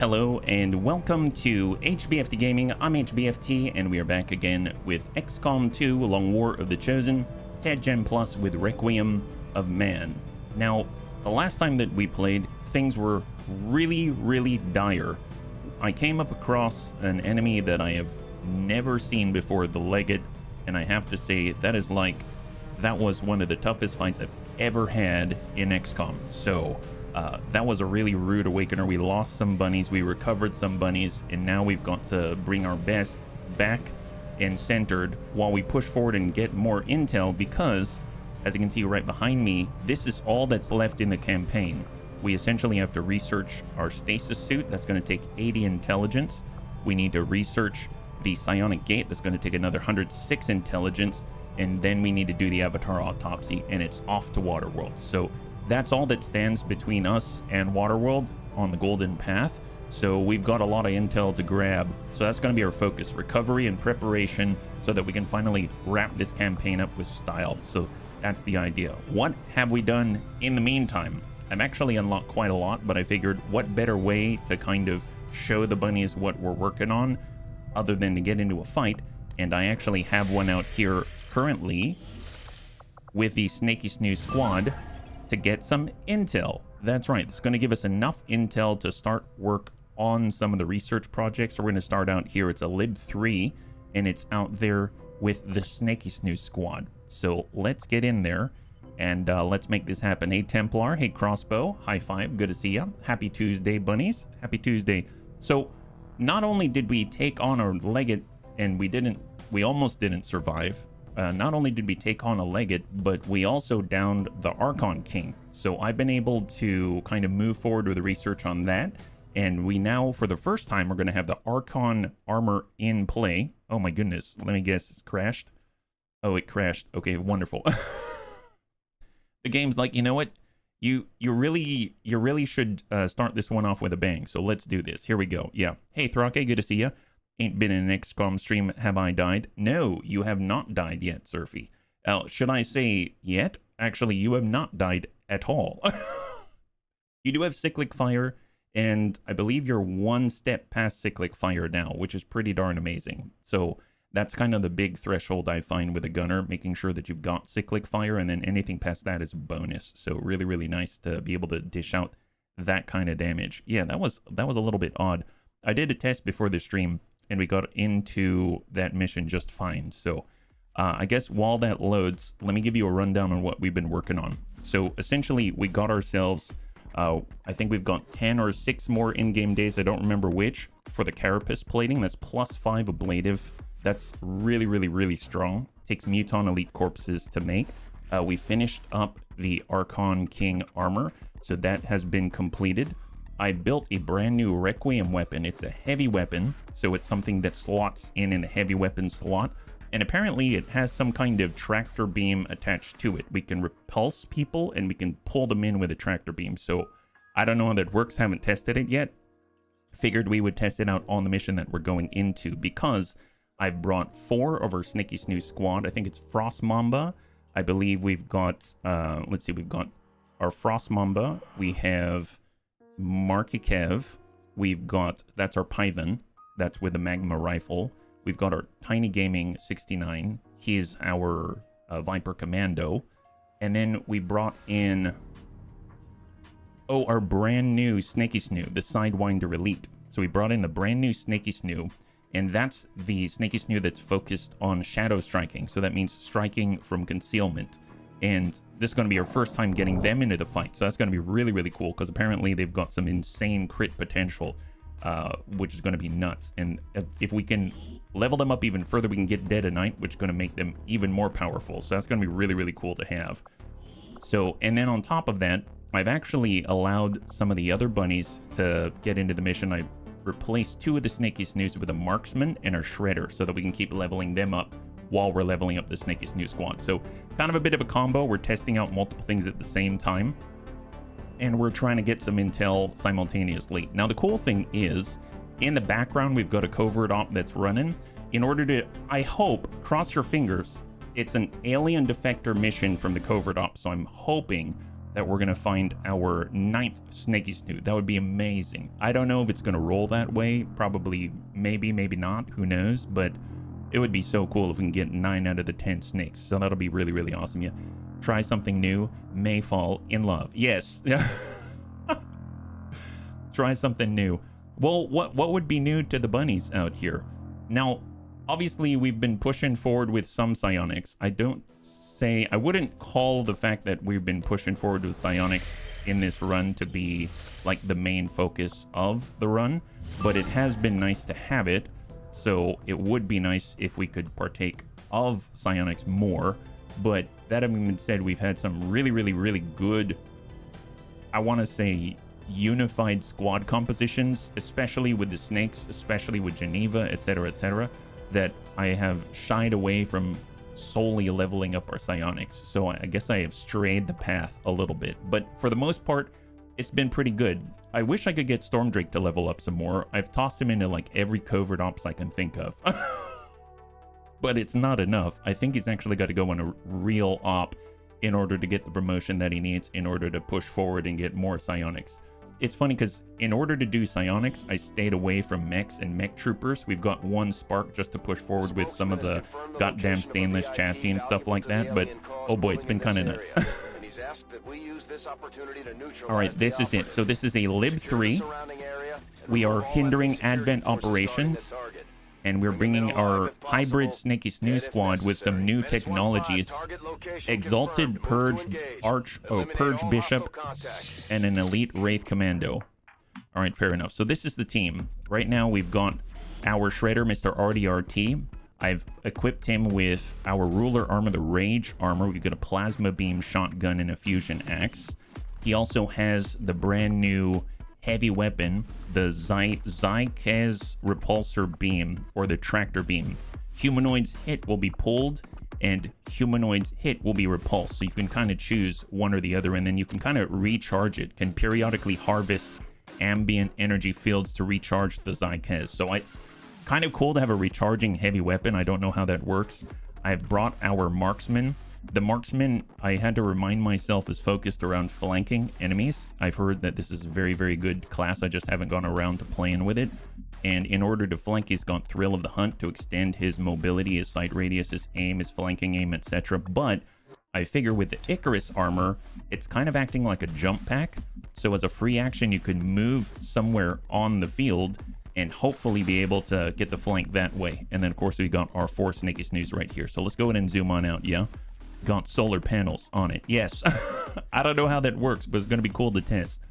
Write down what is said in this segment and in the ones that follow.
Hello and welcome to HBFT Gaming. I'm HBFT and we are back again with XCOM 2 along War of the Chosen, 10th Gen Plus with Requiem of Man. Now, the last time that we played, things were really dire. I came up across an enemy that I have never seen before, the Legate, and I have to say that was one of the toughest fights I've ever had in XCOM. So that was a really rude awakener. We lost some bunnies, we recovered some bunnies, and now we've got to bring our best back and centered while we push forward and get more intel, because as you can see right behind me, this is all that's left in the campaign. We essentially have to research our stasis suit. That's going to take 80 intelligence. We need to research the psionic gate. That's going to take another 106 intelligence, and then we need to do the avatar autopsy, and it's off to Waterworld. So that's all that stands between us and Waterworld on the golden path. So we've got a lot of intel to grab. So that's going to be our focus, recovery and preparation, so that we can finally wrap this campaign up with style. So that's the idea. What have we done in the meantime? I've actually unlocked quite a lot, but I figured what better way to kind of show the bunnies what we're working on other than to get into a fight. And I actually have one out here currently with the Snaky Snoo squad to get some intel. That's right, it's going to give us enough intel to start work on some of the research projects. So we're going to start out here. It's a Lib 3 and it's out there with the Snaky Snoo squad. So let's get in there and let's make this happen. Hey Templar, hey Crossbow, high five, good to see ya. Happy Tuesday, bunnies, happy Tuesday. So not only did we take on our Legate, and we almost didn't survive. Not only did we take on a Legate, but we also downed the Archon King. So I've been able to kind of move forward with the research on that. And we now, for the first time, we're going to have the Archon armor in play. Oh my goodness. Let me guess, it's crashed. Oh, it crashed. Okay, wonderful. The game's like, you know what? You really should start this one off with a bang. So let's do this. Here we go. Yeah. Hey, Thrake, good to see you. Ain't been in an XCOM stream, have I died? No, you have not died yet, Surfy. Should I say yet? Actually, you have not died at all. You do have cyclic fire, and I believe you're one step past cyclic fire now, which is pretty darn amazing. So that's kind of the big threshold I find with a gunner, making sure that you've got cyclic fire, and then anything past that is a bonus. So really nice to be able to dish out that kind of damage. Yeah, that was a little bit odd. I did a test before the stream, and we got into that mission just fine. So I guess while that loads, let me give you a rundown on what we've been working on. So essentially, we got ourselves, I think we've got 10 or 6 more in-game days, I don't remember which, for the carapace plating. That's +5 ablative. That's really strong. Takes Muton Elite corpses to make. We finished up the Archon King armor, so that has been completed. I built a brand new Requiem weapon. It's a heavy weapon, so it's something that slots in the heavy weapon slot. And apparently it has some kind of tractor beam attached to it. We can repulse people and we can pull them in with a tractor beam. So I don't know how that works. Haven't tested it yet. Figured we would test it out on the mission that we're going into, because I brought 4 of our Snaky Snoo squad. I think it's Frost Mamba. I believe we've got, let's see, we've got our Frost Mamba. We have Markikev, we've got, that's our Python, that's with a Magma rifle. We've got our Tiny Gaming 69, he is our Viper Commando. And then we brought in, our brand new Snaky Snoo, the Sidewinder Elite. So we brought in the brand new Snaky Snoo, and that's the Snaky Snoo that's focused on shadow striking. So that means striking from concealment. And this is going to be our first time getting them into the fight. So that's going to be really cool, because apparently they've got some insane crit potential, which is going to be nuts. And if we can level them up even further, we can get Dead of Night, which is going to make them even more powerful. So that's going to be really cool to have. So, and then on top of that, I've actually allowed some of the other bunnies to get into the mission. I replaced 2 of the Snaky Snoos with a Marksman and a Shredder, so that we can keep leveling them up while we're leveling up the Snaky Snoo squad. So kind of a bit of a combo. We're testing out multiple things at the same time, and we're trying to get some intel simultaneously. Now the cool thing is, in the background we've got a covert op that's running. In order to, I hope, cross your fingers, it's an alien defector mission from the covert op. So I'm hoping that we're going to find our 9th Snaky Snoot. That would be amazing. I don't know if it's going to roll that way. Probably, maybe, maybe not. Who knows? But it would be so cool if we can get 9 out of the 10 snakes. So that'll be really, really awesome. Yeah. Try something new. May fall in love. Yes. Try something new. Well, what would be new to the bunnies out here? Now, obviously, we've been pushing forward with some psionics. I wouldn't call the fact that we've been pushing forward with psionics in this run to be like the main focus of the run, but it has been nice to have it. So it would be nice if we could partake of psionics more. But that having been said, we've had some really, really, really good, I want to say, unified squad compositions, especially with the snakes, especially with Geneva, etc., that I have shied away from solely leveling up our psionics. So I guess I have strayed the path a little bit, but for the most part, it's been pretty good. I wish I could get Stormdrake to level up some more. I've tossed him into like every covert ops I can think of. But it's not enough. I think he's actually got to go on a real op in order to get the promotion that he needs in order to push forward and get more psionics. It's funny because in order to do psionics, I stayed away from mechs and mech troopers. We've got one spark just to push forward with some of the goddamn stainless chassis and stuff like that, but oh boy, it's been kind of nuts. All right, this is it. So this is a Lib 3. We are hindering Advent operations, and we're bringing our hybrid Snaky Snoo squad with some new technologies. Exalted Purge Bishop and an Elite Wraith Commando. All right, fair enough. So this is the team. Right now we've got our Shredder, Mr. RDRT. I've equipped him with our Ruler Armor, the Rage Armor. We've got a Plasma Beam Shotgun and a Fusion Axe. He also has the brand new heavy weapon, the Zykez Repulsor Beam, or the Tractor Beam. Humanoids hit will be pulled, and humanoids hit will be repulsed. So you can kind of choose one or the other, and then you can kind of recharge it. Can periodically harvest ambient energy fields to recharge the Zykez. So kind of cool to have a recharging heavy weapon. I don't know how that works. I've brought our Marksman. The Marksman, I had to remind myself, is focused around flanking enemies. I've heard that this is a very, very good class. I just haven't gone around to playing with it. And in order to flank, he's got Thrill of the Hunt to extend his mobility, his sight radius, his aim, his flanking aim, etc. But I figure with the Icarus armor, it's kind of acting like a jump pack. So as a free action, you could move somewhere on the field and hopefully be able to get the flank that way. And then, of course, we got our 4 Snaky Snoos right here. So let's go ahead and zoom on out, yeah? Got solar panels on it. Yes. I don't know how that works, but it's going to be cool to test.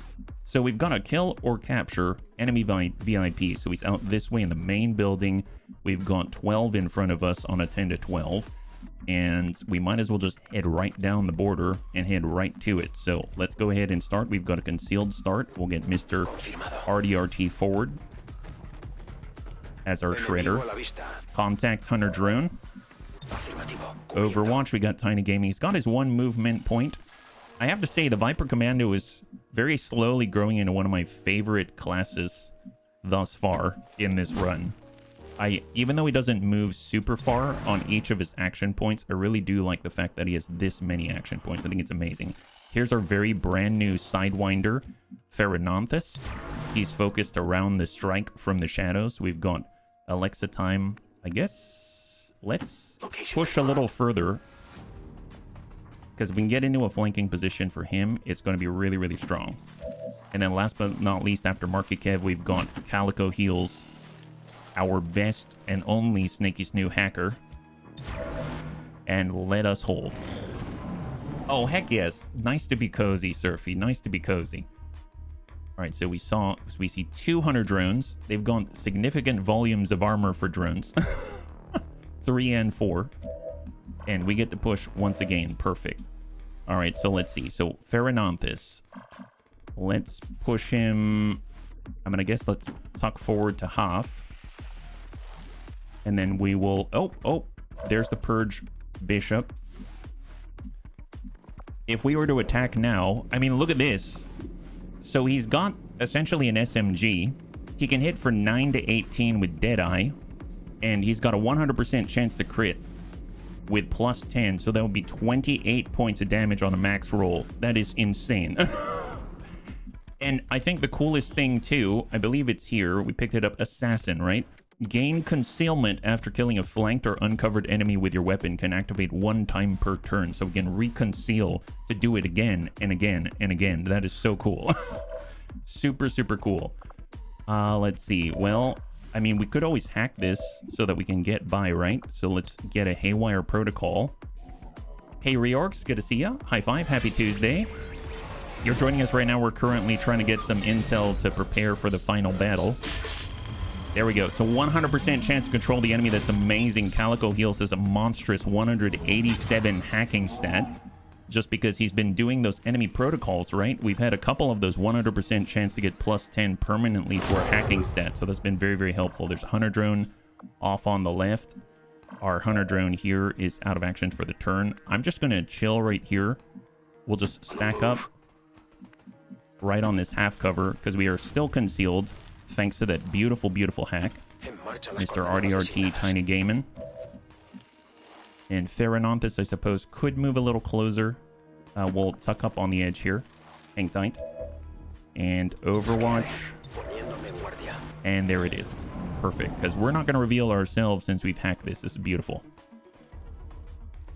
So we've got a kill or capture enemy VIP. So he's out this way in the main building. We've got 12 in front of us on a 10 to 12. And we might as well just head right down the border and head right to it. So let's go ahead and start. We've got a concealed start. We'll get Mr. RDRT forward as our Shredder. Contact Hunter Drone. Overwatch, we got Tiny Gaming. He's got his 1 movement point. I have to say, the Viper Commando is very slowly growing into one of my favorite classes thus far in this run. Even though he doesn't move super far on each of his action points, I really do like the fact that he has this many action points. I think it's amazing. Here's our very brand new Sidewinder, Pheronanthus. He's focused around the strike from the shadows. We've got Alexa time, I guess. Let's push a little further, because if we can get into a flanking position for him, it's going to be really, really strong. And then last but not least, after Marky Kev, we've got Calico Heels, our best and only Snaky Snoo hacker. And let us hold. Oh, heck yes. Nice to be cozy, Surfy. Nice to be cozy. All right, so we see 200 drones. They've got significant volumes of armor for drones. 3 and 4, and we get to push once again. Perfect. All right, so let's see. So Pheronanthus, let's push him. I'm gonna guess let's tuck forward to half, and then we will. Oh, there's the Purge Bishop. If we were to attack now, I mean, look at this. So he's got essentially an SMG. He can hit for 9 to 18 with Deadeye. And he's got a 100% chance to crit. with plus 10. So that would be 28 points of damage on a max roll. That is insane. And I think the coolest thing too, I believe it's here, we picked it up, Assassin, right? Gain concealment after killing a flanked or uncovered enemy with your weapon, can activate 1 time per turn. So we can reconceal to do it again and again and again. That is so cool. Super, super cool. Let's see. Well, I mean, we could always hack this so that we can get by, right? So let's get a Haywire Protocol. Hey, Reorgs, good to see ya. High five, happy Tuesday. You're joining us right now. We're currently trying to get some intel to prepare for the final battle. There we go. So 100% chance to control the enemy. That's amazing. Calico Heals is a monstrous 187 hacking stat. Just because he's been doing those enemy protocols, right? We've had a couple of those 100% chance to get plus 10 permanently for a hacking stat. So that's been very, very helpful. There's a Hunter Drone off on the left. Our Hunter Drone here is out of action for the turn. I'm just going to chill right here. We'll just stack up right on this half cover because we are still concealed thanks to that beautiful, beautiful hack. Mr. RDRT Tiny Gaiman. And Theranonthus, I suppose, could move a little closer. We'll tuck up on the edge here. Hang tight. And Overwatch. And there it is. Perfect. Because we're not going to reveal ourselves since we've hacked this. This is beautiful.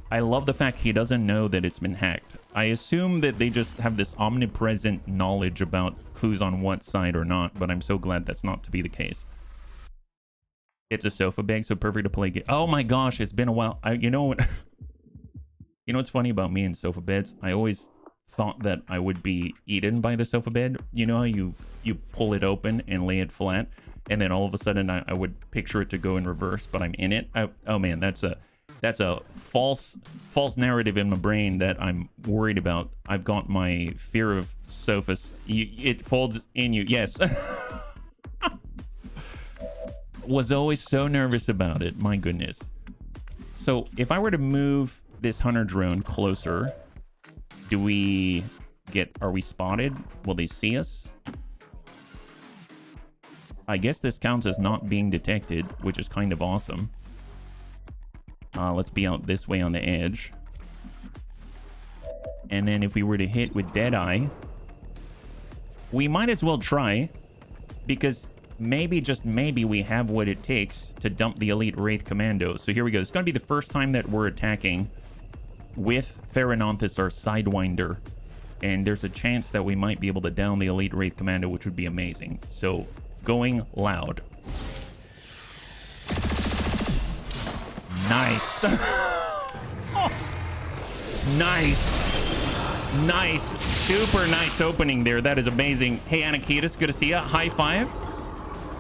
I love the fact he doesn't know that it's been hacked. I assume that they just have this omnipresent knowledge about who's on what side or not, but I'm so glad that's not to be the case. It's a sofa bag, so perfect to play game. Oh my gosh, it's been a while. You know what? You know what's funny about me and sofa beds? I always thought that I would be eaten by the sofa bed. You know how you pull it open and lay it flat, and then all of a sudden I would picture it to go in reverse, but I'm in it. Oh man, that's a false narrative in my brain that I'm worried about. I've got my fear of sofas. It folds in you. Yes. Was always so nervous about it. My goodness. So if I were to move this Hunter Drone closer, are we spotted? Will they see us? I guess this counts as not being detected, which is kind of awesome. Let's be out this way on the edge. And then if we were to hit with Deadeye, we might as well try, because maybe, just maybe, we have what it takes to dump the Elite Wraith Commando. So here we go. It's going to be the first time that we're attacking with Theranonthus, our Sidewinder. And there's a chance that we might be able to down the Elite Wraith Commando, which would be amazing. So, going loud. Nice. Oh. Nice. Nice. Super nice opening there. That is amazing. Hey, Anakitis, good to see ya. High five.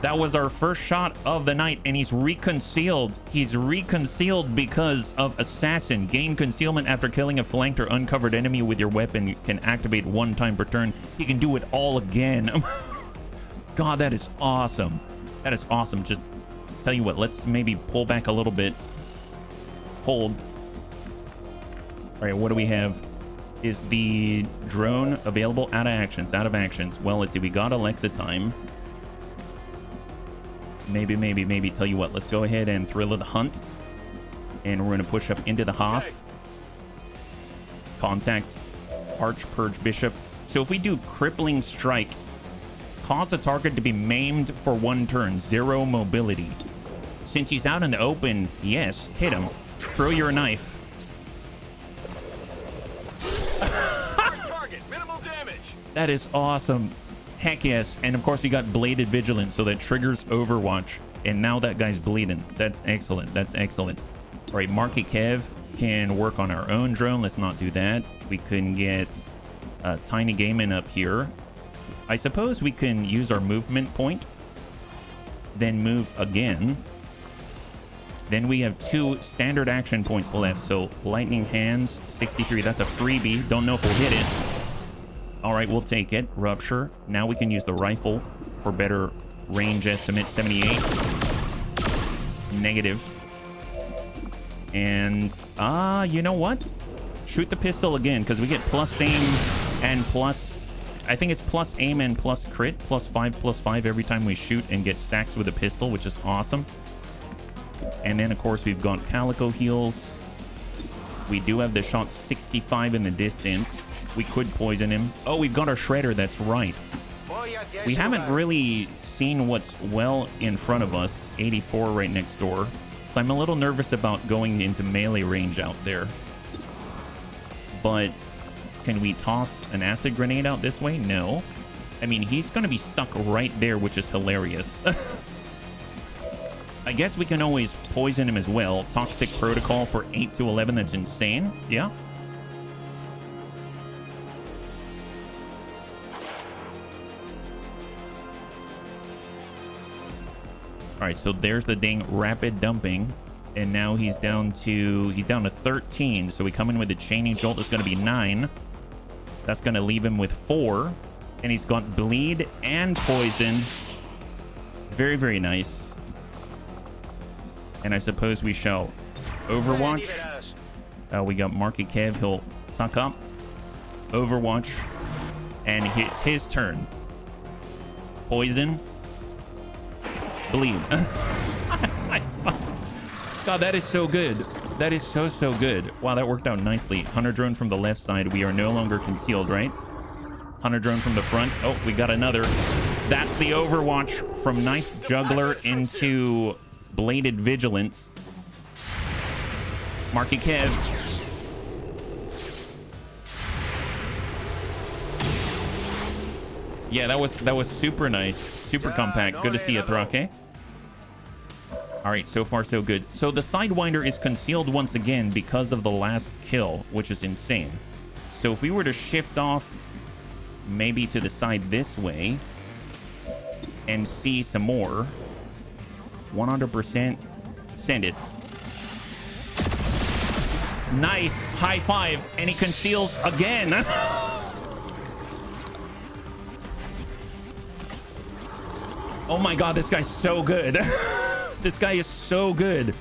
That was our first shot of the night, and he's reconcealed. He's reconcealed because of Assassin. Gain concealment after killing a flanked or uncovered enemy with your weapon. Can activate 1 time per turn. He can do it all again. God, that is awesome. That is awesome. Just tell you what, let's maybe pull back a little bit. Hold. All right, what do we have? Is the drone available? Out of actions, out of actions. Well, let's see. We got Alexa time. Maybe. Tell you what, let's go ahead and Thrill of the Hunt. And we're going to push up into the Hoff. Contact Arch Purge Bishop. So if we do Crippling Strike, cause the target to be maimed for 1 turn. 0 mobility. Since he's out in the open, yes, hit him. Throw your knife. Target, minimal damage. That is awesome. Heck yes. And of course we got Bladed Vigilance, so that triggers Overwatch. And now that guy's bleeding. That's excellent. That's excellent. All right, Marky Kev can work on our own drone. Let's not do that. We can get Tiny Gaiman up here. I suppose we can use our movement point, then move again. Then we have 2 standard action points left. So Lightning Hands, 63. That's a freebie. Don't know if we'll hit it. All right, we'll take it. Rupture. Now we can use the rifle for better range estimate. 78. Negative. And, you know what? Shoot the pistol again, because we get plus aim and plus... I think it's plus aim and plus crit. +5/+5 every time we shoot and get stacks with a pistol, which is awesome. And then, of course, we've got Calico Heals. We do have the shot 65 in the distance. We could poison him. Oh, we've got our shredder. That's right. We haven't really seen what's well in front of us. 84 right next door. So I'm a little nervous about going into melee range out there. But can we toss an acid grenade out this way? No. I mean, he's going to be stuck right there, which is hilarious. I guess we can always poison him as well. Toxic protocol for 8 to 11. That's insane. Yeah. All right, so there's the dang rapid dumping. And now he's down to 13. So we come in with a chaining jolt. It's going to be 9. That's going to leave him with 4. And he's got bleed and poison. Very, very nice. And I suppose we shall Overwatch. We got Marky Kev. He'll suck up. Overwatch. And it's his turn. Poison. Bleed. God, that is so good. That is so, so good. Wow, that worked out nicely. Hunter drone from the left side. We are no longer concealed, right? Hunter drone from the front. Oh, we got another. That's the Overwatch from Knife Juggler into Bladed Vigilance. Marky Kev. Yeah, that was super nice. Super compact. Good to see you, Thrake. All right, so far so good. So the Sidewinder is concealed once again because of the last kill, which is insane. So if we were to shift off maybe to the side this way and see some more, 100% send it. Nice, high five, and he conceals again. Oh my God, this guy's so good. This guy is so good.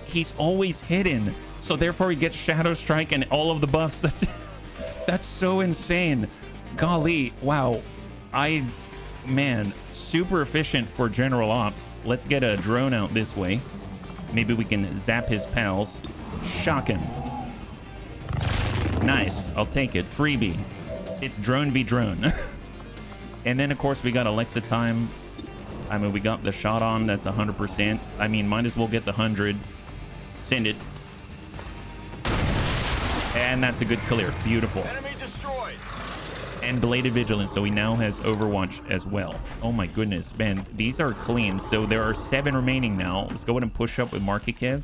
He's always hidden, so therefore he gets Shadow Strike and all of the buffs. That's so insane. Golly, wow. Man, super efficient for General Ops. Let's get a drone out this way. Maybe we can zap his pals. Shocking. Nice, I'll take it. Freebie. It's drone v drone. And then of course we got Alexa time. I mean, we got the shot on. That's 100%. I mean, might as well get the 100. Send it. And that's a good clear. Beautiful. Enemy destroyed. And Bladed Vigilance. So he now has Overwatch as well. Oh my goodness, man. These are clean. So there are 7 remaining now. Let's go ahead and push up with Marky Kev.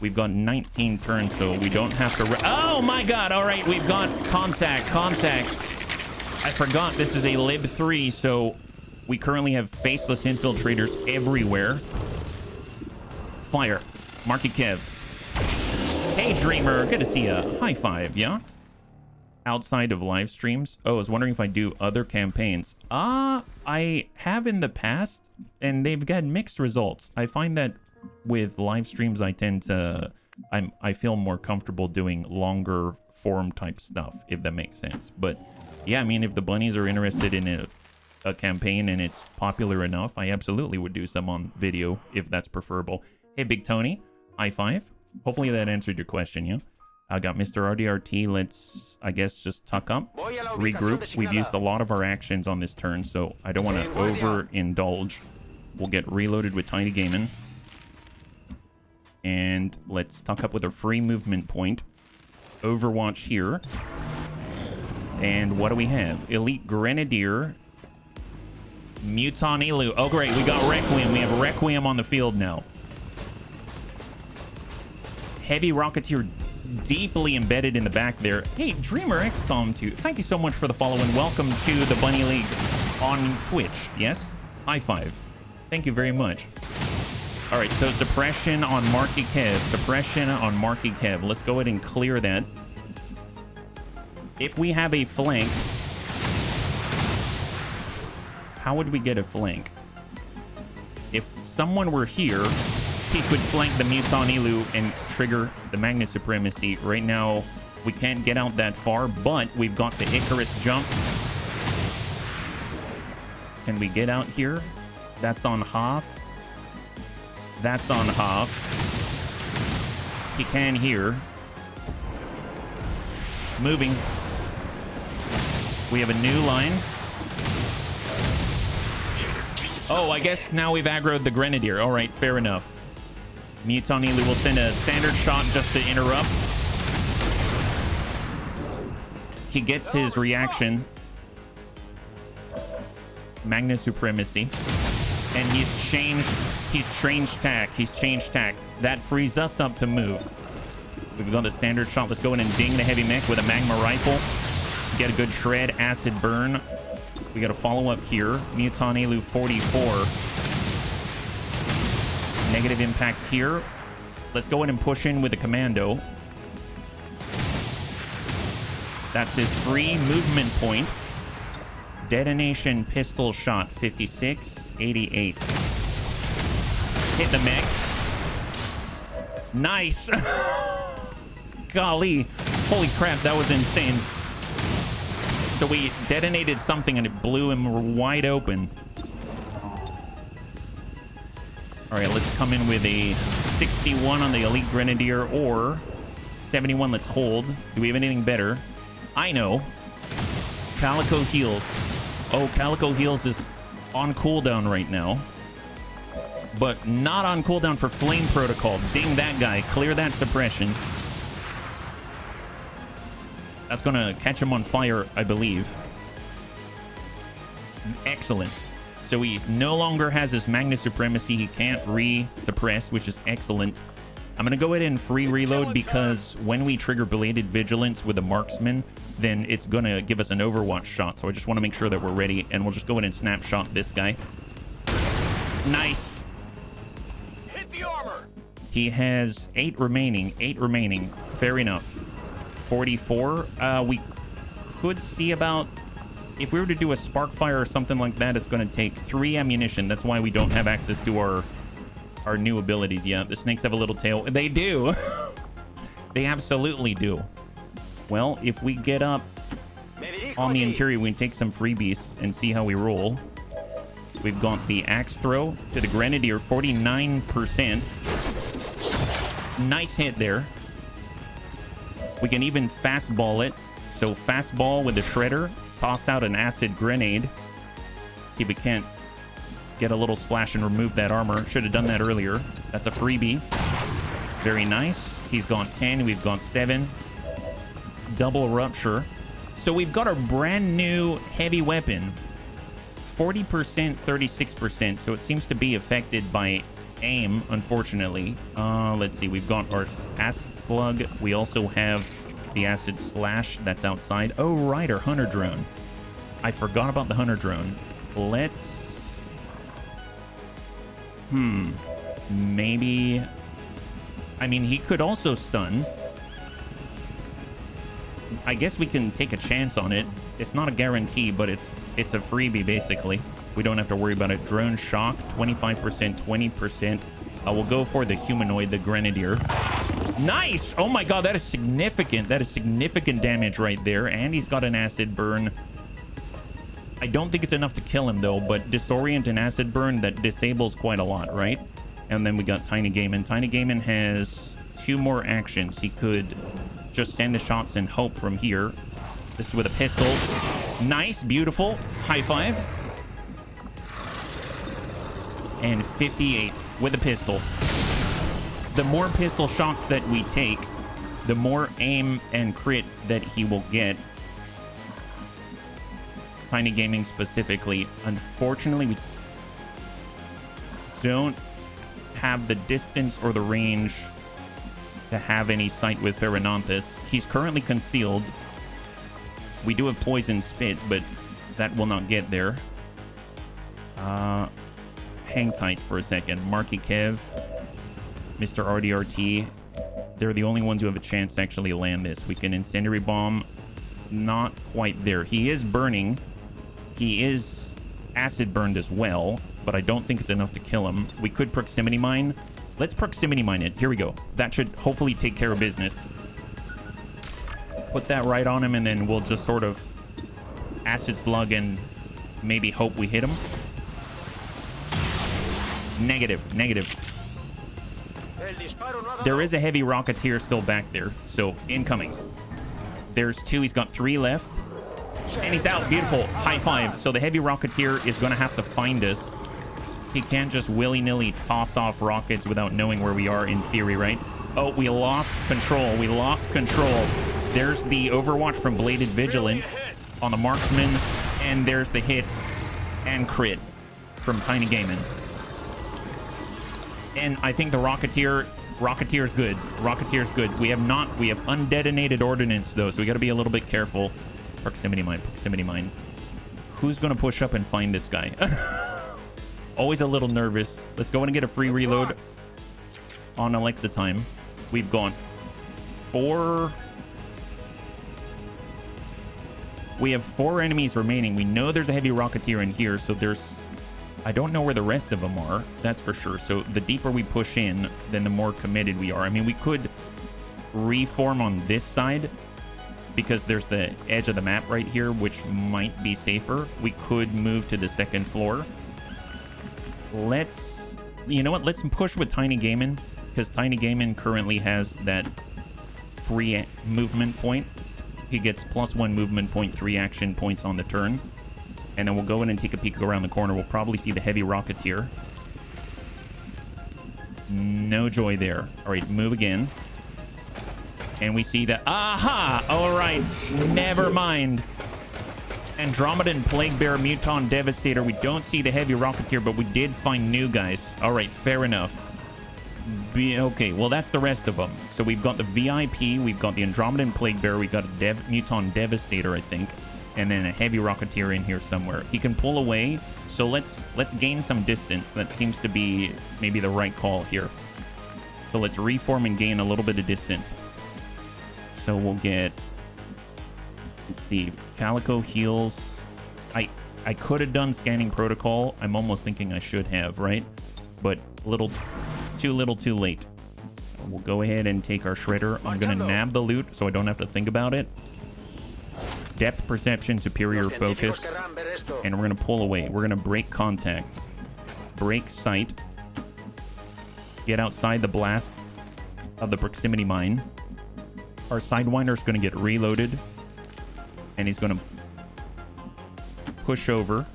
We've got 19 turns, so we don't have to... Oh my God. All right. We've got contact. I forgot this is a Lib 3, so... We currently have faceless infiltrators everywhere. Fire. Marky Kev. Hey, Dreamer. Good to see ya. High five, yeah? Outside of live streams. Oh, I was wondering if I do other campaigns. I have in the past, and they've got mixed results. I find that with live streams, I tend to... I feel more comfortable doing longer form type stuff, if that makes sense. But, yeah, I mean, if the bunnies are interested in it, a campaign and it's popular enough, I absolutely would do some on video if that's preferable. Hey, Big Tony, high five. Hopefully that answered your question, yeah? I got Mr. RDRT. Let's, I guess, just tuck up, regroup. We've used a lot of our actions on this turn, so I don't want to overindulge. We'll get reloaded with Tiny Gaming. And let's tuck up with a free movement point. Overwatch here. And what do we have? Elite Grenadier. Muton Elu. Oh, great. We got Requiem. We have Requiem on the field now. Heavy Rocketeer deeply embedded in the back there. Hey, Dreamer XCOM 2. Thank you so much for the follow and welcome to the Bunny League on Twitch. Yes? High five. Thank you very much. All right, so suppression on Marky Kev. Suppression on Marky Kev. Let's go ahead and clear that. If we have a flank... How would we get a flank? If someone were here, he could flank the Muton Elu and trigger the Magnus Supremacy. Right now, we can't get out that far, but we've got the Icarus jump. Can we get out here? That's on half. That's on half. He can here. Moving. We have a new line. Oh, I guess now we've aggroed the Grenadier. All right, fair enough. Muton Elu will send a standard shot just to interrupt. He gets his reaction. Magna Supremacy. And he's changed tack. He's changed tack. That frees us up to move. We've got the standard shot. Let's go in and ding the heavy mech with a magma rifle. Get a good shred, acid burn. We got a follow-up here. Muton Elu 44. Negative impact here. Let's go in and push in with a commando. That's his free movement point. Detonation pistol shot 56, 88. Hit the mech. Nice. Golly. Holy crap, that was insane. So we detonated something and it blew him wide open. All right, let's come in with a 61 on the Elite Grenadier or 71. Let's hold. Do we have anything better? I know. Calico Heals. Oh, Calico Heals is on cooldown right now. But not on cooldown for Flame Protocol. Ding that guy. Clear that suppression. That's going to catch him on fire, I believe. Excellent. So he no longer has his Magna Supremacy. He can't re-suppress, which is excellent. I'm going to go ahead and free reload because when we trigger Belated Vigilance with a marksman, then it's going to give us an Overwatch shot. So I just want to make sure that we're ready, and we'll just go ahead and snapshot this guy. Nice. Hit the armor. He has 8 remaining. 8 remaining. Fair enough. 44. We could see about... If we were to do a Sparkfire or something like that, it's going to take 3 ammunition. That's why we don't have access to our new abilities yet. The snakes have a little tail. They do. They absolutely do. Well, if we get up on the interior, we can take some freebies and see how we roll. We've got the axe throw to the Grenadier, 49%. Nice hit there. We can even fastball it. So fastball with the shredder. Toss out an acid grenade. See if we can't get a little splash and remove that armor. Should have done that earlier. That's a freebie. Very nice. He's gone 10. We've gone 7. Double rupture. So we've got a brand new heavy weapon. 40%, 36%. So it seems to be affected by aim, unfortunately. Let's see. We've got our acid slug. We also have the acid slash that's outside. Oh, right. Our hunter drone. I forgot about the hunter drone. Let's... Maybe... I mean, he could also stun. I guess we can take a chance on it. It's not a guarantee, but it's a freebie, basically. We don't have to worry about it. Drone shock, 25%, 20%. We'll go for the humanoid, the Grenadier. Nice! Oh my god, that is significant. That is significant damage right there. And he's got an acid burn. I don't think it's enough to kill him, though, but disorient and acid burn, that disables quite a lot, right? And then we got Tiny Gaiman. Tiny Gaiman has 2 more actions. He could just send the shots and hope from here. This is with a pistol. Nice, beautiful. High five. And 58 with a pistol. The more pistol shots that we take, the more aim and crit that he will get. Tiny Gaming specifically. Unfortunately, we don't have the distance or the range to have any sight with Theranonthus. He's currently concealed. We do have Poison Spit, but that will not get there. Hang tight for a second. Marky Kev, Mr. RDRT, they're the only ones who have a chance to actually land this. We can Incendiary Bomb. Not quite there. He is burning. He is acid burned as well, but I don't think it's enough to kill him. We could Proximity Mine. Let's Proximity Mine it. Here we go. That should hopefully take care of business. Put that right on him, and then we'll just sort of acid slug and maybe hope we hit him. Negative. There is a heavy Rocketeer still back there, so incoming. There's 2. He's got 3 left. And he's out. Beautiful. High five. So the heavy Rocketeer is going to have to find us. He can't just willy-nilly toss off rockets without knowing where we are in theory, right? Oh, we lost control. We lost control. There's the Overwatch from Bladed Vigilance on the Marksman. And there's the hit and crit from Tiny Gaiman. And I think the Rocketeer's good. Rocketeer's good. We have undetonated ordnance, though, so we got to be a little bit careful. Proximity mine. Who's going to push up and find this guy? Always a little nervous. Let's go in and get a free reload on Alexa time. We've gone 4. We have 4 enemies remaining. We know there's a heavy Rocketeer in here, so I don't know where the rest of them are. That's for sure. So the deeper we push in, then the more committed we are. I mean, we could reform on this side because there's the edge of the map right here, which might be safer. We could move to the 2nd floor. You know what? Let's push with Tiny Gaiman, because Tiny Gaiman currently has that free movement point. He gets +1 movement point, 3 action points on the turn. And then we'll go in and take a peek around the corner. We'll probably see the heavy Rocketeer. No joy there. All right, move again. And we see that. Aha! All right, never mind. Andromedan Plague Bearer, Muton Devastator. We don't see the heavy Rocketeer, but we did find new guys. All right, fair enough. Okay, well, that's the rest of them. So we've got the VIP, we've got the Andromedan Plague Bearer, we've got a Muton Devastator, I think, and then a heavy Rocketeer in here somewhere. He can pull away, so let's gain some distance. That seems to be maybe the right call here. So let's reform and gain a little bit of distance. So we'll get, let's see, Calico heals. I could have done scanning protocol. I'm almost thinking I should have, right? But too little too late. We'll go ahead and take our shredder. I'm gonna nab the loot so I don't have to think about it. Depth perception, superior focus, and we're gonna pull away. We're gonna break contact, break sight, get outside the blast of the proximity mine. Our Sidewinder's gonna get reloaded, and he's gonna push over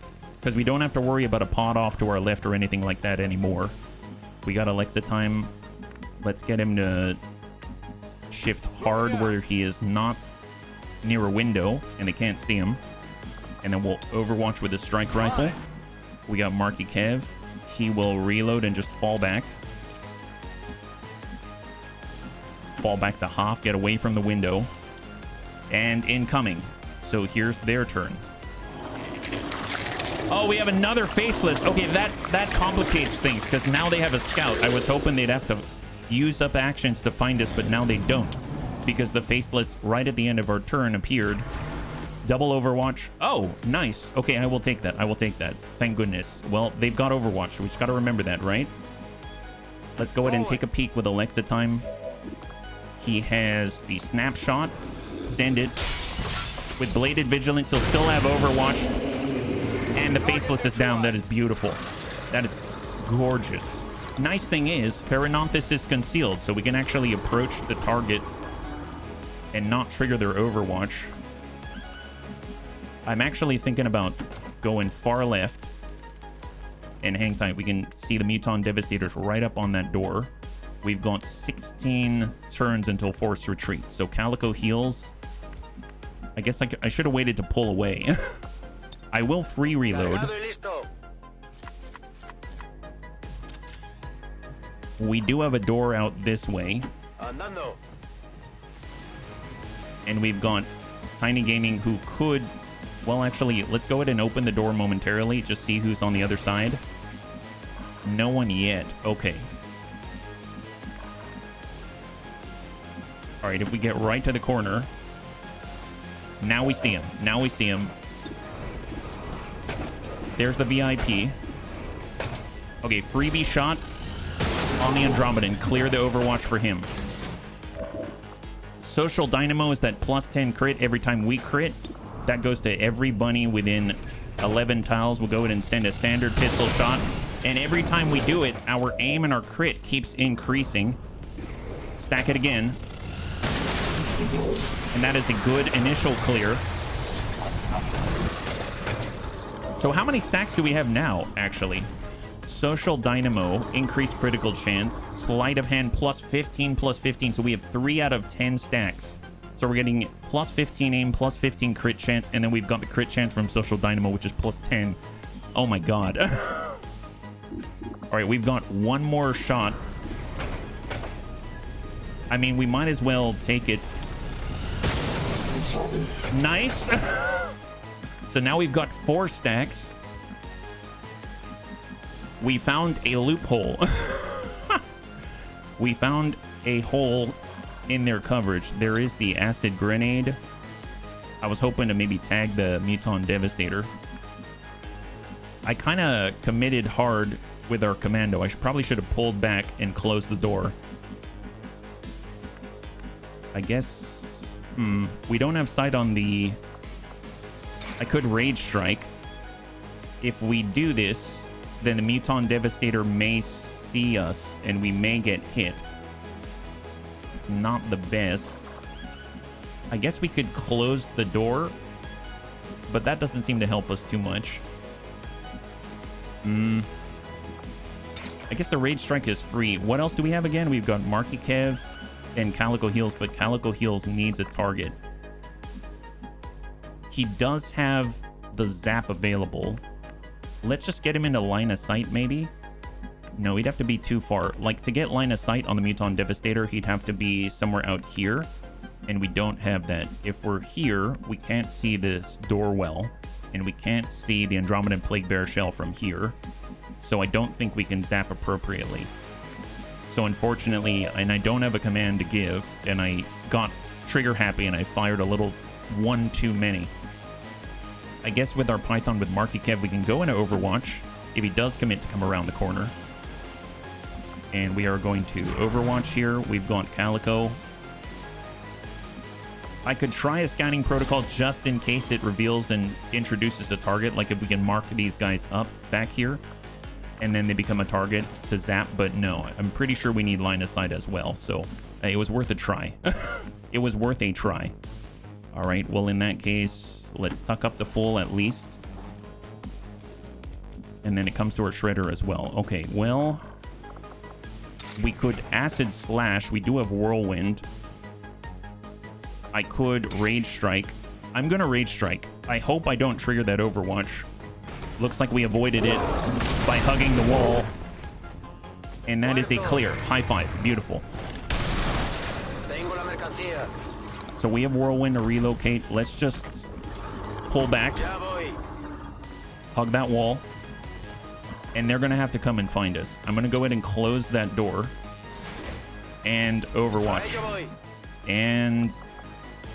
because we don't have to worry about a pod off to our left or anything like that anymore. We got Alexa time. Let's get him to shift hard where he is not near a window and they can't see him. And then we'll overwatch with the strike rifle. We got Marky Kev. He will reload and just fall back. Fall back to Hoff, get away from the window. And incoming. So here's their turn. Oh, we have another faceless. Okay, that complicates things because now they have a scout. I was hoping they'd have to use up actions to find us, but now they don't because the faceless right at the end of our turn appeared. Double Overwatch. Oh, nice. Okay, I will take that. I will take that. Thank goodness. Well, they've got Overwatch, so we just got to remember that, right? Let's go ahead and take a peek with Alexa time. He has the snapshot. Send it. With Bladed Vigilance, he'll still have Overwatch. And the faceless is down. That is beautiful. That is gorgeous. Nice thing is, Pherononthus is concealed, so we can actually approach the targets and not trigger their Overwatch. I'm actually thinking about going far left and hang tight. We can see the Muton Devastators right up on that door. We've got 16 turns until forced retreat. So Calico heals. I guess I should have waited to pull away. I will free reload. We do have a door out this way. And we've got Tiny Gaming who could... Well, actually, let's go ahead and open the door momentarily. Just see who's on the other side. No one yet. Okay. All right, if we get right to the corner. Now we see him. Now we see him. There's the VIP. Okay, freebie shot on the Andromedan. Clear the Overwatch for him. Social Dynamo is that +10 crit every time we crit. That goes to every bunny within 11 tiles. We'll go ahead and send a standard pistol shot. And every time we do it, our aim and our crit keeps increasing. Stack it again. And that is a good initial clear. So how many stacks do we have now, actually? Social Dynamo, increased critical chance. Sleight of hand, plus 15, plus 15. So we have 3 out of 10 stacks. So we're getting plus 15 aim, plus 15 crit chance. And then we've got the crit chance from Social Dynamo, which is plus 10. Oh my god. All right, we've got one more shot. I mean, we might as well take it. Nice. So now we've got 4 stacks. We found a loophole. We found a hole in their coverage. There is the acid grenade. I was hoping to maybe tag the Muton Devastator. I kind of committed hard with our commando. I probably should have pulled back and closed the door. I guess... we don't have sight on the... I could Rage Strike. If we do this, then the Muton Devastator may see us and we may get hit. It's not the best. I guess we could close the door, but that doesn't seem to help us too much. I guess the Rage Strike is free. What else do we have again? We've got Marky Kev and Calico Heals, but Calico Heals needs a target. He does have the Zap available. Let's just get him into line of sight, maybe? No, he'd have to be too far. Like, to get line of sight on the Muton Devastator, he'd have to be somewhere out here, and we don't have that. If we're here, we can't see this door well, and we can't see the Andromedan Plague Bear Shell from here, so I don't think we can zap appropriately. So unfortunately, and I don't have a command to give, and I got trigger happy and I fired a little one too many. I guess with our Python with Marky Kev, we can go into Overwatch if he does commit to come around the corner. And we are going to Overwatch here. We've got Calico. I could try a scanning protocol just in case it reveals and introduces a target. Like if we can mark these guys up back here and then they become a target to zap. But no, I'm pretty sure we need line of sight as well. So it was worth a try. It was worth a try. All right, well, in that case, let's tuck up the full at least. And then it comes to our shredder as well. Okay, well, we could acid slash. We do have whirlwind. I could rage strike. I'm gonna rage strike. I hope I don't trigger that Overwatch. Looks like we avoided it by hugging the wall. And that is a clear. High five. Beautiful. So we have whirlwind to relocate. Let's just pull back. Hug that wall. And they're gonna have to come and find us. I'm gonna go ahead and close that door. And Overwatch. And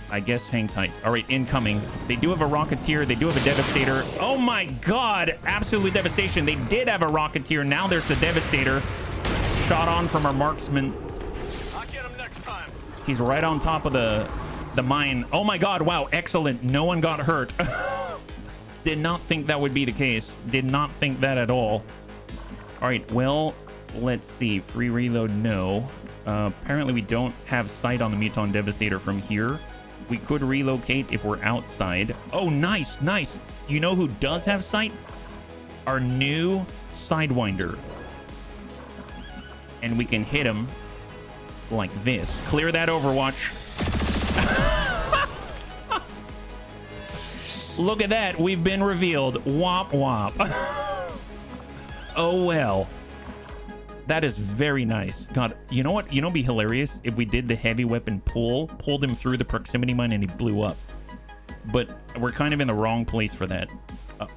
I guess hang tight. All right, incoming. They do have a Rocketeer. They do have a Devastator. Oh my God. Absolute devastation. They did have a Rocketeer. Now there's the Devastator. Shot on from our marksman. I'll get him next time. He's right on top of the mine. Oh my God. Wow. Excellent. No one got hurt. Did not think that would be the case. Did not think that at all. All right. Well, let's see. Free reload. No. Apparently we don't have sight on the Muton Devastator from here. We could relocate if we're outside. Oh, nice, nice. You know who does have sight? Our new Sidewinder. And we can hit him like this. Clear that Overwatch. Look at that. We've been revealed. Womp womp. Oh, well. That is very nice. God, you know what? You know, it'd be hilarious if we did the heavy weapon pulled him through the proximity mine and he blew up. But we're kind of in the wrong place for that.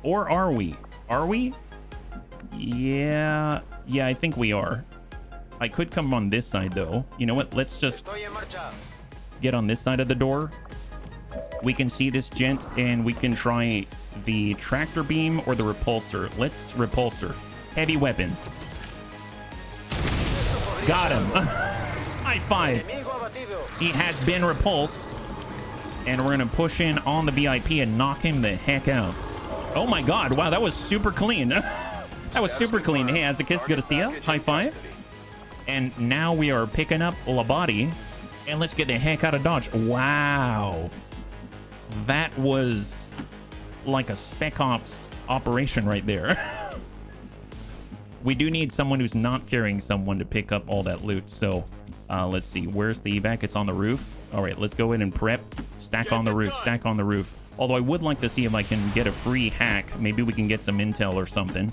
Or are we? Are we? Yeah, I think we are. I could come on this side though. You know what? Let's just get on this side of the door. We can see this gent and we can try the tractor beam or the repulsor. Let's repulsor. Heavy weapon. Got him. High five. He has been repulsed. And we're going to push in on the VIP and knock him the heck out. Oh my God. Wow, that was super clean. That was super clean. Hey, Azakis, good to see you. High five. And now we are picking up LWOTC. And let's get the heck out of Dodge. Wow. That was like a Spec Ops operation right there. We do need someone who's not carrying someone to pick up all that loot. So let's see. Where's the evac? It's on the roof. All right, let's go in and prep. Stack on the roof. Stack on the roof. Although I would like to see if I can get a free hack. Maybe we can get some intel or something.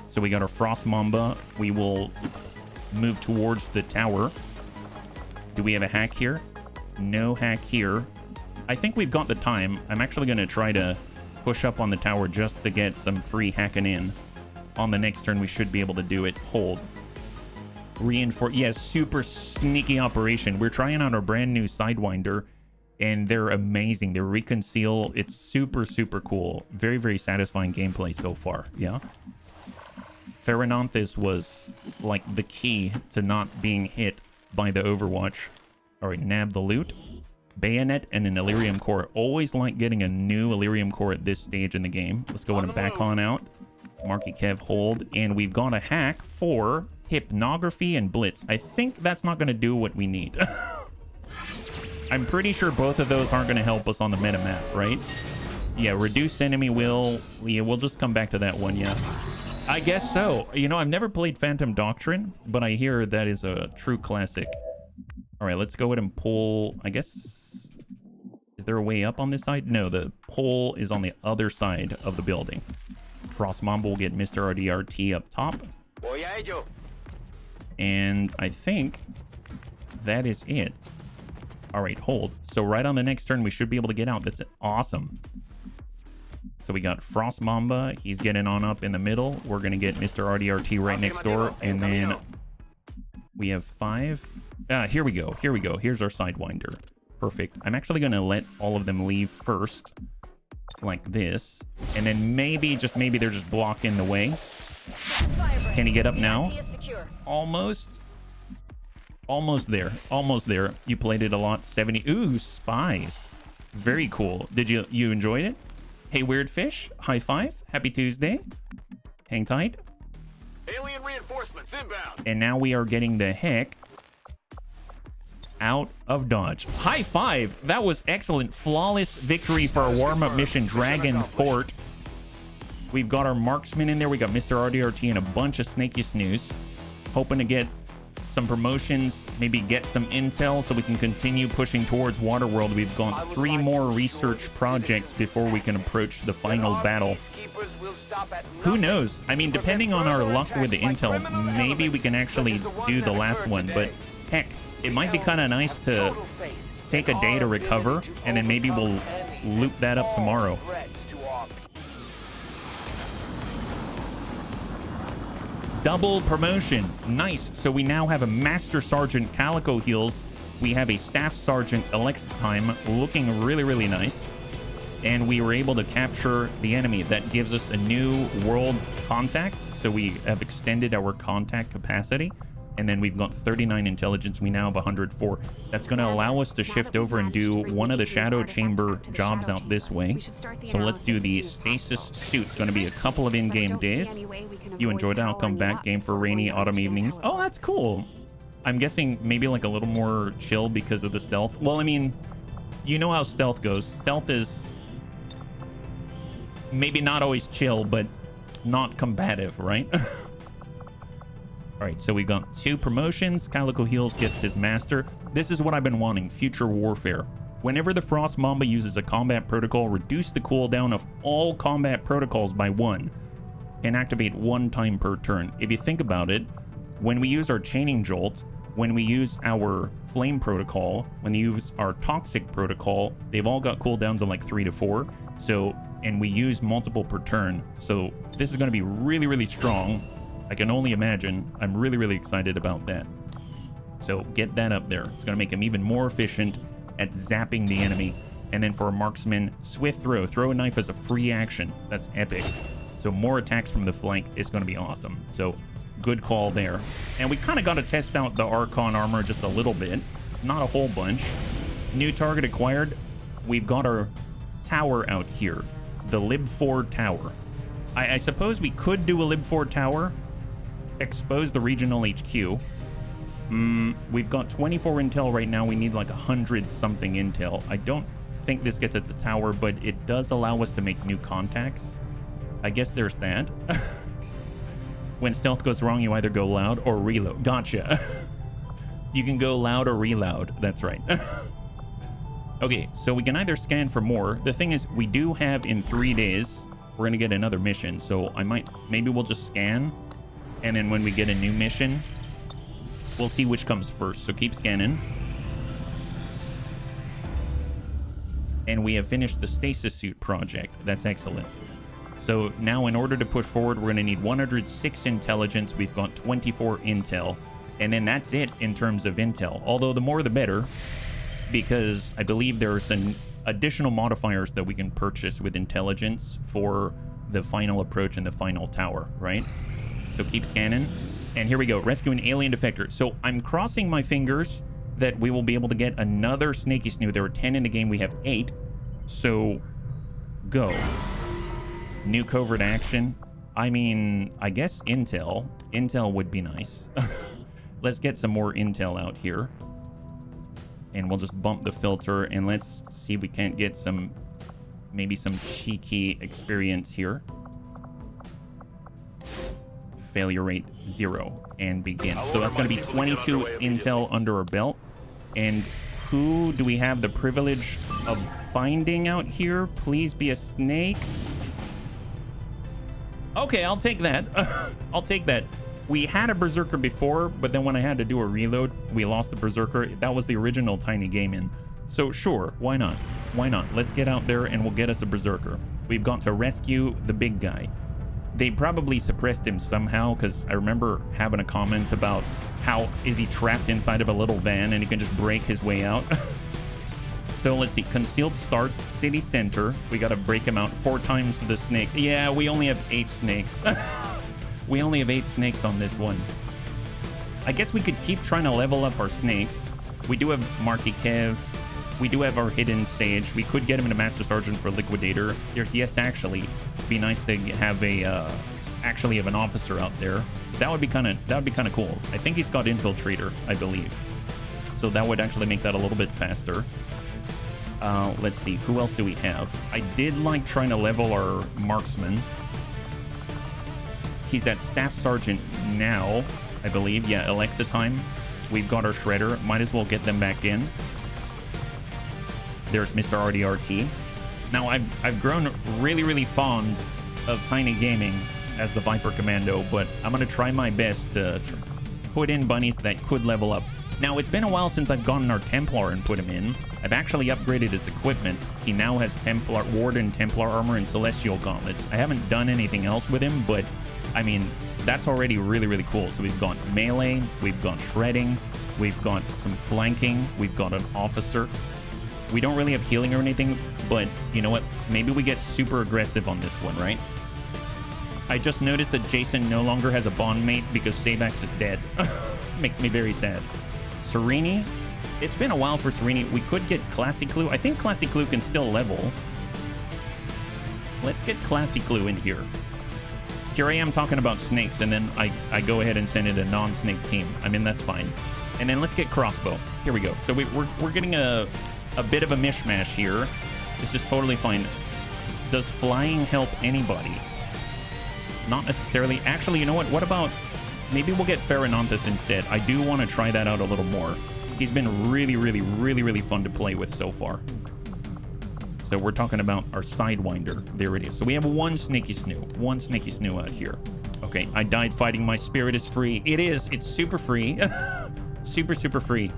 So we got our Frost Mamba. We will move towards the tower. Do we have a hack here? No hack here. I think we've got the time. I'm actually going to try to push up on the tower just to get some free hacking in. On the next turn, we should be able to do it. Hold. Reinforce. Yes, super sneaky operation. We're trying out our brand new Sidewinder, and they're amazing. They reconceal. It's super, super cool. Very, very satisfying gameplay so far. Yeah. Ferrananthus was like the key to not being hit by the Overwatch. All right, nab the loot. Bayonet and an Illyrium core. Always like getting a new Illyrium core at this stage in the game. Let's go and back on out. Marky Kev, hold. And we've got a hack for Hypnography and Blitz. I think that's not going to do what we need. I'm pretty sure both of those aren't going to help us on the meta map, right? Yeah, reduce enemy will. Yeah, we'll just come back to that one, yeah. I guess so. You know, I've never played Phantom Doctrine, but I hear that is a true classic. All right, let's go ahead and pull. I guess, is there a way up on this side? No, the pole is on the other side of the building. Frost Mamba will get Mr. RDRT up top. And I think that is it. All right, hold. So right on the next turn, we should be able to get out. That's awesome. So we got Frost Mamba. He's getting on up in the middle. We're going to get Mr. RDRT right next door. And then we have 5. Here we go. Here we go. Here's our Sidewinder. Perfect. I'm actually going to let all of them leave first. Like this. And then maybe, just maybe, they're just blocking the way. Can he get up now? Almost. Almost there. Almost there. You played it a lot. 70. Ooh, spies. Very cool. Did you enjoyed it? Hey, Weird Fish. High five. Happy Tuesday. Hang tight. Alien reinforcements inbound. And now we are getting the heck out of Dodge. High five. That was excellent. Flawless victory for our warm-up mission, Dragon Fort. We've got our marksman in there. We got Mr. RDRT and a bunch of snaky snooze. Hoping to get some promotions, maybe get some intel so we can continue pushing towards Waterworld. We've got 3 more research projects before we can approach the final battle. Who knows? I mean, depending on our luck with the intel, maybe we can actually do the last one. But heck, it might be kind of nice to take a day to recover, and then maybe we'll loop that up tomorrow. Double promotion. Nice. So we now have a Master Sergeant Calico Heels. We have a Staff Sergeant Alexa Time, looking really, really nice. And we were able to capture the enemy. That gives us a new world contact. So we have extended our contact capacity. And then we've got 39 intelligence. We now have 104. That's going to allow us to shift over and do one of the Shadow Chamber jobs out this way. So let's do the Stasis Suit. It's going to be a couple of in-game days. You enjoyed it? I'll come back. Game for rainy autumn evenings. Oh, that's cool. I'm guessing maybe like a little more chill because of the stealth. Well, I mean, you know how stealth goes. Stealth is maybe not always chill, but not combative, right? All right, so we got 2 promotions. Calico Heels gets his master. This is what I've been wanting, future warfare. Whenever the Frost Mamba uses a combat protocol, reduce the cooldown of all combat protocols by 1 and activate 1 time per turn. If you think about it, when we use our Chaining Jolt, when we use our Flame protocol, when we use our Toxic protocol, they've all got cooldowns of like 3 to 4. So, and we use multiple per turn. So this is going to be really, really strong. I can only imagine. I'm really, really excited about that. So get that up there. It's going to make him even more efficient at zapping the enemy. And then for a marksman, swift throw. Throw a knife as a free action. That's epic. So more attacks from the flank is going to be awesome. So good call there. And we kind of got to test out the Archon armor just a little bit. Not a whole bunch. New target acquired. We've got our tower out here. The Lib 4 tower. I suppose we could do a Lib 4 tower, expose the regional HQ. We've got 24 intel right now. We need like 100 something intel. I don't think this gets us a tower, but it does allow us to make new contacts. I guess there's that. When stealth goes wrong, you either go loud or reload. Gotcha. You can go loud or reload. That's right. Okay, so we can either scan for more. The thing is, we do have in 3 days, we're going to get another mission. So maybe we'll just scan. And then when we get a new mission, we'll see which comes first. So keep scanning. And we have finished the stasis suit project. That's excellent. So now in order to push forward, we're going to need 106 intelligence. We've got 24 intel. And then that's it in terms of intel. Although the more the better, because I believe there are some additional modifiers that we can purchase with intelligence for the final approach and the final tower, right? So keep scanning. And here we go. Rescue an alien defector. So I'm crossing my fingers that we will be able to get another Snaky Snoo. There were 10 in the game. We have 8. So go. New covert action. I mean, I guess intel. Intel would be nice. Let's get some more intel out here. And we'll just bump the filter and let's see if we can't get some, maybe some cheeky experience here. Failure rate 0 and begin. So that's going to be 22 intel under our belt. And who do we have the privilege of finding out here? Please be a snake. Okay, I'll take that. I'll take that. We had a Berserker before, but then when I had to do a reload, we lost the Berserker. That was the original Tiny Game in. So sure, why not? Why not? Let's get out there and we'll get us a Berserker. We've got to rescue the big guy. They probably suppressed him somehow, because I remember having a comment about how is he trapped inside of a little van and he can just break his way out. So let's see, concealed start, city center. We got to break him out 4 times the snake. Yeah, we only have 8 snakes. We only have 8 snakes on this one. I guess we could keep trying to level up our snakes. We do have Marky Kev. We do have our hidden Sage. We could get him into Master Sergeant for Liquidator. There's Yes Actually. Be nice to have a actually have an officer out there. That would be kind of cool. I think he's got Infiltrator, I believe. So that would actually make that a little bit faster. Let's see, who else do we have? I did like trying to level our Marksman. He's at Staff Sergeant now, I believe. Yeah, Alexa time. We've got our Shredder. Might as well get them back in. There's Mr. RDRT. Now, I've grown really, really fond of Tiny Gaming as the Viper Commando, but I'm going to try my best to put in bunnies that could level up. Now, it's been a while since I've gotten our Templar and put him in. I've actually upgraded his equipment. He now has Templar, Warden, Templar armor, and Celestial gauntlets. I haven't done anything else with him, but I mean, that's already really, really cool. So we've got melee, we've got shredding, we've got some flanking, we've got an officer. We don't really have healing or anything, but you know what? Maybe we get super aggressive on this one, right? I just noticed that Jason no longer has a bond mate because Savax is dead. Makes me very sad. Serini. It's been a while for Serini. We could get Classy Clue. I think Classy Clue can still level. Let's get Classy Clue in here. Here I am talking about snakes, and then I go ahead and send in a non-snake team. I mean, that's fine. And then let's get Crossbow. Here we go. So we're getting a bit of a mishmash here. This is totally fine. Does flying help anybody? Not necessarily. Actually, you know what? What about... Maybe we'll get Ferrananthus instead. I do want to try that out a little more. He's been really, really, really, really fun to play with so far. So we're talking about our Sidewinder. There it is. So we have 1 Snaky Snoo. 1 Snaky Snoo out here. Okay, I died fighting. My spirit is free. It is. It's super free. Super, super free.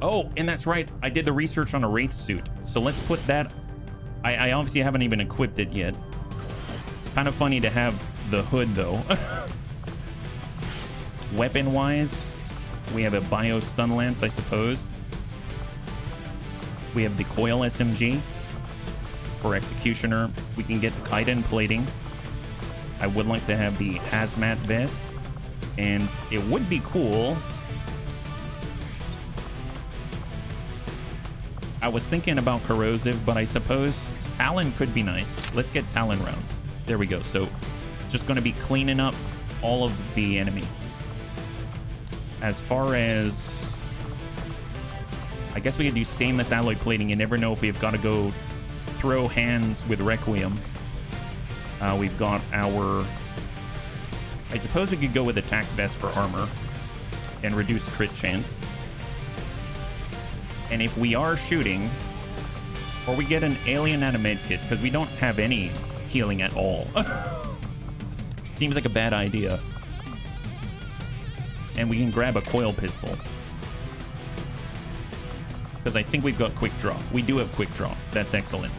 Oh, and that's right. I did the research on a Wraith suit. So let's put that... I obviously haven't even equipped it yet. Kind of funny to have the hood, though. Weapon-wise, we have a Bio Stun Lance, I suppose. We have the Coil SMG. For Executioner, we can get the Kaiden Plating. I would like to have the Hazmat Vest. And it would be cool... I was thinking about Corrosive, but I suppose Talon could be nice. Let's get Talon rounds. There we go. So just going to be cleaning up all of the enemy. As far as... I guess we could do stainless alloy plating. You never know if we've got to go throw hands with Requiem. We've got our... I suppose we could go with attack vest for armor and reduce crit chance. And if we are shooting, or we get an alien and a med kit, because we don't have any healing at all. Seems like a bad idea. And we can grab a coil pistol. Because I think we've got quick draw. We do have quick draw. That's excellent.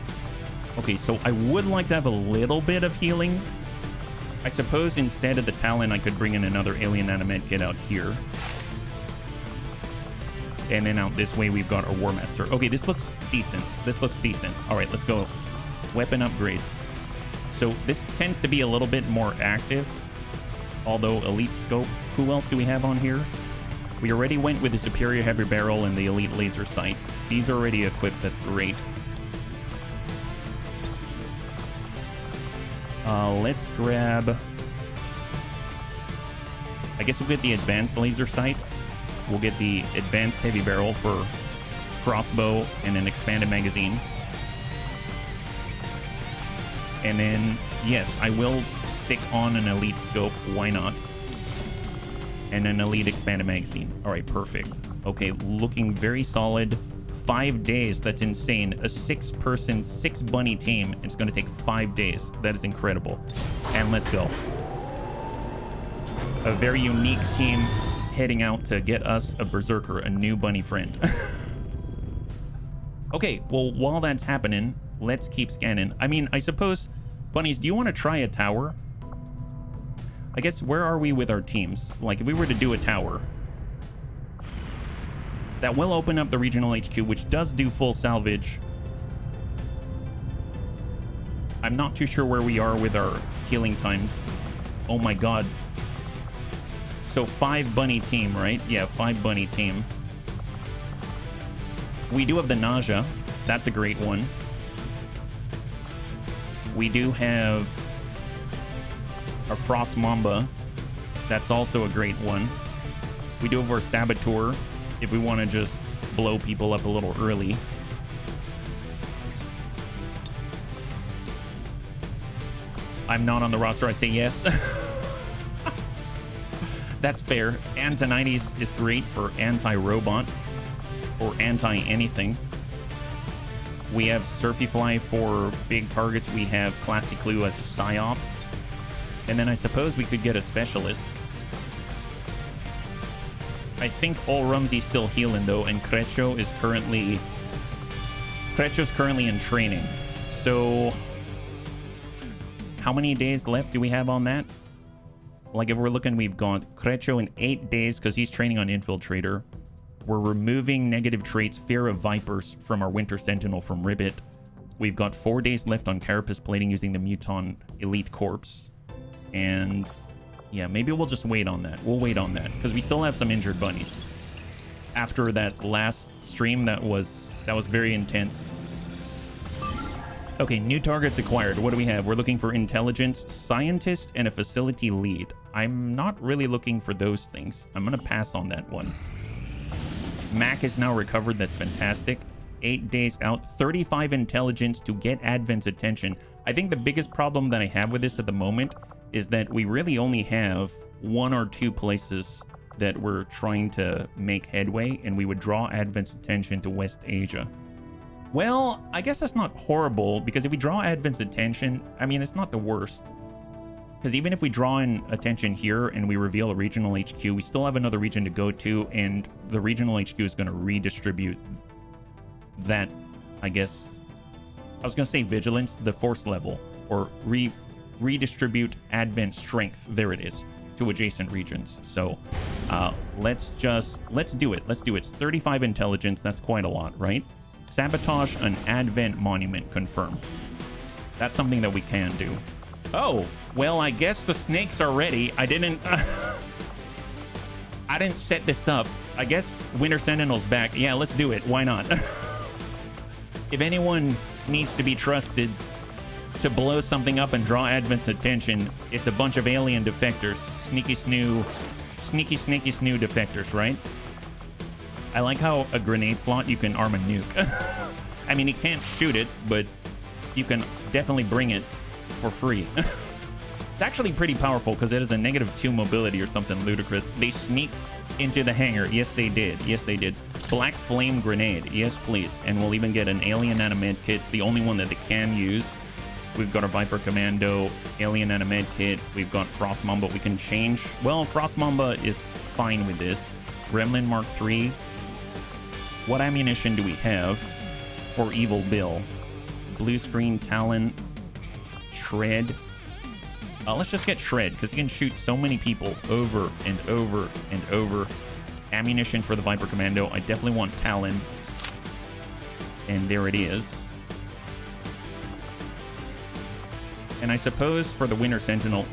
Okay, so I would like to have a little bit of healing. I suppose instead of the Talon, I could bring in another alien and a med kit out here. And then out this way, we've got our War Master. Okay, this looks decent. This looks decent. All right, let's go. Weapon upgrades. So this tends to be a little bit more active. Although Elite Scope. Who else do we have on here? We already went with the Superior Heavy Barrel and the Elite Laser Sight. These are already equipped. That's great. Let's grab... I guess we'll get the Advanced Laser Sight. We'll get the Advanced Heavy Barrel for crossbow and an expanded magazine. And then, yes, I will stick on an Elite Scope. Why not? And an Elite expanded magazine. All right, perfect. Okay, looking very solid. 5 days. That's insane. A 6-person, 6-bunny team. It's going to take 5 days. That is incredible. And let's go. A very unique team heading out to get us a berserker, a new bunny friend. Okay, well, while that's happening, let's keep scanning. I mean, I suppose, bunnies, do you want to try a tower? I guess, where are we with our teams? Like, if we were to do a tower, that will open up the regional HQ, which does do full salvage. I'm not too sure where we are with our healing times. Oh my god. So 5 bunny team, right? Yeah, 5 bunny team. We do have the nausea. That's a great one. We do have our Frost Mamba. That's also a great one. We do have our Saboteur, if we want to just blow people up a little early. I'm not on the roster, I say yes. That's fair. Antonides is great for anti-robot or anti-anything. We have Surfy Fly for big targets. We have Classy Clue as a psyop. And then I suppose we could get a specialist. I think All Rumsey's still healing though, and Crecho is currently in training. So how many days left do we have on that? Like if we're looking, we've got Crecho in 8 days because he's training on Infiltrator. We're removing negative traits, Fear of Vipers from our Winter Sentinel from Ribbit. We've got 4 days left on Carapace Plating using the Muton Elite Corpse. And yeah, maybe we'll just wait on that. We'll wait on that because we still have some injured bunnies. After that last stream, that was very intense. Okay, new targets acquired. What do we have? We're looking for intelligence, scientist, and a facility lead. I'm not really looking for those things. I'm going to pass on that one. Mac is now recovered. That's fantastic. 8 days out, 35 intelligence to get Advent's attention. I think the biggest problem that I have with this at the moment is that we really only have 1 or 2 places that we're trying to make headway, and we would draw Advent's attention to West Asia. Well, I guess that's not horrible, because if we draw Advent's attention, I mean, it's not the worst. Because even if we draw in attention here and we reveal a regional HQ, we still have another region to go to, and the regional HQ is going to redistribute that, I guess, I was going to say vigilance, the force level, or redistribute Advent strength, there it is, to adjacent regions. So let's do it. It's 35 intelligence. That's quite a lot, right? Sabotage an Advent monument, confirm. That's something that we can do. Oh, well, I guess the snakes are ready. I didn't set this up. I guess Winter Sentinel's back. Yeah, let's do it. Why not? If anyone needs to be trusted, to blow something up and draw Advent's attention, it's a bunch of alien defectors. Sneaky snoo defectors, right? I like how a grenade slot, you can arm a nuke. I mean, you can't shoot it, but you can definitely bring it for free. It's actually pretty powerful because it has a -2 mobility or something ludicrous. They sneaked into the hangar. Yes, they did. Yes, they did. Black flame grenade. Yes, please. And we'll even get an alien animed kit. It's the only one that they can use. We've got our Viper Commando, alien animed kit. We've got Frost Mamba. We can change. Well, Frost Mamba is fine with this. Gremlin Mark III. What ammunition do we have for Evil Bill? Blue Screen, Talon, Shred. Let's just get Shred, because you can shoot so many people over and over and over. Ammunition for the Viper Commando. I definitely want Talon. And there it is. And I suppose for the Winter Sentinel,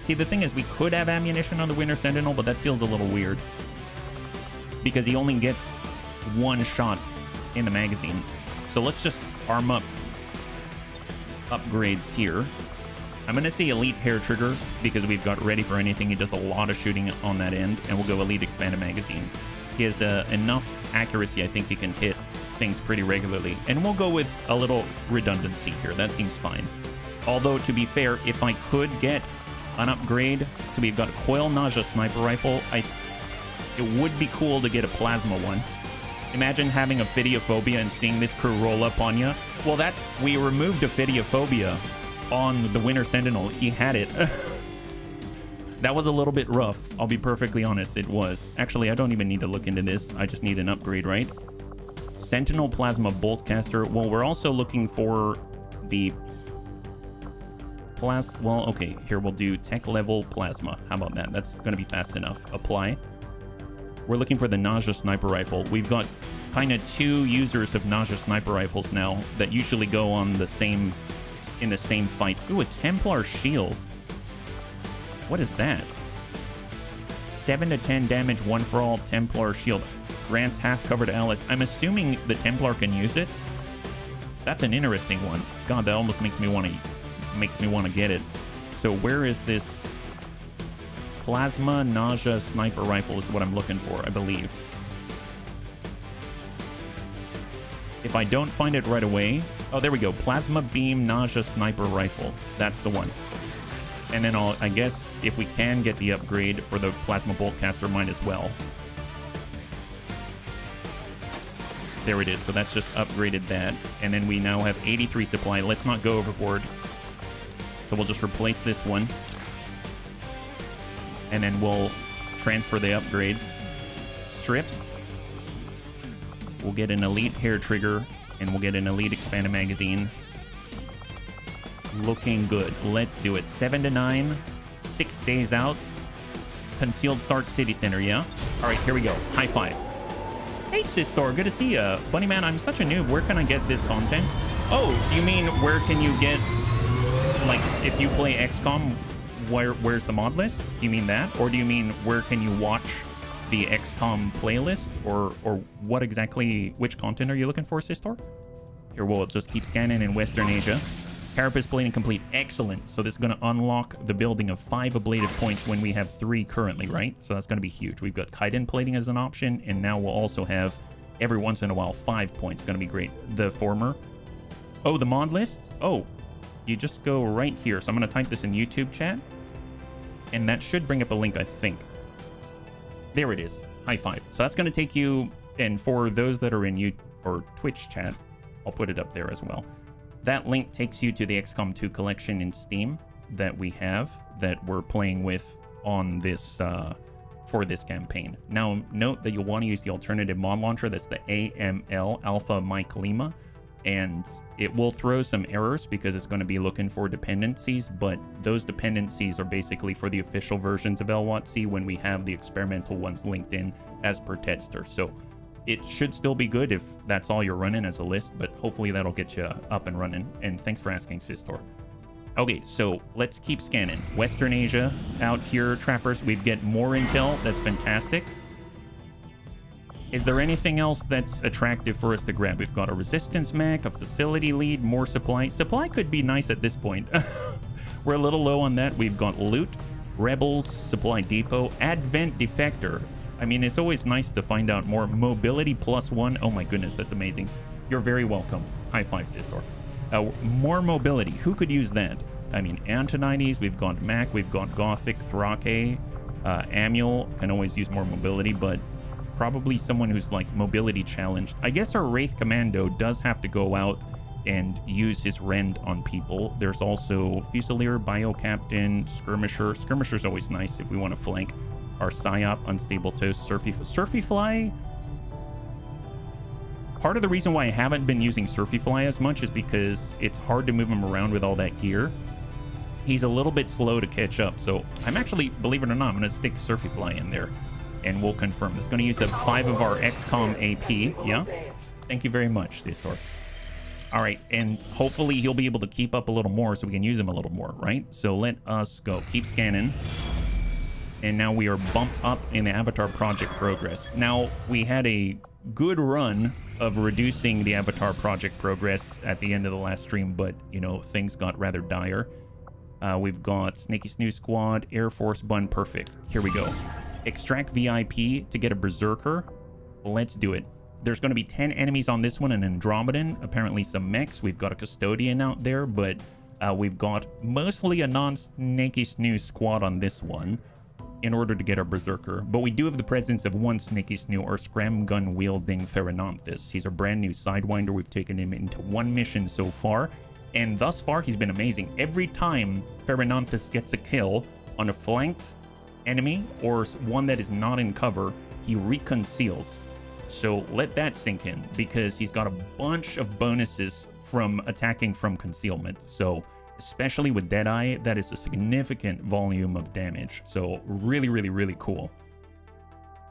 see, the thing is, we could have ammunition on the Winter Sentinel, but that feels a little weird. Because he only gets one shot in the magazine. So let's just arm up upgrades here. I'm going to say Elite Hair Trigger because we've got Ready for Anything. He does a lot of shooting on that end, and we'll go Elite Expanded Magazine. He has enough accuracy, I think he can hit things pretty regularly. And we'll go with a little redundancy here. That seems fine. Although, to be fair, if I could get an upgrade, so we've got a Coil Nausea Sniper Rifle, it would be cool to get a Plasma one. Imagine having Ophidiophobia and seeing this crew roll up on you. Well, we removed Ophidiophobia on the Winter Sentinel. He had it. That was a little bit rough. I'll be perfectly honest, it was. Actually, I don't even need to look into this. I just need an upgrade, right? Sentinel Plasma Boltcaster. Well, we're also looking for the well, okay, here we'll do tech level plasma. How about that? That's going to be fast enough. Apply. We're looking for the Nausea Sniper Rifle. We've got kind of 2 users of Nausea Sniper Rifles now that usually go on in the same fight. Ooh, a Templar Shield. What is that? 7 to 10 damage, 1 for all Templar Shield. Grants half-covered allies. I'm assuming the Templar can use it. That's an interesting one. God, that almost makes me want to get it. So where is this? Plasma Nausea Sniper Rifle is what I'm looking for, I believe. If I don't find it right away... Oh, there we go. Plasma Beam Nausea Sniper Rifle. That's the one. And then I guess if we can get the upgrade for the Plasma Boltcaster, might as well. There it is. So that's just upgraded that. And then we now have 83 supply. Let's not go overboard. So we'll just replace this one. And then we'll transfer the upgrades. Strip. We'll get an Elite Hair Trigger. And we'll get an Elite Expanded Magazine. Looking good. Let's do it. 7 to 9. 6 days out. Concealed Start City Center, yeah? All right, here we go. High five. Hey, Sistor. Good to see ya. Bunny Man, I'm such a noob. Where can I get this content? Oh, do you mean where can you get... Like, if you play XCOM, where's the mod list? Do you mean that? Or do you mean where can you watch the XCOM playlist? Or what exactly, which content are you looking for, Sistor? Here, we'll just keep scanning in Western Asia. Carapace plating complete. Excellent. So this is going to unlock the building of 5 ablative points when we have 3 currently, right? So that's going to be huge. We've got chitin plating as an option, and now we'll also have, every once in a while, 5 points. Going to be great. The former. Oh, the mod list? Oh. You just go right here. So I'm going to type this in YouTube chat. And that should bring up a link, I think. There it is. High five. So that's going to take you, and for those that are in Twitch chat, I'll put it up there as well. That link takes you to the XCOM 2 collection in Steam that we have, that we're playing with on this, for this campaign. Now, note that you'll want to use the alternative mod launcher. That's the AML, Alpha Mike Lima. And it will throw some errors because it's going to be looking for dependencies, but those dependencies are basically for the official versions of LWOTC when we have the experimental ones linked in as per Tedster. So it should still be good if that's all you're running as a list, but hopefully that'll get you up and running. And thanks for asking, Sistor. Okay, so let's keep scanning. Western Asia out here, trappers. We get more intel. That's fantastic. Is there anything else that's attractive for us to grab? We've got a resistance mech, a facility lead, more supply. Supply could be nice at this point. We're a little low on that. We've got loot, rebels, supply depot, advent defector. I mean, it's always nice to find out more. Mobility +1. Oh my goodness, that's amazing. You're very welcome. High five, Sistor. More mobility. Who could use that? I mean, Antonides, we've got Mac, we've got Gothic, Thrake, Amul can always use more mobility, but probably someone who's like mobility challenged. I guess our Wraith Commando does have to go out and use his rend on people. There's also Fusilier, Bio Captain, Skirmisher. Skirmisher's always nice if we want to flank. Our Psyop, Unstable Toast, Surfy Fly. Part of the reason why I haven't been using Surfy Fly as much is because it's hard to move him around with all that gear. He's a little bit slow to catch up, so I'm actually, believe it or not, I'm going to stick Surfy Fly in there, and we'll confirm. It's going to use up 5 of our XCOM AP, yeah? Thank you very much, Sistor. All right, and hopefully he'll be able to keep up a little more so we can use him a little more, right? So let us go. Keep scanning. And now we are bumped up in the Avatar Project progress. Now, we had a good run of reducing the Avatar Project progress at the end of the last stream, but, you know, things got rather dire. We've got Snaky Snoo Squad, Air Force Bun, perfect. Here we go. Extract VIP to get a Berserker. Let's do it. There's going to be 10 enemies on this one, an Andromedan, apparently some mechs. We've got a Custodian out there, but we've got mostly a non-Snaky Snoo Squad on this one in order to get our Berserker. But we do have the presence of one Snaky Snoo, or Scram Gun wielding Theranonthus. He's a brand new Sidewinder. We've taken him into 1 mission so far, and thus far he's been amazing. Every time Theranonthus gets a kill on a flanked enemy or one that is not in cover, he reconceals. So let that sink in, because he's got a bunch of bonuses from attacking from concealment. So especially with Deadeye, that is a significant volume of damage. So really, really, really cool.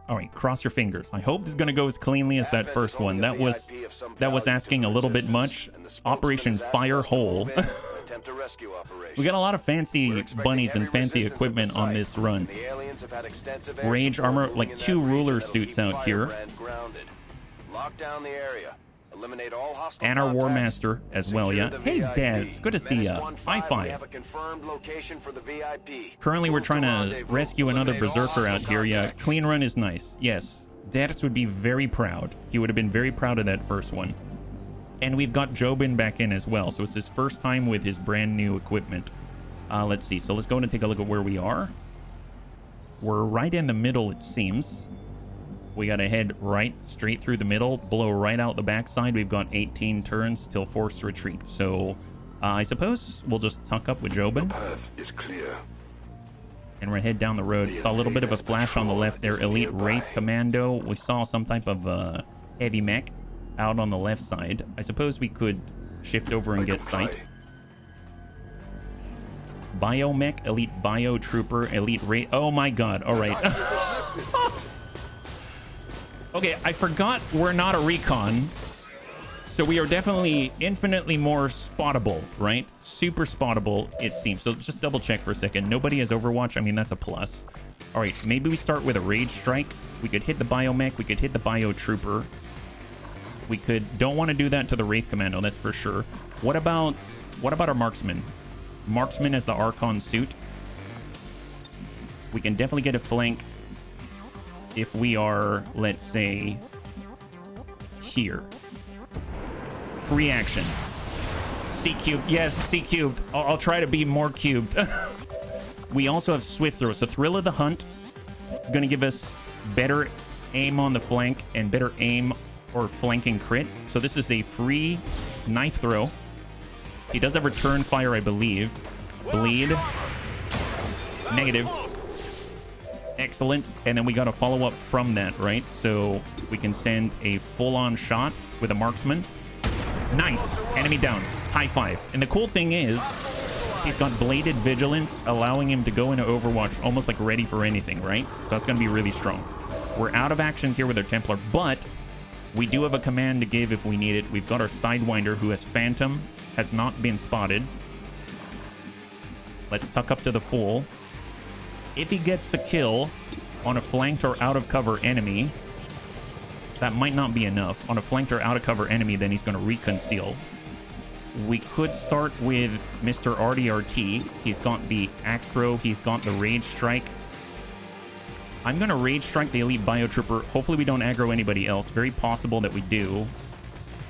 All right, cross your fingers. I hope this is going to go as cleanly as that first one. That was asking a little bit much. Operation Fire Hole. We got a lot of fancy bunnies and fancy equipment on this run. Rage armor, like 2 ruler suits out here. And our War Master as well, yeah. Hey, Dad, it's good to see ya. High five. Currently, we're trying to rescue another Berserker out here. Yeah, clean run is nice. Yes, Dad's would be very proud. He would have been very proud of that first one. And we've got Jobin back in as well, so it's his first time with his brand new equipment. Let's see. So let's go and take a look at where we are. We're right in the middle, it seems. We gotta head right straight through the middle, blow right out the backside. We've got 18 turns till forced retreat. So I suppose we'll just tuck up with Jobin. The path is clear. And we're gonna head down the road. Saw a little bit of a flash on the left there. Elite Wraith Commando. We saw some type of heavy mech out on the left side. I suppose we could shift over and get sight. Biomech, Elite Bio Trooper, Elite Wraith. Oh my god, all right. Okay, I forgot we're not a recon, so we are definitely infinitely more spottable, right? Super spottable, it seems. So just double check for a second. Nobody has Overwatch. I mean, that's a plus. All right, maybe we start with a Rage Strike. We could hit the Biomech. We could hit the Bio Trooper. We could... Don't want to do that to the Wraith Commando, that's for sure. What about our Marksman? Marksman as the Archon suit. We can definitely get a flank if we are, let's say, here. Free action. C cubed. Yes, C cubed. I'll try to be more cubed. We also have Swift Throw. So Thrill of the Hunt is going to give us better aim on the flank and better aim or flanking crit. So this is a free knife throw. He does have return fire, I believe. Bleed. Negative. Excellent. And then we got a follow-up from that, right? So we can send a full-on shot with a marksman. Nice. Enemy down. High five. And the cool thing is, he's got Bladed Vigilance, allowing him to go into Overwatch almost like ready for anything, right? So that's going to be really strong. We're out of actions here with our Templar, but we do have a command to give if we need it. We've got our Sidewinder, who has Phantom, has not been spotted. Let's tuck up to the full. If he gets a kill on a flanked or out of cover enemy, That might not be enough. On a flanked or out-of-cover enemy, then he's going to reconceal. We could start with Mr. RDRT. He's got the Axe Throw. He's got the Rage Strike. I'm going to Rage Strike the Elite Biotrooper. Hopefully we don't aggro anybody else. Very possible that we do.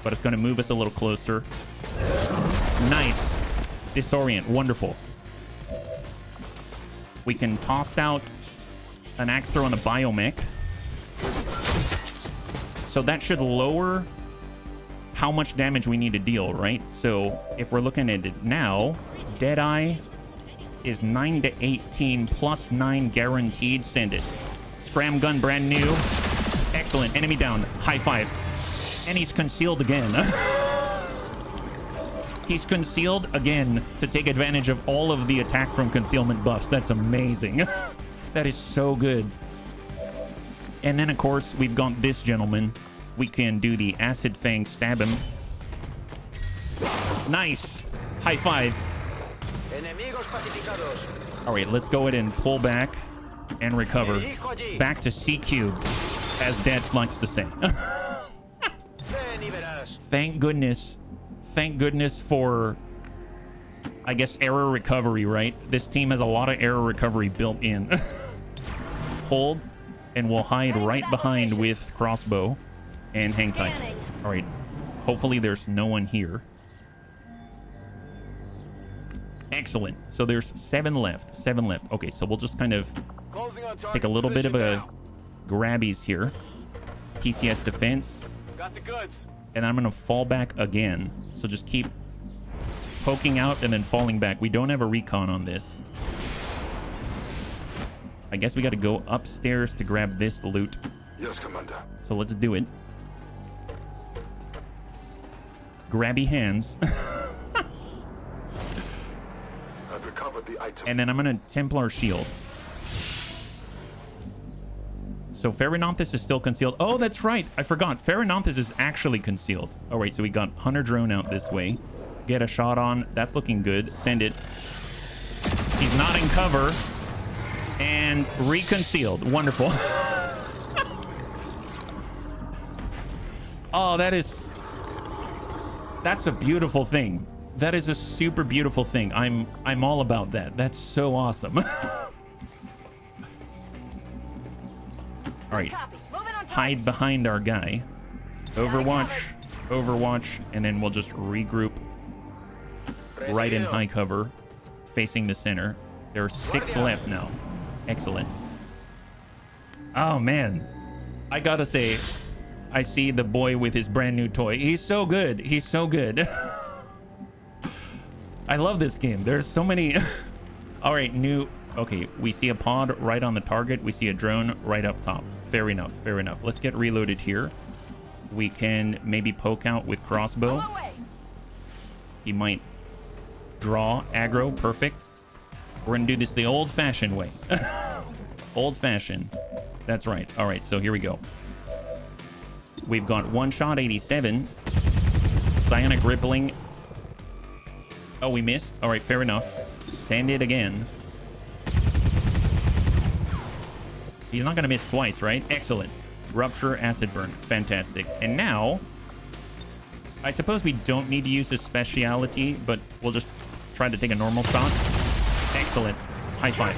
But it's going to move us a little closer. Nice. Disorient. Wonderful. We can toss out an Axe Throw on the Biomech. So that should lower how much damage we need to deal, right? So if we're looking at it now, Deadeye is 9 to 18 plus 9 guaranteed. Send it. Scram gun brand new. Excellent. Enemy down. High five. And he's concealed again. He's concealed again to take advantage of all of the attack from concealment buffs. That's amazing. That is so good. And then, of course, we've got this gentleman. We can do the Acid Fang, stab him. Nice. High five. All right, let's go ahead and pull back and recover. Back to C cubed, as Dad likes to say. Thank goodness. Thank goodness for, I guess, error recovery, right? This team has a lot of error recovery built in. Hold, and we'll hide right behind with crossbow and hang tight. All right. Hopefully there's no one here. Excellent. So there's 7 left. 7 left. Okay, so we'll just kind of take a little bit of a grabbies here. PCS defense. Got the goods. And I'm going to fall back again. So just keep poking out and then falling back. We don't have a recon on this. I guess we got to go upstairs to grab this loot. Yes, Commander. So let's do it. Grabby hands. I've recovered the item. And then I'm going to Templar Shield. So Pharononthus is still concealed. Oh, that's right. I forgot. Pharononthus is actually concealed. All right, so we got Hunter Drone out this way. Get a shot on. That's looking good. Send it. He's not in cover. And reconcealed. Wonderful. Oh, that's a beautiful thing. That is a super beautiful thing. I'm all about that. That's so awesome. All right. Hide behind our guy. Overwatch. Overwatch. And then we'll just regroup right in high cover, facing the center. There are 6 left now. Excellent. Oh, man. I gotta say, I see the boy with his brand new toy. He's so good. He's so good. I love this game. There's so many. All right, new. Okay, we see a pod right on the target. We see a drone right up top. Fair enough. Fair enough. Let's get reloaded here. We can maybe poke out with crossbow. He might draw aggro. Perfect. We're going to do this the old-fashioned way. Old-fashioned. That's right. All right, so here we go. We've got one shot 87. Psionic Rippling. Oh, we missed. All right, fair enough. Send it again. He's not going to miss twice, right? Excellent. Rupture, Acid Burn. Fantastic. And now, I suppose we don't need to use this speciality, but we'll just try to take a normal shot. Excellent. High five.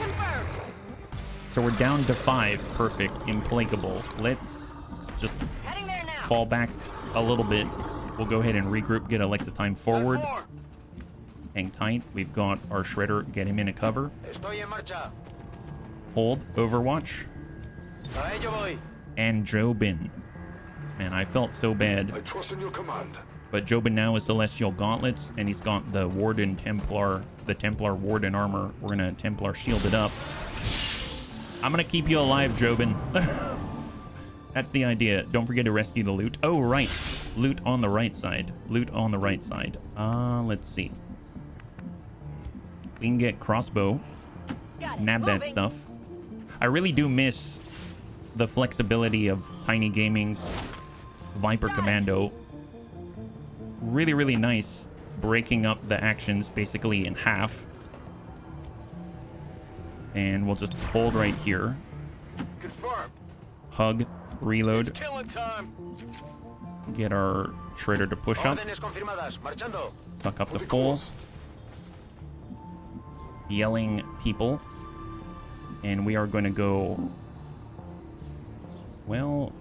So we're down to 5. Perfect. Implacable. Let's just fall back a little bit. We'll go ahead and regroup, get Alexa time forward. Hang tight. We've got our Shredder. Get him in a cover. Hold. Overwatch. And Jobin. Man, I felt so bad. I trust in your command. But Jobin now is Celestial Gauntlets, and he's got the Warden Templar, the Templar Warden armor. We're gonna Templar shield it up. I'm gonna keep you alive, Jobin. That's the idea. Don't forget to rescue the loot. Oh, right. Loot on the right side. Loot on the right side. Let's see. We can get crossbow. Nab that stuff. I really do miss the flexibility of Tiny Gaming's Viper Commando. Really, really nice. Breaking up the actions basically in half. And we'll just hold right here. Confirmed. Hug. reload. Killing time. Get our shredder to push up. Órdenes confirmadas. Marchando. Tuck up the full. Yelling people. And we are going to go... Well,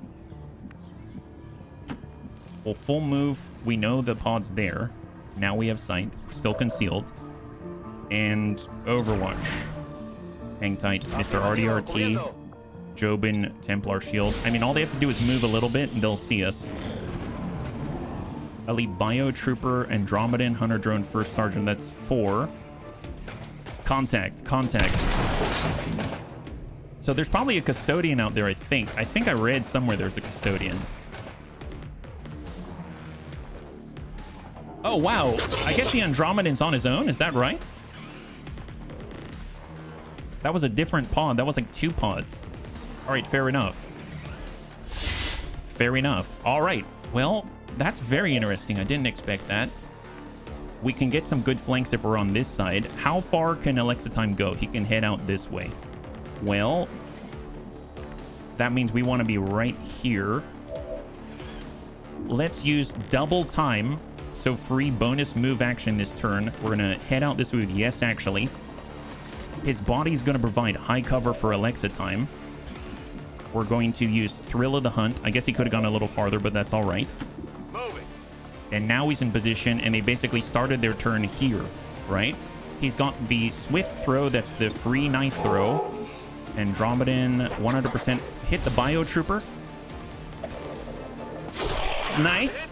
full move. We know the pod's there. Now we have sight. Still concealed. And Overwatch. Hang tight, Mr. RDRT. Jobin, Templar Shield. I mean, all they have to do is move a little bit and they'll see us. Elite Bio Trooper, Andromedan, Hunter Drone, First Sergeant. That's 4. Contact. So there's probably a custodian out there, I think. I think I read somewhere there's a custodian. Oh, wow. I guess the Andromedan's on his own. Is that right? That was a different pod. That was like 2 pods. All right, fair enough. Fair enough. All right. Well, that's very interesting. I didn't expect that. We can get some good flanks if we're on this side. How far can Alexitime go? He can head out this way. Well, that means we want to be right here. Let's use double time. So free bonus move action this turn. We're going to head out this way with yes, actually. His body's going to provide high cover for Alexitime. We're going to use Thrill of the Hunt. I guess he could have gone a little farther, but that's all right. Moving. And now he's in position, and they basically started their turn here, right? He's got the Swift Throw. That's the free knife throw. Andromedan, 100% hit the Bio Trooper. Nice.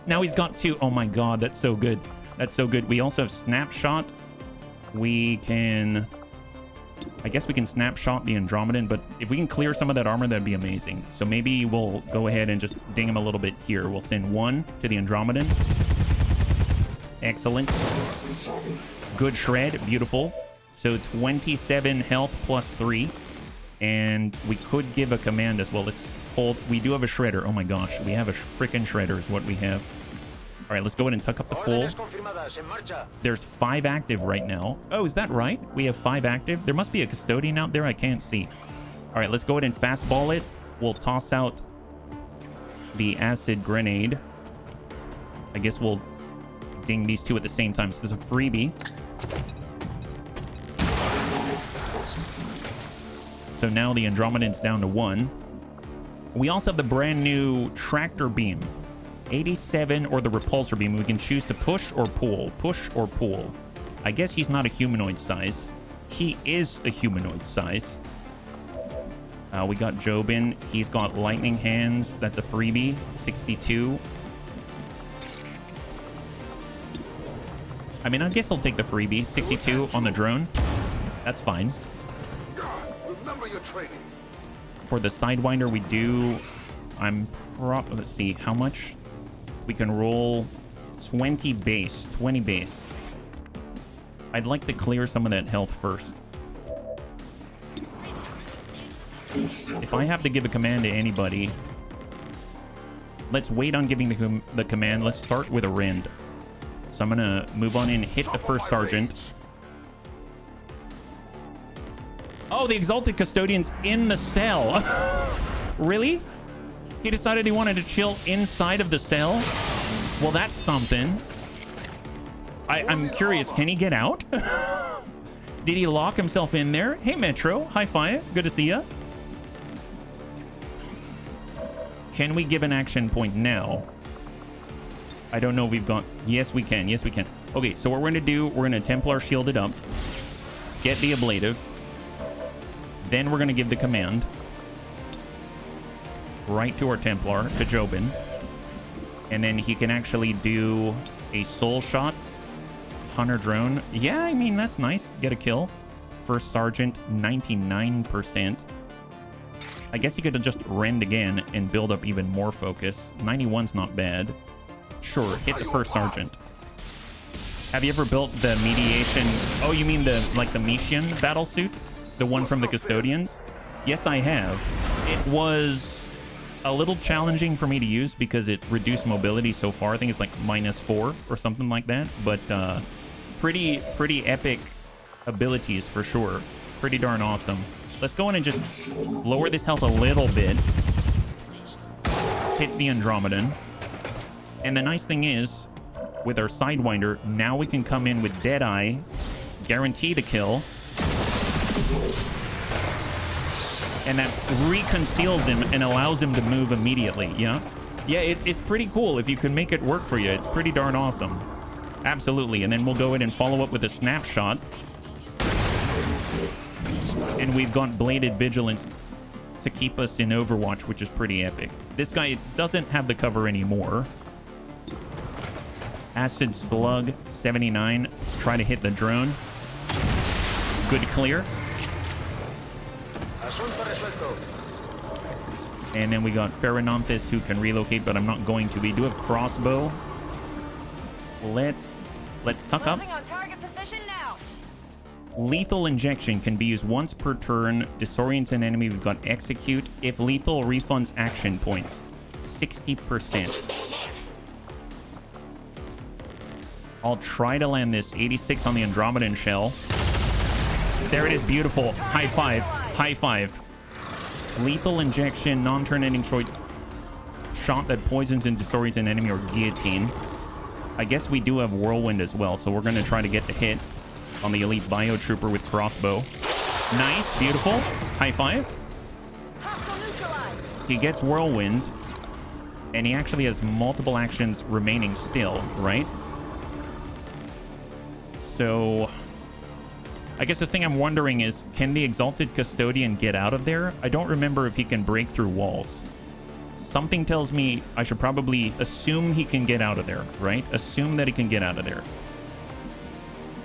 Now he's got 2. Oh my god, that's so good. That's so good. We also have Snapshot. We can... I guess we can snapshot the Andromedan, but if we can clear some of that armor, that'd be amazing. So maybe we'll go ahead and just ding him a little bit here. We'll send 1 to the Andromedan. Excellent. Good shred. Beautiful. So 27 health plus 3. And we could give a command as well. Let's hold. We do have a shredder. Oh my gosh. We have a freaking shredder is what we have. All right, let's go ahead and tuck up the full. There's 5 active right now. Oh, is that right? We have 5 active. There must be a custodian out there. I can't see. All right, let's go ahead and fastball it. We'll toss out the acid grenade. I guess we'll ding these 2 at the same time. So this is a freebie. So now the Andromedan's down to 1. We also have the brand new tractor beam. 87 or the repulsor beam. We can choose to push or pull. Push or pull. I guess he's not a humanoid size. He is a humanoid size. We got Jobin. He's got lightning hands. That's a freebie. 62. I mean, I guess I'll take the freebie. 62 on the drone. That's fine. Remember your training. For the Sidewinder, we do... let's see. How much? We can roll 20 base. 20 base. I'd like to clear some of that health first. If I have to give a command to anybody, let's wait on giving the command. Let's start with a rend. So I'm going to move on in, hit the first sergeant. Oh, the Exalted Custodian's in the cell. Really? He decided he wanted to chill inside of the cell? Well, that's something. I'm curious, can he get out? Did he lock himself in there? Hey, Metro. High five. Good to see ya. Can we give an action point now? I don't know if we've got... Yes, we can. Yes, we can. Okay, so what we're going to do, we're going to Templar shield it up. Get the ablative. Then we're going to give the command. Right to our Templar, to Jobin. And then he can actually do a soul shot. Hunter drone. Yeah, I mean, that's nice. Get a kill. First Sergeant, 99%. I guess he could have just rend again and build up even more focus. 91's not bad. Sure, hit the First Sergeant. Have you ever built the mediation? Oh, you mean the Metian battle suit? The one from the Custodians? Yes, I have. It was a little challenging for me to use because it reduced mobility so far. I think it's like -4 or something like that. But pretty epic abilities for sure. Pretty darn awesome. Let's go in and just lower this health a little bit. Hits the Andromedan. And the nice thing is, with our Sidewinder, now we can come in with Deadeye, guarantee the kill. And that reconceals him and allows him to move immediately, yeah? Yeah, it's pretty cool if you can make it work for you. It's pretty darn awesome. Absolutely. And then we'll go in and follow up with a snapshot. And we've got Bladed Vigilance to keep us in Overwatch, which is pretty epic. This guy doesn't have the cover anymore. Acid Slug 79. Try to hit the drone. Good clear. And then we got Pherononthus, who can relocate, but I'm not going to. We do have Crossbow. Let's tuck up. On target position now. Lethal Injection can be used once per turn. Disorient an enemy. We've got Execute. If lethal, refunds action points. 60%. I'll try to land this. 86 on the Andromedan shell. There it is. Beautiful. High five. High five. Lethal Injection, non-turn ending shot that poisons and disorients an enemy or guillotine. I guess we do have Whirlwind as well, so we're going to try to get the hit on the Elite Biotrooper with Crossbow. Nice, beautiful. High five. He gets Whirlwind, and he actually has multiple actions remaining still, right? So I guess the thing I'm wondering is, can the Exalted Custodian get out of there? I don't remember if he can break through walls. Something tells me I should probably assume he can get out of there, right? Assume that he can get out of there.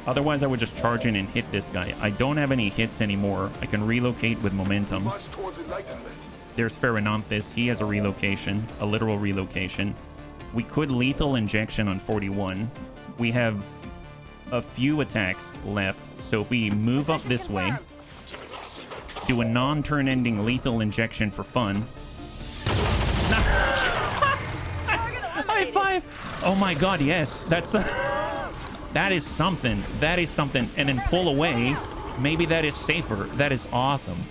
Otherwise, I would just charge in and hit this guy. I don't have any hits anymore. I can relocate with momentum. There's Pherononthus. He has a relocation, a literal relocation. We could Lethal Injection on 41. We have a few attacks left, so if we move up this way, do a non-turn ending Lethal Injection for fun. High five! Oh my god, yes, that's that is something. That is something. And then pull away. Maybe that is safer. That is awesome.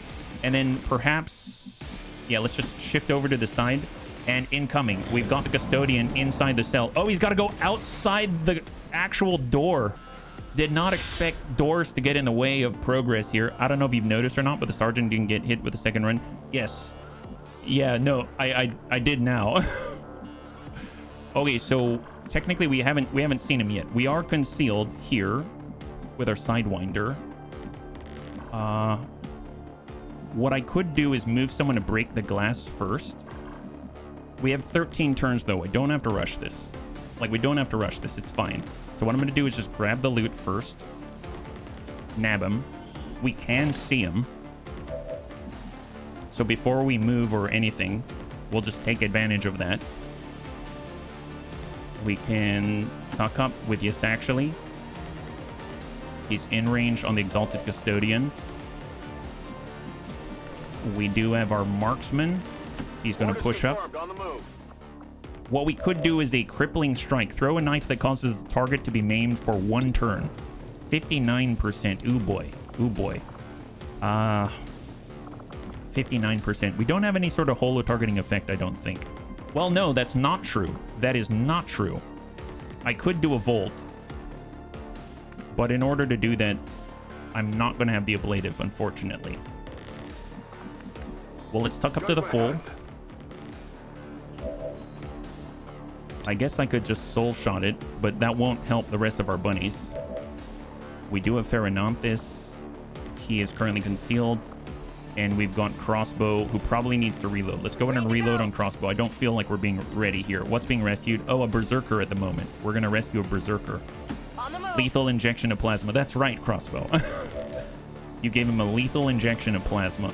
And then perhaps, yeah, let's just shift over to the side. And incoming, we've got the Custodian inside the cell. Oh, he's got to go outside the actual door. Did not expect doors to get in the way of progress here. I don't know if you've noticed or not, but the Sergeant didn't get hit with the second run. Yes. Yeah, no, I did now. Okay, so technically we haven't seen him yet. We are concealed here with our Sidewinder. What I could do is move someone to break the glass first. We have 13 turns though. I don't have to rush this. Like, we don't have to rush this. It's fine. So what I'm going to do is just grab the loot first. Nab him. We can see him. So before we move or anything, we'll just take advantage of that. We can suck up with Yes Actually. He's in range on the Exalted Custodian. We do have our Marksman. He's going to push up. What we could do is a Crippling Strike. Throw a knife that causes the target to be maimed for 1 turn. 59%. Ooh boy. Ooh boy. 59%. We don't have any sort of holo targeting effect, I don't think. Well, no, that's not true. That is not true. I could do a Volt. But in order to do that, I'm not going to have the Ablative, unfortunately. Well, let's tuck up to the full. I guess I could just soul shot it, but that won't help the rest of our bunnies. We do have Pherononthus. He is currently concealed. And we've got Crossbow, who probably needs to reload. Let's go ahead and reload on Crossbow. I don't feel like we're being ready here. What's being rescued? Oh, a Berserker at the moment. We're going to rescue a Berserker. Lethal injection of plasma. That's right, Crossbow. You gave him a lethal injection of plasma.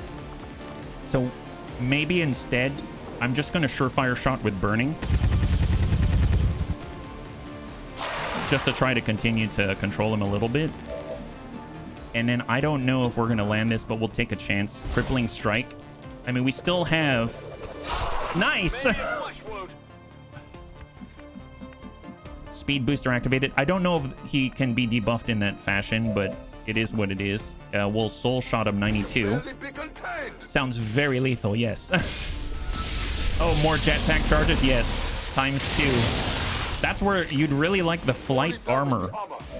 So maybe instead, I'm just going to Surefire Shot with Burning. Just to try to continue to control him a little bit. And then I don't know if we're going to land this, but we'll take a chance. Crippling Strike. I mean, we still have... Nice! Speed Booster activated. I don't know if he can be debuffed in that fashion, but It is what it is. We'll soul shot him 92. Barely be contained. Sounds very lethal, yes. Oh, more jetpack charges? Yes. ×2. That's where you'd really like the flight armor.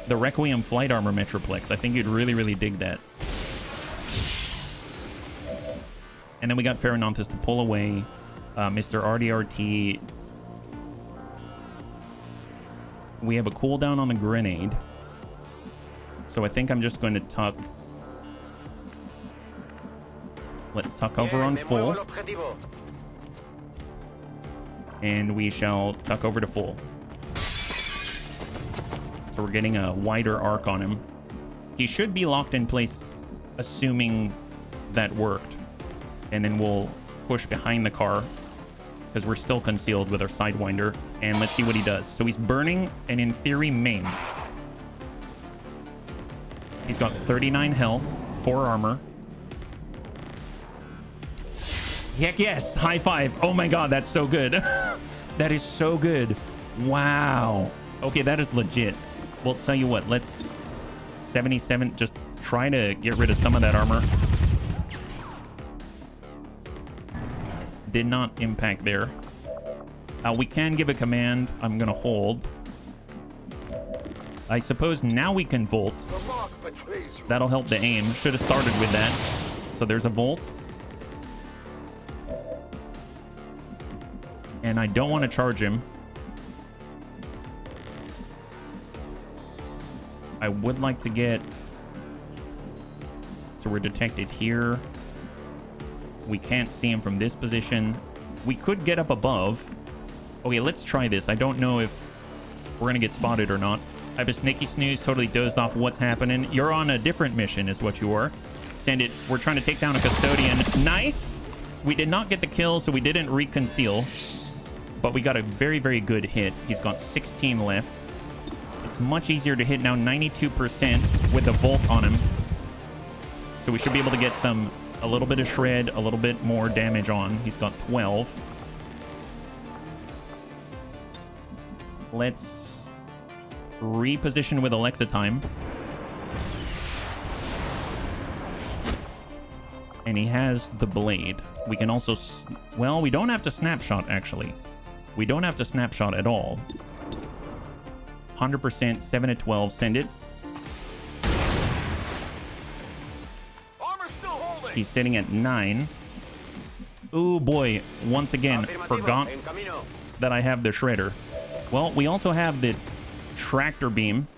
The Requiem flight armor Metroplex. I think you'd really, really dig that. And then we got Pharononthus to pull away. Mr. RDRT. We have a cooldown on the grenade. So I think I'm just going to tuck. Let's tuck over on full. And we shall tuck over to full. So we're getting a wider arc on him. He should be locked in place, assuming that worked. And then we'll push behind the car because we're still concealed with our Sidewinder. And let's see what he does. So he's burning and in theory maimed. He's got 39 health, 4 armor. Heck yes, high five. Oh my god, that's so good. That is so good. Wow. Okay, that is legit. Well, tell you what, let's 77, just try to get rid of some of that armor. Did not impact there. We can give a command. I'm gonna hold. I suppose now we can volt. That'll help the aim. Should have started with that. So there's a volt. And I don't want to charge him. I would like to get... So we're detected here. We can't see him from this position. We could get up above. Okay, let's try this. I don't know if we're going to get spotted or not. I have a sneaky snooze, totally dozed off what's happening. You're on a different mission is what you are. Send it. We're trying to take down a custodian. Nice. We did not get the kill, so we didn't reconceal. But we got a very, very good hit. He's got 16 left. It's much easier to hit now, 92% with a volt on him. So we should be able to get a little bit of shred, a little bit more damage on. He's got 12. Let's reposition with Alexa time. And he has the blade. We can also... Well, we don't have to snapshot, actually. We don't have to snapshot at all. 100%, 7 to 12. Send it. Armor's still holding. He's sitting at 9. Ooh, boy. Once again, forgot that I have the shredder. Well, we also have the tractor beam.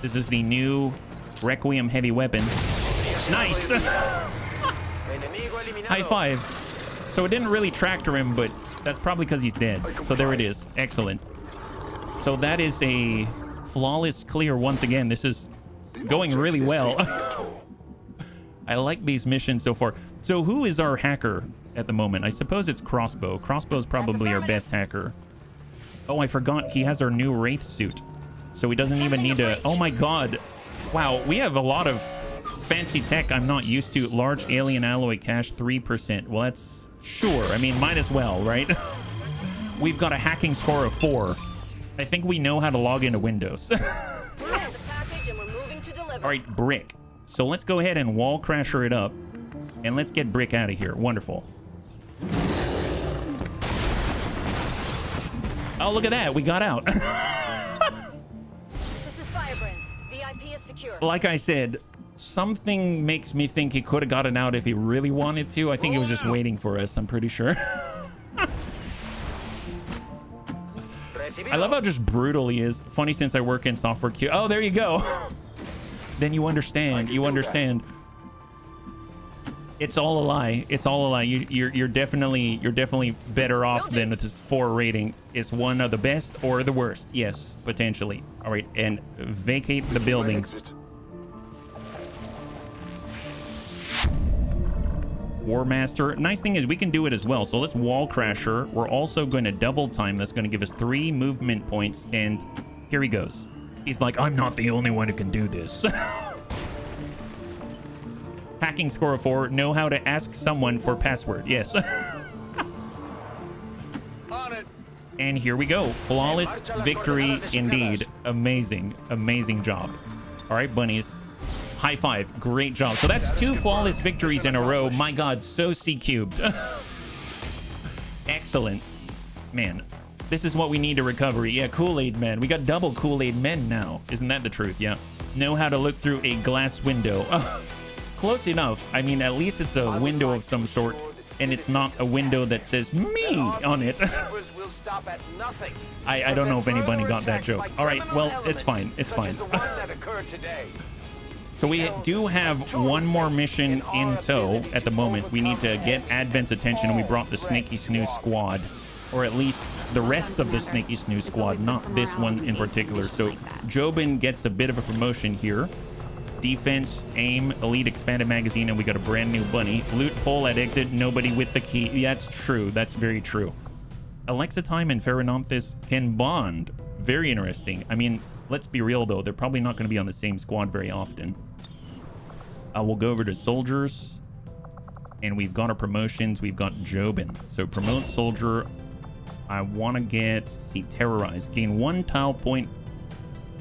This is the new Requiem heavy weapon. Nice. High five. So it didn't really tractor him, but that's probably because he's dead. So there it is. Excellent. So that is a flawless clear once again. This is going really well. I like these missions so far. So who is our hacker at the moment? I suppose it's Crossbow. Crossbow's probably our best hacker. Oh, I forgot he has our new Wraith suit. So he doesn't even need to... Oh my god. Wow, we have a lot of fancy tech I'm not used to. Large alien alloy cache, 3%. Well, that's... Sure. I mean, might as well, right? We've got a hacking score of 4. I think we know how to log into Windows. All right, Brick. So let's go ahead and wall crasher it up. And let's get Brick out of here. Wonderful. Oh, look at that. We got out. This is Firebrand. VIP is secure. Like I said, something makes me think he could have gotten out if he really wanted to. I think he was just waiting for us. I'm pretty sure. I love how just brutal he is. Funny since I work in software Q. Oh, there you go. Then you understand. You understand. It's all a lie. It's all a lie. You're definitely better off than with this 4 rating. It's one of the best or the worst. Yes, potentially. All right, and vacate the building. War Master. Nice thing is we can do it as well. So let's wall crasher. We're also going to double time. That's going to give us 3 movement points. And here he goes. He's like, I'm not the only one who can do this. Hacking score of 4. Know how to ask someone for password. Yes. On it. And here we go. Flawless victory indeed. Amazing. Amazing job. All right, bunnies. High five. Great job. So that's 2 flawless victories in a row. My God, so C-cubed. Excellent. Man, this is what we need to recovery. Yeah, Kool-Aid men. We got double Kool-Aid men now. Isn't that the truth? Yeah. Know how to look through a glass window. Close enough. I mean, at least it's a window of some sort, and it's not a window that says me on it. I don't know if anybody got that joke. All right, well, it's fine. It's fine. So we do have one more mission in tow at the moment. We need to get Advent's attention, and we brought the Snaky Snoo squad, or at least the rest of the Snaky Snoo squad, not this one in particular. So Jobin gets a bit of a promotion here. Defense, aim, elite expanded magazine, and we got a brand new bunny. Loot pole at exit, nobody with the key. Yeah, that's true. That's very true. Alexitime and Pherononthus can bond. Very interesting. I mean, let's be real though. They're probably not going to be on the same squad very often. We'll go over to soldiers, and we've got our promotions. We've got Jobin. So promote soldier. I want to get, see, terrorize. Gain 1 tile point,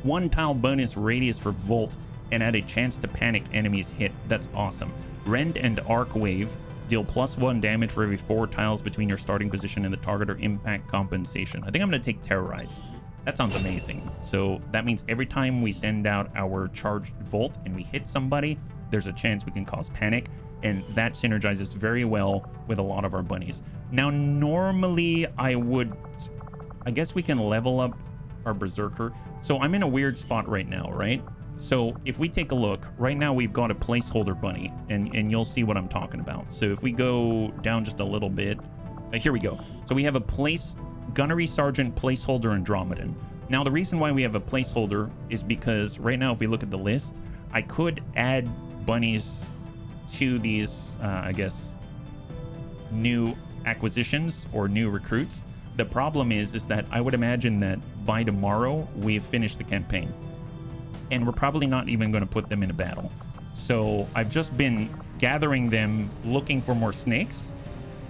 1 tile bonus radius for Volt, and add a chance to panic enemies hit. That's awesome. Rend and Arc Wave. Deal +1 damage for every 4 tiles between your starting position and the target, or impact compensation. I think I'm going to take terrorize. That sounds amazing. So that means every time we send out our charged Volt and we hit somebody, there's a chance we can cause panic, and that synergizes very well with a lot of our bunnies. Now, normally I guess we can level up our Berserker. So I'm in a weird spot right now, right? So if we take a look, right now we've got a placeholder bunny, and you'll see what I'm talking about. So if we go down just a little bit, here we go. So we have a Gunnery Sergeant placeholder Andromedan. Now, the reason why we have a placeholder is because right now, if we look at the list, I could add bunnies to these, I guess, new acquisitions or new recruits. The problem is that I would imagine that by tomorrow, we've finished the campaign, and we're probably not even going to put them in a battle. So I've just been gathering them, looking for more snakes.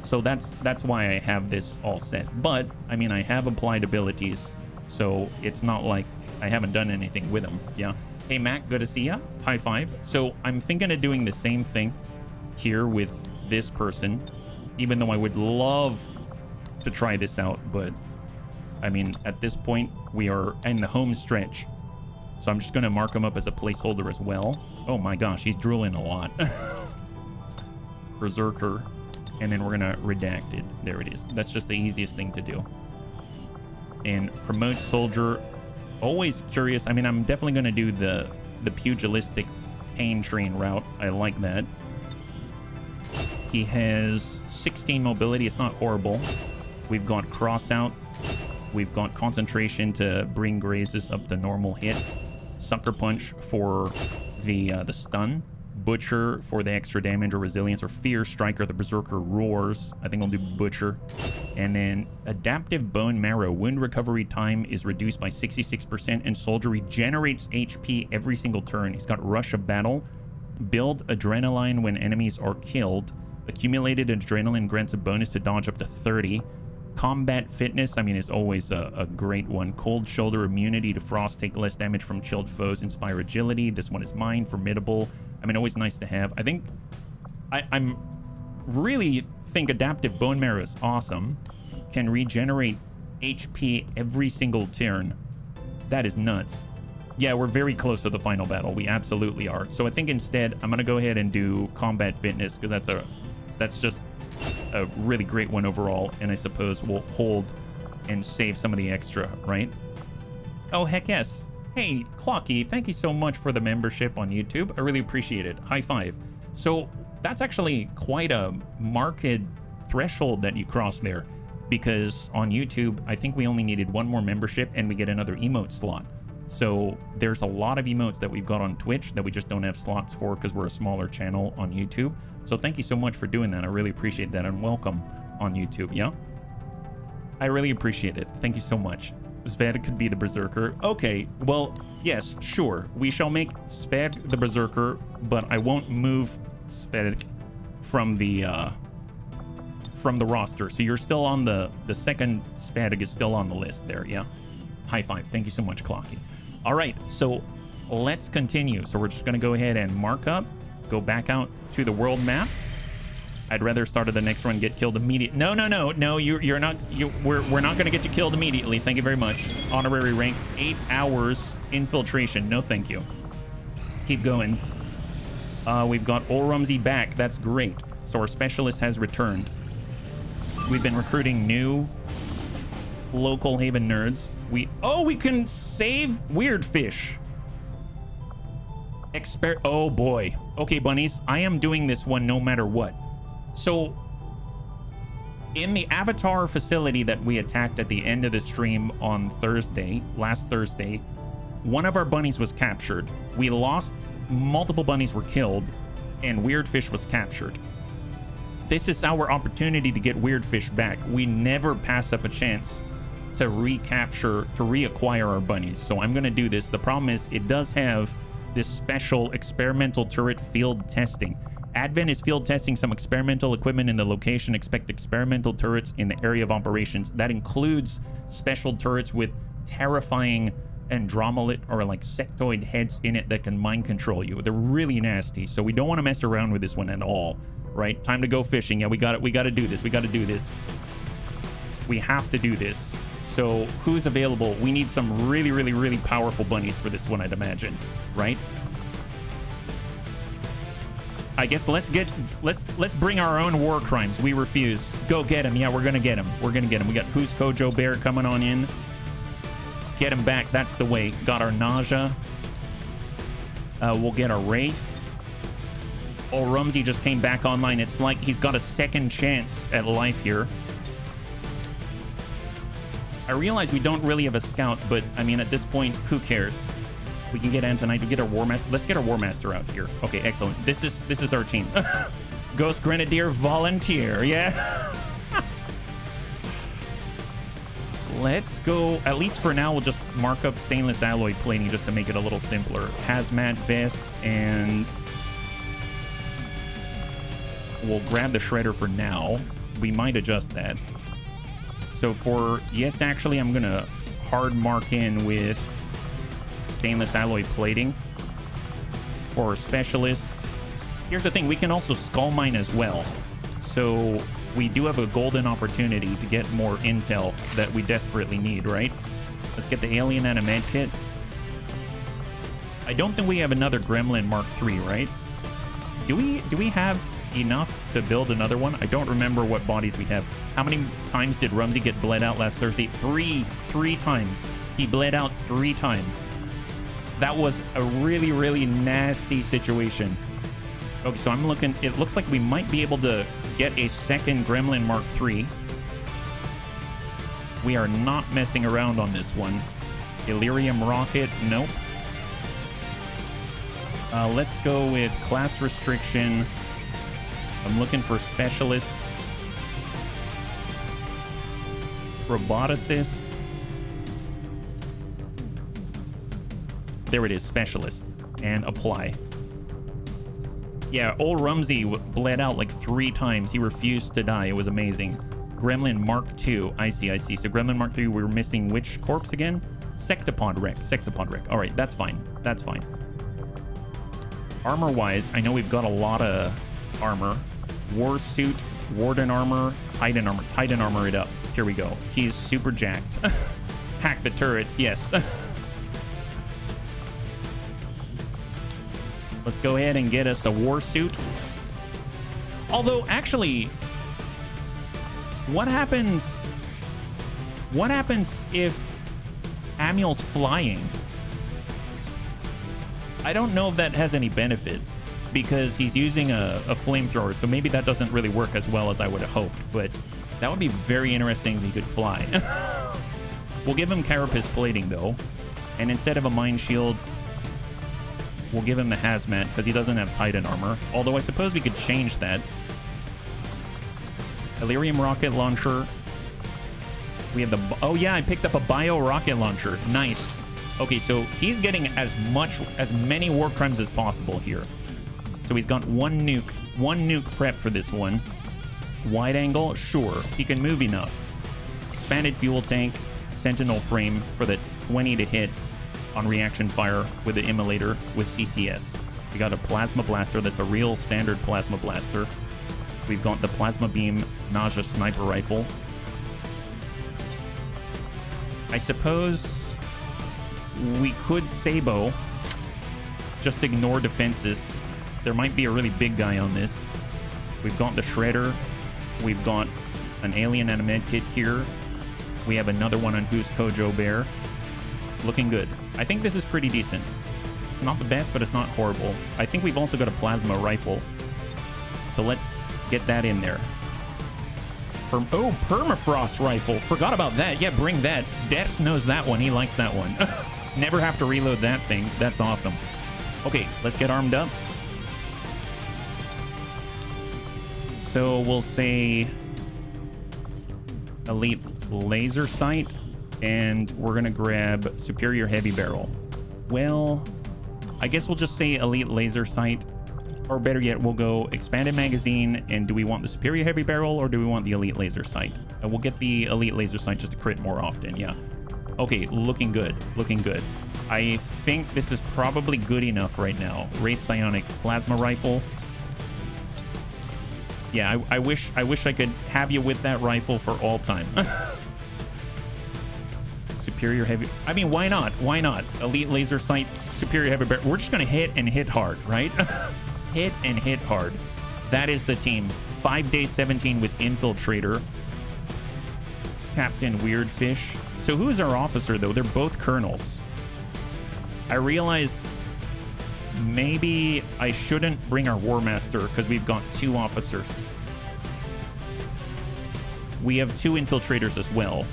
So that's why I have this all set. But I mean, I have applied abilities, so it's not like I haven't done anything with them. Yeah. Hey Mac, good to see ya. High five. So I'm thinking of doing the same thing here with this person, even though I would love to try this out. But I mean, at this point, we are in the home stretch. So I'm just going to mark him up as a placeholder as well. Oh my gosh, he's drooling a lot. Berserker. And then we're going to redact it. There it is. That's just the easiest thing to do. And promote soldier. Always curious. I mean, I'm definitely going to do the pugilistic pain train route. I like that. He has 16 mobility. It's not horrible. We've got cross out. We've got concentration to bring grazes up to normal hits. Sucker punch for the stun. Butcher for the extra damage or resilience, or fear. Striker, the berserker roars. I think I'll do butcher. And then adaptive bone marrow. Wound recovery time is reduced by 66%, and soldier regenerates HP every single turn. He's got rush of battle. Build adrenaline when enemies are killed. Accumulated adrenaline grants a bonus to dodge up to 30. Combat fitness, I mean, is always a great one. Cold shoulder, immunity to frost, take less damage from chilled foes, inspire agility. This one is mine. Formidable. I mean, always nice to have. I think I'm really think adaptive bone marrow is awesome. Can regenerate HP every single turn. That is nuts. Yeah, we're very close to the final battle. We absolutely are. So I think instead I'm gonna go ahead and do combat fitness, because that's just a really great one overall, and I suppose we'll hold and save some of the extra, right? Oh, heck yes. Hey, Clocky, thank you so much for the membership on YouTube. I really appreciate it. High five. So that's actually quite a marked threshold that you cross there, because on YouTube, I think we only needed 1 more membership and we get another emote slot. So there's a lot of emotes that we've got on Twitch that we just don't have slots for because we're a smaller channel on YouTube. So thank you so much for doing that. I really appreciate that, and welcome on YouTube, yeah? I really appreciate it. Thank you so much. Sved could be the Berserker. Okay, well, yes, sure. We shall make Sved the Berserker, but I won't move Sved from the roster. So you're still on the second Sved is still on the list there, yeah? High five. Thank you so much, Clocky. All right, so let's continue. So we're just going to go ahead and mark up, go back out to the world map. I'd rather start at the next run, get killed immediately. No, you're not. We're not going to get you killed immediately. Thank you very much. Honorary rank, 8 hours infiltration. No, thank you. Keep going. We've got Ol Rumsey back. That's great. So our specialist has returned. We've been recruiting new local Haven nerds. We can save Weird Fish. Oh boy. Okay, bunnies. I am doing this one no matter what. So, in the Avatar facility that we attacked at the end of the stream on last Thursday, one of our bunnies was captured. We lost, multiple bunnies were killed, and Weird Fish was captured. This is our opportunity to get Weird Fish back. We never pass up a chance to reacquire our bunnies. So I'm going to do this. The problem is it does have this special experimental turret field testing. Advent is field testing some experimental equipment in the location. Expect experimental turrets in the area of operations. That includes special turrets with terrifying andromelid or like sectoid heads in it that can mind control you. They're really nasty, so we don't want to mess around with this one at all. Right? Time to go fishing. Yeah, we got it. We got to do this. We got to do this. We have to do this. So who's available? We need some really, really, really powerful bunnies for this one, I'd imagine. Right? I guess let's bring our own war crimes. We refuse. Go get him. Yeah, we're gonna get him. We're gonna get him. We got Who's Kojo Bear coming on in. Get him back. That's the way. Got our Nausea. We'll get our Wraith. Ol Rumsey just came back online. It's like he's got a second chance at life here. I realize we don't really have a scout, but I mean, at this point, who cares? We can get Antonite. We get our War Master. Let's get our War Master out here. Okay, excellent. This is our team. Ghost Grenadier volunteer. Yeah. Let's go. At least for now, we'll just mark up stainless alloy plating just to make it a little simpler. Hazmat vest, and we'll grab the shredder for now. We might adjust that. So for yes, actually, I'm gonna hard mark in with stainless alloy plating for specialists. Here's the thing, we can also skull mine as well, so we do have a golden opportunity to get more intel that we desperately need. Right, let's get the alien and a med kit. I don't think we have another Gremlin Mark III, right? Do we have enough to build another one? I don't remember what bodies we have. How many times did Rumsey get bled out last Thursday? Three times. He bled out 3 times. That was a really, really nasty situation. Okay, so I'm looking. It looks like we might be able to get a second Gremlin Mark III. We are not messing around on this one. Illyrium rocket, nope. Let's go with class restriction. I'm looking for specialist. Roboticist. There it is, specialist. And apply. Yeah, Ol Rumsey bled out like 3 times. He refused to die. It was amazing. Gremlin Mark II. I see. So Gremlin Mark III, we're missing which corpse again? Sectopod Wreck. All right, that's fine. Armor-wise, I know we've got a lot of armor. War suit, Warden armor, Titan armor. Titan armor it up. Here we go. He's super jacked. Hack the turrets, yes. Let's go ahead and get us a war suit. Although, actually, what happens if Amiel's flying? I don't know if that has any benefit, because he's using a flamethrower, so maybe that doesn't really work as well as I would have hoped, but that would be very interesting if he could fly. We'll give him carapace plating, though, and instead of a mine shield, we'll give him the hazmat, because he doesn't have Titan armor, although I suppose we could change that. Illyrium rocket launcher. We have the... Oh, yeah, I picked up a bio rocket launcher. Nice. Okay, so he's getting as many war crimes as possible here. So he's got one nuke prep for this one. Wide angle, sure. He can move enough. Expanded fuel tank, sentinel frame for the 20 to hit. on reaction fire with the immolator with CCS. We got a plasma blaster that's a real standard plasma blaster. We've got the plasma beam nausea sniper rifle. I suppose we could Sabo, just ignore defenses. There might be a really big guy on this. We've got the Shredder. We've got an alien and a med kit here. We have another one on Who's Kojo Bear. Looking good. I think this is pretty decent. It's not the best, but it's not horrible. I think we've also got a plasma rifle. So let's get that in there. Oh, permafrost rifle. Forgot about that. Yeah, bring that. Dex knows that one. He likes that one. Never have to reload that thing. That's awesome. Okay, let's get armed up. So we'll say elite laser sight, and we're gonna grab superior heavy barrel. Well, I guess we'll just say elite laser sight, or better yet, we'll go expanded magazine. And do we want the superior heavy barrel or do we want the elite laser sight? We'll get the elite laser sight just to crit more often. Yeah. Okay, looking good. Looking good. I think this is probably good enough right now. Wraith Psionic plasma rifle. Yeah, I wish I could have you with that rifle for all time. Superior heavy. I mean, why not? Why not? Elite laser sight, superior heavy barrel. We're just gonna hit and hit hard, right? Hit and hit hard. That is the team. 5 day 17 with Infiltrator. Captain Weirdfish. So who is our officer, though? They're both colonels. I realized maybe I shouldn't bring our War Master because we've got 2 officers. We have 2 Infiltrators as well.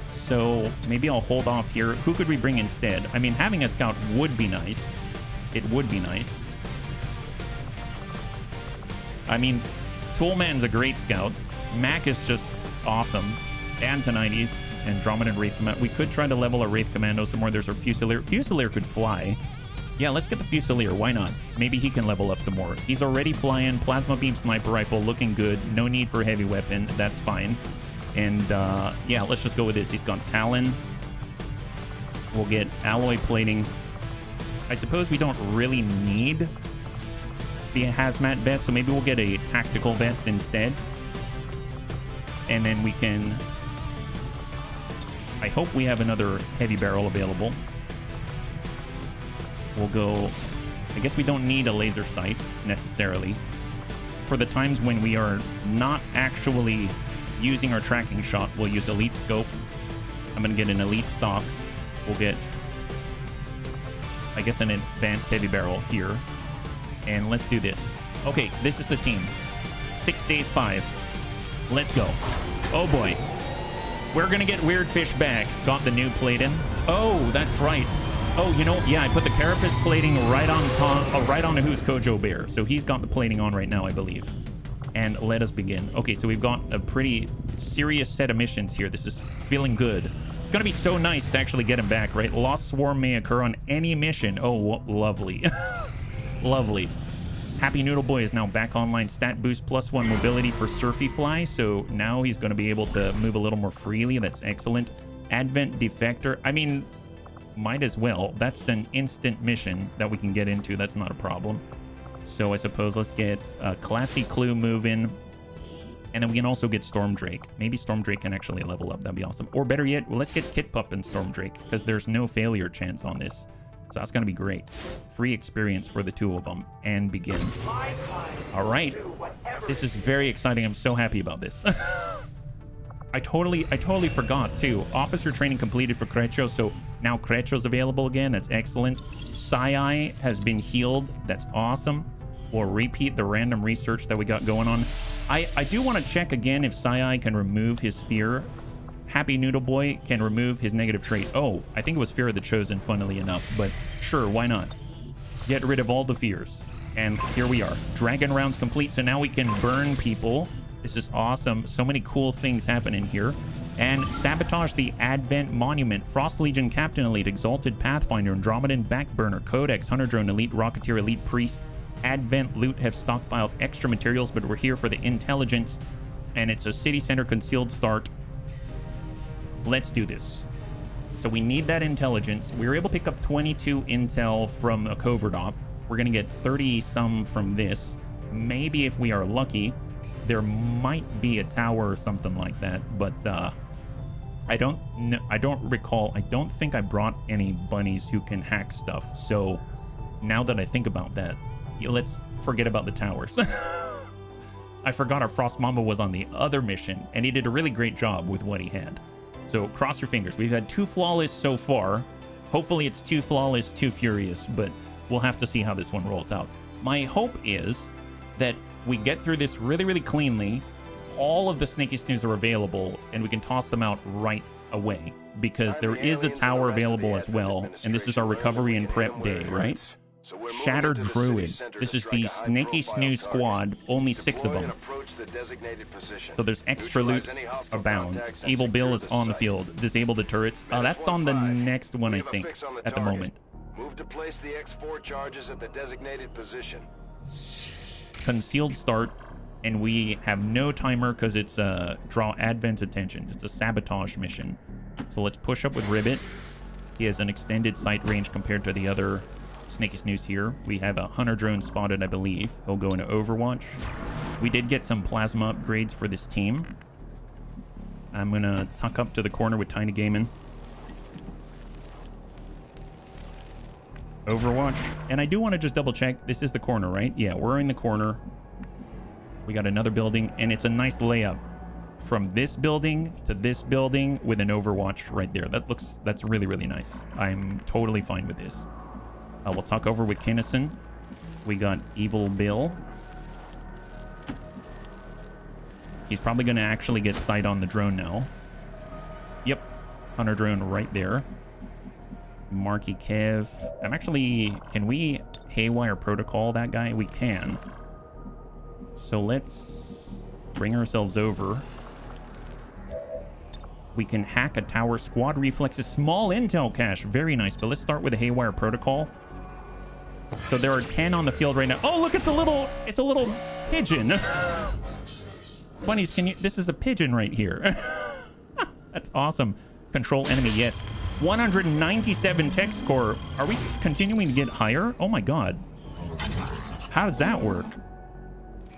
So maybe I'll hold off here. Who could we bring instead? I mean, having a scout would be nice. It would be nice. I mean, Toolman's a great scout. Mac is just awesome. Antonides, Andromedan Wraith Commando. We could try to level a Wraith Commando some more. There's our Fusilier. Fusilier could fly. Yeah, let's get the Fusilier. Why not? Maybe he can level up some more. He's already flying. Plasma Beam Sniper Rifle looking good. No need for heavy weapon. That's fine. And yeah, let's just go with this. He's got Talon. We'll get alloy plating. I suppose we don't really need the hazmat vest, so maybe we'll get a tactical vest instead. And then we can... I hope we have another heavy barrel available. We'll go... I guess we don't need a laser sight, necessarily. For the times when we are not actually using our tracking shot, we'll use elite scope. I'm going to get an elite stock. We'll get, I guess, an advanced heavy barrel here. And let's do this. Okay, this is the team. 6 days 5. Let's go. Oh boy. We're gonna get Weirdfish back. Got the new plating. Oh, that's right. Oh, you know, yeah, I put the carapace plating right on top, right on Who's Kojo Bear. So he's got the plating on right now, I believe. And let us begin. Okay, so we've got a pretty serious set of missions here. This is feeling good. It's gonna be so nice to actually get him back, right? Lost Swarm may occur on any mission. Oh, lovely. Lovely. Happy Noodle Boy is now back online. Stat boost +1 mobility for Surfy Fly. So now he's going to be able to move a little more freely. That's excellent. Advent Defector. I mean, might as well. That's an instant mission that we can get into. That's not a problem. So I suppose let's get Classy Clue moving. And then we can also get Storm Drake. Maybe Storm Drake can actually level up. That'd be awesome. Or better yet, well, let's get Kit Pup and Storm Drake because there's no failure chance on this. So that's going to be great. Free experience for the 2 of them. And begin. All right. This is very exciting. I'm so happy about this. I totally forgot, too. Officer training completed for Crecho. So now Crecho's available again. That's excellent. Psi has been healed. That's awesome. We'll repeat the random research that we got going on. I do want to check again if Psi can remove his fear. Happy Noodle Boy can remove his negative trait. Oh, I think it was Fear of the Chosen, funnily enough. But sure, why not? Get rid of all the fears. And here we are. Dragon rounds complete, so now we can burn people. This is awesome. So many cool things happen in here. And sabotage the Advent Monument. Frost Legion Captain Elite, Exalted Pathfinder, Andromedan Backburner, Codex, Hunter Drone Elite, Rocketeer Elite, Priest, Advent Loot have stockpiled extra materials, but we're here for the intelligence. And it's a city center concealed start. Let's do this. So we need that intelligence. We were able to pick up 22 intel from a covert op. We're going to get 30 some from this. Maybe if we are lucky, there might be a tower or something like that. But I don't recall. I don't think I brought any bunnies who can hack stuff. So now that I think about that, let's forget about the towers. I forgot our Frost Mamba was on the other mission, and he did a really great job with what he had. So cross your fingers. We've had 2 flawless so far. Hopefully it's 2 flawless, 2 furious, but we'll have to see how this one rolls out. My hope is that we get through this really, really cleanly. All of the Snaky Snooze are available, and we can toss them out right away, because there is a tower available as well, and this is our recovery and prep day, right? Shattered Druid. This is the Snaky Snooze squad, only 6 of them. So there's extra loot abound. Evil Bill is on the field. Disable the turrets. That's on the next one, I think, at the moment. Move to place the X4 charges at the designated position. Concealed start, and we have no timer because it's draw Advent's attention. It's a sabotage mission. So let's push up with Ribbit. He has an extended sight range compared to the other Snaky Snooze here. We have a Hunter drone spotted, I believe. He'll go into Overwatch. We did get some plasma upgrades for this team. I'm gonna tuck up to the corner with Tiny Gaming. Overwatch. And I do want to just double check. This is the corner, right? Yeah, we're in the corner. We got another building, and it's a nice layup from this building to this building with an Overwatch right there. That's really, really nice. I'm totally fine with this. We'll talk over with Kinnison. We got Evil Bill. He's probably going to actually get sight on the drone now. Yep. Hunter drone right there. Marky Kev. Can we haywire protocol that guy? We can. So let's bring ourselves over. We can hack a tower. Squad reflexes. Small intel cache. Very nice. But let's start with a haywire protocol. So there are 10 on the field right now. Oh, look, it's a little pigeon. Bunnies, this is a pigeon right here. That's awesome. Control enemy, yes. 197 tech score. Are we continuing to get higher? Oh my God. How does that work?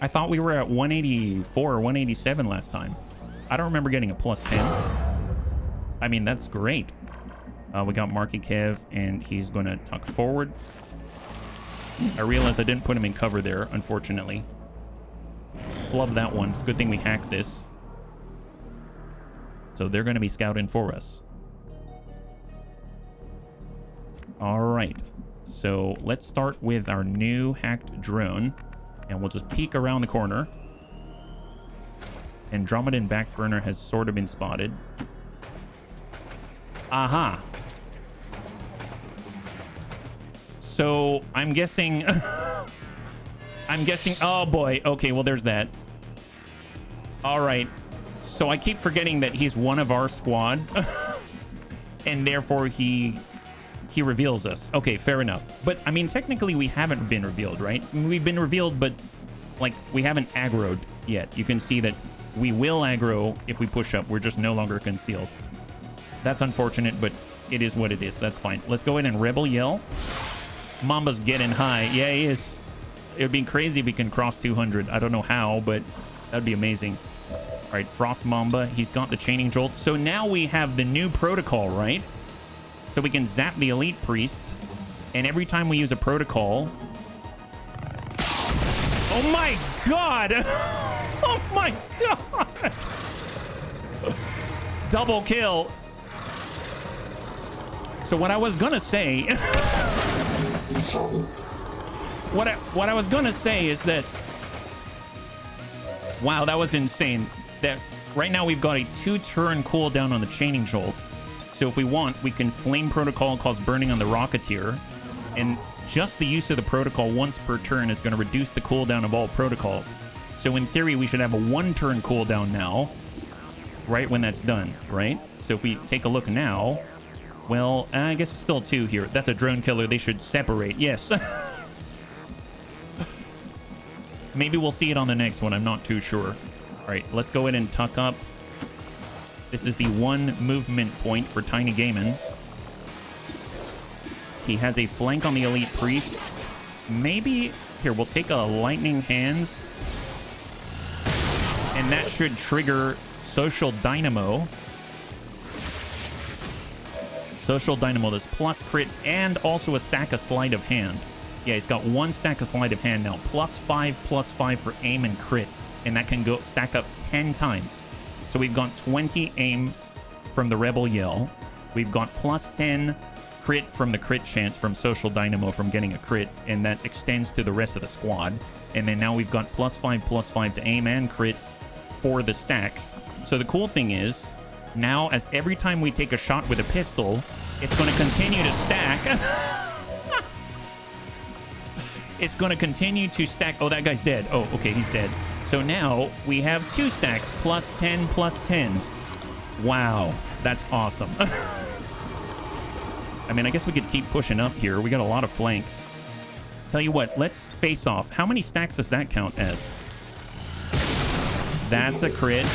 I thought we were at 184 or 187 last time. I don't remember getting a plus 10. I mean, that's great. We got Marky Kev, and he's going to tuck forward. I realized I didn't put him in cover there, unfortunately. Flub that one. It's a good thing we hacked this. So they're going to be scouting for us. All right. So let's start with our new hacked drone. And we'll just peek around the corner. Andromedan Backburner has sort of been spotted. Aha. So I'm guessing... oh boy. Okay, well there's that. All right. So I keep forgetting that he's one of our squad. And therefore he reveals us. Okay, fair enough. But I mean, technically we haven't been revealed, right? We've been revealed, but like we haven't aggroed yet. You can see that we will aggro if we push up. We're just no longer concealed. That's unfortunate, but it is what it is. That's fine. Let's go in and Rebel Yell. Mamba's getting high. Yeah, he is. It would be crazy if we can cross 200. I don't know how, but that'd be amazing. All right, Frost Mamba. He's got the chaining jolt. So now we have the new protocol, right? So we can zap the elite priest. And every time we use a protocol... Oh my God! Oh my God! Double kill. So what I was gonna say... What I was gonna say is that... Wow, that was insane. That right now we've got a 2-turn cooldown on the chaining jolt. So if we want, we can flame protocol and cause burning on the Rocketeer. And just the use of the protocol once per turn is going to reduce the cooldown of all protocols. So in theory, we should have a 1-turn cooldown now, right when that's done, right? So if we take a look now, well, I guess it's still 2 here. That's a drone killer. They should separate. Yes. Maybe we'll see it on the next one. I'm not too sure. All right, let's go ahead and tuck up. This is the 1 movement point for Tiny Gaming. He has a flank on the elite priest. Maybe here we'll take a lightning hands, and that should trigger social dynamo. Social dynamo does plus crit and also a stack of sleight of hand. Yeah, he's got one stack of sleight of hand now. +5 for aim and crit, and that can go stack up 10 times. So we've got 20 aim from the rebel yell. We've got +10 crit from the crit chance from social dynamo from getting a crit, and that extends to the rest of the squad. And then now we've got +5 to aim and crit for the stacks. So the cool thing is, now as every time we take a shot with a pistol, it's going to continue to stack. It's going to continue to stack. Oh, that guy's dead. Oh, okay, he's dead. So now we have 2 stacks, +10. Wow, that's awesome. I mean, I guess we could keep pushing up here. We got a lot of flanks. Tell you what, let's face off. How many stacks does that count as? That's a crit.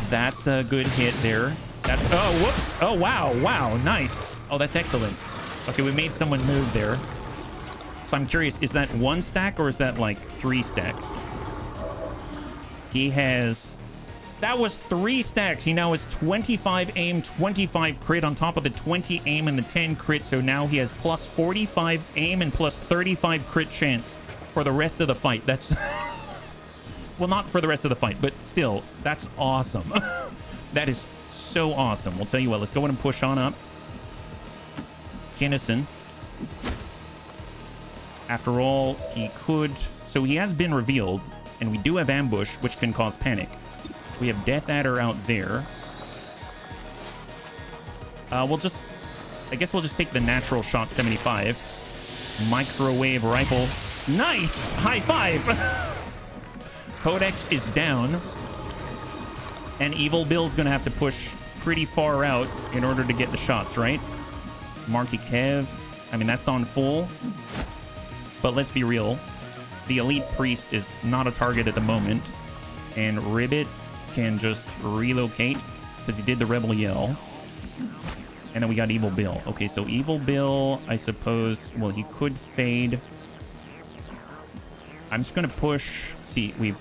That's a good hit there. That's, oh, whoops. Oh, wow, nice. Oh, that's excellent. Okay, we made someone move there. So I'm curious, is that 1 stack or is that like 3 stacks? He has... That was 3 stacks. He now has 25 aim, 25 crit on top of the 20 aim and the 10 crit. So now he has +45 aim and +35 crit chance for the rest of the fight. That's... Well, not for the rest of the fight, but still, that's awesome. That is so awesome. We'll tell you what, let's go ahead and push on up. Kinnison. After all, he could... So he has been revealed, and we do have ambush, which can cause panic. We have Death Adder out there. We'll just... I guess we'll just take the natural shot 75. Microwave rifle. Nice! High five! Codex is down. And Evil Bill's gonna have to push pretty far out in order to get the shots, right? Marky Kev. I mean, that's on full. But let's be real. The Elite Priest is not a target at the moment. And Ribbit can just relocate because he did the Rebel Yell. And then we got Evil Bill. Okay, so Evil Bill, I suppose... Well, he could fade. I'm just gonna push... See, we've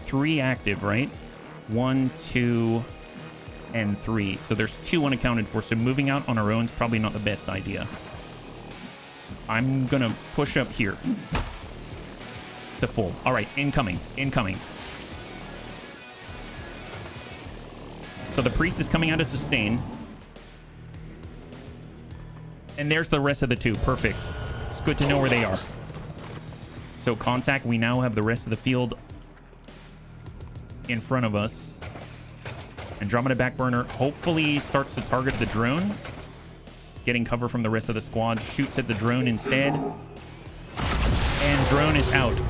3 active, right? 1, 2, and 3. So there's 2 unaccounted for. So moving out on our own is probably not the best idea. I'm gonna push up here to full. All right, incoming. So the priest is coming out of sustain. And there's the rest of the 2. Perfect. It's good to know where they are. So contact, we now have the rest of the field in front of us. Andromeda Backburner hopefully starts to target the drone. Getting cover from the rest of the squad. Shoots at the drone instead. And drone is out.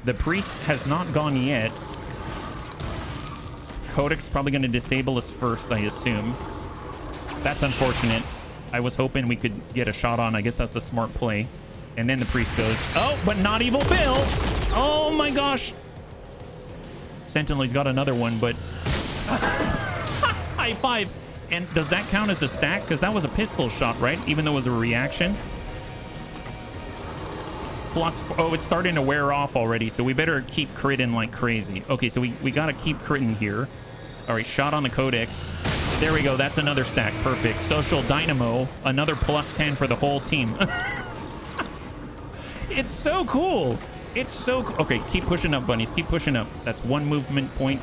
The priest has not gone yet. Codex probably going to disable us first, I assume. That's unfortunate. I was hoping we could get a shot on. I guess that's a smart play. And then the priest goes, oh, but not Evil Bill. Oh my gosh. Sentinel's got another one, but high five. And does that count as a stack? Because that was a pistol shot, right? Even though it was a reaction. Plus, oh, it's starting to wear off already, so we better keep critting like crazy. Okay, so we got to keep critting here. All right, shot on the Codex. There we go. That's another stack. Perfect. Social Dynamo. Another +10 for the whole team. It's so cool. It's so cool. Okay, keep pushing up, bunnies. Keep pushing up. That's 1 movement point.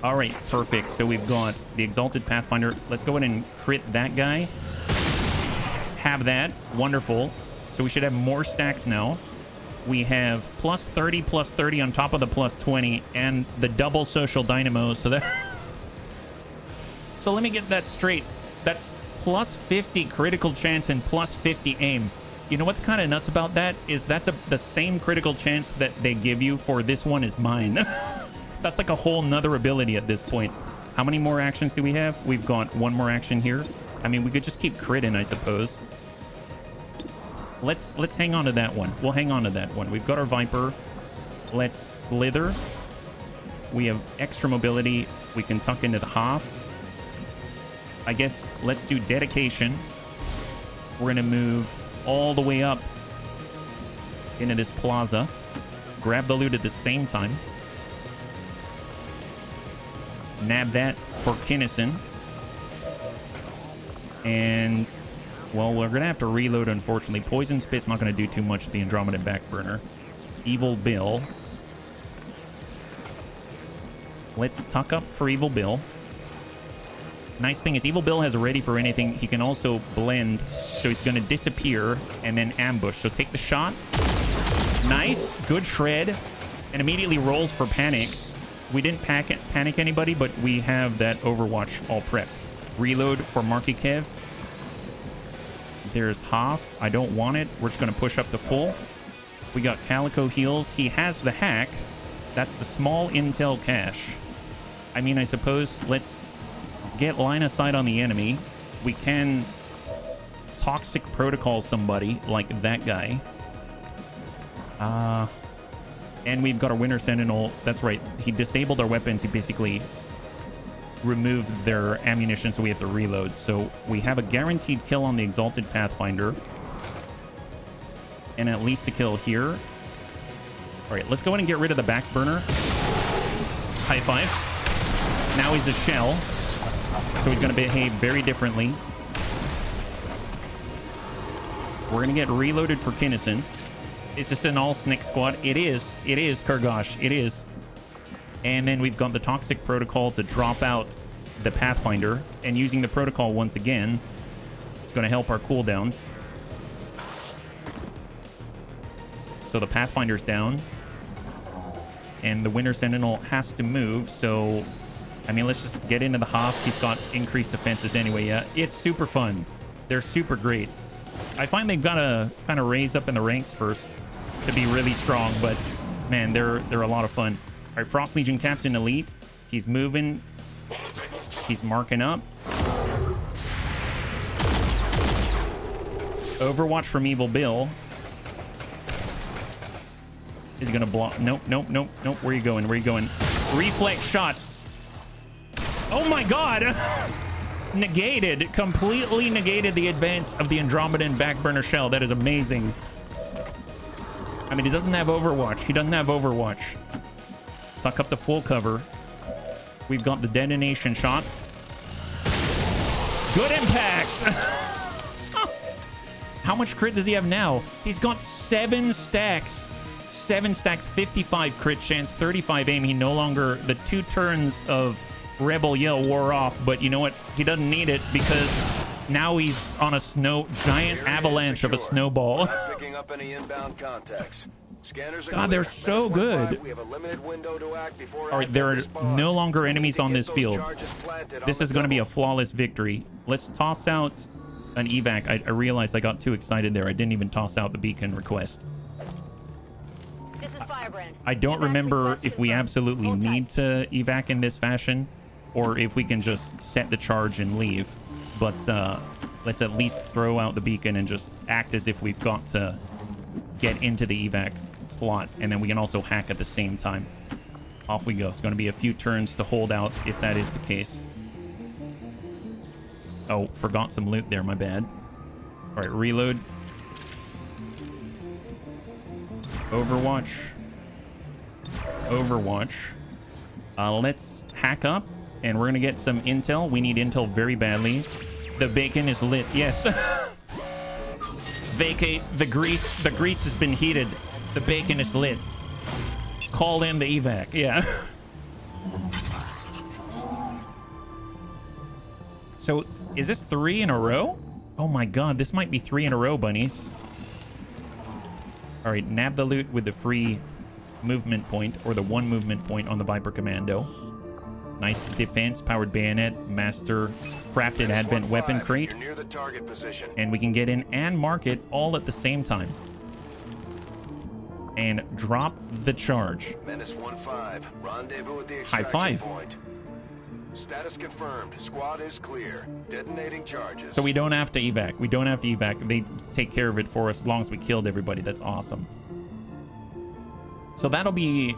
All right, perfect. So we've got the Exalted Pathfinder. Let's go ahead and crit that guy. Have that. Wonderful. So we should have more stacks now. We have +30 on top of the +20 and the double social dynamo. So let me get that straight. That's +50 critical chance and +50 aim. You know what's kind of nuts about that is that's the same critical chance that they give you for This One Is Mine. That's like a whole nother ability at this point. How many more actions do we have? We've got 1 more action here. I mean, we could just keep critting, I suppose. Let's hang on to that one. We'll hang on to that one. We've got our Viper. Let's slither. We have extra mobility. We can tuck into the Hoff. I guess let's do dedication. We're gonna move all the way up into this plaza. Grab the loot at the same time. Nab that for Kinnison. And, well, we're gonna have to reload, unfortunately. Poison Spit's not gonna do too much to the Andromedan Backburner. Evil Bill. Let's tuck up for Evil Bill. Nice thing is Evil Bill has a ready for anything. He can also blend, so he's going to disappear and then ambush. So take the shot. Nice. Good shred. And immediately rolls for panic. We didn't panic anybody, but we have that Overwatch all prepped. Reload for Marky Kev. There's Hoff. I don't want it. We're just going to push up to full. We got Calico heals. He has the hack. That's the small intel cache. I mean, I suppose let's get line of sight on the enemy. We can toxic protocol somebody like that guy. And we've got our Winter Sentinel. That's right. He disabled our weapons. He basically removed their ammunition, so we have to reload. So we have a guaranteed kill on the Exalted Pathfinder. And at least a kill here. All right, let's go in and get rid of the Backburner. High five. Now he's a shell. So he's going to behave very differently. We're going to get reloaded for Kinnison. Is this an all-Snick squad? It is. It is, Kargosh. It is. And then we've got the Toxic Protocol to drop out the Pathfinder. And using the Protocol once again, it's going to help our cooldowns. So the Pathfinder's down. And the Winter Sentinel has to move, so... I mean, let's just get into the Hoff. He's got increased defenses anyway. Yeah, it's super fun. They're super great. I find they've got to kind of raise up in the ranks first to be really strong, but man, they're a lot of fun. All right, Frost Legion Captain Elite. He's moving. He's marking up. Overwatch from Evil Bill. Is he going to block? Nope, nope, nope, nope. Where are you going? Where are you going? Reflex shot. Oh my god! Negated. Completely negated the advance of the Andromedan Backburner shell. That is amazing. I mean, he doesn't have Overwatch. He doesn't have Overwatch. Suck up the full cover. We've got the detonation shot. Good impact! How much crit does he have now? He's got 7 stacks. 7 stacks, 55 crit chance, 35 aim. He no longer... The 2 turns of Rebel Yell wore off, but you know what? He doesn't need it because now he's on a giant avalanche of a snowball. Picking up any inbound contacts. Scanners are God, they're so good. We have a limited window to act before all right, there are no longer enemies on this field. This is going to be a flawless victory. Let's toss out an evac. I realized I got too excited there. I didn't even toss out the beacon request. This is Firebrand. I don't remember if we absolutely need to evac in this fashion or if we can just set the charge and leave. But let's at least throw out the beacon and just act as if we've got to get into the evac slot. And then we can also hack at the same time. Off we go. It's going to be a few turns to hold out if that is the case. Oh, forgot some loot there. My bad. All right, reload. Overwatch. Overwatch. Let's hack up, and we're gonna get some intel. We need intel very badly. The bacon is lit. Yes. Vacate the grease. The grease has been heated. The bacon is lit. Call in the evac. Yeah. So, is this 3 in a row? Oh my god, this might be 3 in a row, bunnies. All right, nab the loot with the free movement point, or the 1 movement point on the Viper Commando. Nice defense-powered bayonet, master crafted advent weapon crate. You're near the target position. And we can get in and mark it all at the same time. And drop the charge. Menace 1-5. Rendezvous at the High extraction five. point. Status confirmed. Squad is clear. Detonating charges. So we don't have to evac. We don't have to evac. They take care of it for us as long as we killed everybody. That's awesome. So that'll be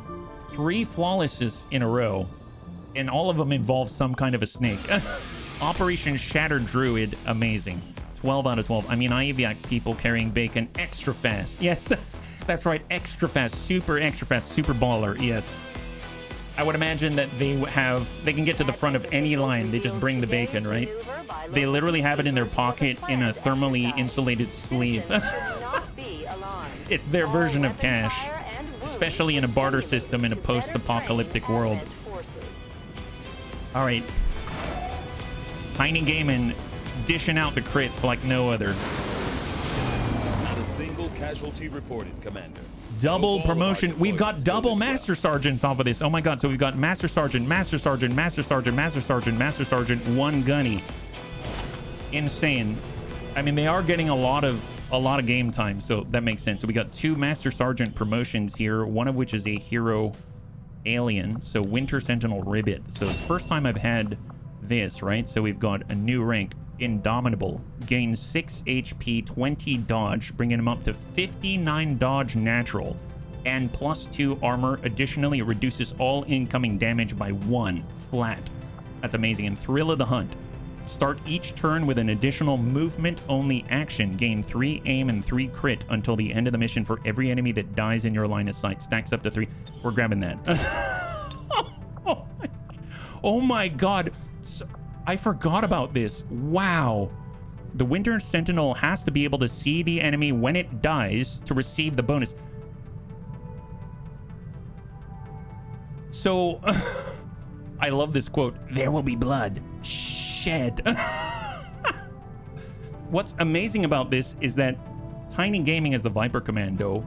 3 flawlesses in a row. And all of them involve some kind of a snake. Operation Shattered Druid, amazing. 12 out of 12. I mean, I evac people carrying bacon extra fast. Yes, that's right, extra fast, super baller, yes. I would imagine that they can get to the front of any line. They just bring the bacon, right? They literally have it in their pocket in a thermally insulated sleeve. It's their version of cash, especially in a barter system in a post-apocalyptic world. All right. Tiny Gaming dishing out the crits like no other. Not a single casualty reported, Commander. Double promotion. We've got double Master Sergeants off of this. Oh my God. So we've got Master Sergeant, Master Sergeant, Master Sergeant, Master Sergeant, Master Sergeant, one gunny. Insane. I mean, they are getting a lot of game time, so that makes sense. So we got 2 Master Sergeant promotions here, one of which is a hero alien. So Winter Sentinel Ribbit. So it's the first time I've had this, right? So we've got a new rank, Indomitable. Gains 6 HP, 20 dodge, bringing him up to 59 dodge natural, and +2 armor. Additionally, it reduces all incoming damage by 1 flat. That's amazing. And Thrill of the Hunt. Start each turn with an additional movement-only action. Gain 3 aim and 3 crit until the end of the mission for every enemy that dies in your line of sight. Stacks up to 3. We're grabbing that. Oh my God. So, I forgot about this. Wow. The Winter Sentinel has to be able to see the enemy when it dies to receive the bonus. So, I love this quote. There will be blood shed. What's amazing about this is that Tiny Gaming as the Viper Commando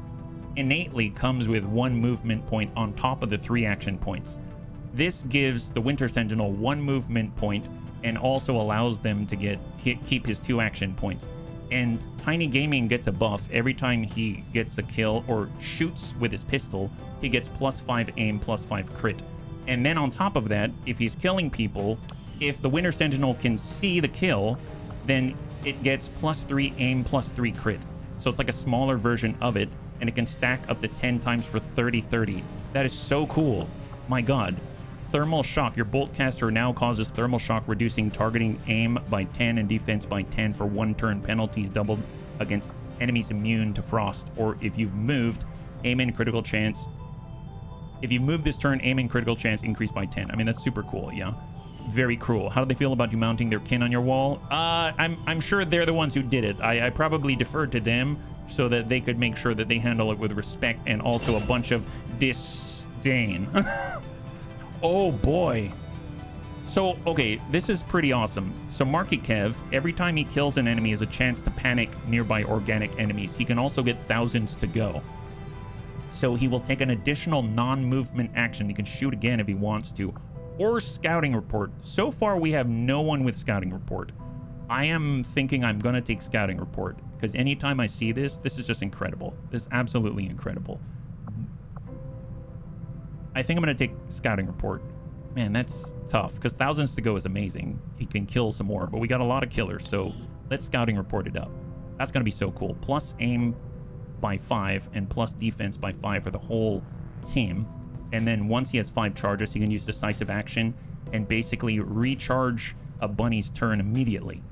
innately comes with 1 movement point on top of the 3 action points. This gives the Winter Sentinel 1 movement point and also allows them to keep his 2 action points. And Tiny Gaming gets a buff every time he gets a kill or shoots with his pistol. He gets +5 aim, +5 crit. And then on top of that, if he's killing people, if the Winter Sentinel can see the kill, then it gets +3 aim, +3 crit. So it's like a smaller version of it, and it can stack up to 10 times for 30-30. That is so cool. My God. Thermal shock. Your bolt caster now causes thermal shock, reducing targeting aim by 10 and defense by 10 for 1 turn. Penalties doubled against enemies immune to frost. Or if you've moved, aim and critical chance. If you move this turn, aim and critical chance increased by 10. I mean, that's super cool, yeah. Very cruel. How do they feel about you mounting their kin on your wall? I'm sure they're the ones who did it. I probably deferred to them so that they could make sure that they handle it with respect and also a bunch of disdain. Oh boy. So, okay, this is pretty awesome. So Marky Kev, every time he kills an enemy is a chance to panic nearby organic enemies. He can also get thousands to go. So he will take an additional non-movement action. He can shoot again if he wants to. Or Scouting Report. So far, we have no one with Scouting Report. I am thinking I'm going to take Scouting Report, because anytime I see this is just incredible. This is absolutely incredible. I think I'm going to take Scouting Report. Man, that's tough, because thousands to go is amazing. He can kill some more, but we got a lot of killers, so let's Scouting Report it up. That's going to be so cool. Plus aim by 5 and plus defense by 5 for the whole team. And then once he has 5 charges, he can use decisive action and basically recharge a bunny's turn immediately.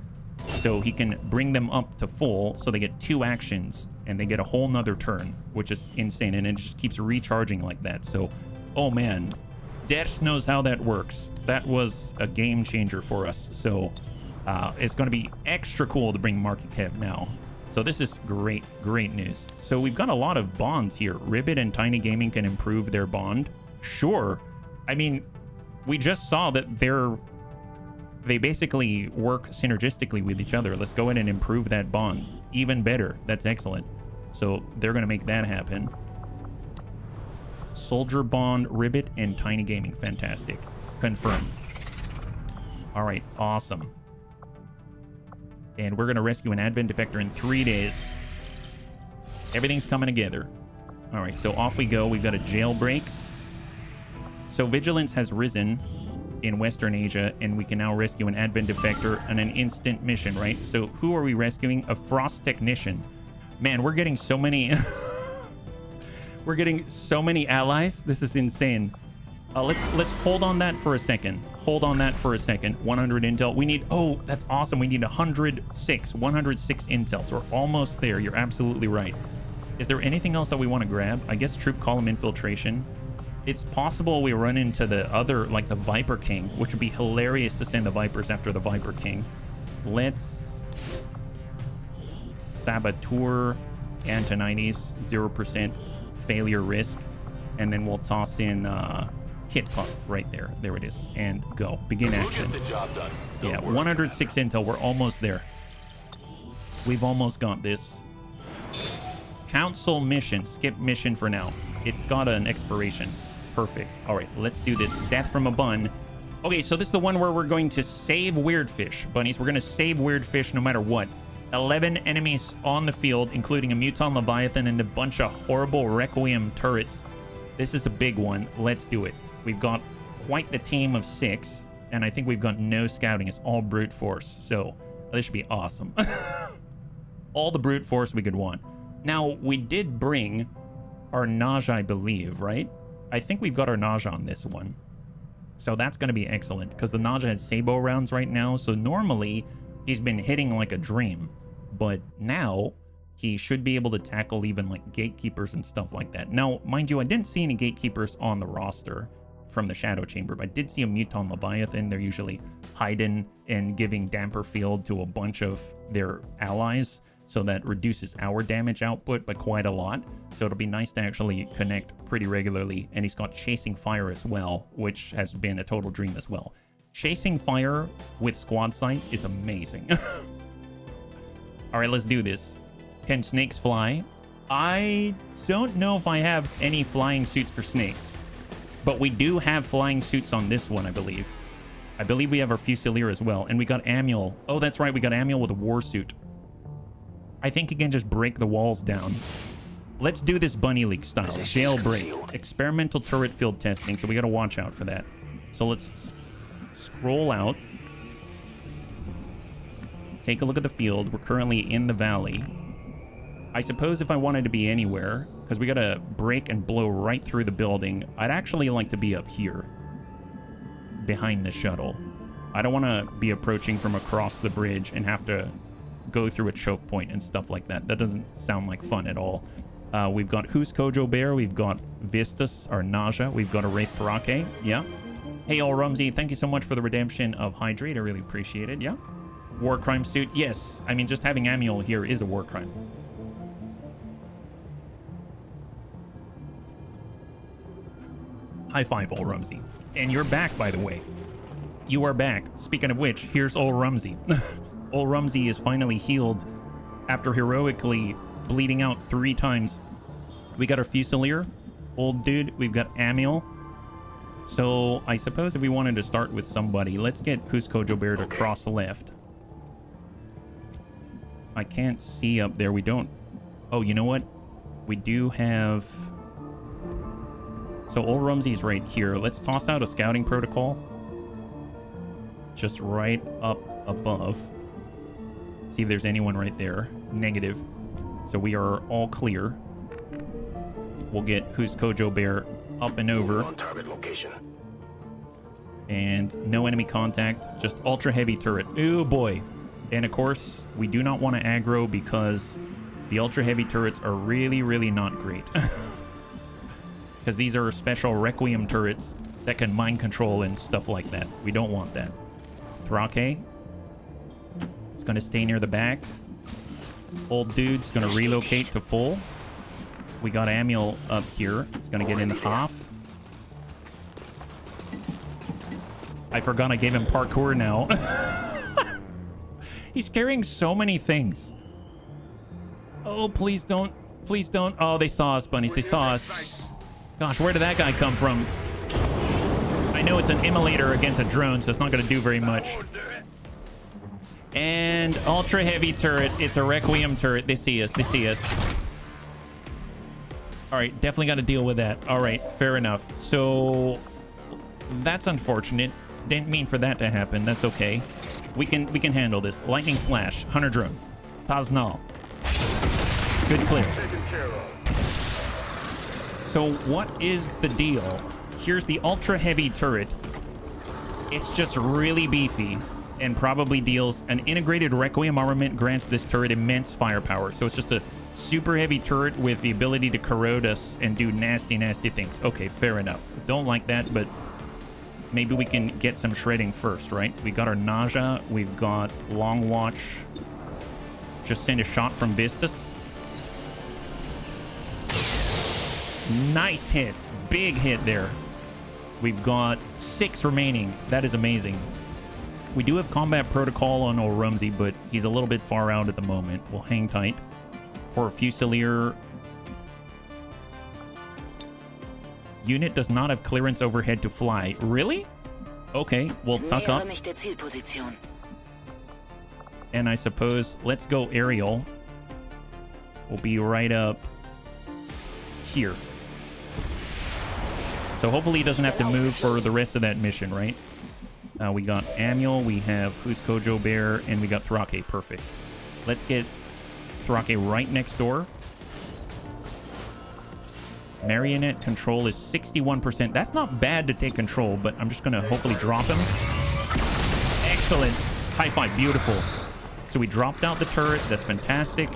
So he can bring them up to full, so they get 2 actions and they get a whole nother turn, which is insane. And it just keeps recharging like that. So, oh man, Dex knows how that works. That was a game changer for us. So it's going to be extra cool to bring Marky Kev now. So this is great, great news. So we've got a lot of bonds here. Ribbit and Tiny Gaming can improve their bond. Sure. I mean, we just saw that they basically work synergistically with each other. Let's go ahead and improve that bond even better. That's excellent. So they're going to make that happen. Soldier bond, Ribbit, and Tiny Gaming. Fantastic. Confirmed. All right. Awesome. And we're going to rescue an Advent Defector in 3 days. Everything's coming together. All right, so off we go. We've got a jailbreak. So vigilance has risen in Western Asia, and we can now rescue an Advent Defector on an instant mission, right? So who are we rescuing? A Frost Technician. Man, we're getting so many... we're getting so many allies. This is insane. Let's hold on that for a second. Hold on that for a second. 100 intel. We need, oh, that's awesome. We need 106 intel. So we're almost there. You're absolutely right. Is there anything else that we want to grab? I guess troop column infiltration. It's possible we run into the other, like the Viper King, which would be hilarious to send the Vipers after the Viper King. Let's Saboteur, Antonides, 0% failure risk. And then we'll toss in Kit Pup right there. There it is. And go. Begin action. Yeah, 106 intel. We're almost there. We've almost got this. Council mission. Skip mission for now. It's got an expiration. Perfect. All right, let's do this. Death from a bun. Okay, so this is the one where we're going to save Weirdfish, bunnies. We're going to save Weirdfish no matter what. 11 enemies on the field, including a Muton Leviathan and a bunch of horrible Requiem turrets. This is a big one. Let's do it. We've got quite the team of 6, and I think we've got no scouting. It's all brute force, so this should be awesome. All the brute force we could want. Now, we did bring our Naja, I believe, right? I think we've got our Naja on this one. So that's going to be excellent, because the Naja has Sabo rounds right now, so normally he's been hitting like a dream. But now he should be able to tackle even like gatekeepers and stuff like that. Now, mind you, I didn't see any gatekeepers on the roster from the Shadow Chamber, but I did see a Muton Leviathan. They're usually hiding and giving damper field to a bunch of their allies, so that reduces our damage output by quite a lot. So it'll be nice to actually connect pretty regularly. And he's got Chasing Fire as well, which has been a total dream as well. Chasing Fire with squad sights is amazing. All right, let's do this. Can snakes fly? I don't know if I have any flying suits for snakes, but we do have flying suits on this one, I believe. I believe we have our Fusilier as well. And we got Amiel. Oh, that's right. We got Amiel with a war suit. I think he can just break the walls down. Let's do this Bunny League style. Jailbreak. Experimental turret field testing. So we got to watch out for that. So let's scroll out. Take a look at the field. We're currently in the valley. I suppose if I wanted to be anywhere, because we got to break and blow right through the building, I'd actually like to be up here. Behind the shuttle. I don't want to be approaching from across the bridge and have to go through a choke point and stuff like that. That doesn't sound like fun at all. We've got Who's Kojo Bear. We've got Vistus, or Naja. We've got a Wraith Parake. Yeah. Hey, all Rumsey. Thank you so much for the redemption of Hydrate. I really appreciate it. Yeah. War crime suit. Yes. I mean, just having Amiel here is a war crime. High five, all Rumsey. And you're back, by the way. You are back. Speaking of which, here's Ol Rumsey. Ol Rumsey is finally healed after heroically bleeding out 3 times. We got our Fusilier, old dude. We've got Amiel. So I suppose if we wanted to start with somebody, let's get Who's Kojo Bear to cross left. I can't see up there. We don't. Oh, you know what? We do have. So Ol Rumsey's right here. Let's toss out a scouting protocol. Just right up above. See if there's anyone right there. Negative. So we are all clear. We'll get Who's Kojo Bear up and over. On target location. And no enemy contact. Just ultra heavy turret. Ooh boy. And of course, we do not want to aggro because the ultra heavy turrets are really, really not great. Because these are special Requiem turrets that can mind control and stuff like that. We don't want that. Thrake. It's going to stay near the back. Old dude's going to relocate to full. We got Amiel up here. It's going to get into half. I forgot I gave him parkour now. He's carrying so many things. Oh, please don't. Please don't. Oh, they saw us, bunnies. They saw us. Gosh, where did that guy come from? I know it's an immolator against a drone, so it's not going to do very much. And ultra heavy turret. It's a Requiem turret. They see us. They see us. All right, definitely got to deal with that. All right, fair enough. So that's unfortunate. Didn't mean for that to happen. That's okay. We can handle this. Lightning slash. Hunter drone. Paznal. Good clear. So what is the deal Here's the ultra heavy turret. It's just really beefy and probably deals an integrated Requiem armament grants this turret immense firepower. So it's just a super heavy turret with the ability to corrode us and do nasty, nasty things. Okay, fair enough. Don't like that, but maybe we can get some shredding first, right? We got our nausea. We've got long watch. Just send a shot from Vistus. Nice hit. Big hit there. We've got 6 remaining. That is amazing. We do have combat protocol on old Rumsey, but he's a little bit far out at the moment. We'll hang tight. For Fusilier, unit does not have clearance overhead to fly. Really? Okay, we'll tuck up. And I suppose let's go aerial. We'll be right up here. So hopefully he doesn't have to move for the rest of that mission, right? We got Amiel, we have Who's Kojo Bear, and we got Thrake. Perfect. Let's get Thrake right next door. Marionette control is 61%. That's not bad to take control, but I'm just going to hopefully drop him. Excellent. High five. Beautiful. So we dropped out the turret. That's fantastic.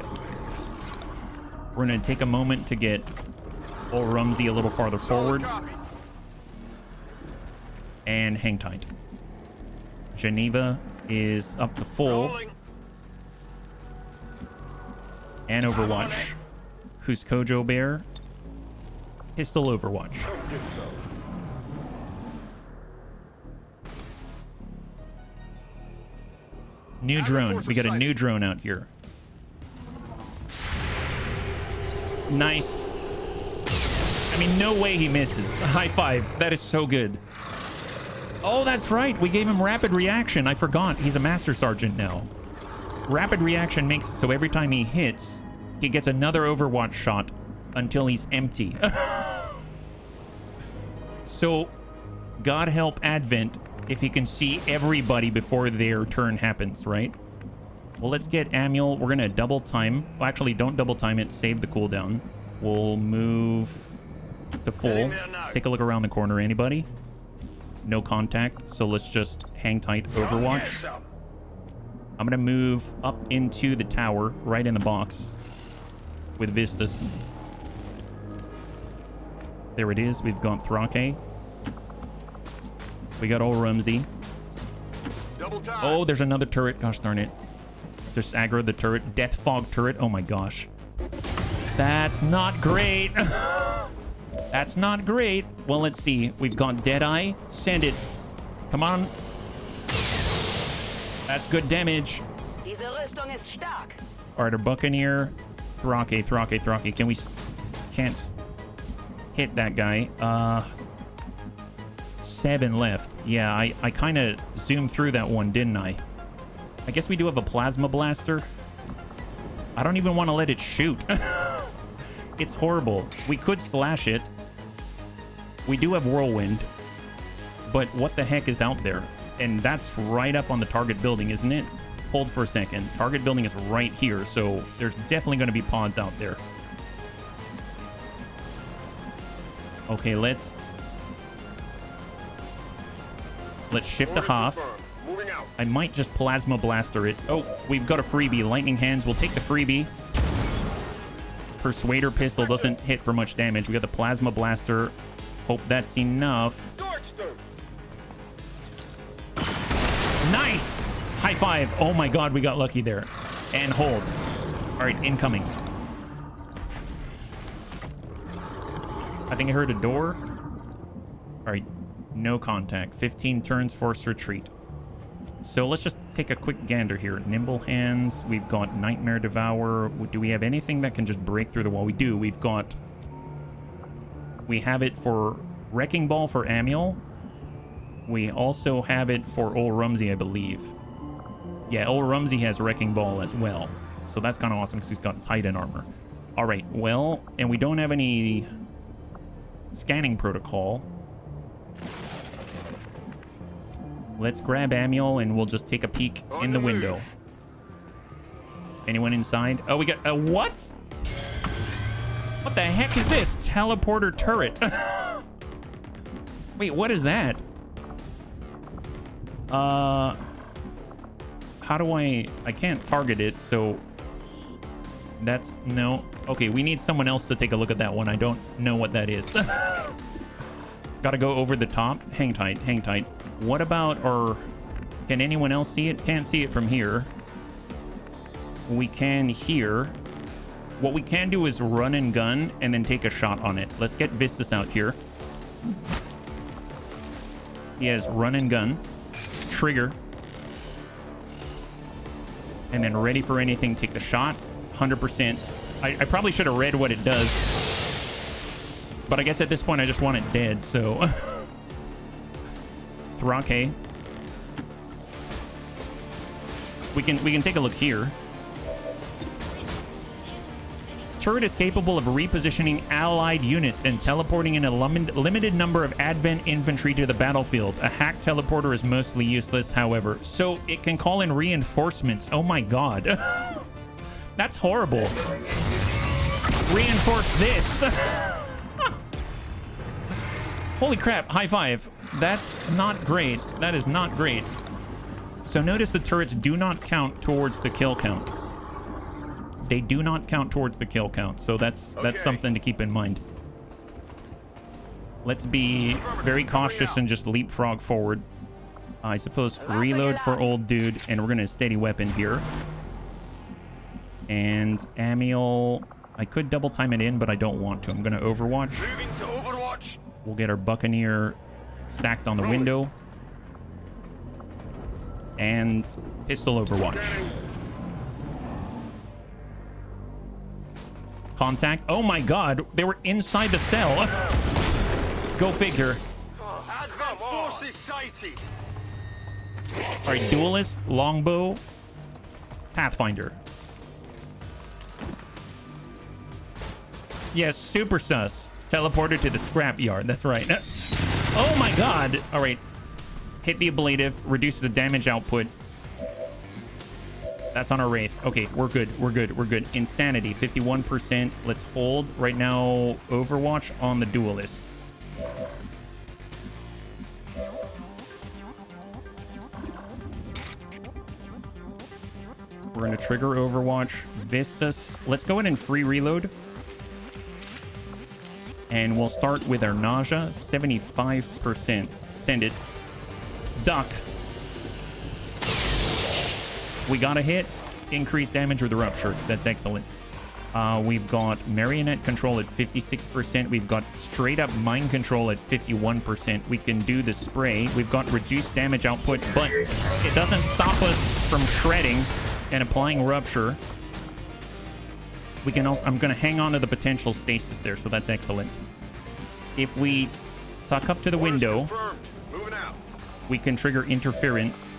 We're going to take a moment to get old Rumsey a little farther forward. And hang tight. Geneva is up to full. And Overwatch. Who's Kojo Bear? Pistol Overwatch. New drone. We got a new drone out here. Nice. I mean, no way he misses. High five. That is so good. Oh, that's right. We gave him rapid reaction. I forgot. He's a Master Sergeant now. Rapid reaction makes it so every time he hits, he gets another Overwatch shot until he's empty. So, God help Advent if he can see everybody before their turn happens, right? Well, let's get Amiel. We're going to double time. Well, actually, don't double time it. Save the cooldown. We'll move to full. Take a look around the corner. Anybody? No contact. So let's just hang tight. Overwatch. I'm going to move up into the tower, right in the box with Vistus. There it is. We've got Thrake. We got old Rumsey. Oh, there's another turret. Gosh darn it. Just aggro the turret. Death Fog turret. Oh my gosh. That's not great. That's not great. Well, let's see. We've got Deadeye. Send it. Come on. That's good damage. All right, our Buccaneer. Thrake. Can we... Can't hit that guy. 7 left. Yeah, I kind of zoomed through that one, didn't I? I guess we do have a Plasma Blaster. I don't even want to let it shoot. It's horrible. We could slash it. We do have Whirlwind. But what the heck is out there? And that's right up on the target building, isn't it? Hold for a second. Target building is right here, so there's definitely going to be pods out there. Okay, let's shift to half. I might just Plasma Blaster it. Oh, we've got a freebie. Lightning Hands. We'll take the freebie. Persuader Pistol doesn't hit for much damage. We got the Plasma Blaster. Hope that's enough. Nice! High five. Oh my god, we got lucky there. And hold. All right, incoming. I think I heard a door. All right, no contact. 15 turns, forced retreat. So let's just take a quick gander here. Nimble Hands. We've got Nightmare Devour. Do we have anything that can just break through the wall? We do. We have it for Wrecking Ball for Amiel. We also have it for old Rumsey, I believe. Yeah, old Rumsey has Wrecking Ball as well. So that's kind of awesome because he's got Titan armor. All right, well, and we don't have any scanning protocol. Let's grab Amiel and we'll just take a peek in the window. Anyone inside? Oh, we got a what? What the heck is this? Teleporter turret. Wait, what is that? How do I can't target it, so that's no. Okay, we need someone else to take a look at that one. I don't know what that is. Gotta go over the top. Hang tight, hang tight. What about, or can anyone else see it? Can't see it from here. We can here. What we can do is run and gun and then take a shot on it. Let's get Vistus out here. He has run and gun, trigger, and then ready for anything. Take the shot, 100%. I probably should have read what it does, but I guess at this point I just want it dead. So Thrake. We can take a look here. Turret is capable of repositioning allied units and teleporting in a limited number of advent infantry to the battlefield. A hack teleporter is mostly useless, however. So it can call in reinforcements. Oh my god. That's horrible. Reinforce this. Holy crap, high five. That's not great. That is not great. So notice the turrets do not count towards the kill count. They do not count towards the kill count, so that's something to keep in mind. Let's be very cautious and just leapfrog forward. I suppose reload for old dude, and we're gonna steady weapon here. And Amiel, I could double time it in, but I don't want to. I'm gonna Overwatch. We'll get our Buccaneer stacked on the window. And pistol Overwatch. Contact. Oh my god, they were inside the cell. Go figure. All right, duelist, longbow, pathfinder. Yes, super sus. Teleported to the scrapyard. That's right. Oh my god. All right. Hit the ablative, reduces the damage output. That's on our Wraith. Okay, we're good. We're good. We're good. Insanity, 51%. Let's hold. Right now, Overwatch on the Duelist. We're going to trigger Overwatch. Vistus. Let's go ahead and free reload. And we'll start with our Nausea. 75%. Send it. Duck. We got a hit. Increased damage with the Rupture. That's excellent. We've got Marionette Control at 56%. We've got straight up Mind Control at 51%. We can do the Spray. We've got reduced damage output, but it doesn't stop us from shredding and applying Rupture. We can also, I'm going to hang on to the potential stasis there, so that's excellent. If we tuck up to the window, we can trigger Interference.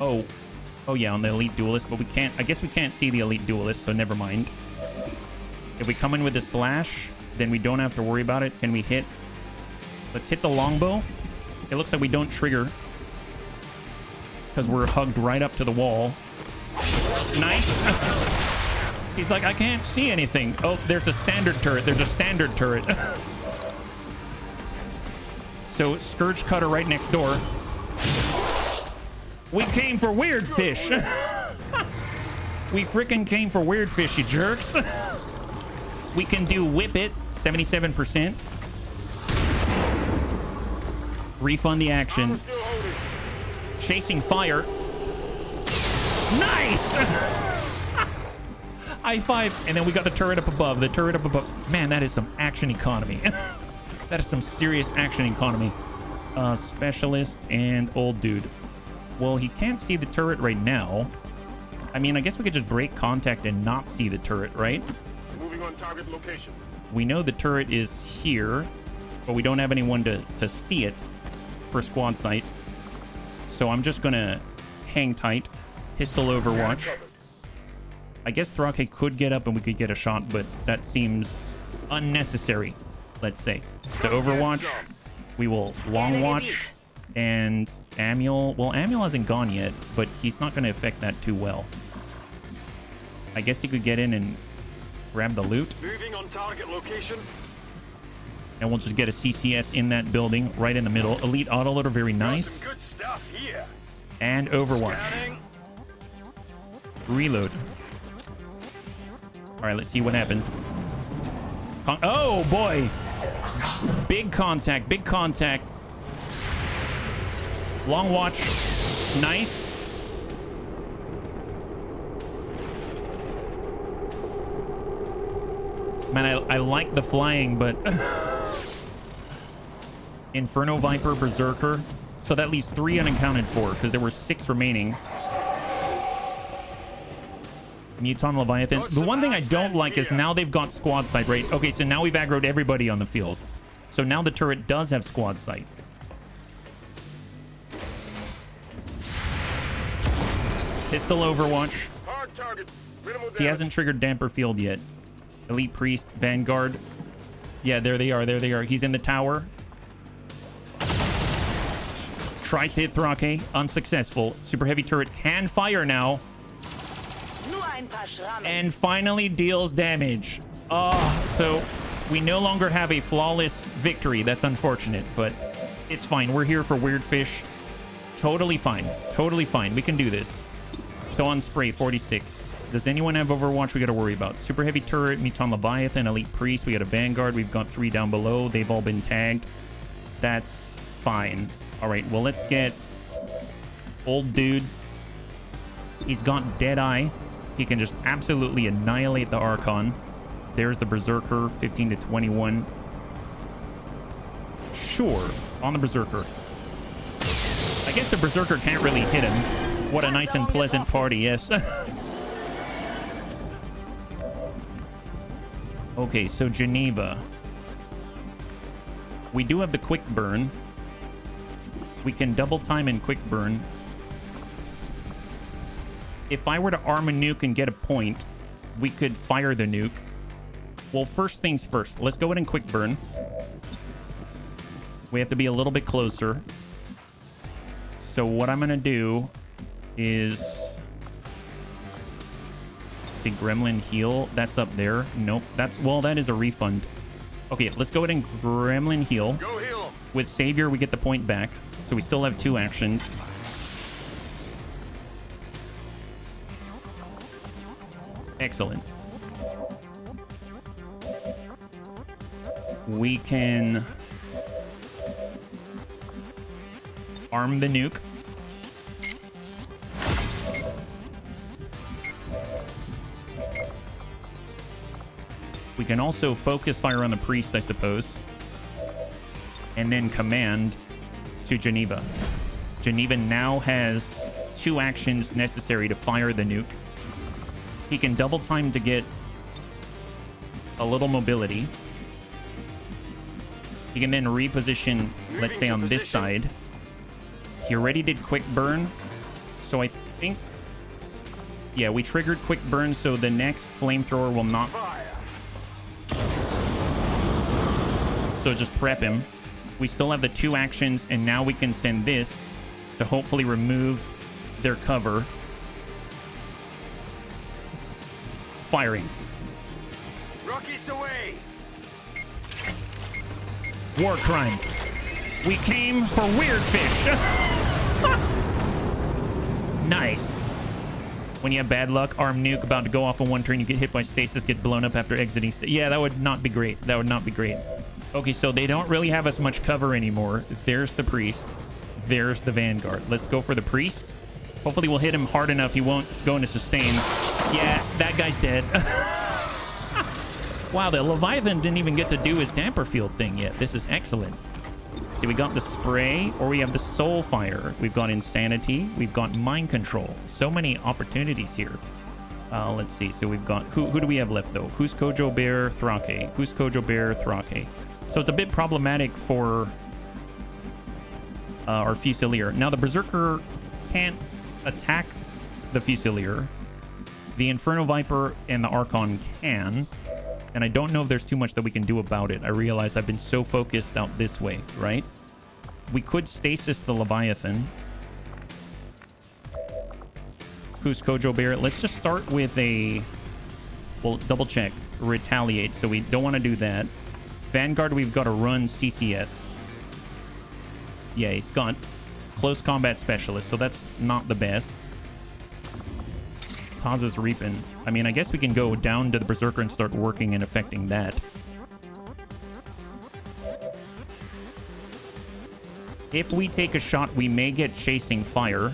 Oh yeah, on the Elite Duelist, but we can't, I guess we can't see the Elite Duelist, so never mind. If we come in with a Slash, then we don't have to worry about it. Can we hit? Let's hit the longbow. It looks like we don't trigger because we're hugged right up to the wall. Nice. He's like, I can't see anything. Oh, there's a standard turret. There's a standard turret. So Scourge Cutter right next door. We came for Weird Fish. We freaking came for Weird Fish, you jerks. We can do Whip It, 77%. Refund the action. Chasing Fire. Nice! I5, and then we got the turret up above. The turret up above. Man, that is some action economy. That is some serious action economy. Specialist and old dude. Well, he can't see the turret right now. I mean, I guess we could just break contact and not see the turret, right? Moving on target location. We know the turret is here, but we don't have anyone to see it for squad sight. So I'm just gonna hang tight. Pistol Overwatch. I guess Thrake could get up and we could get a shot, but that seems unnecessary, let's say. So Overwatch, we will long watch. And Amiel, well, Amiel hasn't gone yet, but he's not going to affect that too well. I guess he could get in and grab the loot. Moving on target location. And we'll just get a CCS in that building right in the middle. Elite autoloader, very nice. Some good stuff here. And Overwatch. Scanning. Reload. All right, let's see what happens. Oh, boy. Big contact, big contact. Long watch. Nice. Man, I like the flying, but... Inferno Viper, Berserker. So that leaves 3 unaccounted for, because there were 6 remaining. Muton Leviathan. The one thing I don't like is now they've got squad sight, right? Okay, so now we've aggroed everybody on the field. So now the turret does have squad sight. Pistol Overwatch. Hard target. Minimal He hasn't triggered Damper Field yet. Elite Priest, Vanguard. Yeah, there they are. There they are. He's in the tower. Tries to hit Thrake. Unsuccessful. Super Heavy Turret can fire now. And finally deals damage. So we no longer have a flawless victory. That's unfortunate, but it's fine. We're here for Weird Fish. Totally fine. Totally fine. We can do this. So on Spray, 46. Does anyone have Overwatch we got to worry about? Super Heavy Turret, Muton Leviathan, Elite Priest. We got a Vanguard. We've got 3 down below. They've all been tagged. That's fine. All right, well, let's get old dude. He's got Deadeye. He can just absolutely annihilate the Archon. There's the Berserker, 15 to 21. Sure, on the Berserker. I guess the Berserker can't really hit him. What a nice and pleasant party, yes. Okay, so Geneva. We do have the quick burn. We can double time and quick burn. If I were to arm a nuke and get a point, we could fire the nuke. Well, first things first. Let's go ahead and quick burn. We have to be a little bit closer. So what I'm going to do is... See, Gremlin heal. That's up there. Nope. Well, that is a refund. Okay, let's go ahead and Gremlin heal. Go heal. With Savior, we get the point back. So we still have 2 actions. Excellent. We can arm the nuke. We can also focus fire on the priest, I suppose. And then command to Geneva. Geneva now has 2 actions necessary to fire the nuke. He can double time to get a little mobility. He can then reposition, let's say, on this side. He already did quick burn. So I think... Yeah, we triggered quick burn, so the next flamethrower will not... So just prep him. We still have the 2 actions, and now we can send this to hopefully remove their cover. Firing. Rockies away. War crimes. We came for Weird Fish. Nice. When you have bad luck, arm nuke about to go off on 1 turn, you get hit by stasis, get blown up after exiting. Yeah, that would not be great. That would not be great. Okay, so they don't really have as much cover anymore. There's the priest. There's the Vanguard. Let's go for the priest. Hopefully we'll hit him hard enough he won't go into sustain. Yeah, that guy's dead. Wow, the Leviathan didn't even get to do his damper field thing yet. This is excellent. See, we got the spray, or we have the soul fire. We've got insanity. We've got mind control. So many opportunities here. Let's see. So we've got... Who do we have left, though? Who's Kojo Bear? Thrake. Who's Kojo Bear? Thrake. So it's a bit problematic for our Fusilier. Now, the Berserker can't attack the Fusilier. The Inferno Viper and the Archon can. And I don't know if there's too much that we can do about it. I realize I've been so focused out this way, right? We could stasis the Leviathan. Who's Kojo Bear? Let's just start with a... Well, double check. Retaliate. So we don't want to do that. Vanguard, we've got to run CCS. Yeah, he's got close combat specialist, so that's not the best. Taz is reaping. I mean, I guess we can go down to the Berserker and start working and affecting that. If we take a shot, we may get chasing fire,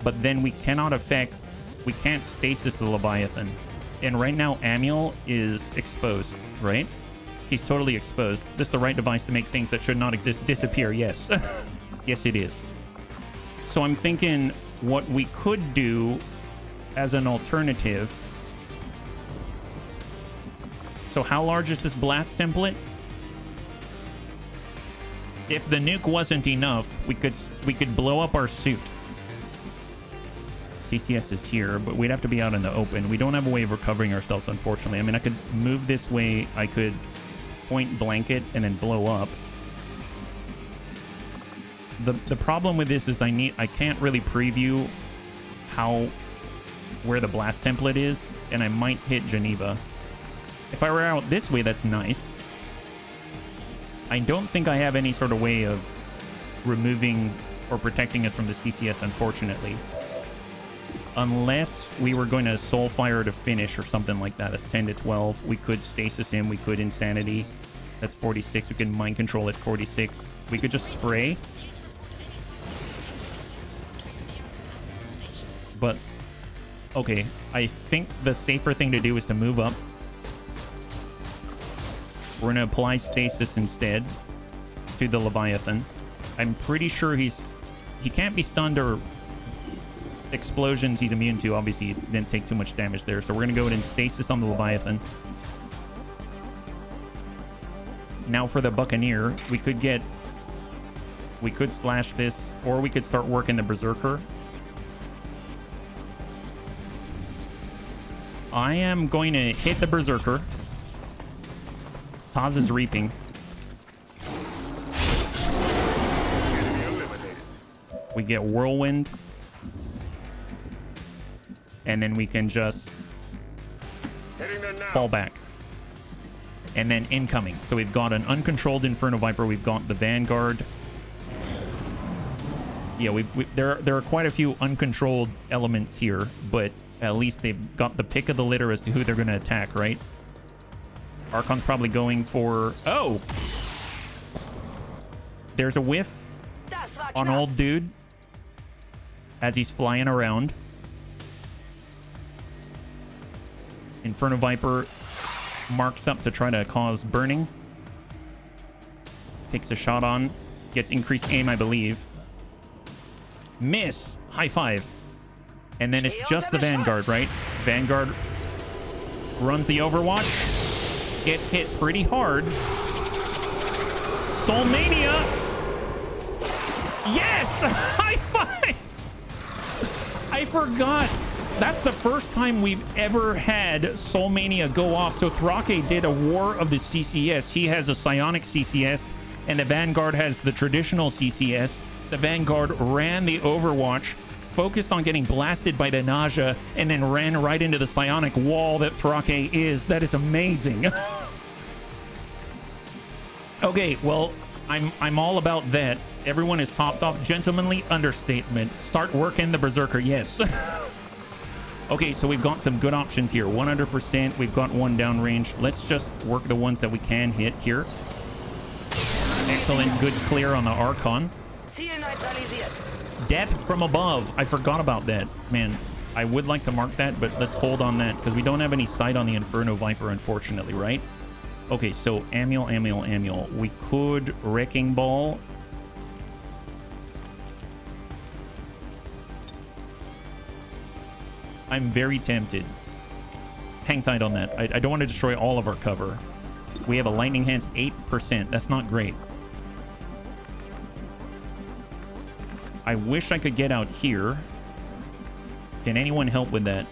but then we cannot affect... We can't stasis the Leviathan. And right now, Amiel is exposed, right? He's totally exposed. This is the right device to make things that should not exist disappear, yes. Yes, it is. So I'm thinking what we could do as an alternative. So how large is this blast template? If the nuke wasn't enough, we could blow up our suit. CCS is here, but we'd have to be out in the open. We don't have a way of recovering ourselves, unfortunately. I mean, I could move this way. I could point blanket and then blow up. The problem with this is I can't really preview where the blast template is, and I might hit Geneva. If I were out this way, that's nice. I don't think I have any sort of way of removing or protecting us from the CCS, unfortunately. Unless we were going to Soulfire to finish or something like that. That's 10 to 12. We could stasis him. We could Insanity. That's 46. We can Mind Control at 46. We could just spray. But, okay. I think the safer thing to do is to move up. We're going to apply stasis instead to the Leviathan. I'm pretty sure he can't be stunned or explosions he's immune to. Obviously, he didn't take too much damage there. So we're going to go ahead and stasis on the Leviathan. Now for the Buccaneer, we could slash this, or we could start working the Berserker. I am going to hit the Berserker. Taz is reaping. We get Whirlwind. And then we can just fall back. And then incoming. So we've got an uncontrolled Inferno Viper. We've got the Vanguard. Yeah, there are quite a few uncontrolled elements here, but at least they've got the pick of the litter as to who they're going to attack, right? Archon's probably going for... Oh! There's a whiff on old dude as he's flying around. Inferno Viper marks up to try to cause burning. Takes a shot on. Gets increased aim, I believe. Miss! High five. And then it's just the Vanguard, right? Vanguard runs the Overwatch. Gets hit pretty hard. Soulmania! Yes! High five! I forgot. That's the first time we've ever had Soulmania go off. So Thrake did a War of the CCS. He has a Psionic CCS, and the Vanguard has the traditional CCS. The Vanguard ran the Overwatch, focused on getting blasted by the Nausea, and then ran right into the Psionic wall that Thrake is. That is amazing. Okay, well, I'm all about that. Everyone is topped off. Gentlemanly understatement. Start working the Berserker, yes. Okay, so we've got some good options here. 100%. We've got one downrange. Let's just work the ones that we can hit here. Excellent. Good clear on the Archon. Death from above. I forgot about that. Man, I would like to mark that, but let's hold on that because we don't have any sight on the Inferno Viper, unfortunately, right? Okay, so Amiel. We could Wrecking Ball. I'm very tempted. Hang tight on that. I don't want to destroy all of our cover. We have a Lightning Hands 8%. That's not great. I wish I could get out here. Can anyone help with that?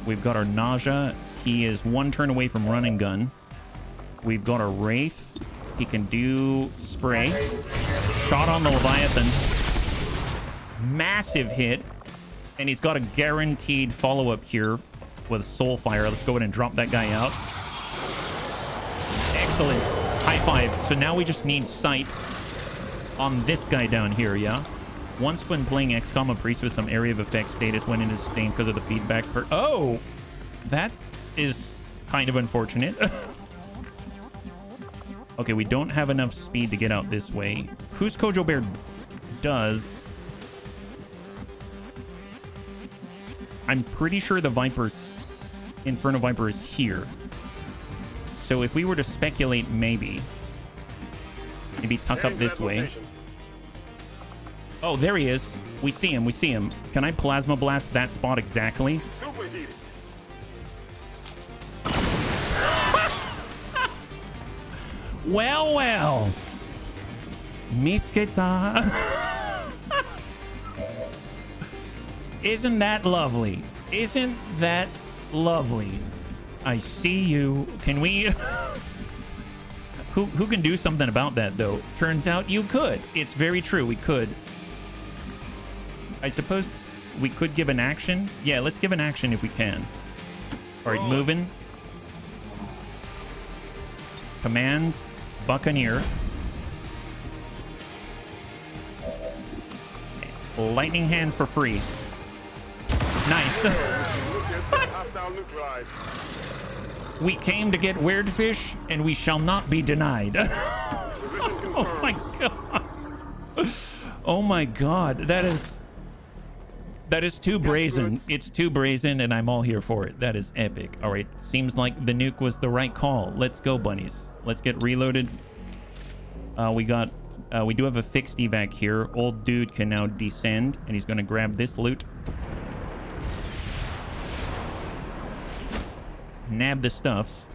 We've got our Nausea. He is one turn away from Run and Gun. We've got our Wraith. He can do spray. Shot on the Leviathan. Massive hit. And he's got a guaranteed follow-up here with Soulfire. Let's go ahead and drop that guy out. Excellent. High five. So now we just need sight on this guy down here, yeah? Once when playing XCOM, a priest with some area of effect status went into stain because of the feedback. Oh, that is kind of unfortunate. Okay, we don't have enough speed to get out this way. Whose Kojo Bear does? I'm pretty sure the Viper's Inferno Viper is here. So if we were to speculate, maybe tuck up this way. Oh, there he is. We see him. We see him. Can I plasma blast that spot exactly? Well, well. Mitsuki-ta. Isn't that lovely? Isn't that lovely? I see you. Can we... Who can do something about that, though? Turns out you could. It's very true. We could. I suppose we could give an action. Yeah, let's give an action if we can. All right, moving. Commands. Buccaneer. Lightning hands for free. Nice. We came to get weird fish, and we shall not be denied. Oh my god. Oh my god. That is too brazen. It's too brazen, and I'm all here for it. That is epic. All right. Seems like the nuke was the right call. Let's go, bunnies. Let's get reloaded. We do have a fixed evac here. Old dude can now descend, and he's going to grab this loot. Nab the stuffs.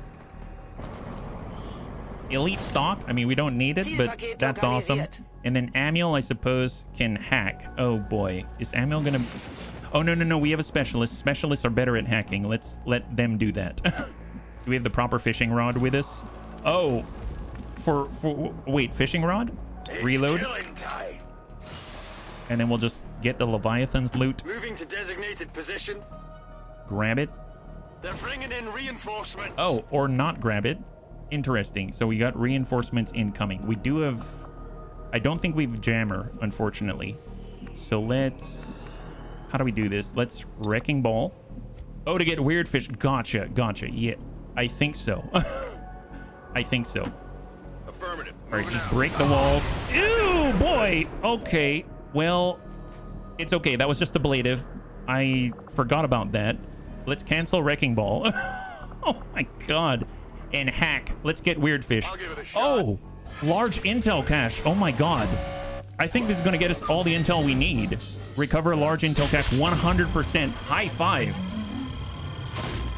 Elite stock. I mean, we don't need it, but that's awesome. And then Amiel, I suppose, can hack. Oh boy, is Amiel gonna... Oh no, we have a specialist. Specialists are better at hacking. Let's let them do that. Do we have the proper fishing rod with us? Oh, wait, fishing rod? Reload. And then we'll just get the Leviathan's loot. Moving to designated position. Grab it. They're bringing in reinforcements. Oh, or not grab it. Interesting. So we got reinforcements incoming. We do have... I don't think we've jammer, unfortunately. So let's... How do we do this? Let's Wrecking Ball. Oh, to get weird fish. Gotcha. Yeah, I think so. I think so. Affirmative. All right, just break the walls. Ew, boy. Okay. Well, it's okay. That was just ablative. I forgot about that. Let's cancel Wrecking Ball. Oh my god. And hack. Let's get weird fish. Oh, large intel cache. Oh my god. I think this is going to get us all the intel we need. Recover large intel cache 100%. High five.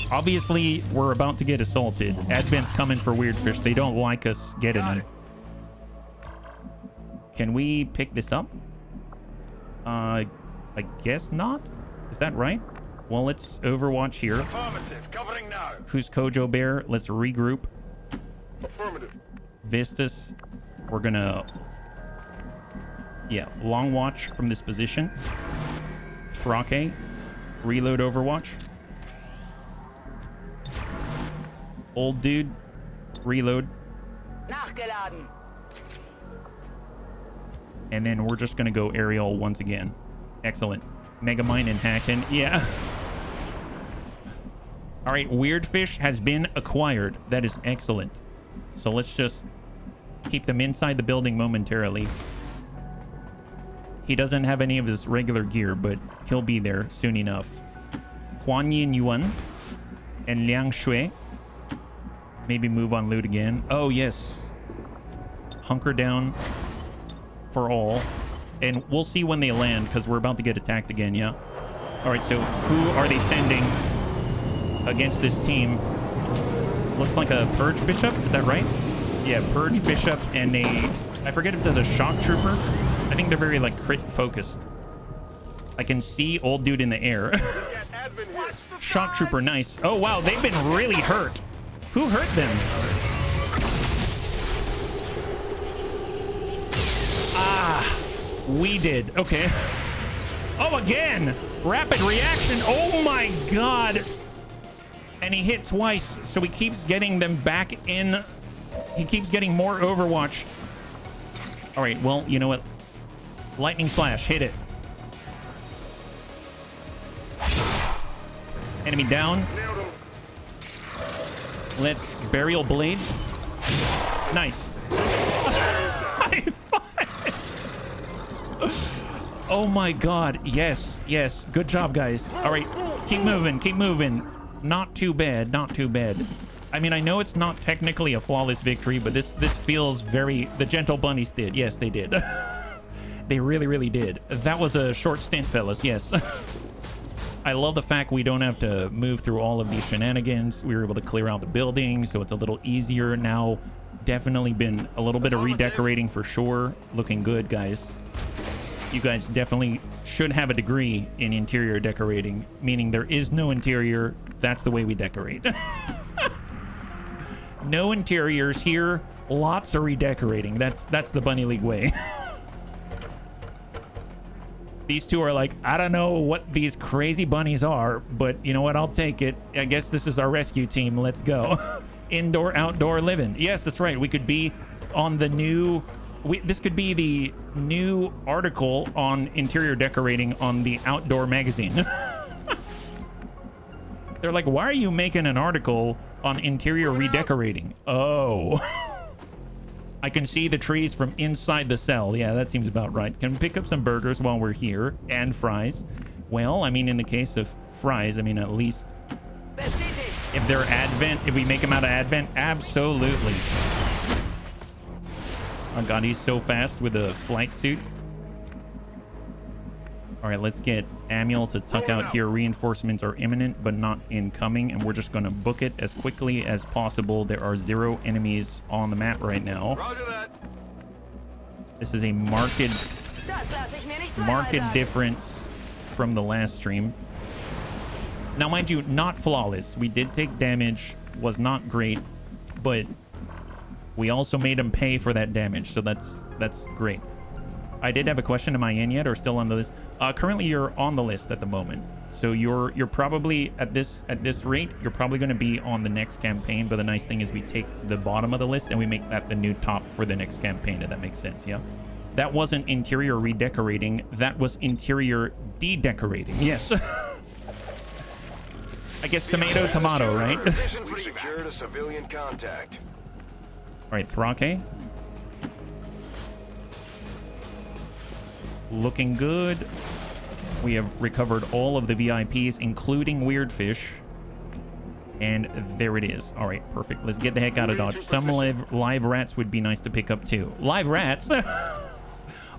Obviously, we're about to get assaulted. Advent's coming for weird fish. They don't like us getting them. Can we pick this up? I guess not. Is that right? Well, let's Overwatch here. Affirmative. Covering now. Who's Kojo Bear? Let's regroup. Affirmative. Vistas. We're gonna... Yeah, long watch from this position. Frake. Reload Overwatch. Old dude. Reload. Nachgeladen. And then we're just gonna go aerial once again. Excellent. Megamind and Hacken. Yeah. All right, weird fish has been acquired. That is excellent. So let's just keep them inside the building momentarily. He doesn't have any of his regular gear, but he'll be there soon enough. Kuan Yin Yuan and Liang Shui. Maybe move on loot again. Oh, yes. Hunker down for all. And we'll see when they land, because we're about to get attacked again, yeah? All right, so who are they sending against this team? Looks like a Purge Bishop, is that right? Yeah, Purge Bishop and a... I forget if there's a Shock Trooper. I think they're very, like, crit focused. I can see old dude in the air. Shock Trooper, nice. Oh, wow, they've been really hurt. Who hurt them? Ah, we did. Okay. Oh, again. Rapid reaction. Oh, my God. And he hit twice, so he keeps getting them back in He keeps getting more Overwatch. All right, well, you know what? Lightning Slash, hit it. Enemy down. Let's Burial Blade. Nice. High five. Oh my god. Yes, yes. Good job, guys. All right, keep moving, keep moving. Not too bad, not too bad. I mean, I know it's not technically a flawless victory, but this feels very... The Gentle Bunnies did. Yes, they did. They really, really did. That was a short stint, fellas. Yes. I love the fact we don't have to move through all of these shenanigans. We were able to clear out the building, so it's a little easier now. Definitely been a little bit of redecorating for sure. Looking good, guys. You guys definitely should have a degree in interior decorating, meaning there is no interior. That's the way we decorate. No interiors here. Lots of redecorating. That's the Bunny League way. These two are like, I don't know what these crazy bunnies are, but you know what? I'll take it. I guess this is our rescue team. Let's go. Indoor, outdoor living. Yes, that's right. We could be on the new... this could be the new article on interior decorating on the Outdoor magazine. They're like, why are you making an article on interior redecorating? Oh. I can see the trees from inside the cell. Yeah, that seems about right. Can we pick up some burgers while we're here? And fries. Well, I mean, in the case of fries, I mean, at least if they're Advent, if we make them out of Advent, absolutely. Oh god, he's so fast with a flight suit. All right, let's get Amiel to tuck out here. Reinforcements are imminent, but not incoming, and we're just going to book it as quickly as possible. There are 0 enemies on the map right now. Roger that. This is a marked difference from the last stream. Now, mind you, not flawless. We did take damage, was not great, but we also made him pay for that damage, so that's great. I did have a question. Am I in yet or still on the list? Currently, you're on the list at the moment. So you're probably at this rate, you're probably going to be on the next campaign. But the nice thing is we take the bottom of the list and we make that the new top for the next campaign. If that makes sense, yeah. That wasn't interior redecorating. That was interior de-decorating. Yes. I guess tomato, tomato, right? We secured a civilian contact. All right, Thrake. Looking good. We have recovered all of the VIPs, including Weirdfish. And there it is. All right, perfect. Let's get the heck out of Dodge. Some live rats would be nice to pick up too. Live rats?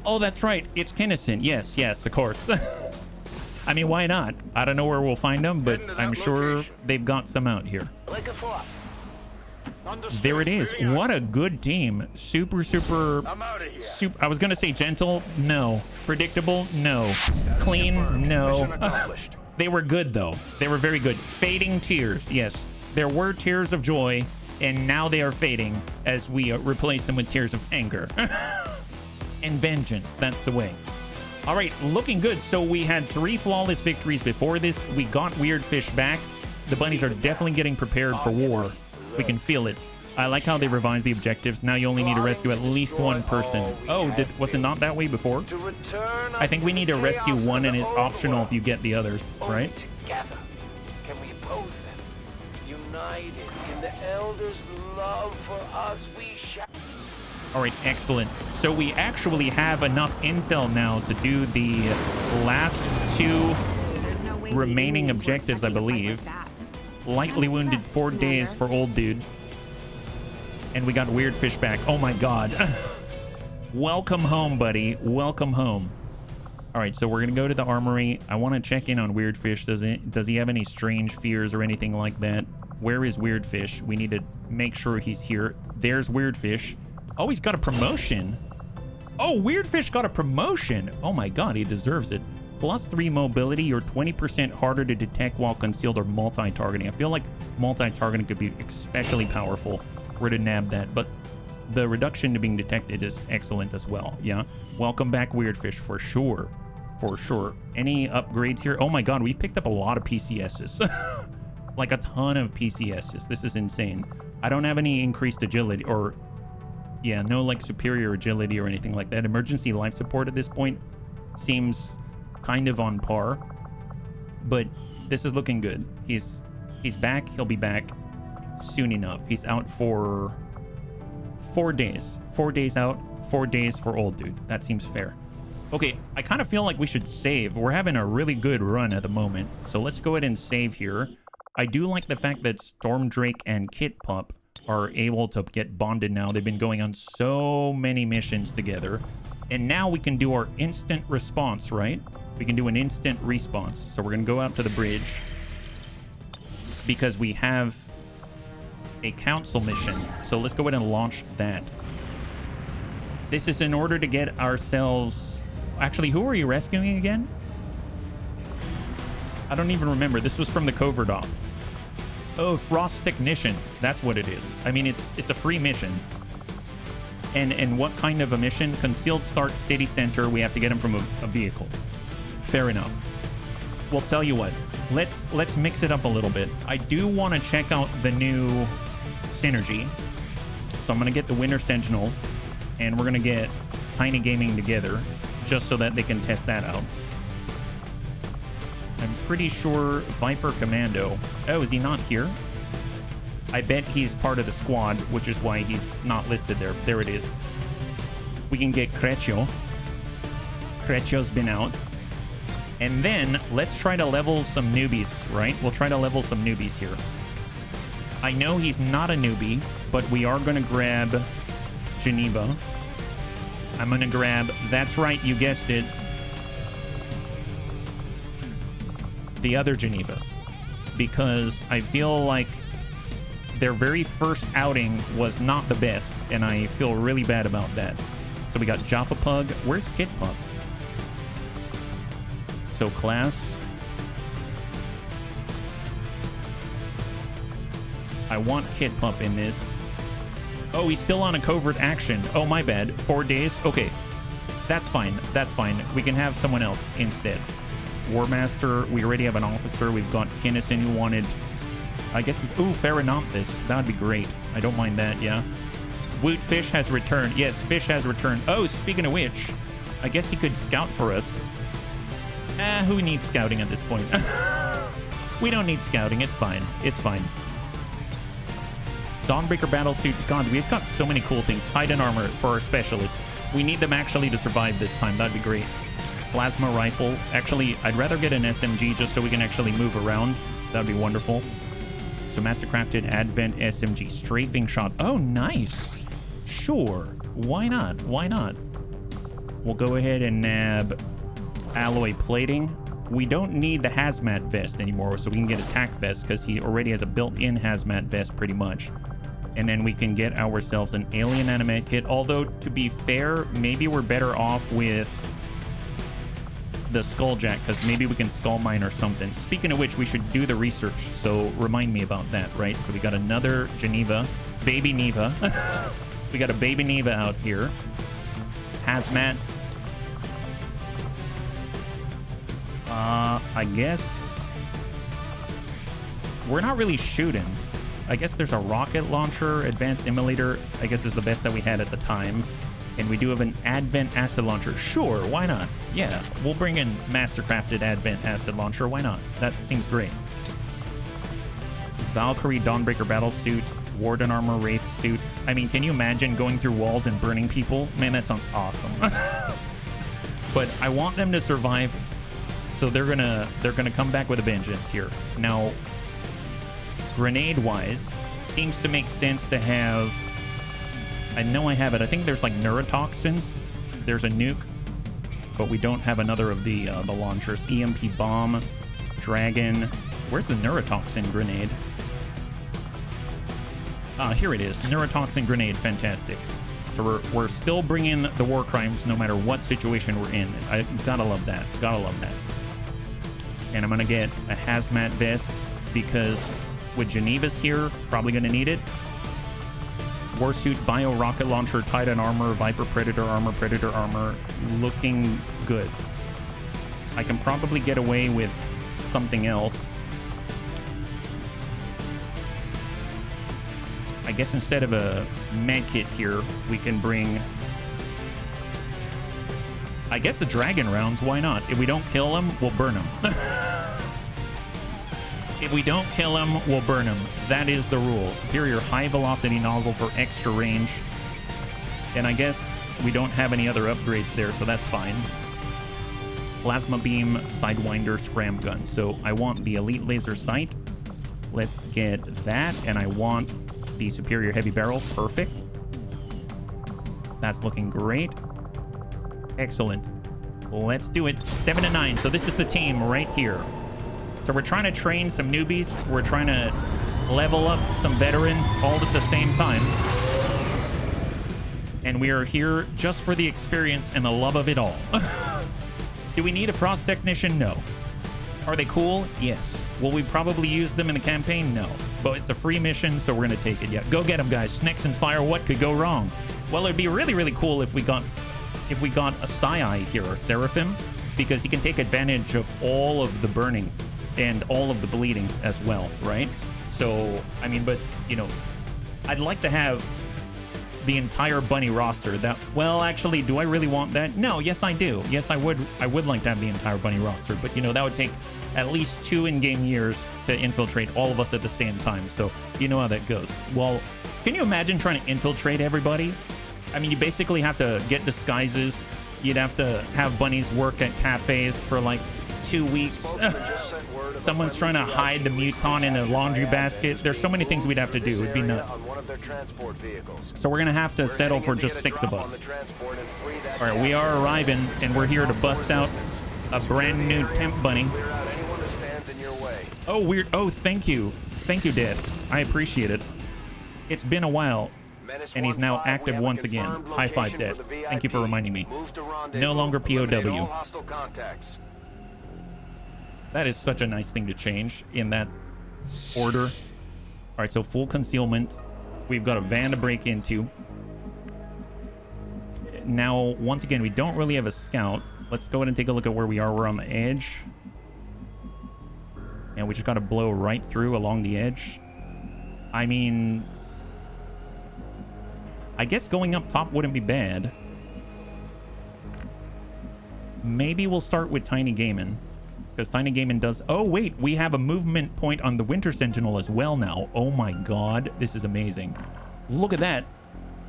Oh, that's right. It's Kinnison. Yes, yes, of course. I mean, why not? I don't know where we'll find them, but I'm sure they've got some out here. There it is. What a good team. Super, super... I was going to say gentle. No. Predictable. No. Clean. No. They were good, though. They were very good. Fading tears. Yes. There were tears of joy, and now they are fading as we replace them with tears of anger. And vengeance. That's the way. All right. Looking good. So we had 3 flawless victories before this. We got Weirdfish back. The bunnies are definitely getting prepared for war. We can feel it. I like how they revised the objectives. Now you only need to rescue at least 1 person. Oh, was it not that way before? I think we need to rescue 1 and it's optional if you get the others, right? Together can we oppose them. United in the Elders' love for us, we shall. All right, excellent. So we actually have enough intel now to do the last 2 remaining objectives, I believe. Lightly wounded 4 days for old dude. And we got Weirdfish back. Oh my god. Welcome home, buddy. Welcome home. All right, so we're gonna go to the armory. I want to check in on Weirdfish. Does he have any strange fears or anything like that? Where is Weirdfish? We need to make sure he's here. There's Weirdfish. Oh, he's got a promotion. Oh, Weirdfish got a promotion. Oh my god, he deserves it. +3 mobility, you're 20% harder to detect while concealed or multi-targeting. I feel like multi-targeting could be especially powerful. We're to nab that, but the reduction to being detected is excellent as well. Yeah. Welcome back, Weirdfish, for sure. For sure. Any upgrades here? Oh my god, we've picked up a lot of PCSs. Like a ton of PCSs. This is insane. I don't have any increased agility or... Yeah, no like superior agility or anything like that. Emergency life support at this point seems kind of on par. But this is looking good. He's back. He'll be back soon enough. He's out for 4 days. 4 days out, 4 days for old dude. That seems fair. Okay, I kind of feel like we should save. We're having a really good run at the moment. So let's go ahead and save here. I do like the fact that Storm Drake and Kit Pup are able to get bonded now. They've been going on so many missions together. And now we can do our instant response, right? We can do an instant response. So we're going to go out to the bridge because we have a council mission. So let's go ahead and launch that. This is in order to get ourselves... Actually, who are you rescuing again? I don't even remember. This was from the covert op. Oh, Frost Technician. That's what it is. I mean, it's a free mission. And what kind of a mission? Concealed Start City Center. We have to get him from a vehicle. Fair enough. Well, tell you what. Let's mix it up a little bit. I do want to check out the new Synergy. So I'm going to get the Winter Sentinel. And we're going to get Tiny Gaming together. Just so that they can test that out. I'm pretty sure Viper Commando... Oh, is he not here? I bet he's part of the squad, which is why he's not listed there. There it is. We can get Creccio. Creccio's been out. And then, let's try to level some newbies, right? We'll try to level some newbies here. I know he's not a newbie, but we are going to grab Geneva. I'm going to grab... That's right, you guessed it. The other Genevas, because I feel like their very first outing was not the best, and I feel really bad about that. So we got Jaffa Pug. Where's Kid Pup? So class. I want Kid Pup in this. Oh, he's still on a covert action. Oh, my bad. 4 days. Okay, that's fine. That's fine. We can have someone else instead. War Master, we already have an officer. We've got Kinnison who wanted, I guess, ooh, Ferranoptis. That would be great. I don't mind that, yeah. Woot Fish has returned. Yes, Fish has returned. Oh, speaking of which, I guess he could scout for us. Who needs scouting at this point? We don't need scouting. It's fine. It's fine. Dawnbreaker Battlesuit. God, we've got so many cool things. Titan Armor for our specialists. We need them actually to survive this time. That'd be great. Plasma Rifle. Actually, I'd rather get an SMG just so we can actually move around. That'd be wonderful. So Mastercrafted Advent SMG. Strafing Shot. Oh, nice. Sure. Why not? Why not? We'll go ahead and nab Alloy Plating. We don't need the Hazmat Vest anymore, so we can get Attack Vest because he already has a built-in Hazmat Vest pretty much. And then we can get ourselves an Alien Animate Kit. Although, to be fair, maybe we're better off with the Skulljack, because maybe we can Skull Mine or something. Speaking of which, we should do the research, so remind me about that, right? So we got another Geneva. Baby Neva. We got a Baby Neva out here. Hazmat. I guess we're not really shooting. I guess there's a rocket launcher. Advanced Immolator, I guess, is the best that we had at the time. And we do have an Advent Acid Launcher. Sure, why not? Yeah, we'll bring in Mastercrafted Advent Acid Launcher. Why not? That seems great. Valkyrie Dawnbreaker Battlesuit. Warden Armor Wraith Suit. I mean, can you imagine going through walls and burning people? Man, that sounds awesome. But I want them to survive, so they're gonna come back with a vengeance here. Now, grenade-wise, seems to make sense to have... I know I have it. I think there's like neurotoxins. There's a nuke, but we don't have another of the launchers. EMP bomb, dragon. Where's the neurotoxin grenade? Here it is. Neurotoxin grenade. Fantastic. So we're still bringing the war crimes no matter what situation we're in. I gotta love that. Gotta love that. And I'm gonna get a hazmat vest because with Geneva's here, probably gonna need it. Warsuit, Bio Rocket Launcher, Titan Armor, Viper Predator Armor, looking good. I can probably get away with something else. I guess instead of a med kit here, we can bring, I guess, the dragon rounds. Why not? If we don't kill them, we'll burn them. If we don't kill them, we'll burn them. That is the rule. Superior high velocity nozzle for extra range. And I guess we don't have any other upgrades there, so that's fine. Plasma beam, sidewinder, scram gun. So I want the elite laser sight. Let's get that, and I want the superior heavy barrel. Perfect. That's looking great. Excellent. Let's do it. 7 to 9. So this is the team right here. So we're trying to train some newbies. We're trying to level up some veterans all at the same time. And we are here just for the experience and the love of it all. Do we need a frost technician? No. Are they cool? Yes. Will we probably use them in the campaign? No. But it's a free mission, so we're going to take it. Yeah, go get them, guys. Snakes and fire, what could go wrong? Well, it'd be really, really cool if we got a Psi here, or Seraphim, because he can take advantage of all of the burning and all of the bleeding as well, right? So, I mean, but, you know, I'd like to have the entire bunny roster. That, well, actually, do I really want that? No, yes, I do. Yes, I would like to have the entire bunny roster, but, you know, that would take at least 2 in-game years to infiltrate all of us at the same time. So, you know how that goes. Well, can you imagine trying to infiltrate everybody? I mean, you basically have to get disguises. You'd have to have bunnies work at cafes for like 2 weeks. Someone's trying to hide the muton in a laundry basket. There's so many things we'd have to do. It'd be nuts. So we're going to have to settle for just 6 of us. All right, we are arriving, and we're here to bust out a brand new temp bunny. Oh, weird. Oh, thank you. Thank you, Debs. I appreciate it. It's been a while, and he's now active once again. High five, Debs. Thank you for reminding me. No longer POW. That is such a nice thing to change in that order. All right, so full concealment. We've got a van to break into. Now, once again, we don't really have a scout. Let's go ahead and take a look at where we are. We're on the edge. And we just got to blow right through along the edge. I mean, I guess going up top wouldn't be bad. Maybe we'll start with Tiny Gaiman. Because Tiny Gaiman does... Oh, wait. We have a movement point on the Winter Sentinel as well now. Oh, my God. This is amazing. Look at that.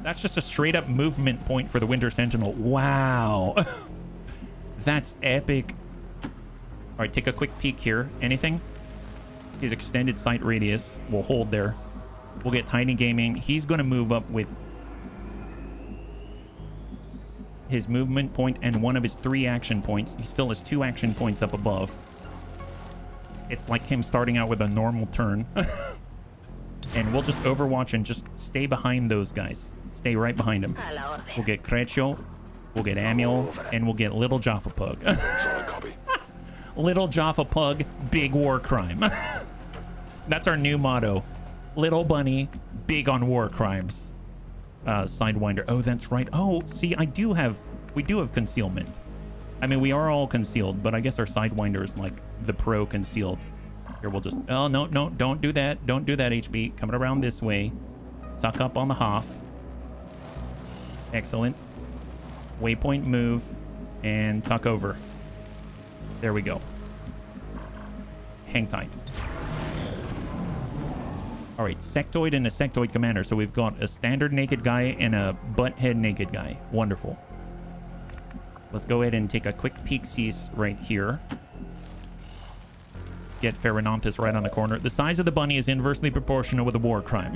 That's just a straight-up movement point for the Winter Sentinel. Wow. That's epic. All right, take a quick peek here. Anything? His extended sight radius. We'll hold there. We'll get Tiny Gaming. He's going to move up with his movement point and one of his 3 action points. He still has 2 action points up above. It's like him starting out with a normal turn. And we'll just overwatch and just stay behind those guys. Stay right behind him. We'll get Crecio, we'll get Amiel, and we'll get Little Jaffa Pug. Little Jaffa Pug, big war crime. That's our new motto. Little bunny, big on war crimes. Sidewinder. Oh, that's right. Oh, see, we do have concealment. I mean, we are all concealed, but I guess our Sidewinder is like the pro concealed. Here, we'll just... Oh, no, don't do that. Don't do that, HB. Coming around this way. Tuck up on the Hoff. Excellent. Waypoint move. And tuck over. There we go. Hang tight. All right, sectoid and a sectoid commander. So we've got a standard naked guy and a butthead naked guy. Wonderful. Let's go ahead and take a quick peek-sees right here. Get Ferronanthus right on the corner. The size of the bunny is inversely proportional with a war crime.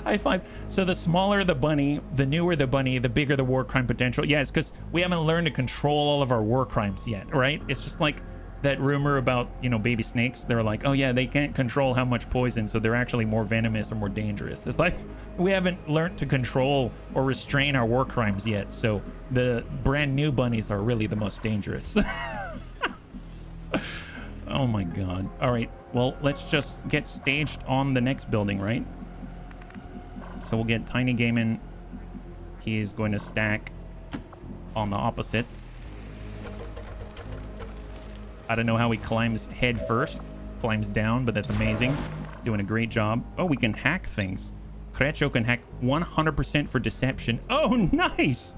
High five. So the smaller the bunny, the newer the bunny, the bigger the war crime potential. Yeah, it's because we haven't learned to control all of our war crimes yet, right? It's just like that rumor about, you know, baby snakes. They're like, oh yeah, they can't control how much poison, so they're actually more venomous or more dangerous. It's like we haven't learned to control or restrain our war crimes yet, so the brand new bunnies are really the most dangerous. Oh my God. All right, well, let's just get staged on the next building, right? So we'll get Tiny Gaiman. He is going to stack on the opposite. I don't know how he climbs head first. Climbs down, but that's amazing. Doing a great job. Oh, we can hack things. Krecho can hack 100% for deception. Oh, nice.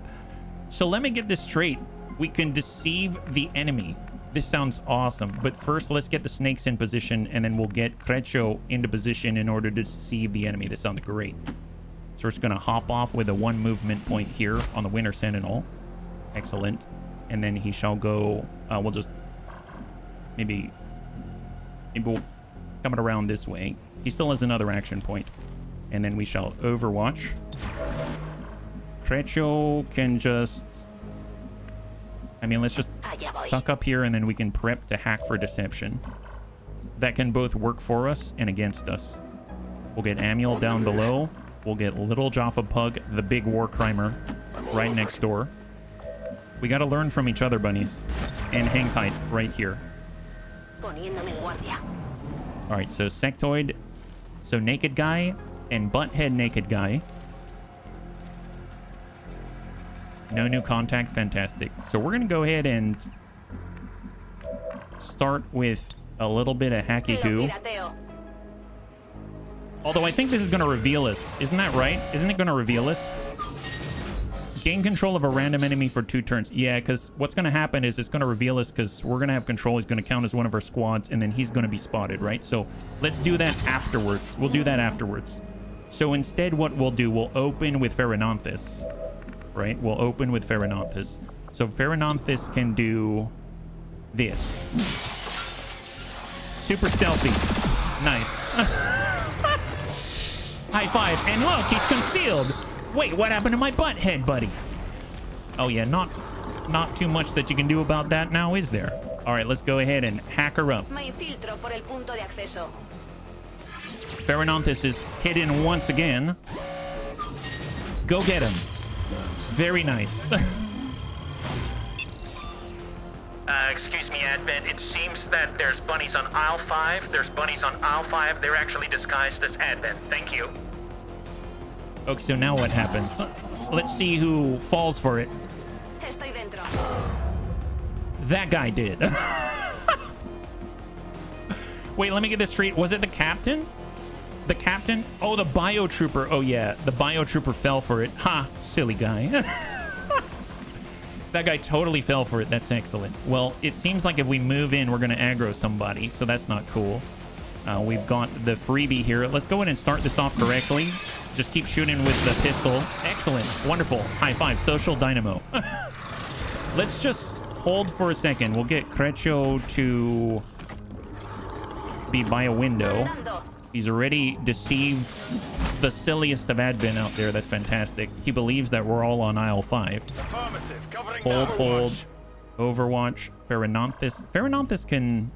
So let me get this straight. We can deceive the enemy. This sounds awesome. But first, let's get the snakes in position, and then we'll get Krecho into position in order to deceive the enemy. This sounds great. So we're just going to hop off with a 1 movement point here on the Winter Sentinel. Excellent. And then he shall go... we'll just... Maybe we'll come it around this way. He still has another action point. And then we shall overwatch. Krecho can just... I mean, let's just suck up here, and then we can prep to hack for deception. That can both work for us and against us. We'll get Amiel down below. We'll get Little Jaffa Pug, the big war crimer, right next door. We got to learn from each other, bunnies. And hang tight right here. All right, so Sectoid, so Naked Guy, and Butthead Naked Guy. No new contact. Fantastic. So we're going to go ahead and start with a little bit of hacky-hoo. Although I think this is going to reveal us. Isn't that right? Isn't it going to reveal us? Gain control of a random enemy for 2 turns. Yeah, because what's going to happen is it's going to reveal us because we're going to have control. He's going to count as one of our squads, and then he's going to be spotted, right? So let's do that afterwards. We'll do that afterwards. So instead, what we'll do, we'll open with Pheronanthus, right? We'll open with Pheronanthus. So Pheronanthus can do this. Super stealthy. Nice. High five. And look, he's concealed. Wait, what happened to my butt head, buddy? Oh, yeah, not too much that you can do about that now, is there? All right, let's go ahead and hack her up. Pheronanthus is hidden once again. Go get him. Very nice. Excuse me, Advent. It seems that there's bunnies on aisle 5. There's bunnies on aisle 5. They're actually disguised as Advent. Thank you. Okay, so now what happens? Let's see who falls for it. That guy did. Wait, let me get this straight. Was it the captain? The captain? Oh, the biotrooper. Oh, yeah. The biotrooper fell for it. Ha! Silly guy. That guy totally fell for it. That's excellent. Well, it seems like if we move in, we're going to aggro somebody. So that's not cool. We've got the freebie here. Let's go in and start this off correctly. Just keep shooting with the pistol. Excellent. Wonderful. High five. Social dynamo. Let's just hold for a second. We'll get Krecho to be by a window. He's already deceived the silliest of admin out there. That's fantastic. He believes that we're all on aisle 5. Hold. Overwatch. Pheronanthus. Pheronanthus can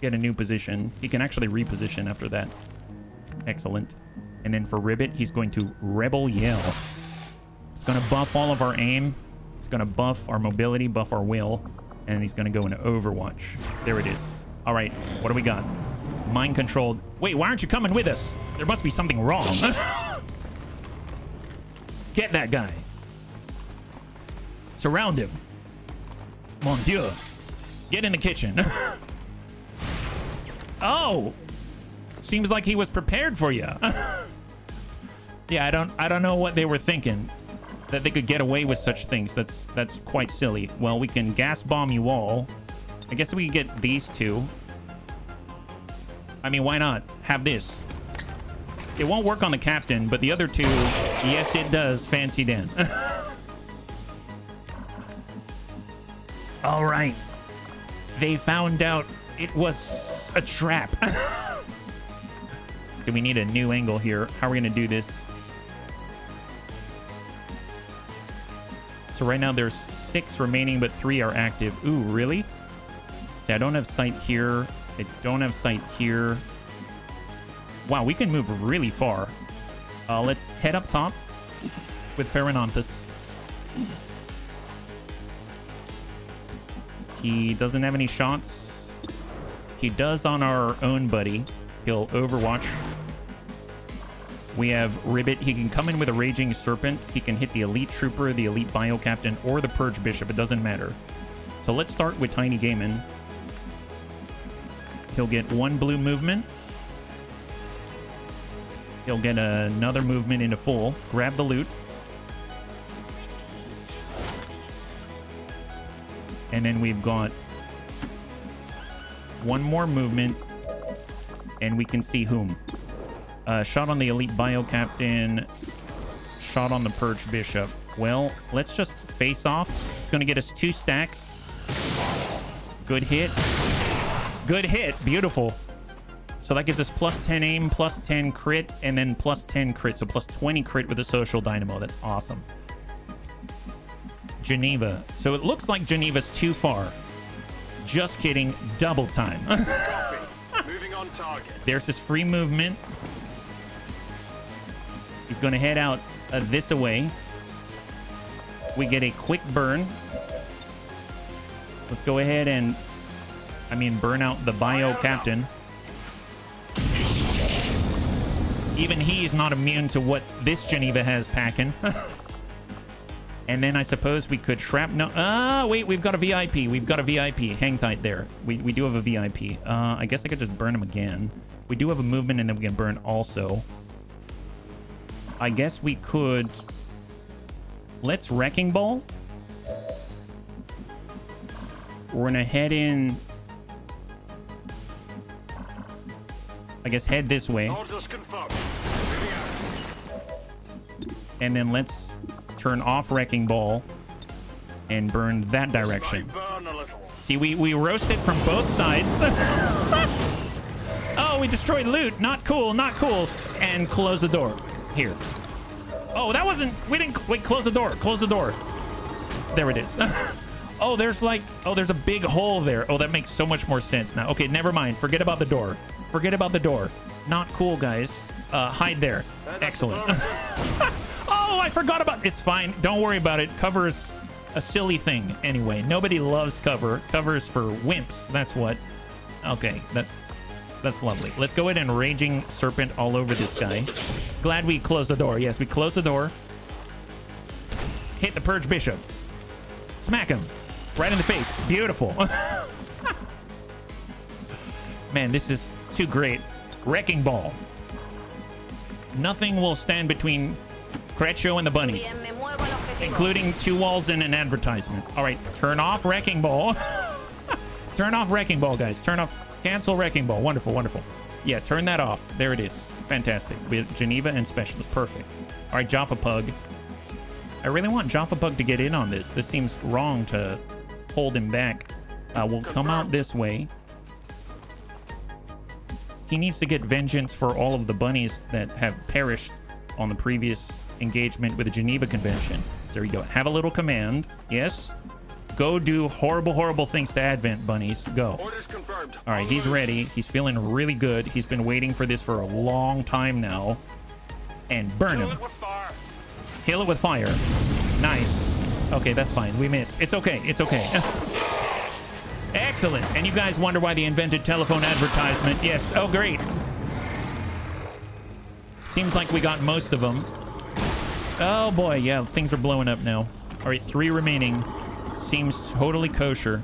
get a new position. He can actually reposition after that. Excellent. And then for Ribbit, he's going to Rebel Yell. It's going to buff all of our aim. It's going to buff our mobility, buff our will. And he's going to go into Overwatch. There it is. All right. What do we got? Mind controlled. Wait, why aren't you coming with us? There must be something wrong. Get that guy. Surround him. Mon Dieu. Get in the kitchen. Oh. Seems like he was prepared for you. Yeah, I don't know what they were thinking. That they could get away with such things. That's quite silly. Well, we can gas bomb you all. I guess we can get these two. I mean, why not? Have this. It won't work on the captain, but the other two, yes, it does. Fancy Dan. All right. They found out it was a trap. So we need a new angle here. How are we going to do this? So right now there's 6 remaining, but 3 are active. Ooh, really? See, I don't have sight here. I don't have sight here. Wow, we can move really far. Let's head up top with Pheronanthus. He doesn't have any shots. He does on our own buddy. He'll Overwatch. We have Ribbit. He can come in with a Raging Serpent. He can hit the Elite Trooper, the Elite Bio Captain, or the Purge Bishop. It doesn't matter. So let's start with Tiny Gaiman. He'll get 1 blue movement. He'll get another movement into full. Grab the loot. And then we've got one more movement. And we can see whom. Shot on the elite bio captain. Shot on the purge bishop. Well, let's just face off. It's going to get us 2 stacks. Good hit. Good hit. Beautiful. So that gives us plus 10 aim, plus 10 crit, and then plus 10 crit. So plus 20 crit with a social dynamo. That's awesome. Geneva. So it looks like Geneva's too far. Just kidding. Double time. Moving on target. There's his free movement. He's going to head out this away. We get a quick burn. Let's go ahead and, burn out the bio captain. Even he's not immune to what this Geneva has packing. And then I suppose we could shrapnel. Wait, we've got a VIP. We've got a VIP. Hang tight there. We do have a VIP. I guess I could just burn him again. We do have a movement, and then we can burn also. I guess we could... Let's Wrecking Ball. We're gonna head in... I guess head this way. Orders confirmed. And then let's turn off Wrecking Ball and burn that direction. Burn a little. See, we roasted from both sides. Oh, we destroyed loot. Not cool, not cool. And close the door. Here. Oh, that wasn't... We didn't... Wait, close the door. Close the door. There it is. Oh, there's like... Oh, there's a big hole there. Oh, that makes so much more sense now. Okay, never mind. Forget about the door. Forget about the door. Not cool, guys. Hide there. Excellent. Oh, I forgot about... It's fine. Don't worry about it. Cover is a silly thing anyway. Nobody loves cover. Cover is for wimps. That's what. Okay, that's lovely. Let's go ahead and Raging Serpent all over this guy. Glad we closed the door. Yes, we closed the door. Hit the Purge Bishop. Smack him. Right in the face. Beautiful. Man, this is too great. Wrecking Ball. Nothing will stand between Creccio and the bunnies, including 2 walls and an advertisement. All right, turn off Wrecking Ball. Turn off Wrecking Ball, guys. Turn off... Cancel Wrecking Ball. Wonderful, wonderful. Yeah, turn that off. There it is. Fantastic. We have Geneva and Specialist. Perfect. All right, Jaffa Pug. I really want Jaffa Pug to get in on this. This seems wrong to hold him back. We'll come out this way. He needs to get vengeance for all of the bunnies that have perished on the previous engagement with the Geneva Convention. There you go. Have a little command. Yes. Go do horrible, horrible things to Advent bunnies. Go. Orders confirmed. All right, he's ready. He's feeling really good. He's been waiting for this for a long time now. And burn him. Kill it with fire. Kill it with fire. Nice. Okay, that's fine. We missed. It's okay. It's okay. Excellent. And you guys wonder why they invented telephone advertisement. Yes. Oh, great. Seems like we got most of them. Oh, boy. Yeah, things are blowing up now. All right, 3 remaining. Seems totally kosher.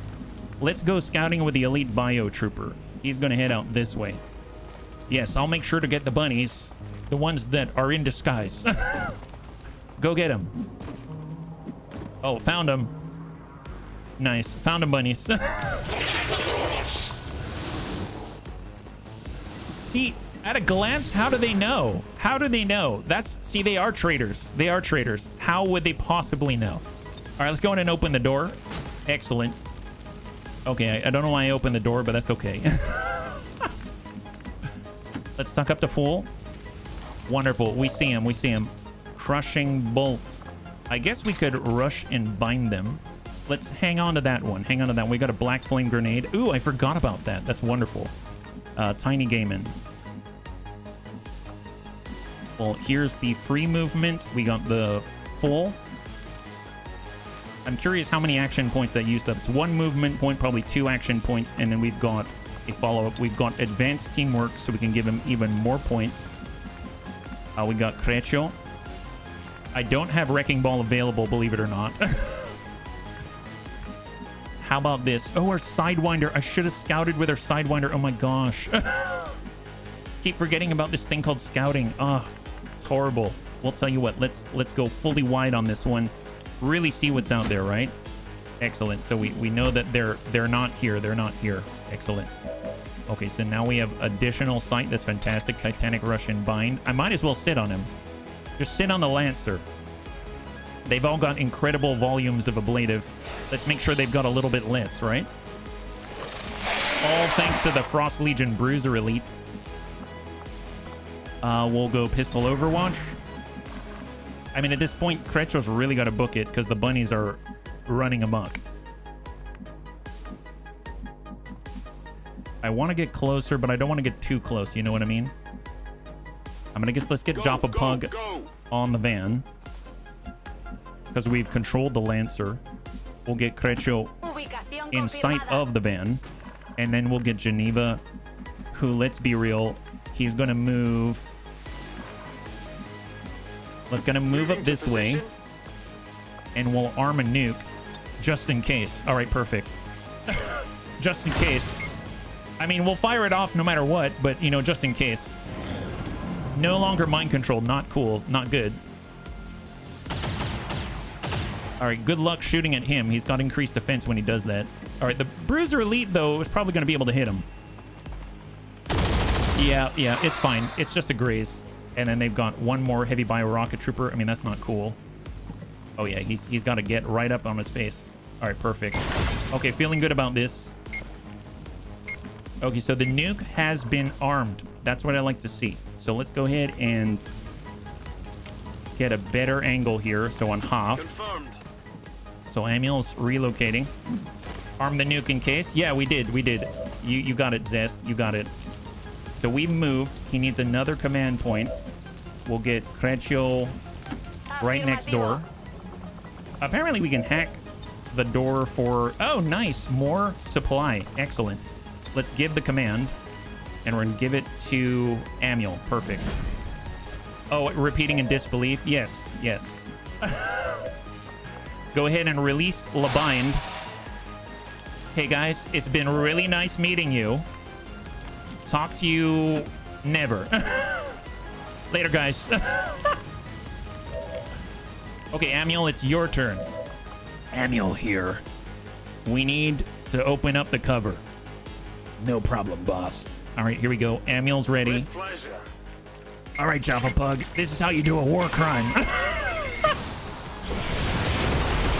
Let's go scouting with the elite bio trooper. He's going to head out this way. Yes, I'll make sure to get the bunnies. The ones that are in disguise. Go get them. Oh, found them. Nice. Found them, bunnies. See, at a glance, how do they know? How do they know? See, they are traitors. They are traitors. How would they possibly know? All right, let's go in and open the door. Excellent. Okay, I don't know why I opened the door, but that's okay. Let's tuck up to full. Wonderful. We see him. We see him. Crushing Bolt. I guess we could rush and bind them. Let's hang on to that one. Hang on to that one. We got a Black Flame Grenade. Ooh, I forgot about that. That's wonderful. Tiny Gaiman. Well, here's the free movement. We got the full. I'm curious how many action points that used up. It's 1 movement point, probably 2 action points, and then we've got a follow-up. We've got advanced teamwork, so we can give him even more points. We got Creccio. I don't have Wrecking Ball available, believe it or not. How about this? Oh, our Sidewinder. I should have scouted with our Sidewinder. Oh my gosh. Keep forgetting about this thing called scouting. Oh, it's horrible. We'll tell you what. Let's go fully wide on this one. Really see what's out there, right? Excellent. So we know that they're not here. They're not here. Excellent. Okay, so now we have additional sight. That's fantastic. Titanic Russian bind. I might as well sit on him. Just sit on the Lancer. They've all got incredible volumes of ablative. Let's make sure they've got a little bit less, right? All thanks to the Frost Legion Bruiser Elite. We'll go Pistol Overwatch. I mean, at this point, Kretcho's really got to book it because the bunnies are running amok. I want to get closer, but I don't want to get too close. You know what I mean? Let's get Jaffa Pug on the van. Because we've controlled the Lancer. We'll get Kretcho in sight of the van. And then we'll get Geneva, who, let's be real, he's going to move. Let's going to move up this way. And we'll arm a nuke just in case. All right, perfect. Just in case. I mean, we'll fire it off no matter what, but, you know, just in case. No longer mind control. Not cool. Not good. All right, good luck shooting at him. He's got increased defense when he does that. All right, the Bruiser Elite, though, is probably going to be able to hit him. Yeah, it's fine. It's just a graze. And then they've got one more heavy bio rocket trooper. I mean, that's not cool. Oh, yeah, he's got to get right up on his face. All right, perfect. Okay, feeling good about this. Okay, so the nuke has been armed. That's what I like to see. So let's go ahead and get a better angle here. So on Hoff. Confirmed. So Amul's relocating. Arm the nuke in case. Yeah, we did. You got it, Zest. You got it. So we moved. He needs another command point. We'll get Kretcho right next door. Apparently we can hack the door for... Oh, nice. More supply. Excellent. Let's give the command. And we're going to give it to Amul. Perfect. Oh, repeating in disbelief. Yes. Go ahead and release Labind. Hey, guys. It's been really nice meeting you. Talk to you never. Later, guys. Okay, Amul, it's your turn. Amul here. We need to open up the cover. No problem, boss. All right, here we go. Amul's ready. With pleasure. All right, Jaffa Pug. This is how you do a war crime.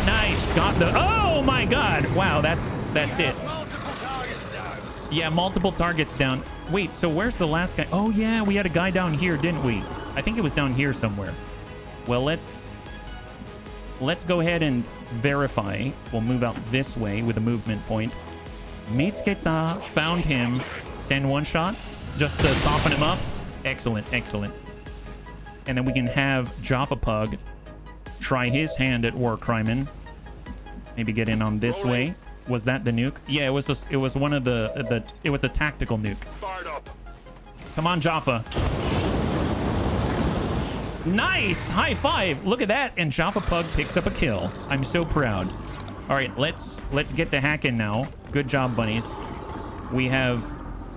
Nice. Got the... Oh, my God. Wow, that's it. Multiple targets down. Yeah, multiple targets down. Wait, so where's the last guy? Oh, yeah, we had a guy down here, didn't we? I think it was down here somewhere. Well, let's go ahead and verify. We'll move out this way with a movement point. Mitsketa found him. Send one shot just to soften him up. Excellent. And then we can have Jaffa Pug try his hand at war crimin'. Maybe get in on this way. Was that the nuke? Yeah, it was one of it was a tactical nuke. Fired up. Come on, Jaffa. Nice! High five! Look at that! And Jaffa Pug picks up a kill. I'm so proud. All right, let's get to hacking now. Good job, bunnies. We have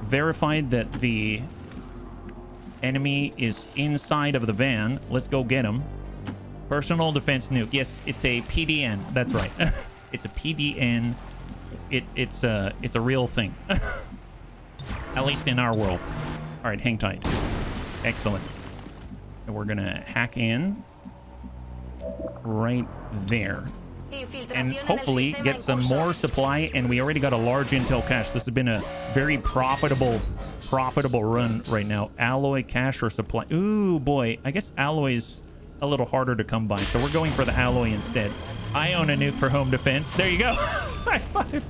verified that the enemy is inside of the van. Let's go get him. Personal defense nuke. Yes, it's a PDN. That's right. It's a PDN. It's a real thing. At least in our world. All right, hang tight. Excellent. And we're gonna hack in right there. And hopefully get some more supply. And we already got a large intel cache. This has been a very profitable run right now. Alloy cache or supply. Ooh, boy. I guess alloy's a little harder to come by. So we're going for the alloy instead. I own a nuke for home defense. There you go. High five.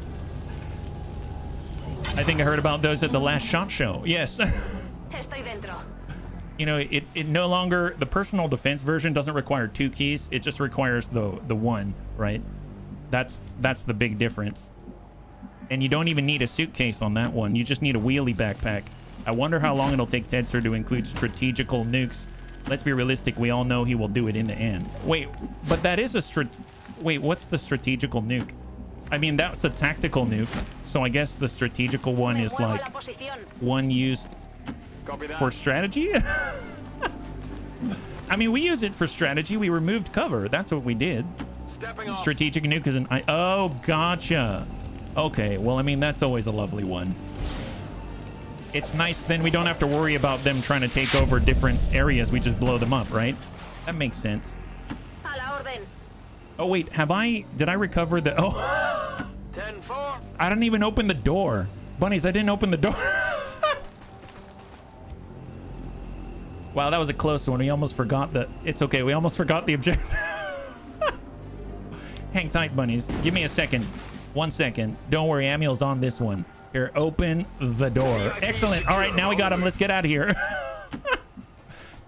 I think I heard about those at the last SHOT Show. Yes. You know, it no longer, the personal defense version doesn't require 2 keys. It just requires the one, right? That's the big difference. And you don't even need a suitcase on that one. You just need a wheelie backpack. I wonder how long it'll take Tedster to include strategical nukes. Let's be realistic. We all know he will do it in the end. Wait, but that is a wait, what's the strategical nuke? I mean, that's a tactical nuke. So I guess the strategical one is like one used Copy that. for strategy? I mean, we use it for strategy. We removed cover. That's what we did. Stepping off. Strategic nuke is an... Oh, gotcha. Okay, well, I mean, that's always a lovely one. It's nice, then we don't have to worry about them trying to take over different areas. We just blow them up, right? That makes sense. A la orden. Oh, wait, did I recover the... Oh, 10-4. I didn't even open the door. Bunnies, I didn't open the door. Wow, that was a close one. We almost forgot that. It's okay. We almost forgot the objective. Hang tight, bunnies. Give me a second. 1 second. Don't worry. Amiel's on this one. Here, open the door. Excellent. All right, now we got him. Let's get out of here.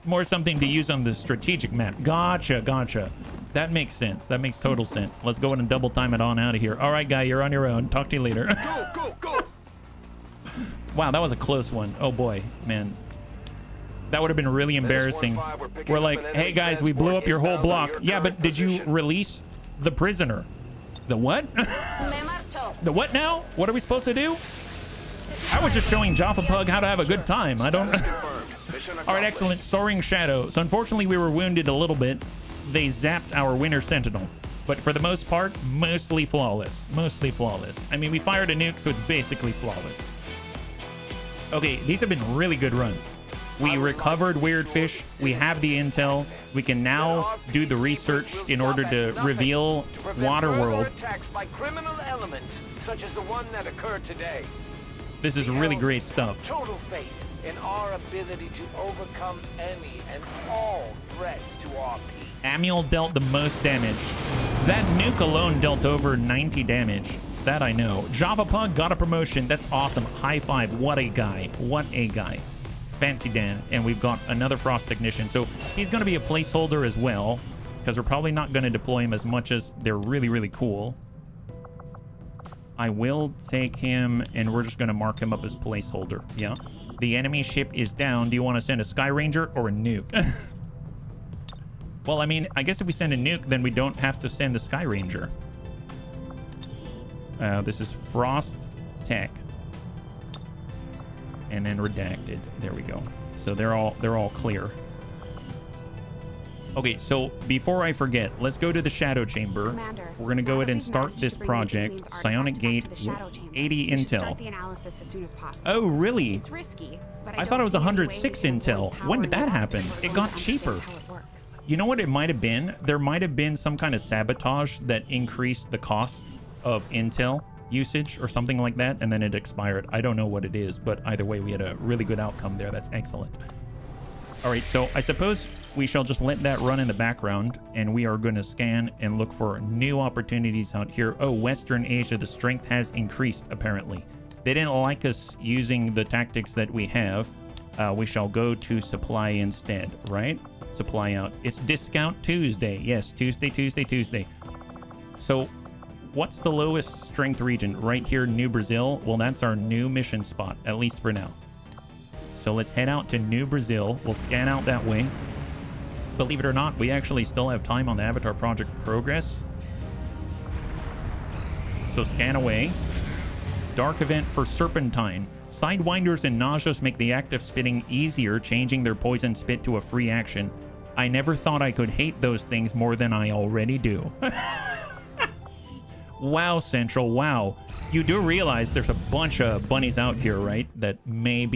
More something to use on the strategic map. Gotcha, gotcha. That makes sense. That makes total sense. Let's go in and double time it on out of here. All right, guy, you're on your own. Talk to you later. Go, go, go. Wow, that was a close one. Oh, boy, man. That would have been really embarrassing. We're like, hey, guys, we blew up your whole block. Yeah, but did you release the prisoner? The what? The what now? What are we supposed to do? I was just showing Jaffa Pug how to have a good time. I don't... All right, excellent. Soaring Shadow. So unfortunately, we were wounded a little bit. They zapped our Winter Sentinel. But for the most part, mostly flawless. Mostly flawless. I mean, we fired a nuke, so it's basically flawless. Okay, these have been really good runs. We recovered Weird Fish. We have the intel. We can now do the research in order to reveal Waterworld. Attacks by criminal elements, such as the one that occurred today. This is really great stuff. Total faith in our ability to overcome any and all threats to our peace. Amiel dealt the most damage. That nuke alone dealt over 90 damage. That I know. Java Pug got a promotion. That's awesome. High five. What a guy. What a guy. Fancy Dan. And we've got another Frost Technician. So he's going to be a placeholder as well, because we're probably not going to deploy him as much as they're really, really cool. I will take him, and we're just going to mark him up as placeholder. Yeah. The enemy ship is down. Do you want to send a Sky Ranger or a nuke? Well, I mean, I guess if we send a nuke, then we don't have to send the Sky Ranger. This is Frost Tech. And then redacted. There we go. So they're all clear. Okay, so before I forget, let's go to the Shadow Chamber. Commander, we're gonna go ahead and start this project. Psionic Gate, 80 intel. The analysis as soon as possible. Oh, really? It's risky, but I thought it was 106 intel. When did that happen? It got cheaper. You know what it might have been? There might have been some kind of sabotage that increased the cost of intel usage or something like that, and then it expired. I don't know what it is, but either way, we had a really good outcome there. That's excellent. All right, so I suppose we shall just let that run in the background, and we are going to scan and look for new opportunities out here. Oh, Western Asia, the strength has increased, apparently. They didn't like us using the tactics that we have. We shall go to supply instead, right? Supply out. It's Discount Tuesday. Yes, Tuesday. So what's the lowest strength region? Right here, New Brazil. Well, that's our new mission spot, at least for now. So let's head out to New Brazil. We'll scan out that way. Believe it or not, we actually still have time on the Avatar Project progress. So scan away. Dark event for Serpentine. Sidewinders and Nauseous make the act of spitting easier, changing their poison spit to a free action. I never thought I could hate those things more than I already do. Wow, Central, wow. You do realize there's a bunch of bunnies out here, right? That might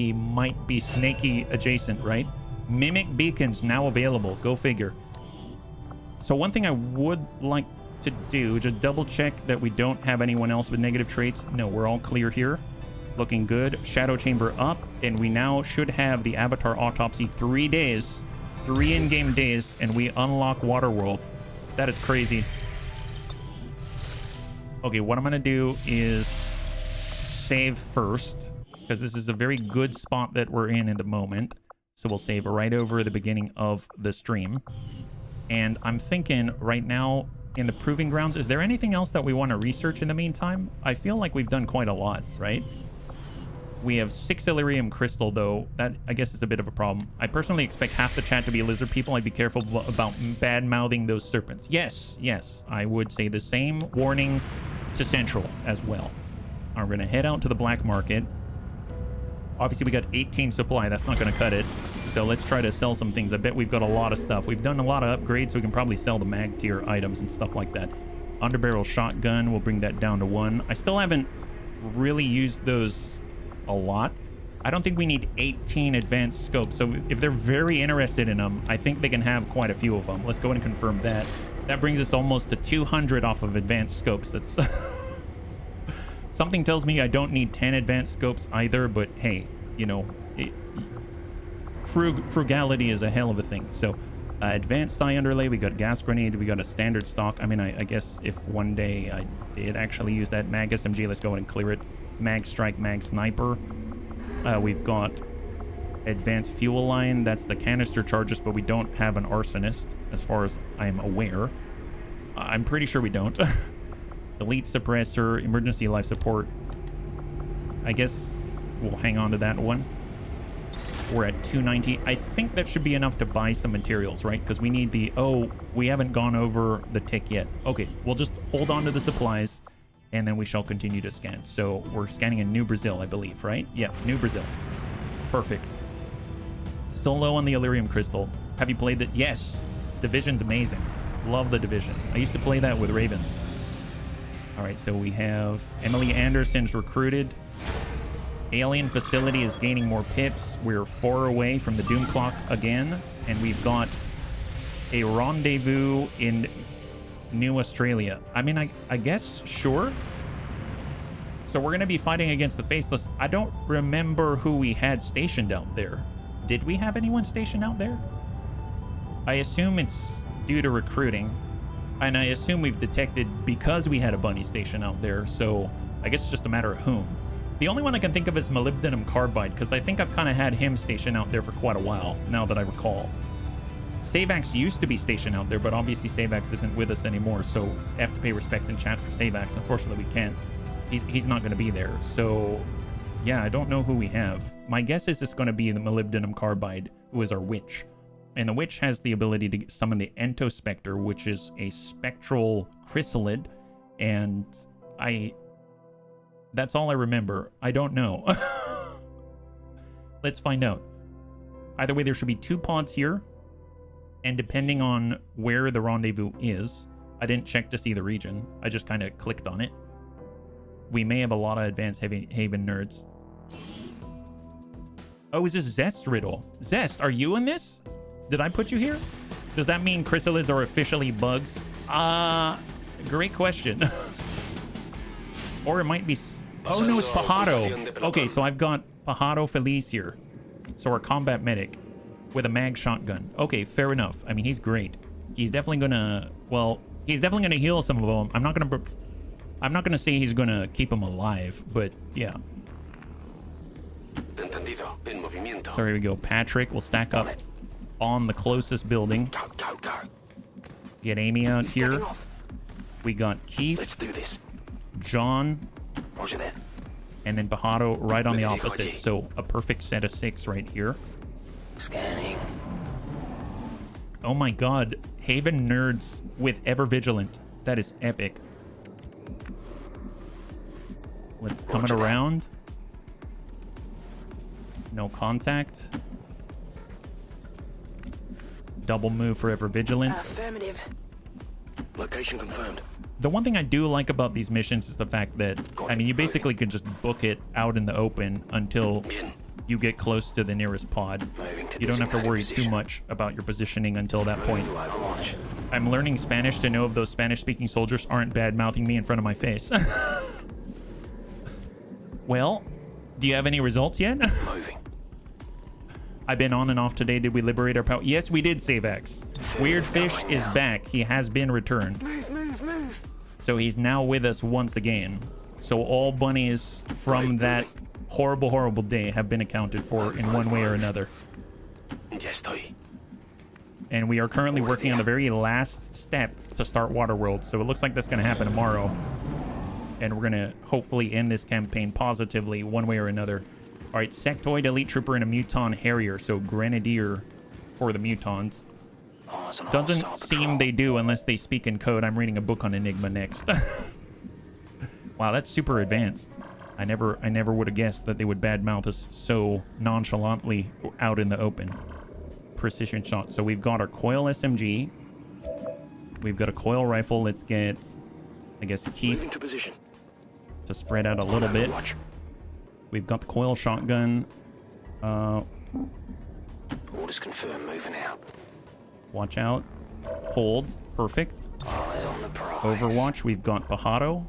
be snaky adjacent, right? Mimic beacons now available. Go figure. So one thing I would like to do, just double check that we don't have anyone else with negative traits. No, we're all clear here. Looking good. Shadow Chamber up, and we now should have the Avatar Autopsy 3 days. 3 in-game days, and we unlock Waterworld. That is crazy. Okay, what I'm going to do is save first, because this is a very good spot that we're in the moment. So we'll save right over the beginning of the stream. And I'm thinking right now in the Proving Grounds, is there anything else that we want to research in the meantime? I feel like we've done quite a lot, right? We have 6 Illyrium Crystal, though. That, I guess, is a bit of a problem. I personally expect half the chat to be lizard people. I'd be careful about bad-mouthing those serpents. Yes, I would say the same warning to Central as well. I'm going to head out to the black market. Obviously, we got 18 supply. That's not going to cut it. So let's try to sell some things. I bet we've got a lot of stuff. We've done a lot of upgrades, so we can probably sell the mag tier items and stuff like that. Underbarrel shotgun, we'll bring that down to 1. I still haven't really used those a lot. I don't think we need 18 advanced scopes. So if they're very interested in them, I think they can have quite a few of them. Let's go ahead and confirm that. That brings us almost to 200 off of advanced scopes. That's something tells me I don't need 10 advanced scopes either, but hey, you know, frugality is a hell of a thing. So advanced psi underlay, we got gas grenade, we got a standard stock. I mean, I guess if one day I did actually use that mag SMG, let's go ahead and clear it. Mag strike, mag sniper. We've got advanced fuel line. That's the canister charges, but we don't have an arsonist as far as I'm aware. I'm pretty sure we don't. Elite suppressor, emergency life support. I guess we'll hang on to that one. We're at 290. I think that should be enough to buy some materials, right? Because we need the... Oh, we haven't gone over the tick yet. Okay, we'll just hold on to the supplies, and then we shall continue to scan. So we're scanning in New Brazil, I believe, right? Yeah, New Brazil. Perfect. Still low on the Illyrium crystal. Have you played that? Yes. Division's amazing. Love the Division. I used to play that with Raven. All right, so we have Emily Anderson's recruited. Alien facility is gaining more pips. We're 4 away from the Doom Clock again. And we've got a rendezvous in New Australia. I mean, I guess, sure. So we're going to be fighting against the Faceless. I don't remember who we had stationed out there. Did we have anyone stationed out there? I assume it's due to recruiting. And I assume we've detected because we had a bunny station out there. So I guess it's just a matter of whom. The only one I can think of is Molybdenum Carbide, because I think I've kind of had him stationed out there for quite a while, now that I recall. Savax used to be stationed out there, but obviously Savax isn't with us anymore, so I have to pay respects in chat for Savax. Unfortunately, we can't. He's not going to be there. So, yeah, I don't know who we have. My guess is it's going to be the Molybdenum Carbide, who is our witch. And the witch has the ability to summon the Entospectre, which is a spectral chrysalid, and that's all I remember. I don't know. Let's find out. Either way, there should be 2 pods here. And depending on where the rendezvous is, I didn't check to see the region. I just kind of clicked on it. We may have a lot of advanced Haven nerds. Oh, is this Zest riddle? Zest, are you in this? Did I put you here? Does that mean chrysalids are officially bugs? Great question. Or it might be... Oh, no, it's Pajaro. Okay, so I've got Pajaro Feliz here. So our combat medic with a mag shotgun. Okay, fair enough. I mean, he's great. He's definitely gonna... Well, he's definitely gonna heal some of them. I'm not gonna say he's gonna keep them alive, but yeah. So here we go. Patrick will stack up on the closest building. Get Amy out here. We got Keith. Let's do this. John, and then Pajaro right on the opposite. So a perfect set of 6 right here. Scanning. Oh my god, Haven nerds with Ever Vigilant. That is epic. Let's come it around. No contact. Double move for Ever Vigilant. Affirmative. Location confirmed. The one thing I do like about these missions is the fact that, I mean, you basically can just book it out in the open until you get close to the nearest pod. You don't have to worry too much about your positioning until that point. I'm learning Spanish to know if those Spanish-speaking soldiers aren't bad-mouthing me in front of my face. Well, do you have any results yet? I've been on and off today. Did we liberate our power? Yes, we did, Savax. Weird Fish is back. He has been returned. Move. So he's now with us once again. So all bunnies from that horrible day have been accounted for in one way or another. And we are currently working on the very last step to start Waterworld. So it looks like that's going to happen tomorrow. And we're going to hopefully end this campaign positively one way or another. All right, Sectoid, Elite Trooper, and a Muton Harrier. So Grenadier for the Mutons. Doesn't seem they do unless they speak in code. I'm reading a book on Enigma next. Wow, that's super advanced. I never would have guessed that they would badmouth us so nonchalantly out in the open. Precision shot. So we've got our coil SMG. We've got a coil rifle. Let's get, I guess, Keith Moving to position. to spread out a little bit. Watch. We've got the coil shotgun. Orders confirmed. Moving out. Watch out. Hold. Perfect. Eyes on the prize. Overwatch. We've got Pajaro.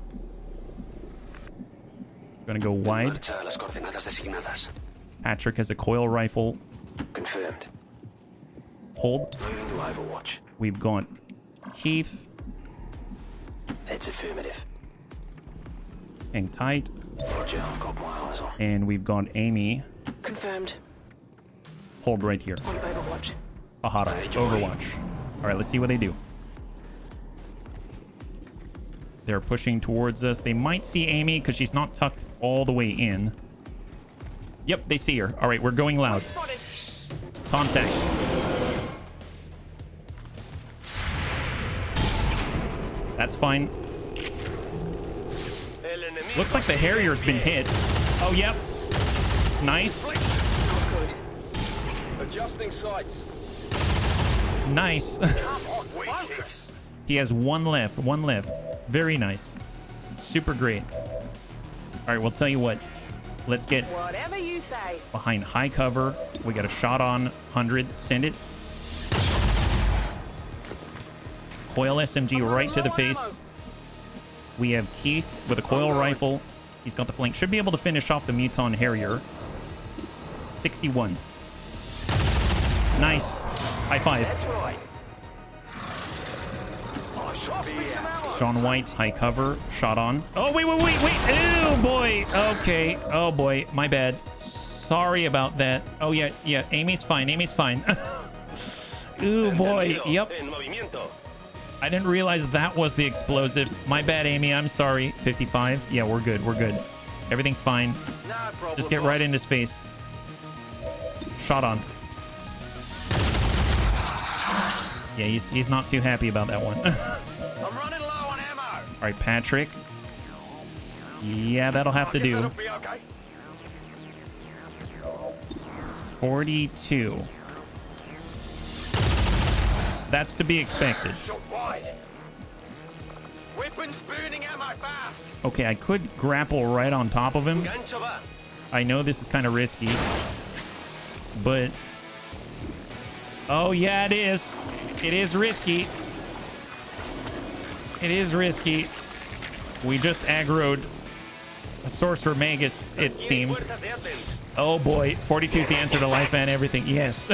Gonna go wide. Marcha las coordenadas designadas. Patrick has a coil rifle. Confirmed. Hold. Moving to Overwatch. We've got Keith. Heads affirmative. Hang tight. Roger, I've got my eyes on. And we've got Amy. Confirmed. Hold right here. On Overwatch. Pajaro. Overwatch. All right, let's see what they do. They're pushing towards us. They might see Amy because she's not tucked all the way in. Yep, they see her. All right, we're going loud. Contact. That's fine. Looks like the Harrier's been hit. Oh, yep. Nice. Adjusting sights. Nice. He has one left. One left. Very nice. Super great. All right, we'll tell you what. Let's get Whatever you say. behind high cover. We got a shot on 100. Send it. Coil SMG right to the face. We have Keith with a coil rifle. He's got the flank. Should be able to finish off the Muton Harrier. 61. Nice. High five. That's right. John White, high cover. Shot on. Oh, wait. Oh, boy. Okay. Oh, boy. My bad. Sorry about that. Oh, yeah. Amy's fine. Ooh, boy. Yep. I didn't realize that was the explosive. My bad, Amy. I'm sorry. 55. Yeah, we're good. Everything's fine. No problem. Just get right in his face. Shot on. Yeah, he's not too happy about that one. I'm running low on ammo. All right, Patrick. Yeah, that'll have to do. That'll be okay. 42. That's to be expected. Shot wide. Weapons burning ammo fast. Okay, I could grapple right on top of him. Gancho va. I know this is kind of risky, but... Oh, yeah, it is. It is risky. We just aggroed a Sorcerer Magus, it seems. Oh, boy. 42 is the answer to life and everything. Yes.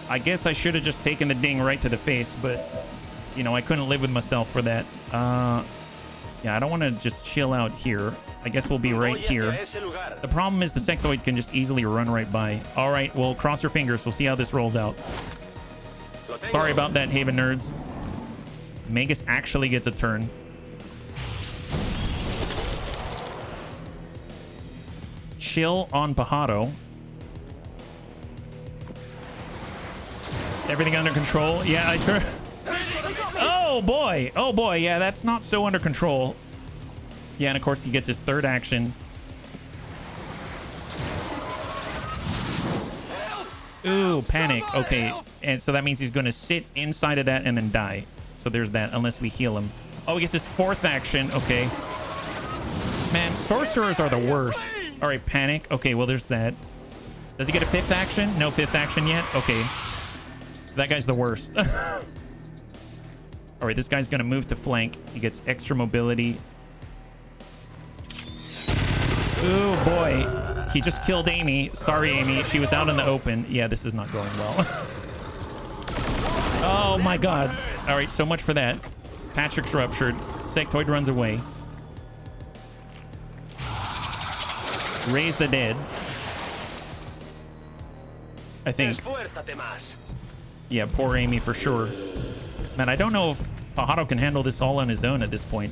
I guess I should have just taken the ding right to the face, but, you know, I couldn't live with myself for that. Yeah, I don't want to just chill out here. I guess we'll be right here. The problem is the sectoid can just easily run right by. All right, well, cross your fingers. We'll see how this rolls out. Sorry about that, Haven nerds. Magus actually gets a turn. Chill on Pajaro. Everything under control? Yeah, I sure. Oh boy. Yeah, that's not so under control. Yeah, and of course he gets his third action. Ooh, panic. Okay, and so that means he's going to sit inside of that and then die. So there's that, unless we heal him. Oh, he gets his fourth action. Okay. Man, sorcerers are the worst. All right, panic. Okay, well, there's that. Does he get a fifth action? No fifth action yet? Okay. That guy's the worst. All right, this guy's going to move to flank. He gets extra mobility. Ooh, boy. He just killed Amy. Sorry, Amy. She was out in the open. Yeah, this is not going well. Oh, my God. All right, so much for that. Patrick's ruptured. Sectoid runs away. Raise the dead. I think. Yeah, poor Amy for sure. Man, I don't know if Pajaro can handle this all on his own at this point.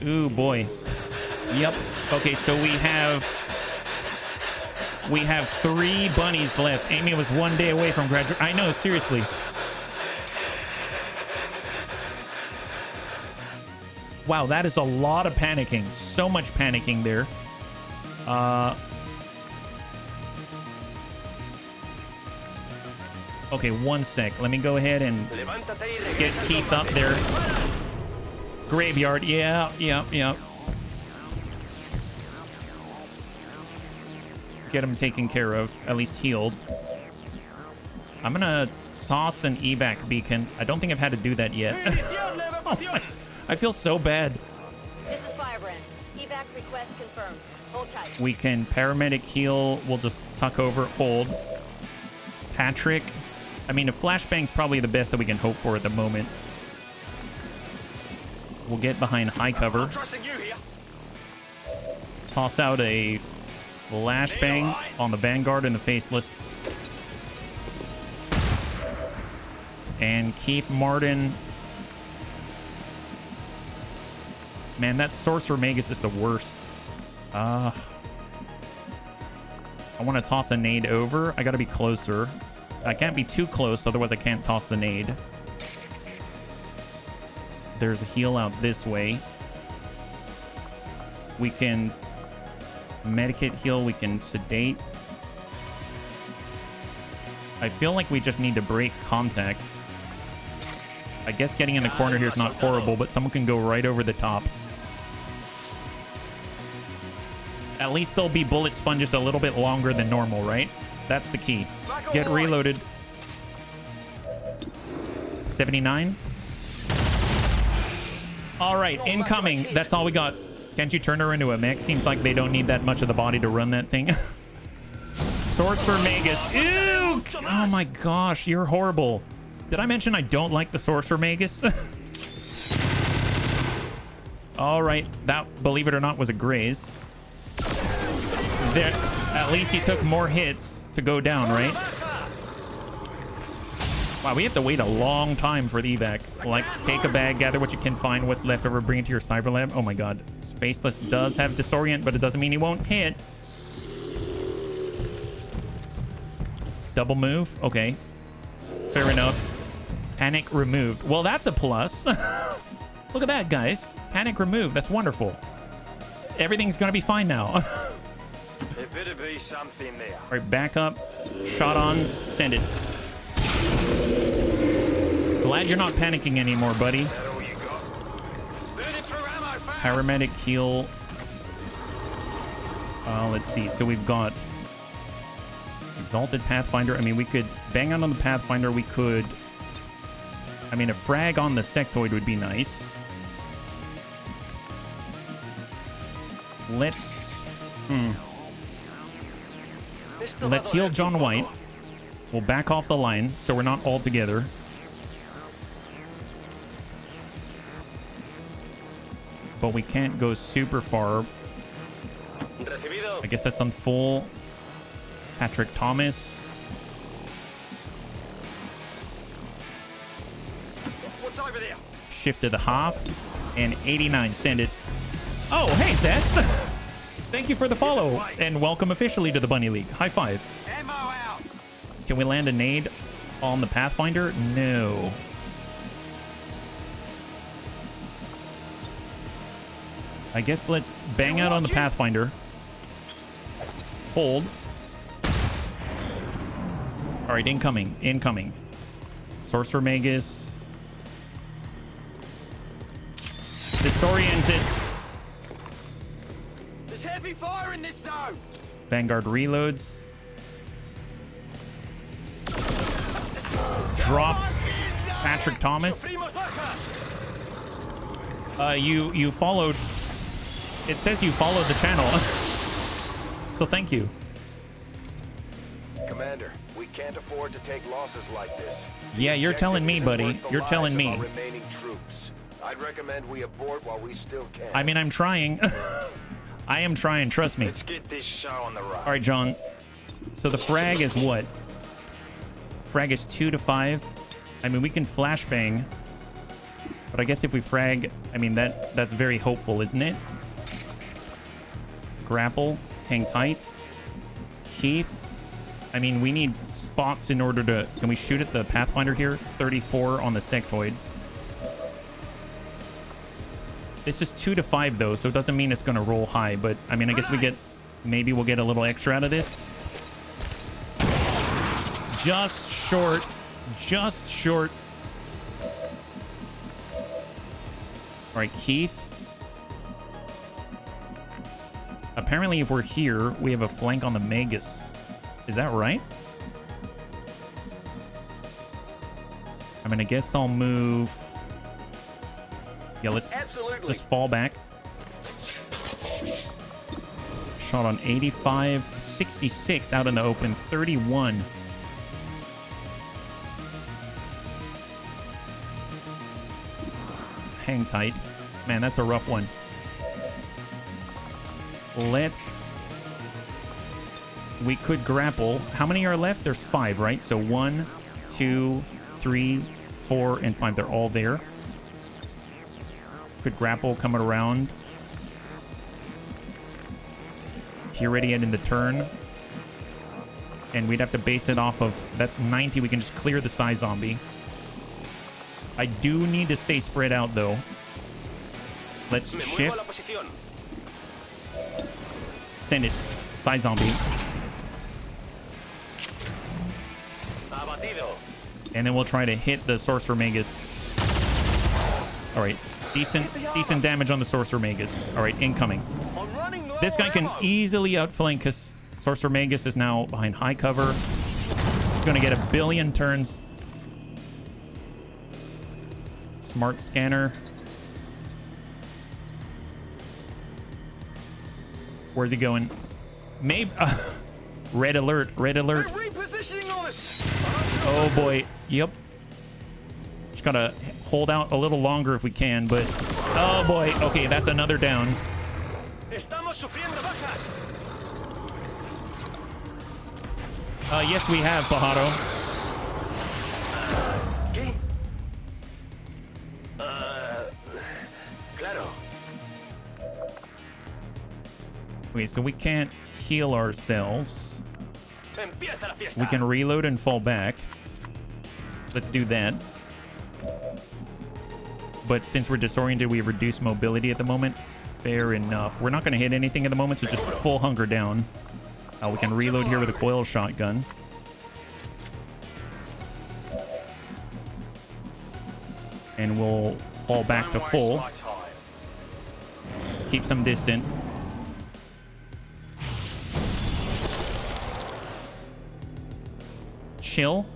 Ooh, boy. Yep. Okay, so we have 3 bunnies left. Amy was 1 day away from graduate. I know, seriously. Wow, that is a lot of panicking. So much panicking there. Okay, 1 sec. Let me go ahead and get Keith up there. Graveyard. Yeah. Get him taken care of. At least healed. I'm gonna toss an evac beacon. I don't think I've had to do that yet. Oh my, I feel so bad. This is Firebrand. Evac request confirmed. Hold tight. We can paramedic heal. We'll just tuck over. Hold. Patrick. I mean, a flashbang's probably the best that we can hope for at the moment. We'll get behind high cover. Toss out a flashbang on the Vanguard and the Faceless. And keep Martin. Man, that Sorcerer Magus is the worst. I want to toss a nade over. I got to be closer. I can't be too close, otherwise I can't toss the nade. There's a heal out this way. We can medikit heal. We can sedate. I feel like we just need to break contact. I guess getting in the corner here is not horrible, but someone can go right over the top. At least they'll be bullet sponges a little bit longer than normal, right? That's the key. Get reloaded. 79. All right, incoming. That's all we got. Can't you turn her into a mech? Seems like they don't need that much of the body to run that thing. Sorcerer Magus. Ew! Oh my gosh, you're horrible. Did I mention I don't like the Sorcerer Magus? All right, that, believe it or not, was a graze. There, at least he took more hits to go down, right? Wow, we have to wait a long time for the evac. Like, take a bag, gather what you can find, what's left over, bring it to your cyber lab. Oh my god. Faceless does have disorient, but it doesn't mean he won't hit. Double move? Okay. Fair enough. Panic removed. Well, that's a plus. Look at that, guys. Panic removed. That's wonderful. Everything's gonna be fine now. There better be something there. All right, back up. Shot on. Send it. Glad you're not panicking anymore, buddy. Paramedic heal. Let's see. So we've got Exalted Pathfinder. I mean, we could bang out on the Pathfinder. We could... I mean, a frag on the Sectoid would be nice. Let's... Let's heal John White. We'll back off the line so we're not all together. But we can't go super far. I guess that's on full. Patrick Thomas. What's over there? Shift to the half. And 89. Send it. Oh, hey, Zest. Thank you for the follow. And welcome officially to the Bunny League. High five. Ammo out. Can we land a nade on the Pathfinder? No. I guess let's bang out on the Pathfinder. Hold. All right, incoming. Incoming. Sorcerer Magus. Disoriented. There's heavy fire in this zone. Vanguard reloads. Drops Patrick Thomas. You followed. It says you followed the channel. So thank you. Commander, we can't afford to take losses like this. Yeah, you're telling me, buddy. You're telling me. Remaining troops. I'd recommend we abort while we still can. I mean, I'm trying. I am trying, trust me. Let's get this show on the road. All right, John. So the frag is what? Frag is 2 to 5. I mean, we can flashbang. But I guess if we frag, I mean, that's very hopeful, isn't it? Grapple. Hang tight. Keep. I mean, we need spots in order to... Can we shoot at the Pathfinder here? 34 on the Sectoid. This is 2 to 5 though, so it doesn't mean it's gonna roll high. But I mean, I guess maybe we'll get a little extra out of this. Just short. Just short. All right, Keith. Apparently, if we're here, we have a flank on the Magus. Is that right? I mean, I guess I'll move. Yeah, let's just fall back. Shot on 85, 66 out in the open, 31. Hang tight. Man, that's a rough one. We could grapple. How many are left? There's 5, right? So 1, 2, 3, 4, and 5. They're all there. Could grapple coming around. Here ready in the turn. And we'd have to base it off of... That's 90. We can just clear the Psy Zombie. I do need to stay spread out, though. Let's shift. Send it. Psy Zombie. And then we'll try to hit the Sorcerer Magus. All right. Decent damage on the Sorcerer Magus. All right, incoming. This guy can easily outflank because Sorcerer Magus is now behind high cover. He's going to get a billion turns. Smart scanner. Where's he going? Maybe. Red alert. Red alert. Oh boy. Yep. Just gotta hold out a little longer if we can, but oh boy. Okay, that's another down. Yes, we have, Pajaro. Okay, so we can't heal ourselves. We can reload and fall back. Let's do that. But since we're disoriented, we reduce mobility at the moment. Fair enough. We're not going to hit anything at the moment, so just full hunker down. We can reload here with a coil shotgun. And we'll fall back to full. Keep some distance. Chill.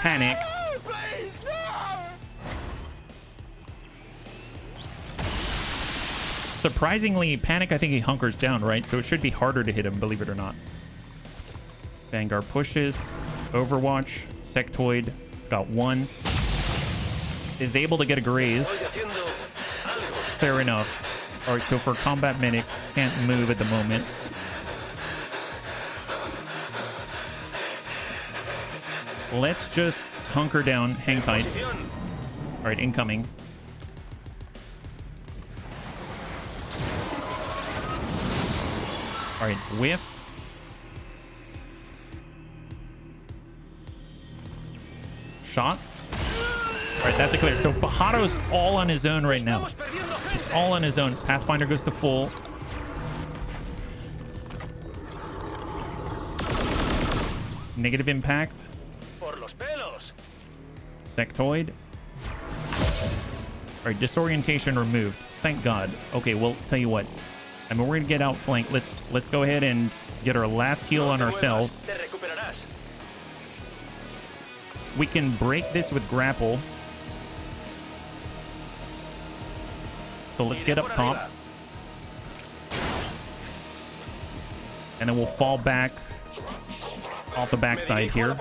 Panic. Surprisingly, Panic, I think he hunkers down, right? So it should be harder to hit him, believe it or not. Vanguard pushes. Overwatch. Sectoid. It's got 1. Is able to get a graze. Fair enough. All right, so for Combat Medic, can't move at the moment. Let's just hunker down, hang tight. All right, incoming. All right, whiff. Shot. All right, that's a clear. So Pajaro's all on his own right now. He's all on his own. Pathfinder goes to full. Negative impact. Sectoid. All right, disorientation removed. Thank God. Okay, well, tell you what. I mean, we're gonna get outflanked. Let's go ahead and get our last heal on ourselves. We can break this with grapple. So let's get up top. And then we'll fall back off the backside here.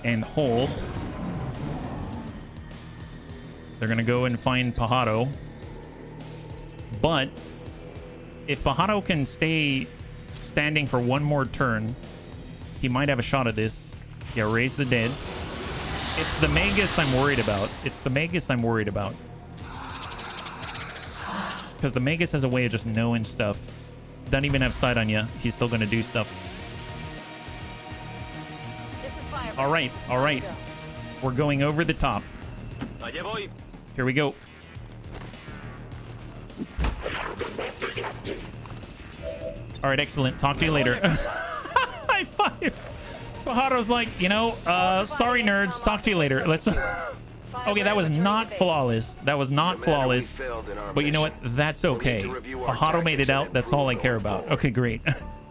And hold. They're going to go and find Pajaro. But if Pajaro can stay standing for one more turn, he might have a shot at this. Yeah, raise the dead. It's the Magus I'm worried about. It's the Magus I'm worried about. Because the Magus has a way of just knowing stuff. Doesn't even have sight on you. He's still going to do stuff. All right, all right. We're going over the top. Allá voy. Here we go. All right, excellent. Talk to you later. High five. Pajaro's like, you know, sorry, nerds. Talk to you later. Let's... Okay, that was not flawless. That was not flawless. But you know what? That's okay. Pajaro made it out. That's all I care about. Okay, great.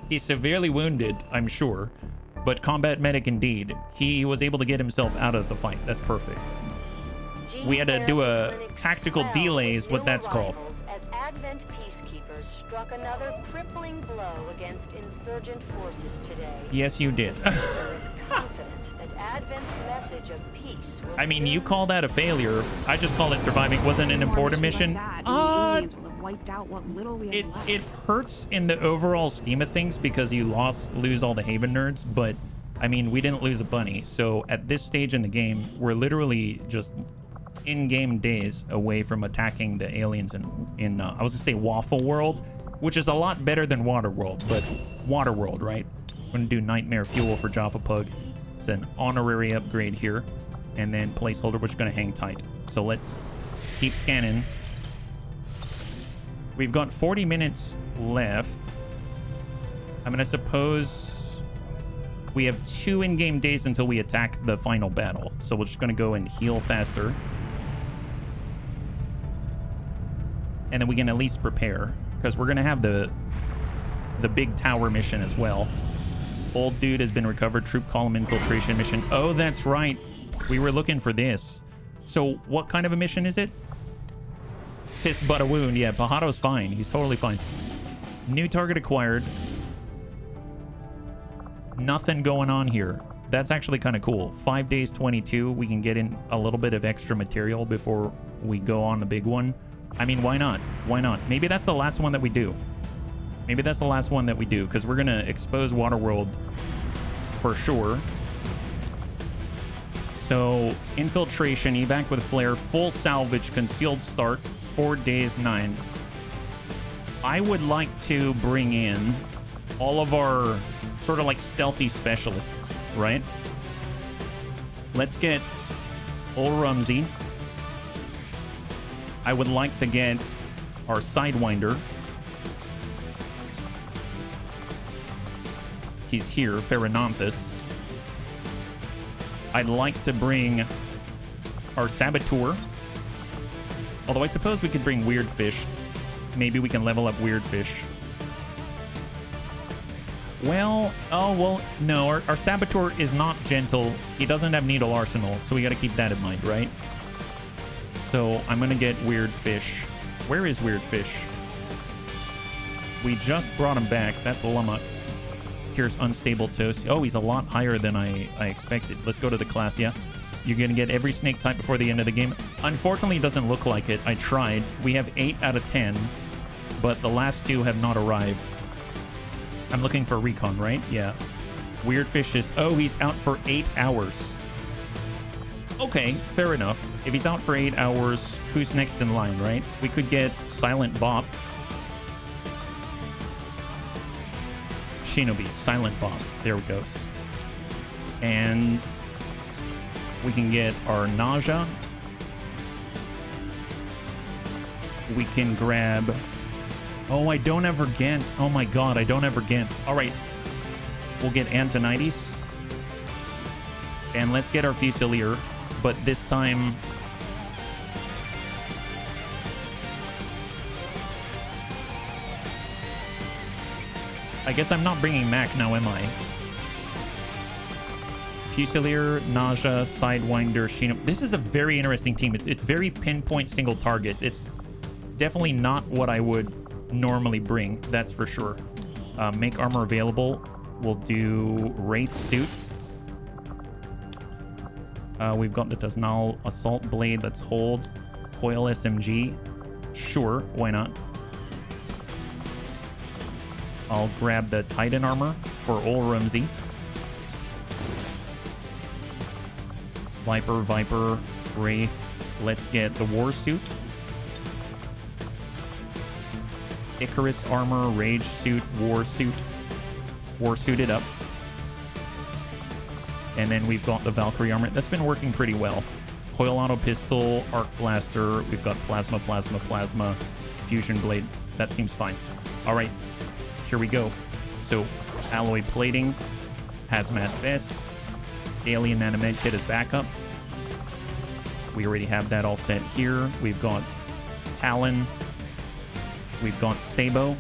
He's severely wounded, I'm sure. But combat medic indeed. He was able to get himself out of the fight. That's perfect. We had to do a tactical delay is what that's called. As Advent peacekeepers struck another crippling blow against insurgent forces today. Yes, you did. I mean, you call that a failure. I just call it surviving. Wasn't an important mission. Wiped out what little we it hurts in the overall scheme of things because you lose all the Haven nerds, but I mean, we didn't lose a bunny. So at this stage in the game, we're literally just in-game days away from attacking the aliens in I was gonna say Waffle World, which is a lot better than Water World, but Water World, right? I'm gonna do Nightmare Fuel for Java Pug. It's an honorary upgrade here, and then placeholder, which is gonna hang tight. So let's keep scanning. We've got 40 minutes left. I mean, I suppose we have 2 in-game days until we attack the final battle. So we're just gonna go and heal faster. And then we can at least prepare, because we're gonna have the big tower mission as well. Old dude has been recovered. Troop column infiltration mission. Oh, that's right. We were looking for this. So what kind of a mission is it? Piss but a wound. Yeah, Pajaro's fine. He's totally fine. New target acquired. Nothing going on here. That's actually kind of cool. 5 days, 22. We can get in a little bit of extra material before we go on the big one. I mean, why not? Why not? Maybe that's the last one that we do. Maybe that's the last one that we do, because we're going to expose Waterworld for sure. So, infiltration, evac with flare, full salvage, concealed start, 4 days, 9. I would like to bring in all of our sort of like stealthy specialists, right? Let's get Ol Rumsey. I would like to get our Sidewinder. He's here, Pheronanthus. I'd like to bring our Saboteur. Although I suppose we could bring Weird Fish. Maybe we can level up Weird Fish. Well, oh, well, no. Our Saboteur is not gentle. He doesn't have Needle Arsenal, so we got to keep that in mind, right? So I'm going to get Weird Fish. Where is Weird Fish? We just brought him back. That's Lummox. Here's Unstable Toast. Oh, he's a lot higher than I expected. Let's go to the class, yeah. You're going to get every snake type before the end of the game. Unfortunately, it doesn't look like it. I tried. We have 8 out of 10, but the last 2 have not arrived. I'm looking for Recon, right? Yeah. Weird Fish is... Oh, he's out for 8 hours. Okay, fair enough. If he's out for 8 hours, who's next in line, right? We could get Silent Bop. Shinobi, Silent Bop. There it goes. And we can get our Nausea. We can grab... Oh, I don't ever Ghent. Oh my god, I don't ever Ghent. All right. We'll get Antonides. And let's get our Fusilier. But this time... I guess I'm not bringing Mac now, am I? Fusilier, Nausea, Sidewinder, Shino. This is a very interesting team. It's very pinpoint single target. It's definitely not what I would normally bring, that's for sure. Make armor available. We'll do Wraith Suit. We've got the Tasnal Assault Blade. Let's hold. Coil SMG. Sure, why not? I'll grab the Titan armor for Ol Rumsey. Viper, Wraith. Let's get the War Suit. Icarus armor, Rage Suit, War Suit. War Suited up. And then we've got the Valkyrie armor. That's been working pretty well. Coil auto pistol, arc blaster. We've got plasma, plasma, plasma, fusion blade. That seems fine. All right, here we go. So alloy plating, hazmat vest, alien nanomed kit as backup. We already have that all set here. We've got Talon. We've got Sabo.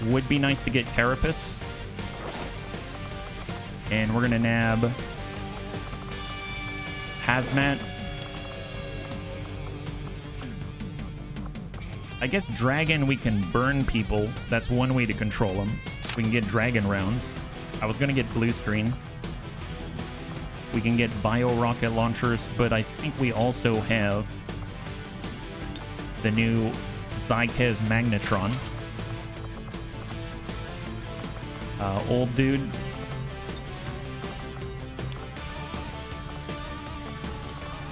Would be nice to get Carapace. And we're going to nab Hazmat. I guess Dragon, we can burn people. That's one way to control them. We can get Dragon rounds. I was going to get Blue Screen. We can get Bio Rocket Launchers, but I think we also have the new Zykez Magnetron. Old dude.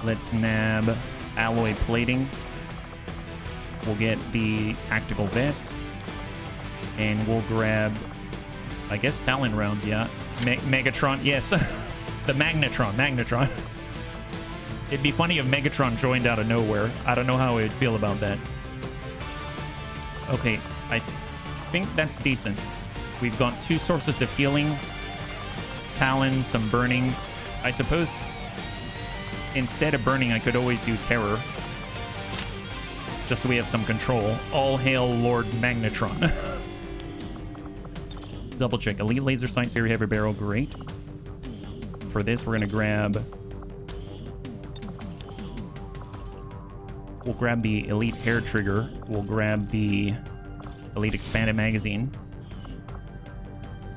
Let's nab alloy plating. We'll get the tactical vest. And we'll grab, I guess, Talon rounds, yeah. Megatron, yes. The Magnetron. It'd be funny if Megatron joined out of nowhere. I don't know how I would feel about that. Okay, I think that's decent. We've got 2 sources of healing. Talon, some burning. I suppose instead of burning, I could always do terror. Just so we have some control. All hail Lord Magnetron. Double check. Elite laser sight, very heavy barrel. Great. For this, we're going to grab... We'll grab the Elite hair trigger. We'll grab the Elite expanded magazine.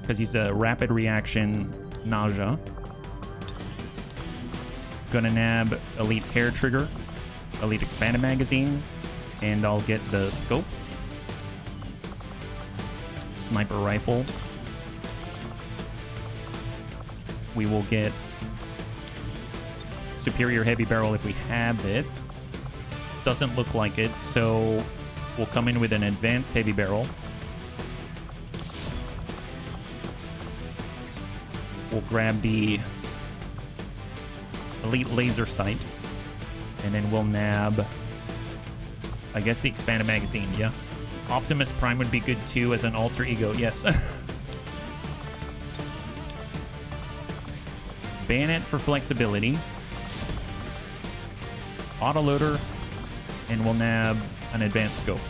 Because he's a rapid reaction nausea. Gonna nab Elite hair trigger, Elite expanded magazine, and I'll get the scope. Sniper rifle. We will get superior heavy barrel if we have it. Doesn't look like it, so we'll come in with an advanced heavy barrel. We'll grab the Elite laser sight, and then we'll nab, I guess, the expanded magazine, yeah. Optimus Prime would be good too as an alter ego, yes. Bayonet for flexibility. Autoloader, and we'll nab an advanced scope.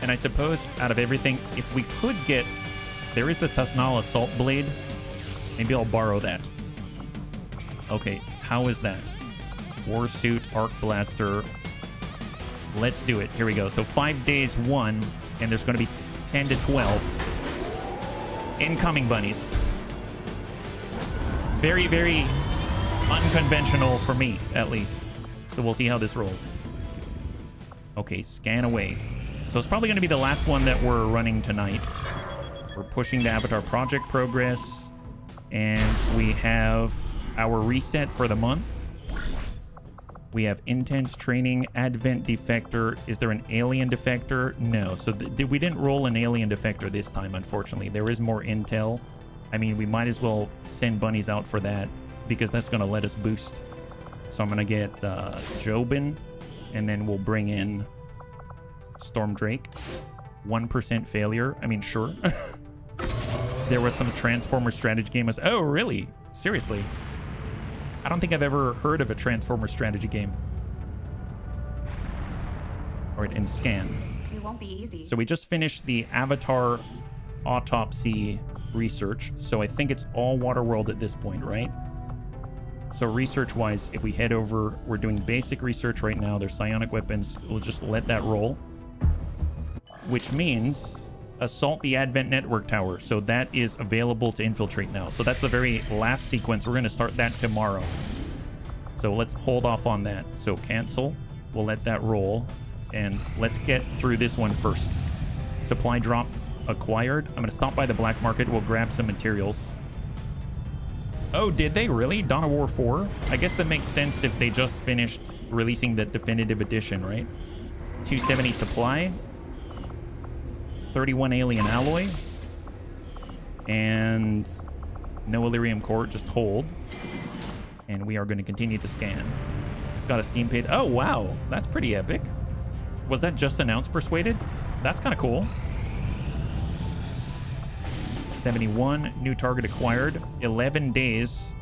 And I suppose out of everything, if we could get... There is the Tusnal Assault Blade. Maybe I'll borrow that. Okay, how is that? Warsuit, Arc Blaster. Let's do it. Here we go. So 5 days, 1, and there's going to be 10 to 12 incoming bunnies. Very, very unconventional for me, at least. So we'll see how this rolls. Okay, scan away. So it's probably going to be the last one that we're running tonight. We're pushing the Avatar project progress, and we have our reset for the month. We have intense training, Advent defector. Is there an alien defector? No. So we didn't roll an alien defector this time, unfortunately. There is more intel. I mean, we might as well send bunnies out for that because that's going to let us boost. So I'm going to get Jobin, and then we'll bring in Storm Drake. 1% failure. I mean, sure. There was some Transformer strategy game. Oh, really? Seriously? I don't think I've ever heard of a Transformer strategy game. All right, and scan. It won't be easy. So we just finished the Avatar autopsy research. So I think it's all Waterworld at this point, right? So research-wise, if we head over, we're doing basic research right now. There's psionic weapons. We'll just let that roll. Which means assault the Advent Network Tower. So that is available to infiltrate now. So that's the very last sequence. We're going to start that tomorrow. So let's hold off on that. So cancel. We'll let that roll. And let's get through this one first. Supply drop acquired. I'm going to stop by the black market. We'll grab some materials. Oh, did they really? Dawn of War 4? I guess that makes sense if they just finished releasing the definitive edition, right? 270 supply. 31 alien alloy. And no Illyrium core, just hold. And we are going to continue to scan. It's got a steam pit. Oh, wow. That's pretty epic. Was that just announced Persuaded? That's kind of cool. 71. New target acquired. 11 days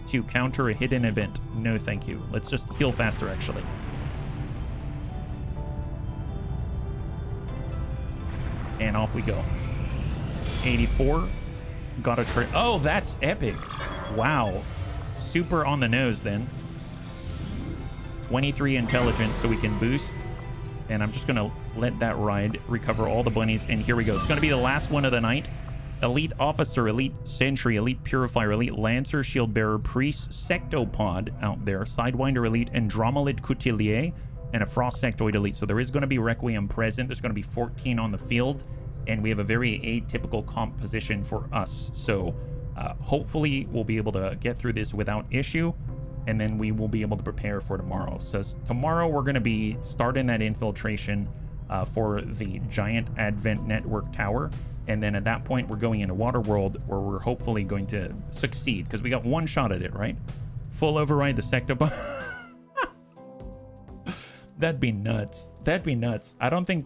to counter a hidden event. No, thank you. Let's just heal faster, actually. And off we go. 84. Got a trade. Oh, that's epic. Wow. Super on the nose then. 23 intelligence, so we can boost. And I'm just going to let that ride, recover all the bunnies. And here we go. It's going to be the last one of the night. Elite Officer, Elite Sentry, Elite Purifier, Elite Lancer, Shield Bearer, Priest, Sectopod out there, Sidewinder Elite, Andromelid Coutelier, and a Frost Sectoid Elite. So there is going to be Requiem present. There's going to be 14 on the field, and we have a very atypical composition for us. So hopefully we'll be able to get through this without issue, and then we will be able to prepare for tomorrow. So tomorrow we're going to be starting that infiltration for the giant Advent Network Tower. And then at that point, we're going into Waterworld, where we're hopefully going to succeed, because we got one shot at it, right? Full override the Sectopod. That'd be nuts. That'd be nuts. I think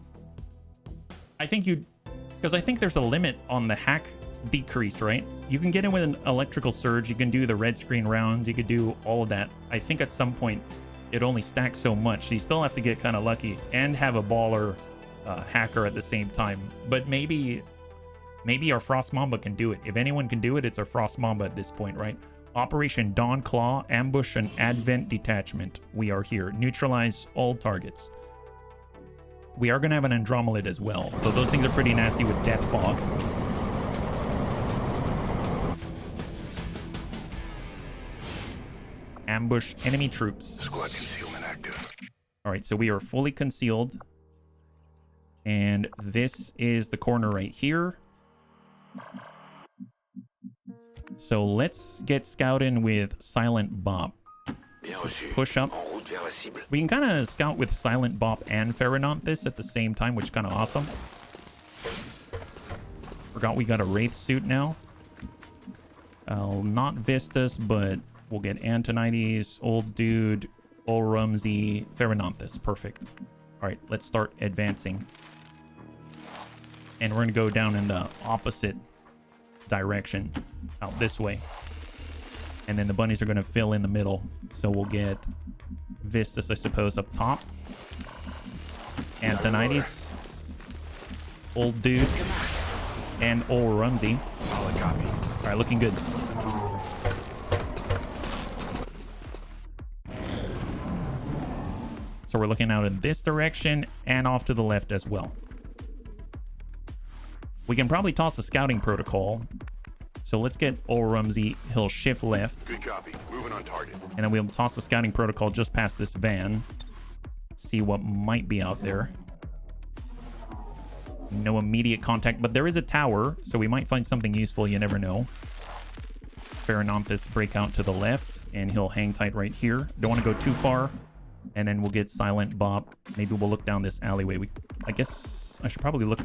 because I think there's a limit on the hack decrease, right? You can get in with an electrical surge. You can do the red screen rounds. You could do all of that. I think at some point, it only stacks so much. So you still have to get kind of lucky and have a baller hacker at the same time. But maybe our Frost Mamba can do it. If anyone can do it, it's our Frost Mamba at this point, right? Operation Dawn Claw, ambush an Advent detachment. We are here. Neutralize all targets. We are going to have an Andromelid as well. So those things are pretty nasty with Death Fog. Ambush enemy troops. Squad concealment active. All right, so we are fully concealed. And this is the corner right here. So let's get scouting with Silent Bop. Push up. We can kind of scout with Silent Bop and Ferronanthus at the same time, which is kind of awesome. Forgot we got a Wraith suit now. Not Vistas, but we'll get Antonides, Old Dude, Olrumsey, Ferronanthus. Perfect. All right, let's start advancing. And we're going to go down in the opposite direction, out this way. And then the bunnies are going to fill in the middle. So we'll get Vistas, I suppose, up top. Antonides, Old Dude, and Olrumsey. Solid copy. All right, looking good. So we're looking out in this direction and off to the left as well. We can probably toss a scouting protocol. So let's get Olrumsey. He'll shift left. Good copy. Moving on target. And then we'll toss the scouting protocol just past this van. See what might be out there. No immediate contact, but there is a tower, so we might find something useful. You never know. Ferronanthus break out to the left, and he'll hang tight right here. Don't want to go too far. And then we'll get Silent Bop. Maybe we'll look down this alleyway. I guess I should probably look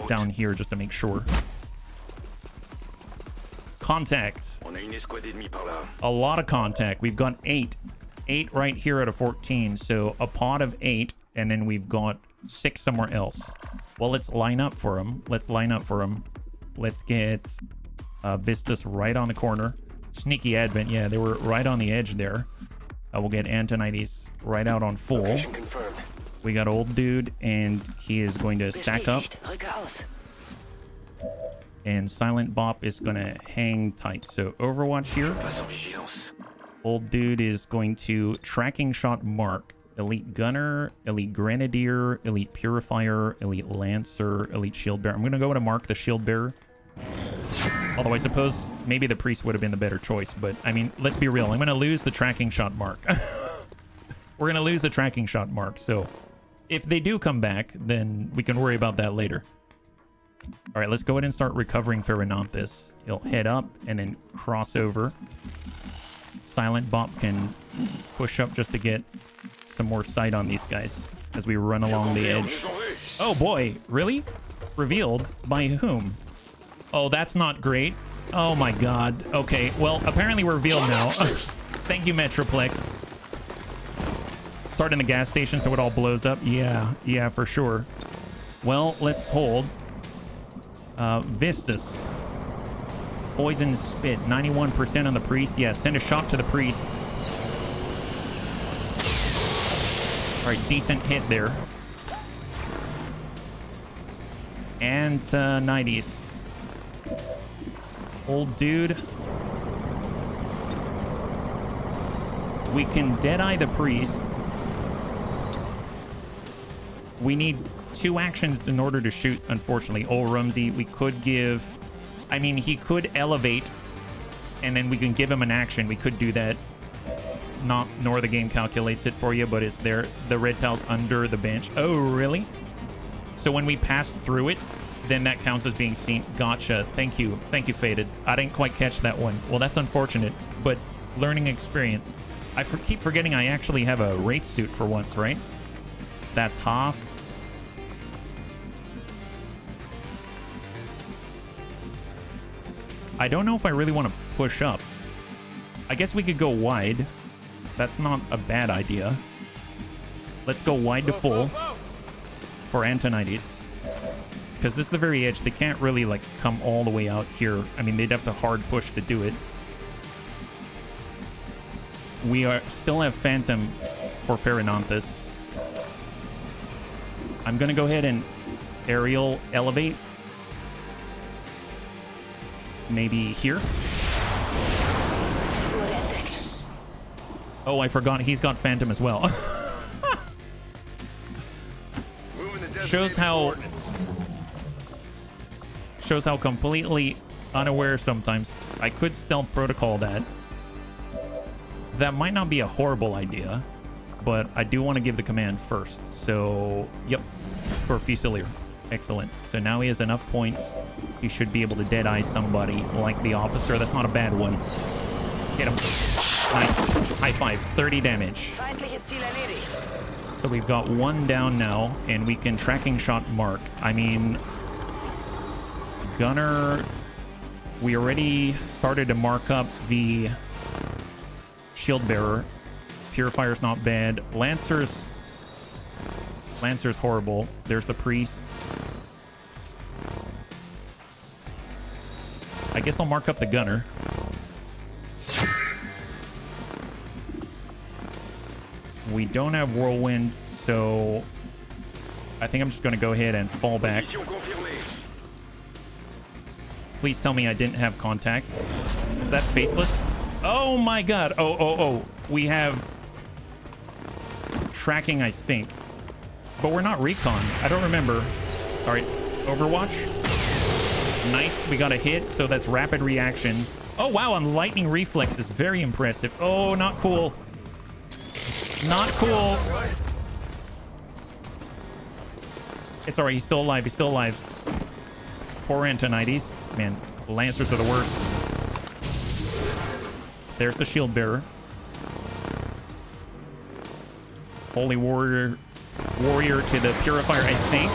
down here just to make sure. Contact. A lot of contact. We've got 8. 8 right here out of 14. So a pod of 8, and then we've got 6 somewhere else. Well, let's line up for them. Let's line up for them. Let's get Vistas right on the corner. Sneaky Advent. Yeah, they were right on the edge there. We'll get Antonides right out on full. We got Old Dude, and he is going to stack up. And Silent Bop is going to hang tight. So Overwatch here. Old Dude is going to tracking shot mark. Elite Gunner, Elite Grenadier, Elite Purifier, Elite Lancer, Elite Shield Bearer. I'm going to go to mark the Shield Bearer. Although I suppose maybe the Priest would have been the better choice. But, I mean, let's be real. I'm going to lose the tracking shot mark. We're going to lose the tracking shot mark. So, if they do come back, then we can worry about that later. All right, let's go ahead and start recovering Ferronanthus. He'll head up and then cross over. Silent Bop can push up just to get some more sight on these guys as we run along the edge. Oh, boy. Really? Revealed by whom? Oh, that's not great. Oh my god. Okay, well, apparently we're revealed now. Thank you, Metroplex. Start in the gas station so it all blows up. Yeah, for sure. Well, let's hold. Vistus. Poison spit. 91% on the priest. Yeah, send a shot to the priest. All right, decent hit there. And 90s. Old dude. We can deadeye the priest. We need 2 actions in order to shoot, unfortunately. Old Rumsey, we could give... I mean, he could elevate, and then we can give him an action. We could do that. Nor the game calculates it for you, but it's there. The red tile's under the bench. Oh, really? So when we pass through it, then that counts as being seen. Gotcha. Thank you. Thank you, Faded. I didn't quite catch that one. Well, that's unfortunate, but learning experience. I keep forgetting I actually have a Wraith suit for once, right? That's half. I don't know if I really want to push up. I guess we could go wide. That's not a bad idea. Let's go wide to full for Antonides. Because this is the very edge. They can't really, like, come all the way out here. I mean, they'd have to hard push to do it. We still have Phantom for Pheronanthus. I'm going to go ahead and aerial elevate. Maybe here. Oh, I forgot he's got Phantom as well. Shows how completely unaware sometimes. I could stealth protocol that. That might not be a horrible idea, but I do want to give the command first. So, yep, for Fusilier. Excellent. So now he has enough points. He should be able to deadeye somebody like the officer. That's not a bad one. Hit him. Nice. High five. 30 damage. So we've got 1 down now, and we can tracking shot mark. I mean, Gunner, we already started to mark up the shield bearer. Purifier's not bad. Lancer's horrible. There's the priest. I guess I'll mark up the gunner. We don't have whirlwind, so I think I'm just going to go ahead and fall back. Please tell me I didn't have contact. Is that faceless? Oh my god. Oh. We have tracking, I think. But we're not recon. I don't remember. All right. Overwatch. Nice. We got a hit, so that's rapid reaction. Oh, wow. And lightning reflex is very impressive. Oh, not cool. Not cool. It's all right. He's still alive. He's still alive. Poor Antonides. Man, the Lancers are the worst. There's the shield bearer. Holy warrior to the purifier, I think.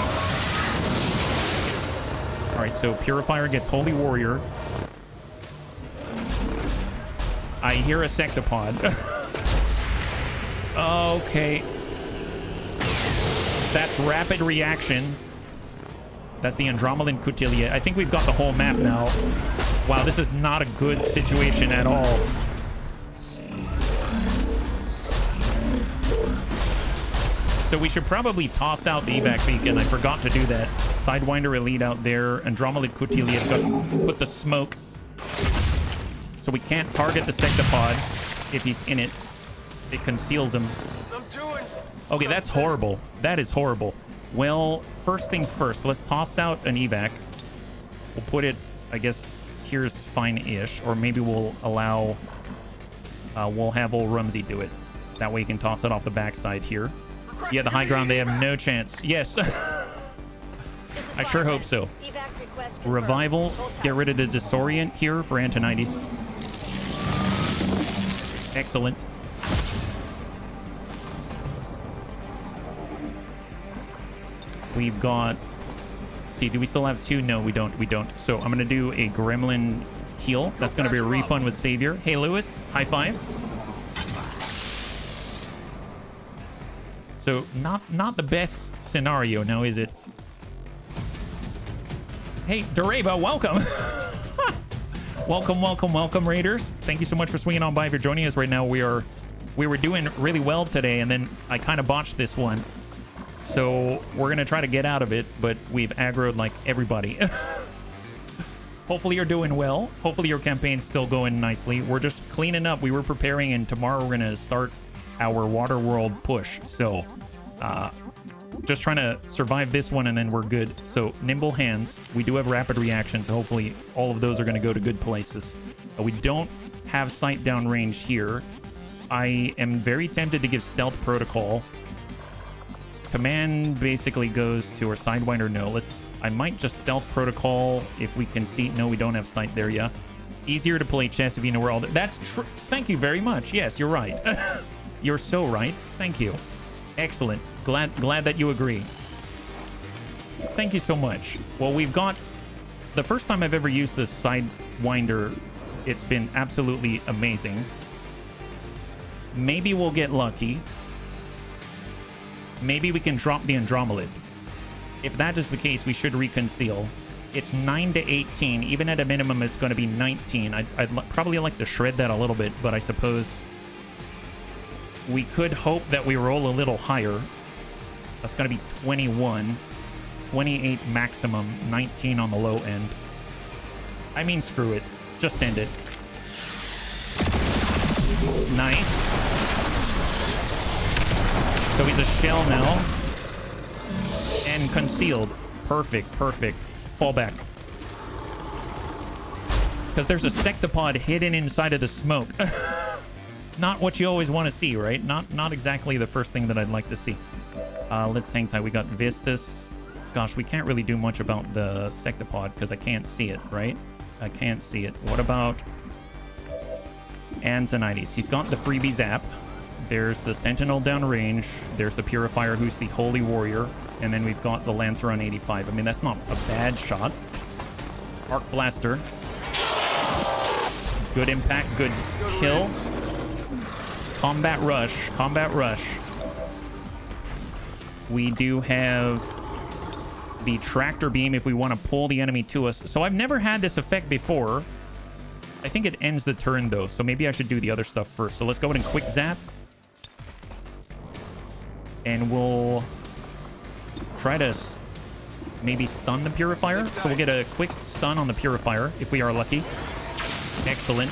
All right, so purifier gets holy warrior. I hear a sectopod. Okay. That's rapid reaction. That's the Andromedan Coutilia. I think we've got the whole map now. Wow, this is not a good situation at all. So we should probably toss out the evac beacon. I forgot to do that. Sidewinder elite out there. Andromedan Coutilia's got to put the smoke. So we can't target the sectopod if he's in it. It conceals him. Okay, that's horrible. That is horrible. Well, first things first. Let's toss out an evac. We'll put it, I guess, here's fine-ish. Or maybe we'll allow... we'll have old Rumsey do it. That way you can toss it off the backside here. Yeah, the high ground, they have no chance. Yes. I sure hope so. Revival. Get rid of the disorient here for Antonides. Excellent. We've got Let's see, do we still have 2? No, we don't. We don't. So I'm going to do a gremlin heal. That's going to be a refund with Savior. Hey, Lewis, high five. So not the best scenario now, is it? Hey, Dureva, welcome. welcome, Raiders. Thank you so much for swinging on by. If you're joining us right now, we were doing really well today, and then I kind of botched this one. So we're going to try to get out of it, but we've aggroed like everybody. Hopefully you're doing well. Hopefully your campaign's still going nicely. We're just cleaning up. We were preparing, and tomorrow we're going to start our Water World push. So just trying to survive this one, and then we're good. So nimble hands. We do have rapid reactions. Hopefully all of those are going to go to good places. We don't have sight downrange here. I am very tempted to give stealth protocol. Command basically goes to our Sidewinder. No, I might just stealth protocol if we can see. No, we don't have sight there yet. Easier to play chess if you know where all that's true. Thank you very much. Yes, you're right. You're so right. Thank you. Excellent. Glad that you agree. Thank you so much. Well, we've got the first time I've ever used the Sidewinder. It's been absolutely amazing. Maybe we'll get lucky. Maybe we can drop the Andromelid. If that is the case, we should reconceal. It's 9 to 18. Even at a minimum, it's going to be 19. I'd probably like to shred that a little bit, but I suppose we could hope that we roll a little higher. That's going to be 21. 28 maximum, 19 on the low end. I mean, screw it. Just send it. Nice. So he's a shell now. And concealed. Perfect. Fall back. Because there's a sectopod hidden inside of the smoke. Not what you always want to see, right? Not exactly the first thing that I'd like to see. Let's hang tight. We got Vistus. Gosh, we can't really do much about the sectopod because I can't see it, right? I can't see it. What about Antonides? He's got the freebie zap. There's the Sentinel downrange. There's the Purifier, who's the Holy Warrior. And then we've got the Lancer on 85. I mean, that's not a bad shot. Arc Blaster. Good impact, good kill. Combat Rush. We do have the Tractor Beam if we want to pull the enemy to us. So I've never had this effect before. I think it ends the turn, though. So maybe I should do the other stuff first. So let's go ahead and quick zap. And we'll try to maybe stun the Purifier. So we'll get a quick stun on the Purifier if we are lucky. Excellent.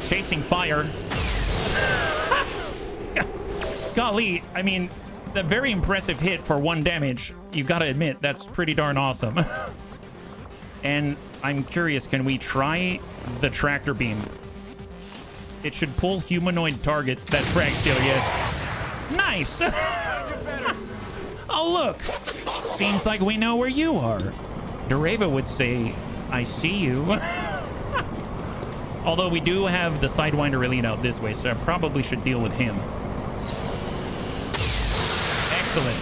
Chasing fire. Golly, I mean, a very impressive hit for 1 damage. You gotta admit, that's pretty darn awesome. And I'm curious, can we try the Tractor Beam? It should pull humanoid targets. That frag steal, yes. Nice! Oh, look! Seems like we know where you are. Dureva would say, I see you. Although we do have the Sidewinder elite out this way, so I probably should deal with him. Excellent.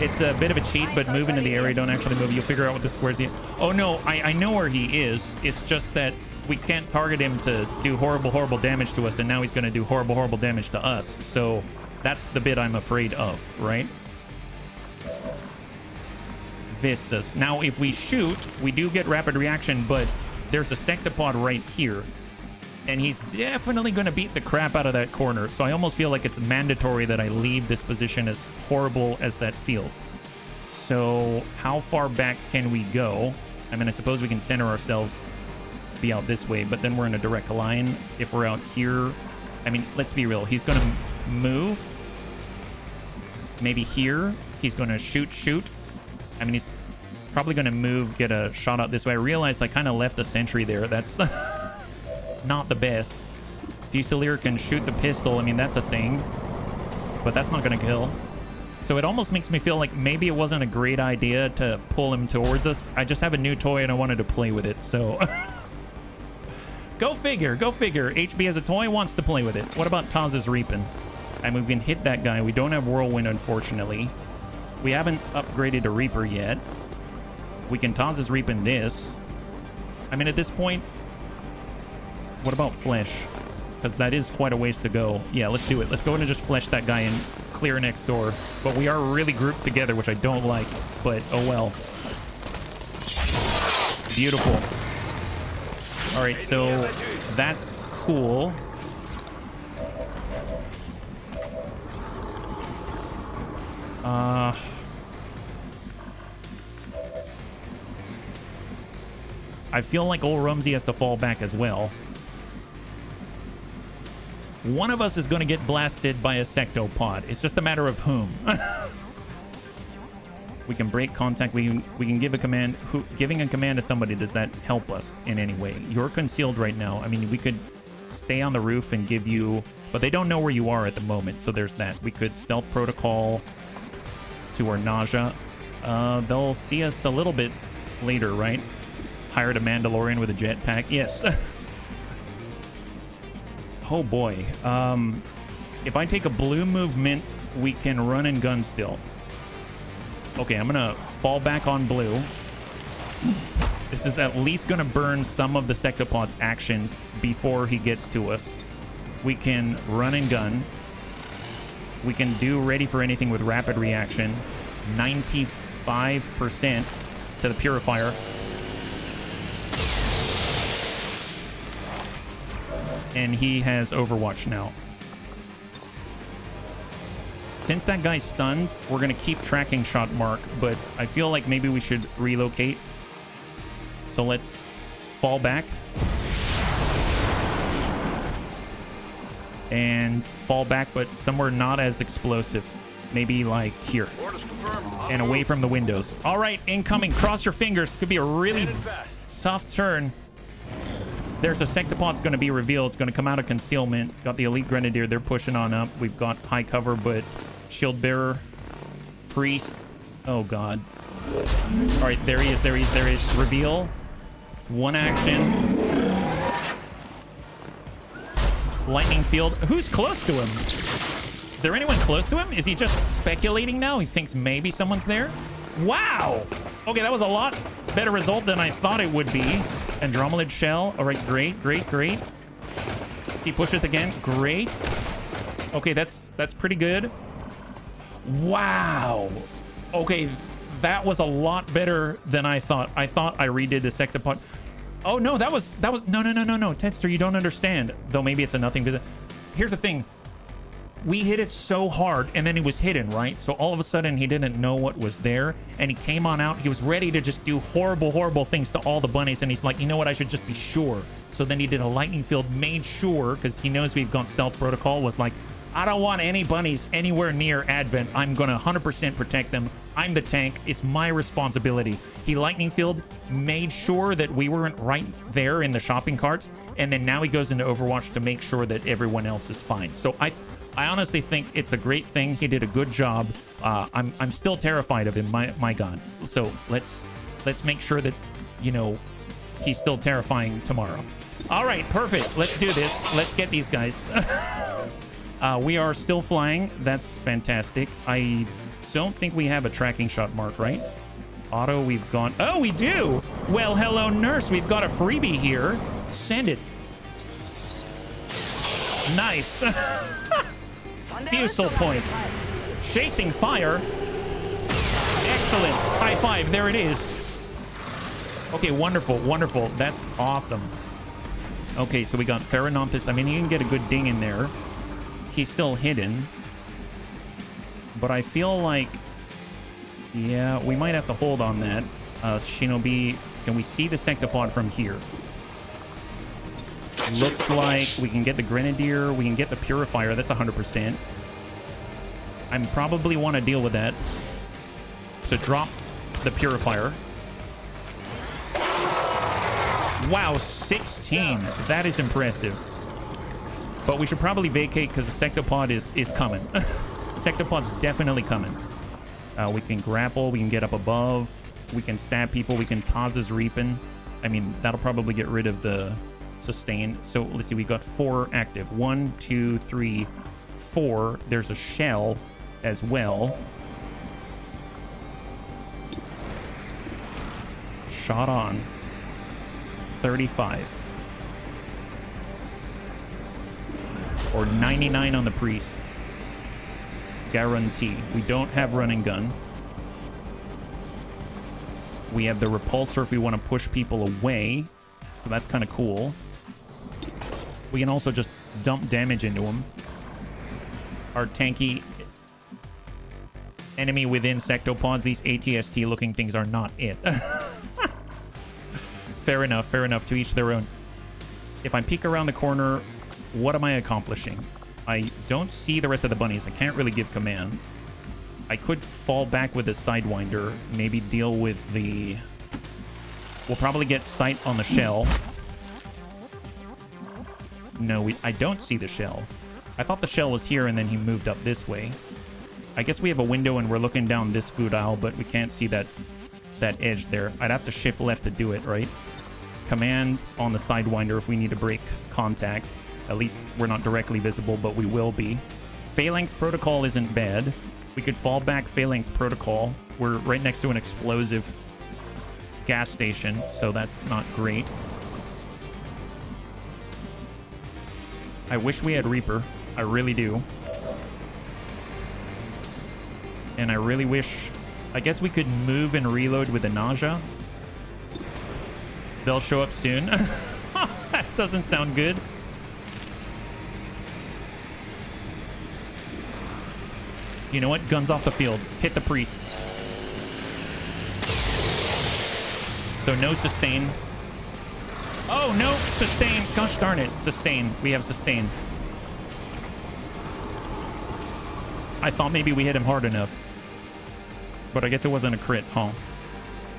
It's a bit of a cheat, but move into the area. Don't actually move. You'll figure out what the squares are. Oh, no. I know where he is. It's just that we can't target him to do horrible damage to us, and now he's going to do horrible damage to us. So that's the bit I'm afraid of, right? Vistas. Now, if we shoot, we do get rapid reaction, but there's a sectopod right here. And he's definitely going to beat the crap out of that corner. So I almost feel like it's mandatory that I leave this position, as horrible as that feels. So how far back can we go? I mean, I suppose we can center ourselves, be out this way, but then we're in a direct line. If we're out here, I mean, let's be real. He's going to move. Maybe here. He's going to shoot. I mean, he's probably going to move, get a shot out this way. I realized I kind of left a sentry there. That's not the best. Fusilier can shoot the pistol. I mean, that's a thing. But that's not going to kill. So it almost makes me feel like maybe it wasn't a great idea to pull him towards us. I just have a new toy and I wanted to play with it. So go figure. HB has a toy, wants to play with it. What about Taz's Reaping? I mean, we can hit that guy. We don't have Whirlwind, unfortunately. We haven't upgraded a Reaper yet. We can Taz's Reap in this. I mean, at this point, what about Flesh? Because that is quite a ways to go. Yeah, let's do it. Let's go in and just flesh that guy and clear next door. But we are really grouped together, which I don't like. But, oh well. Beautiful. All right, so that's cool. I feel like old Rumsey has to fall back as well. One of us is going to get blasted by a sectopod. It's just a matter of whom. We can break contact. We can give a command. Giving a command to somebody, does that help us in any way? You're concealed right now. I mean, we could stay on the roof and give you... But they don't know where you are at the moment, so there's that. We could stealth protocol to our nausea. They'll see us a little bit later, right? Hired a Mandalorian with a jetpack. Yes. Oh boy. If I take a blue movement, we can run and gun still. Okay, I'm gonna fall back on blue. This is at least gonna burn some of the sectopod's actions before he gets to us. We can run and gun. We can do ready for anything with rapid reaction. 95% to the purifier. And he has Overwatch now. Since that guy's stunned, we're going to keep tracking shot mark, but I feel like maybe we should relocate. So let's fall back. And fall back, but somewhere not as explosive. Maybe like here. And away from the windows. All right, incoming. Cross your fingers. Could be a really tough turn. There's a sectopod's going to be revealed. It's going to come out of concealment. Got the elite grenadier. They're pushing on up. We've got high cover, but shield bearer, priest. Oh god. All right, there he is. There he is. There he is. Reveal. It's one action. Lightning field. Who's close to him? Is there anyone close to him? Is he just speculating now? He thinks maybe someone's there. Wow. Okay, that was a lot better result than I thought it would be. Andromelid shell. All right, great, great, great. He pushes again. Great. Okay, that's pretty good. Wow. Okay, that was a lot better than I thought. I thought I redid the sectopod. Oh no, that was no, Tedster, you don't understand. Though maybe it's a nothing visit. Here's the thing. We hit it so hard, and then he was hidden, right? So all of a sudden, he didn't know what was there, and he came on out. He was ready to just do horrible, horrible things to all the bunnies, and he's like, you know what? I should just be sure. So then he did a lightning field, made sure, because he knows we've got stealth protocol, was like, I don't want any bunnies anywhere near Advent. I'm going to 100% protect them. I'm the tank. It's my responsibility. He lightning field, made sure that we weren't right there in the shopping carts, and then now he goes into Overwatch to make sure that everyone else is fine. So I honestly think it's a great thing. He did a good job. I'm still terrified of him. My God. So let's make sure that, you know, he's still terrifying tomorrow. All right, perfect. Let's do this. Let's get these guys. We are still flying. That's fantastic. I don't think we have a tracking shot mark, right? Auto, we've gone. Oh, we do. Well, hello, nurse. We've got a freebie here. Send it. Nice. Fusel point. Chasing fire. Excellent. High five. There it is. Okay, wonderful. Wonderful. That's awesome. Okay, so we got Theranonthus. I mean, you can get a good ding in there. He's still hidden. But I feel like... yeah, we might have to hold on that. Shinobi, can we see the sectopod from here? Looks like we can get the Grenadier. We can get the Purifier. That's 100%. I probably want to deal with that. So drop the Purifier. Wow, 16. That is impressive. But we should probably vacate because the sectopod is coming. Sectopod's definitely coming. We can grapple. We can get up above. We can stab people. We can Taz's Reaping. I mean, that'll probably get rid of the sustain. So let's see. We got 4 active. 1, 2, 3, 4. There's a shell as well. Shot on. 35. Or 99 on the priest. Guarantee. We don't have run and gun. We have the repulsor if we want to push people away. So that's kind of cool. We can also just dump damage into them. Our tanky enemy within sectopods, these ATST looking things are not it. Fair enough, to each their own. If I peek around the corner, what am I accomplishing? I don't see the rest of the bunnies. I can't really give commands. I could fall back with the Sidewinder, maybe deal with the... We'll probably get sight on the shell. No, I don't see the shell. I thought the shell was here and then he moved up this way. I guess we have a window and we're looking down this food aisle, but we can't see that edge there. I'd have to shift left to do it, right? Command on the Sidewinder if we need to break contact. At least we're not directly visible, but we will be. Phalanx Protocol isn't bad. We could fall back Phalanx Protocol. We're right next to an explosive gas station, so that's not great. I wish we had Reaper. I really do. And I really wish... I guess we could move and reload with the nausea. They'll show up soon. That doesn't sound good. You know what? Guns off the field. Hit the priest. So no sustain. Oh, no. Sustain. Gosh darn it. Sustain. We have sustain. I thought maybe we hit him hard enough. But I guess it wasn't a crit, huh?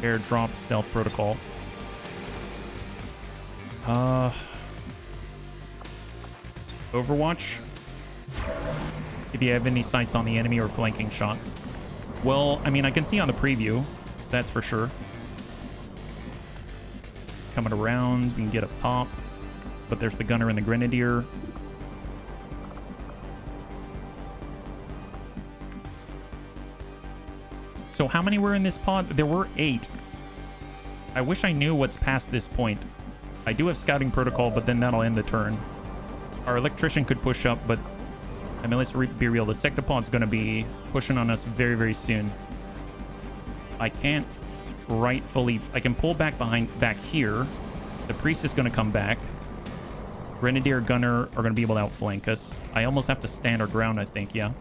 Airdrop stealth protocol. Overwatch. If you have any sights on the enemy or flanking shots. Well, I mean, I can see on the preview. That's for sure. Coming around. We can get up top. But there's the gunner and the grenadier. So how many were in this pod? There were 8. I wish I knew what's past this point. I do have scouting protocol, but then that'll end the turn. Our electrician could push up, but I mean, let's be real. The sectopod's going to be pushing on us very, very soon. I can't rightfully... I can pull back back here. The priest is going to come back. Grenadier, gunner are going to be able to outflank us. I almost have to stand our ground, I think, yeah.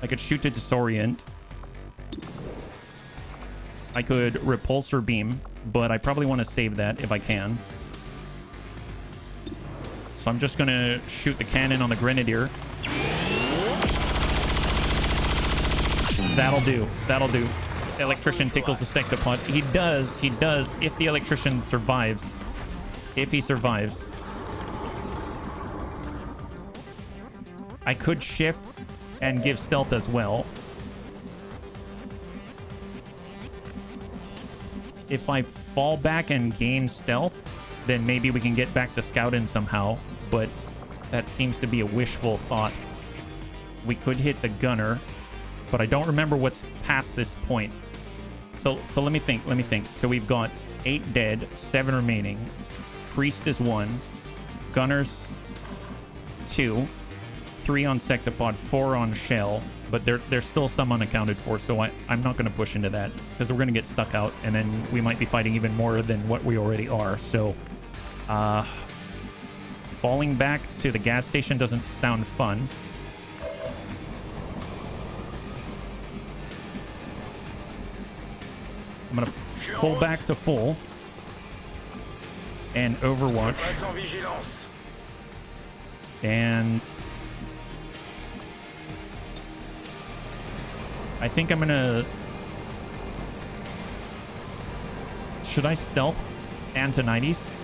I could shoot to disorient. I could repulsor beam, but I probably want to save that if I can. So I'm just going to shoot the cannon on the grenadier. That'll do. That'll do. Electrician tickles the sectopod. He does. He does. If the electrician survives. If he survives. I could shift and give stealth as well. If I fall back and gain stealth, then maybe we can get back to scouting somehow. But that seems to be a wishful thought. We could hit the gunner, but I don't remember what's past this point. So let me think. So we've got 8 dead, 7 remaining. Priest is 1. Gunners 2. 3 on sectopod, 4 on shell, but there's still some unaccounted for, so I'm not going to push into that because we're going to get stuck out and then we might be fighting even more than what we already are. So falling back to the gas station doesn't sound fun. I'm going to pull back to full and Overwatch. And I think I'm gonna... Should I stealth Antonides?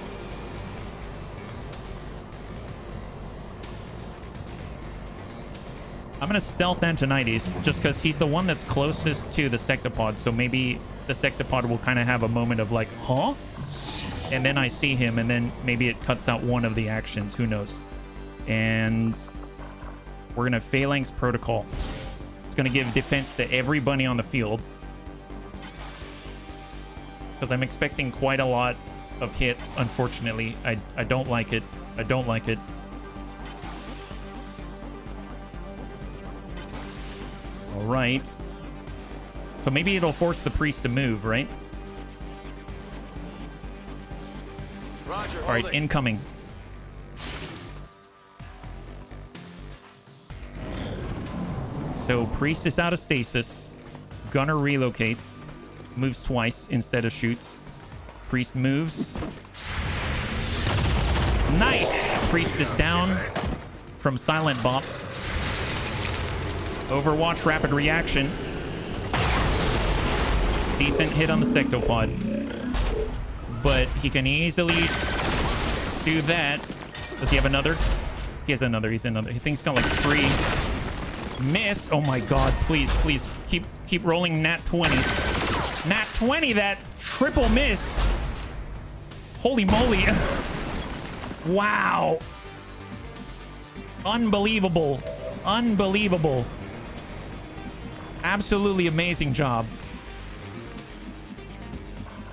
I'm gonna stealth Antonides just because he's the one that's closest to the sectopod, so maybe the sectopod will kind of have a moment of like, huh? And then I see him, and then maybe it cuts out one of the actions. Who knows? And we're gonna Phalanx Protocol. It's going to give defense to every bunny on the field. because I'm expecting quite a lot of hits, unfortunately. I don't like it. I don't like it. All right. So maybe it'll force the priest to move, right? Roger, All right, incoming. So priest is out of stasis. Gunner relocates. Moves twice instead of shoots. Priest moves. Nice! Priest is down from Silent Bop. Overwatch rapid reaction. Decent hit on the sectopod. But he can easily do that. Does he have another? He has another. He's another. He thinks he's got like 3. Miss. Oh my god. Please, please. Keep rolling nat 20. Nat 20, that triple miss. Holy moly. Wow. Unbelievable. Unbelievable. Absolutely amazing job.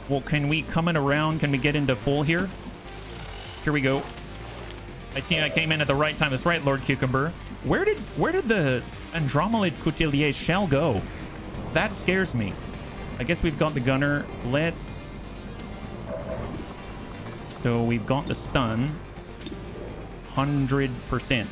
Well, can we come in around? Can we get into full here? Here we go. I see I came in at the right time. That's right, Lord Cucumber. Where did the Andromelid Coutelier shell go? That scares me. I guess we've got the gunner. Let's... So we've got the stun. 100%.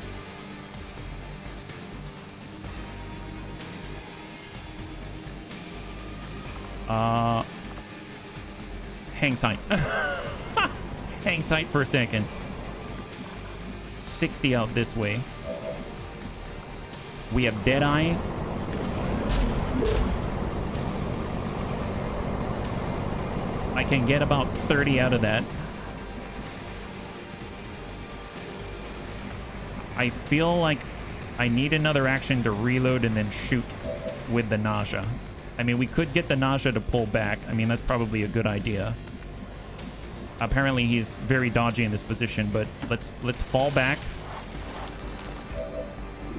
Hang tight. Hang tight for a second. 60 out this way. We have Deadeye. I can get about 30 out of that. I feel like I need another action to reload and then shoot with the nausea. I mean, we could get the nausea to pull back. I mean, that's probably a good idea. Apparently, he's very dodgy in this position, but let's fall back.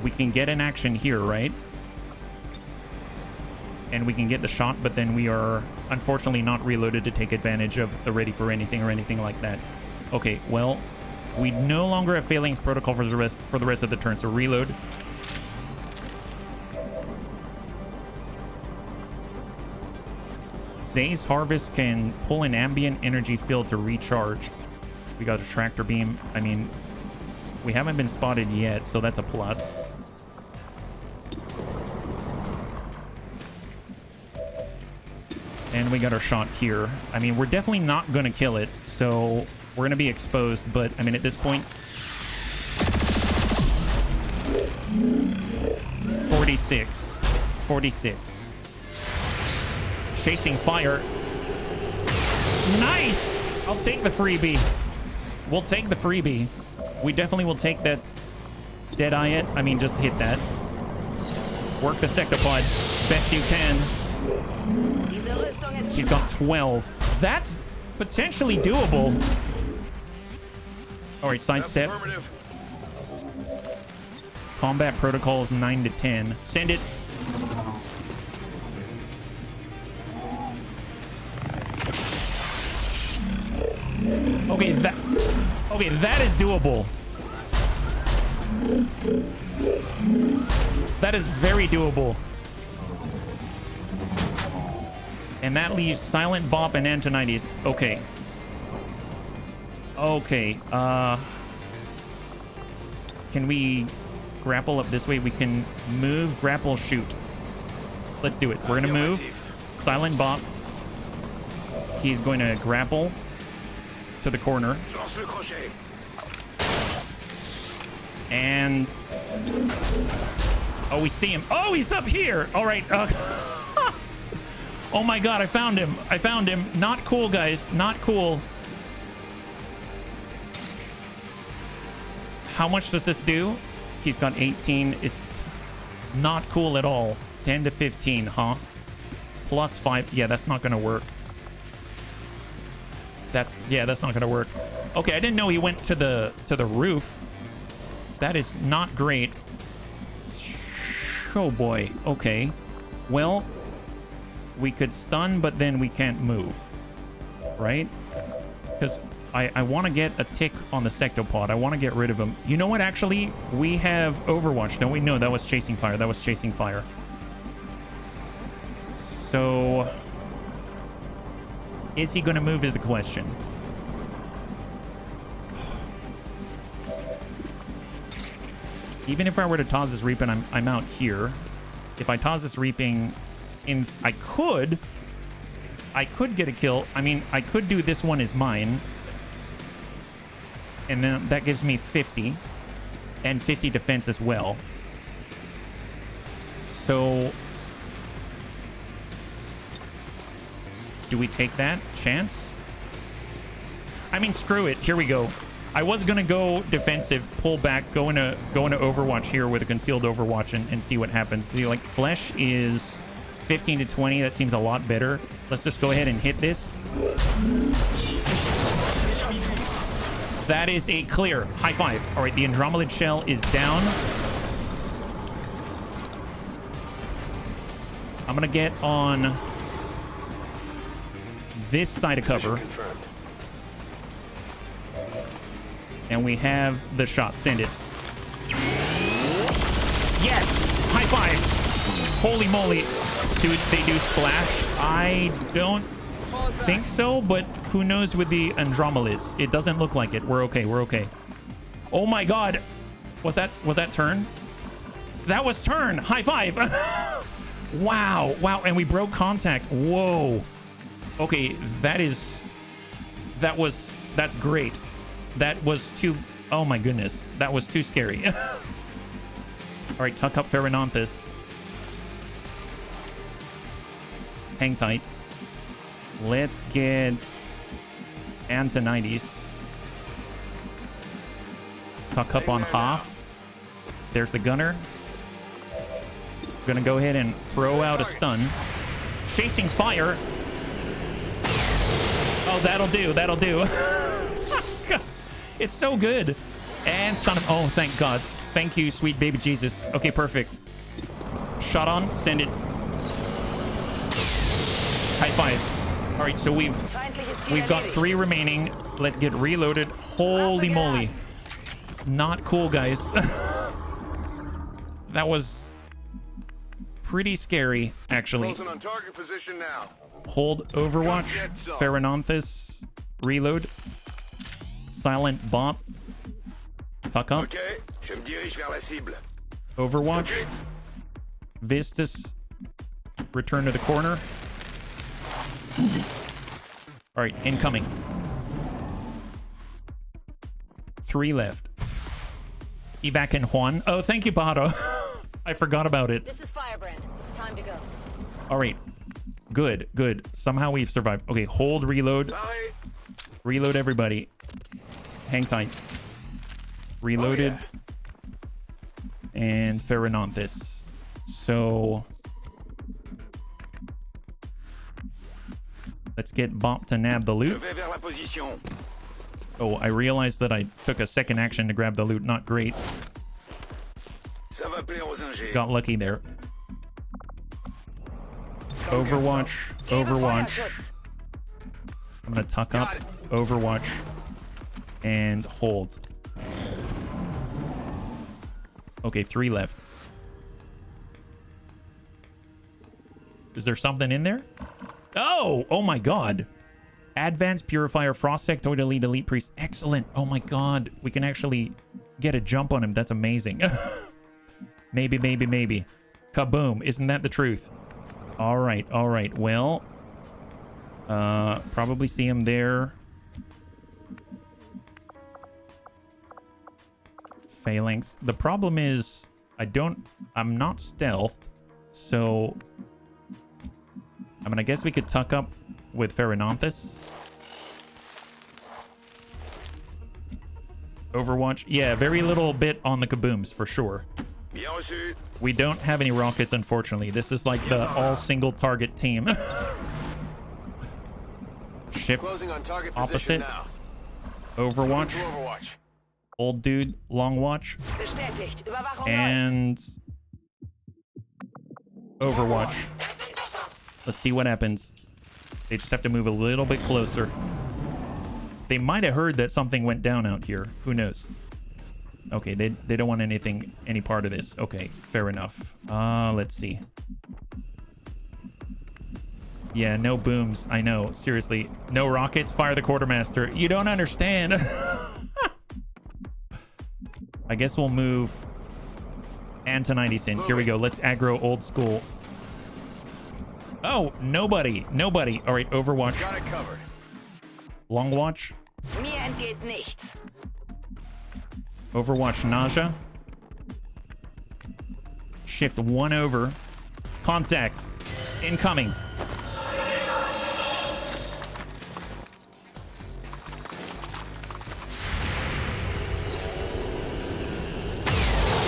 We can get an action here, right? And we can get the shot, but then we are unfortunately not reloaded to take advantage of the ready for anything or anything like that. Okay, well, we no longer have Phalanx protocol for the rest of the turn, so reload. Zay's Harvest can pull an ambient energy field to recharge. We got a tractor beam. I mean, we haven't been spotted yet, so that's a plus. And we got our shot here. I mean, we're definitely not going to kill it, so we're going to be exposed. But, I mean, at this point... 46. 46. Chasing fire. Nice! I'll take the freebie. We'll take the freebie. We definitely will take that. Deadeye it. I mean, just hit that. Work the sectopod best you can. He's got 12. That's potentially doable. All right, sidestep. Combat protocols 9 to 10. Send it. Okay, that is doable. That is very doable. And that leaves Silent Bop and Antonides. Okay. Okay. Can we grapple up this way? We can move, grapple, shoot. Let's do it. We're going to move. Silent Bop. He's going to grapple to the corner. And... Oh, we see him. Oh, he's up here. All right. Oh my god, I found him. I found him. Not cool, guys. Not cool. How much does this do? He's got 18. It's not cool at all. 10 to 15, huh? Plus 5. Yeah, that's not going to work. That's not going to work. Okay, I didn't know he went to the roof. That is not great. Oh boy. Okay. Well, we could stun, but then we can't move. right? Because I want to get a tick on the sectopod. I want to get rid of him. You know what? Actually, we have Overwatch. Don't we? No, that was chasing fire. That was chasing fire. So, is he going to move is the question. Even if I were to toss this reaping, I'm out here. If I toss this reaping, I could get a kill. I mean, I could do this one is mine. And then that gives me 50 and 50 defense as well. So do we take that chance? I mean, screw it. Here we go. I was gonna go defensive, pull back, go into Overwatch here with a concealed Overwatch and see what happens. See, like flesh is 15 to 20. That seems a lot better. Let's just go ahead and hit this. That is a clear. High five. All right, the Andromelid shell is down. I'm gonna get on this side of cover. And we have the shot. Send it. Yes! High five! Holy moly. Dude, they do splash. I don't think so, but who knows with the Andromelids. It doesn't look like it. We're okay. We're okay. Oh my god. Was that turn? That was turn. High five. Wow. Wow. And we broke contact. Whoa. Okay. That's great. That was too... Oh my goodness. That was too scary. All right. Tuck up Pherononthus. Hang tight. Let's get Antonides. Suck up on Hoff. There's the gunner. Gonna go ahead and throw out a stun. Chasing fire. Oh, that'll do. That'll do. It's so good. And stun him. Oh, thank God. Thank you, sweet baby Jesus. Okay, perfect. Shot on. Send it. High five. All right, so we've got 3 remaining. Let's get reloaded. Holy moly. Not cool, guys. That was pretty scary, actually. On target position now. Hold Overwatch. Pherononthus. Reload. Silent bump. Tuck up. Okay, je me dirige vers la cible. Overwatch. Okay. Vistus. Return to the corner. All right, incoming. 3 left. Evac and Juan. Oh, thank you, Bato. I forgot about it. This is Firebrand. It's time to go. All right. Good, good. Somehow we've survived. Okay, hold, reload. Reload everybody. Hang tight. Reloaded. Oh, yeah. And Pherononthus. So let's get Bop to nab the loot. Oh, I realized that I took a second action to grab the loot. Not great. Got lucky there. Overwatch. Overwatch. I'm gonna tuck up. Overwatch. And hold. Okay, 3 left. Is there something in there? Oh! Oh my god. Advanced Purifier, Frost Sectoid Elite, Elite Priest. Excellent. Oh my god. We can actually get a jump on him. That's amazing. Maybe, maybe, maybe. Kaboom. Isn't that the truth? Alright, alright. Well, probably see him there. Phalanx. The problem is I'm not stealthed, so I mean, I guess we could tuck up with Pherononthus. Overwatch. Yeah, very little bit on the kabooms for sure. We don't have any rockets, unfortunately. This is like the all single target team. Shift opposite. Overwatch. Old dude, long watch. And Overwatch. Let's see what happens. They just have to move a little bit closer. They might have heard that something went down out here. Who knows? Okay, they don't want any part of this. Okay, fair enough. Let's see. Yeah, no booms. I know. Seriously. No rockets. Fire the quartermaster. You don't understand. I guess we'll move Antonides in. Here we go. Let's aggro old school. Oh, nobody. Nobody. All right, Overwatch. Got it covered. Long watch. Mir entgeht nichts. Overwatch nausea. Shift 1 over. Contact. Incoming.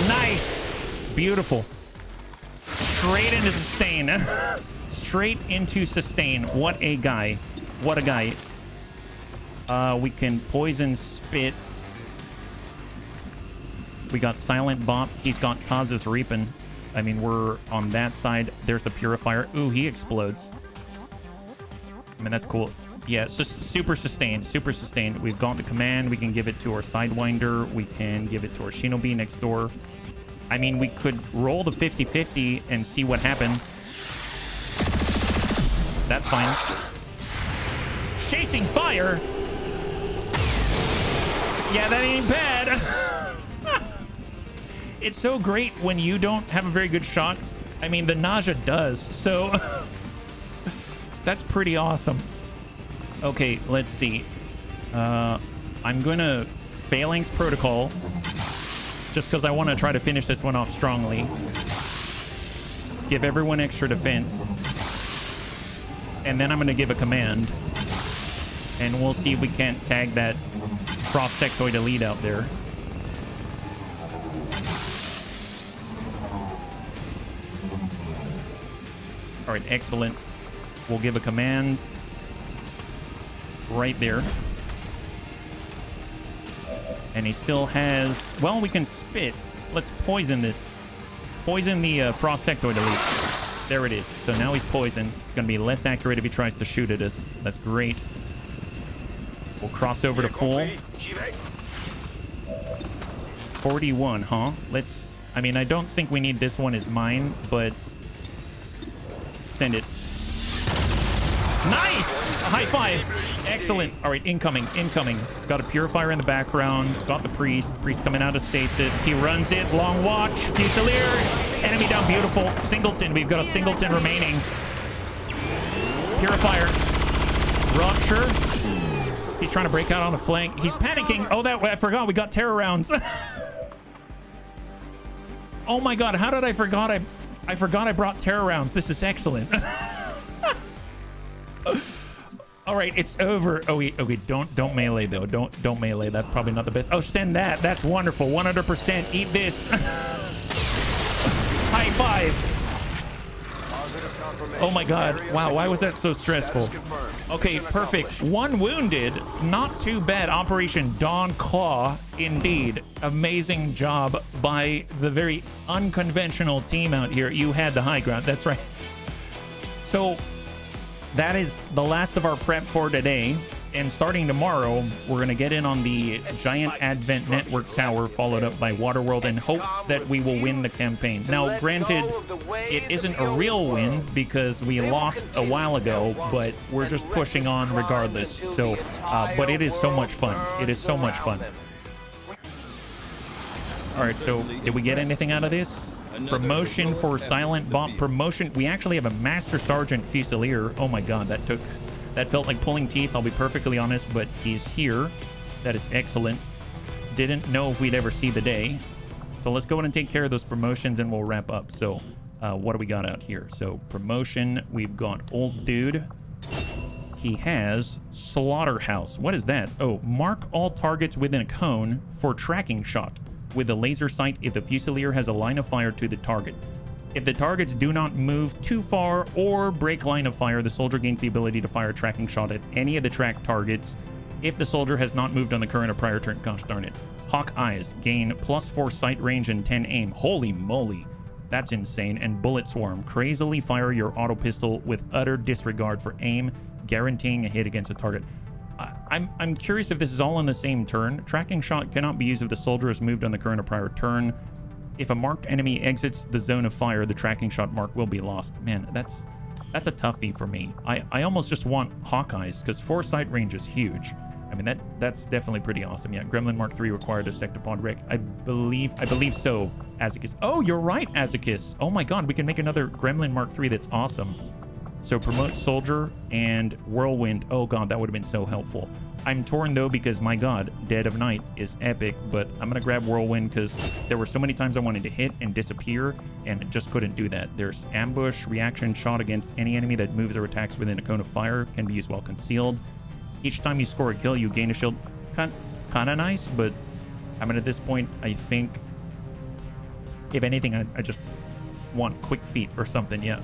Nice. Beautiful. Straight into sustain. Straight into sustain. What a guy. What a guy. We can poison spit. We got silent bop. He's got Taz's Reaping. I mean, we're on that side. There's the purifier. Ooh, he explodes. I mean, that's cool. Yeah, it's just super sustained. Super sustained. We've got the command. We can give it to our Sidewinder. We can give it to our Shinobi next door. I mean, we could roll the 50-50 and see what happens. That's fine. Chasing fire. Yeah, that ain't bad. It's so great when you don't have a very good shot. I mean, the nausea does. So that's pretty awesome. Okay, let's see. I'm going to Phalanx Protocol just because I want to try to finish this one off strongly. Give everyone extra defense. And then I'm going to give a command. And we'll see if we can't tag that cross-sectoid elite out there. All right, excellent. We'll give a command right there. And he still has... Well, we can spit. Let's poison this. Poison the frost sectoid elite. There it is. So now he's poisoned. It's going to be less accurate if he tries to shoot at us. That's great. We'll cross over to full. 41, huh? Let's... I mean, I don't think we need this one as mine, but... Send it. Nice! A high five. Excellent. All right, incoming, incoming. Got a purifier in the background. Got the priest. Priest coming out of stasis. He runs it. Long watch. Fusilier. Enemy down. Beautiful. Singleton. We've got a singleton remaining. Purifier. Rupture. He's trying to break out on the flank. He's panicking. Oh, that way. I forgot. We got terror rounds. Oh my god. How did I forgot? I forgot I brought terror rounds. This is excellent. All right, it's over. Oh, okay, don't melee though. Don't melee. That's probably not the best. Oh, send that. That's wonderful. 100%. Eat this. High five. Oh my god. Wow, why was that so stressful? Okay, perfect. 1 wounded. Not too bad. Operation Dawn Claw. Indeed. Amazing job by the very unconventional team out here. You had the high ground. That's right. So that is the last of our prep for today. And starting tomorrow, we're going to get in on the giant Advent Network Tower, followed up by Waterworld, and hope that we will win the campaign. Now, granted, it isn't a real win because we lost a while ago, but we're just pushing on regardless. So, but it is so much fun. It is so much fun. All right, so did we get anything out of this? Promotion for Silent Bot. Promotion. We actually have a Master Sergeant Fusilier. Oh my god, that felt like pulling teeth, I'll be perfectly honest, but he's here. That is excellent. Didn't know if we'd ever see the day. So let's go in and take care of those promotions and we'll wrap up. So what do we got out here? So promotion, we've got Old Dude. He has Slaughterhouse. What is that? Oh, mark all targets within a cone for tracking shot with a laser sight if the Fusilier has a line of fire to the target. If the targets do not move too far or break line of fire, the soldier gains the ability to fire a tracking shot at any of the tracked targets if the soldier has not moved on the current or prior turn. Gosh darn it. Hawk Eyes gain +4 sight range and 10 aim. Holy moly. That's insane. And Bullet Swarm. Crazily fire your auto pistol with utter disregard for aim, guaranteeing a hit against a target. I'm curious if this is all on the same turn. Tracking shot cannot be used if the soldier is moved on the current or prior turn. If a marked enemy exits the zone of fire, the tracking shot mark will be lost. Man, that's a toughie for me. I almost just want Hawkeyes because foresight range is huge. I mean, that's definitely pretty awesome. Yeah, Gremlin Mark III required to sect upon Rick. I believe so, Azekis. Oh, you're right, Azekis. Oh my god, we can make another Gremlin Mark III that's awesome. So promote Soldier and Whirlwind. Oh god, that would have been so helpful. I'm torn though because my god, Dead of Night is epic, but I'm gonna grab Whirlwind because there were so many times I wanted to hit and disappear and it just couldn't do that. There's ambush, reaction shot against any enemy that moves or attacks within a cone of fire, can be used while concealed. Each time you score a kill, you gain a shield. Kinda nice, but I mean at this point, I think if anything, I just want quick feet or something, yeah.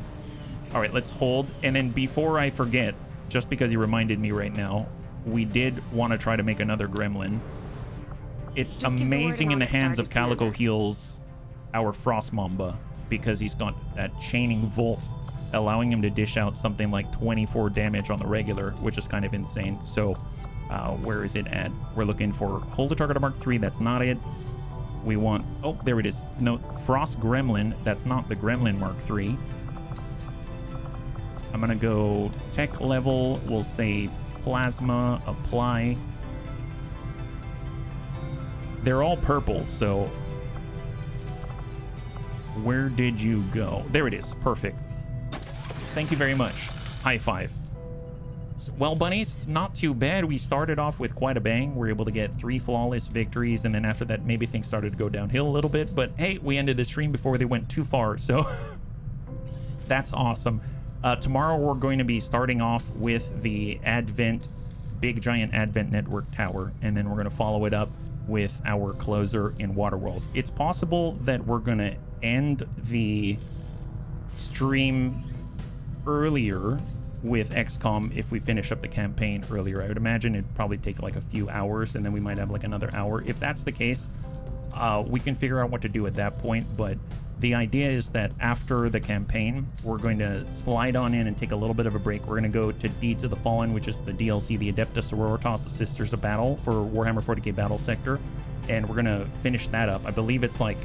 All right, let's hold. And then before I forget, just because you reminded me right now, we did want to try to make another Gremlin. It's just amazing in the hands of Calico Heals, our Frost Mamba, because he's got that chaining Volt, allowing him to dish out something like 24 damage on the regular, which is kind of insane. So where is it at? We're looking for hold a target of Mark III. That's not it. We want, oh, there it is. No, Frost Gremlin. That's not the Gremlin Mark III. I'm gonna go tech level. We'll say plasma, apply. They're all purple, so where did you go? There it is. Perfect. Thank you very much. High five. So, well, bunnies, not too bad. We started off with quite a bang. We were able to get 3 flawless victories, and then after that, maybe things started to go downhill a little bit. But hey, we ended the stream before they went too far, so that's awesome. Tomorrow, we're going to be starting off with the Advent, big giant Advent network tower, and then we're going to follow it up with our closer in Waterworld. It's possible that we're going to end the stream earlier with XCOM if we finish up the campaign earlier. I would imagine it'd probably take like a few hours, and then we might have like another hour. If that's the case, we can figure out what to do at that point, but the idea is that after the campaign, we're going to slide on in and take a little bit of a break. We're going to go to Deeds of the Fallen, which is the DLC, the Adepta Sororitas, the Sisters of Battle for Warhammer 40k Battle Sector, and we're going to finish that up. I believe it's like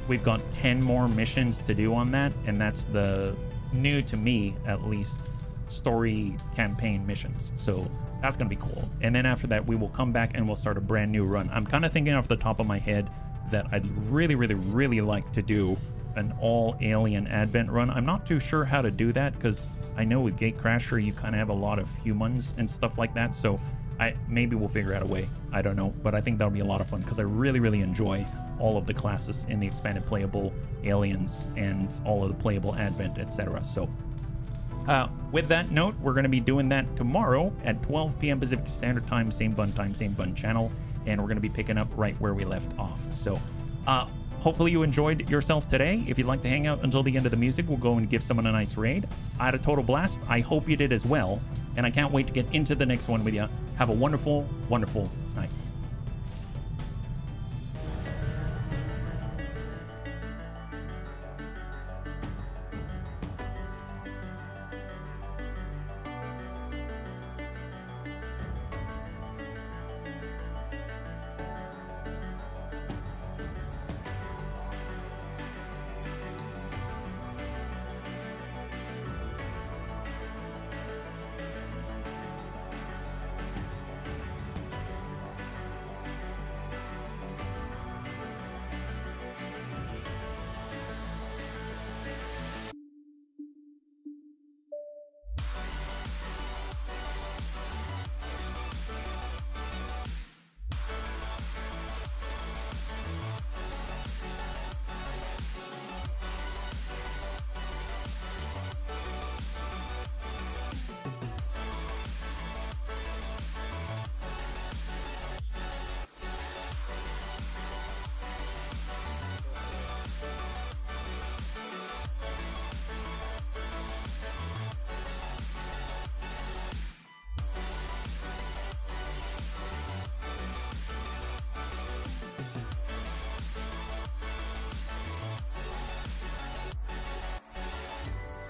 we've got 10 more missions to do on that, and that's the new, to me at least, story campaign missions. So that's going to be cool. And then after that, we will come back and we'll start a brand new run. I'm kind of thinking off the top of my head that I'd really, really, really like to do an all-alien Advent run. I'm not too sure how to do that because I know with Gatecrasher you kind of have a lot of humans and stuff like that, so maybe we'll figure out a way. I don't know, but I think that'll be a lot of fun because I really, really enjoy all of the classes in the expanded playable aliens and all of the playable Advent, etc. So with that note, we're going to be doing that tomorrow at 12 p.m. Pacific Standard Time, same bun channel, and we're going to be picking up right where we left off. So hopefully you enjoyed yourself today. If you'd like to hang out until the end of the music, we'll go and give someone a nice raid. I had a total blast. I hope you did as well, and I can't wait to get into the next one with you. Have a wonderful, wonderful night.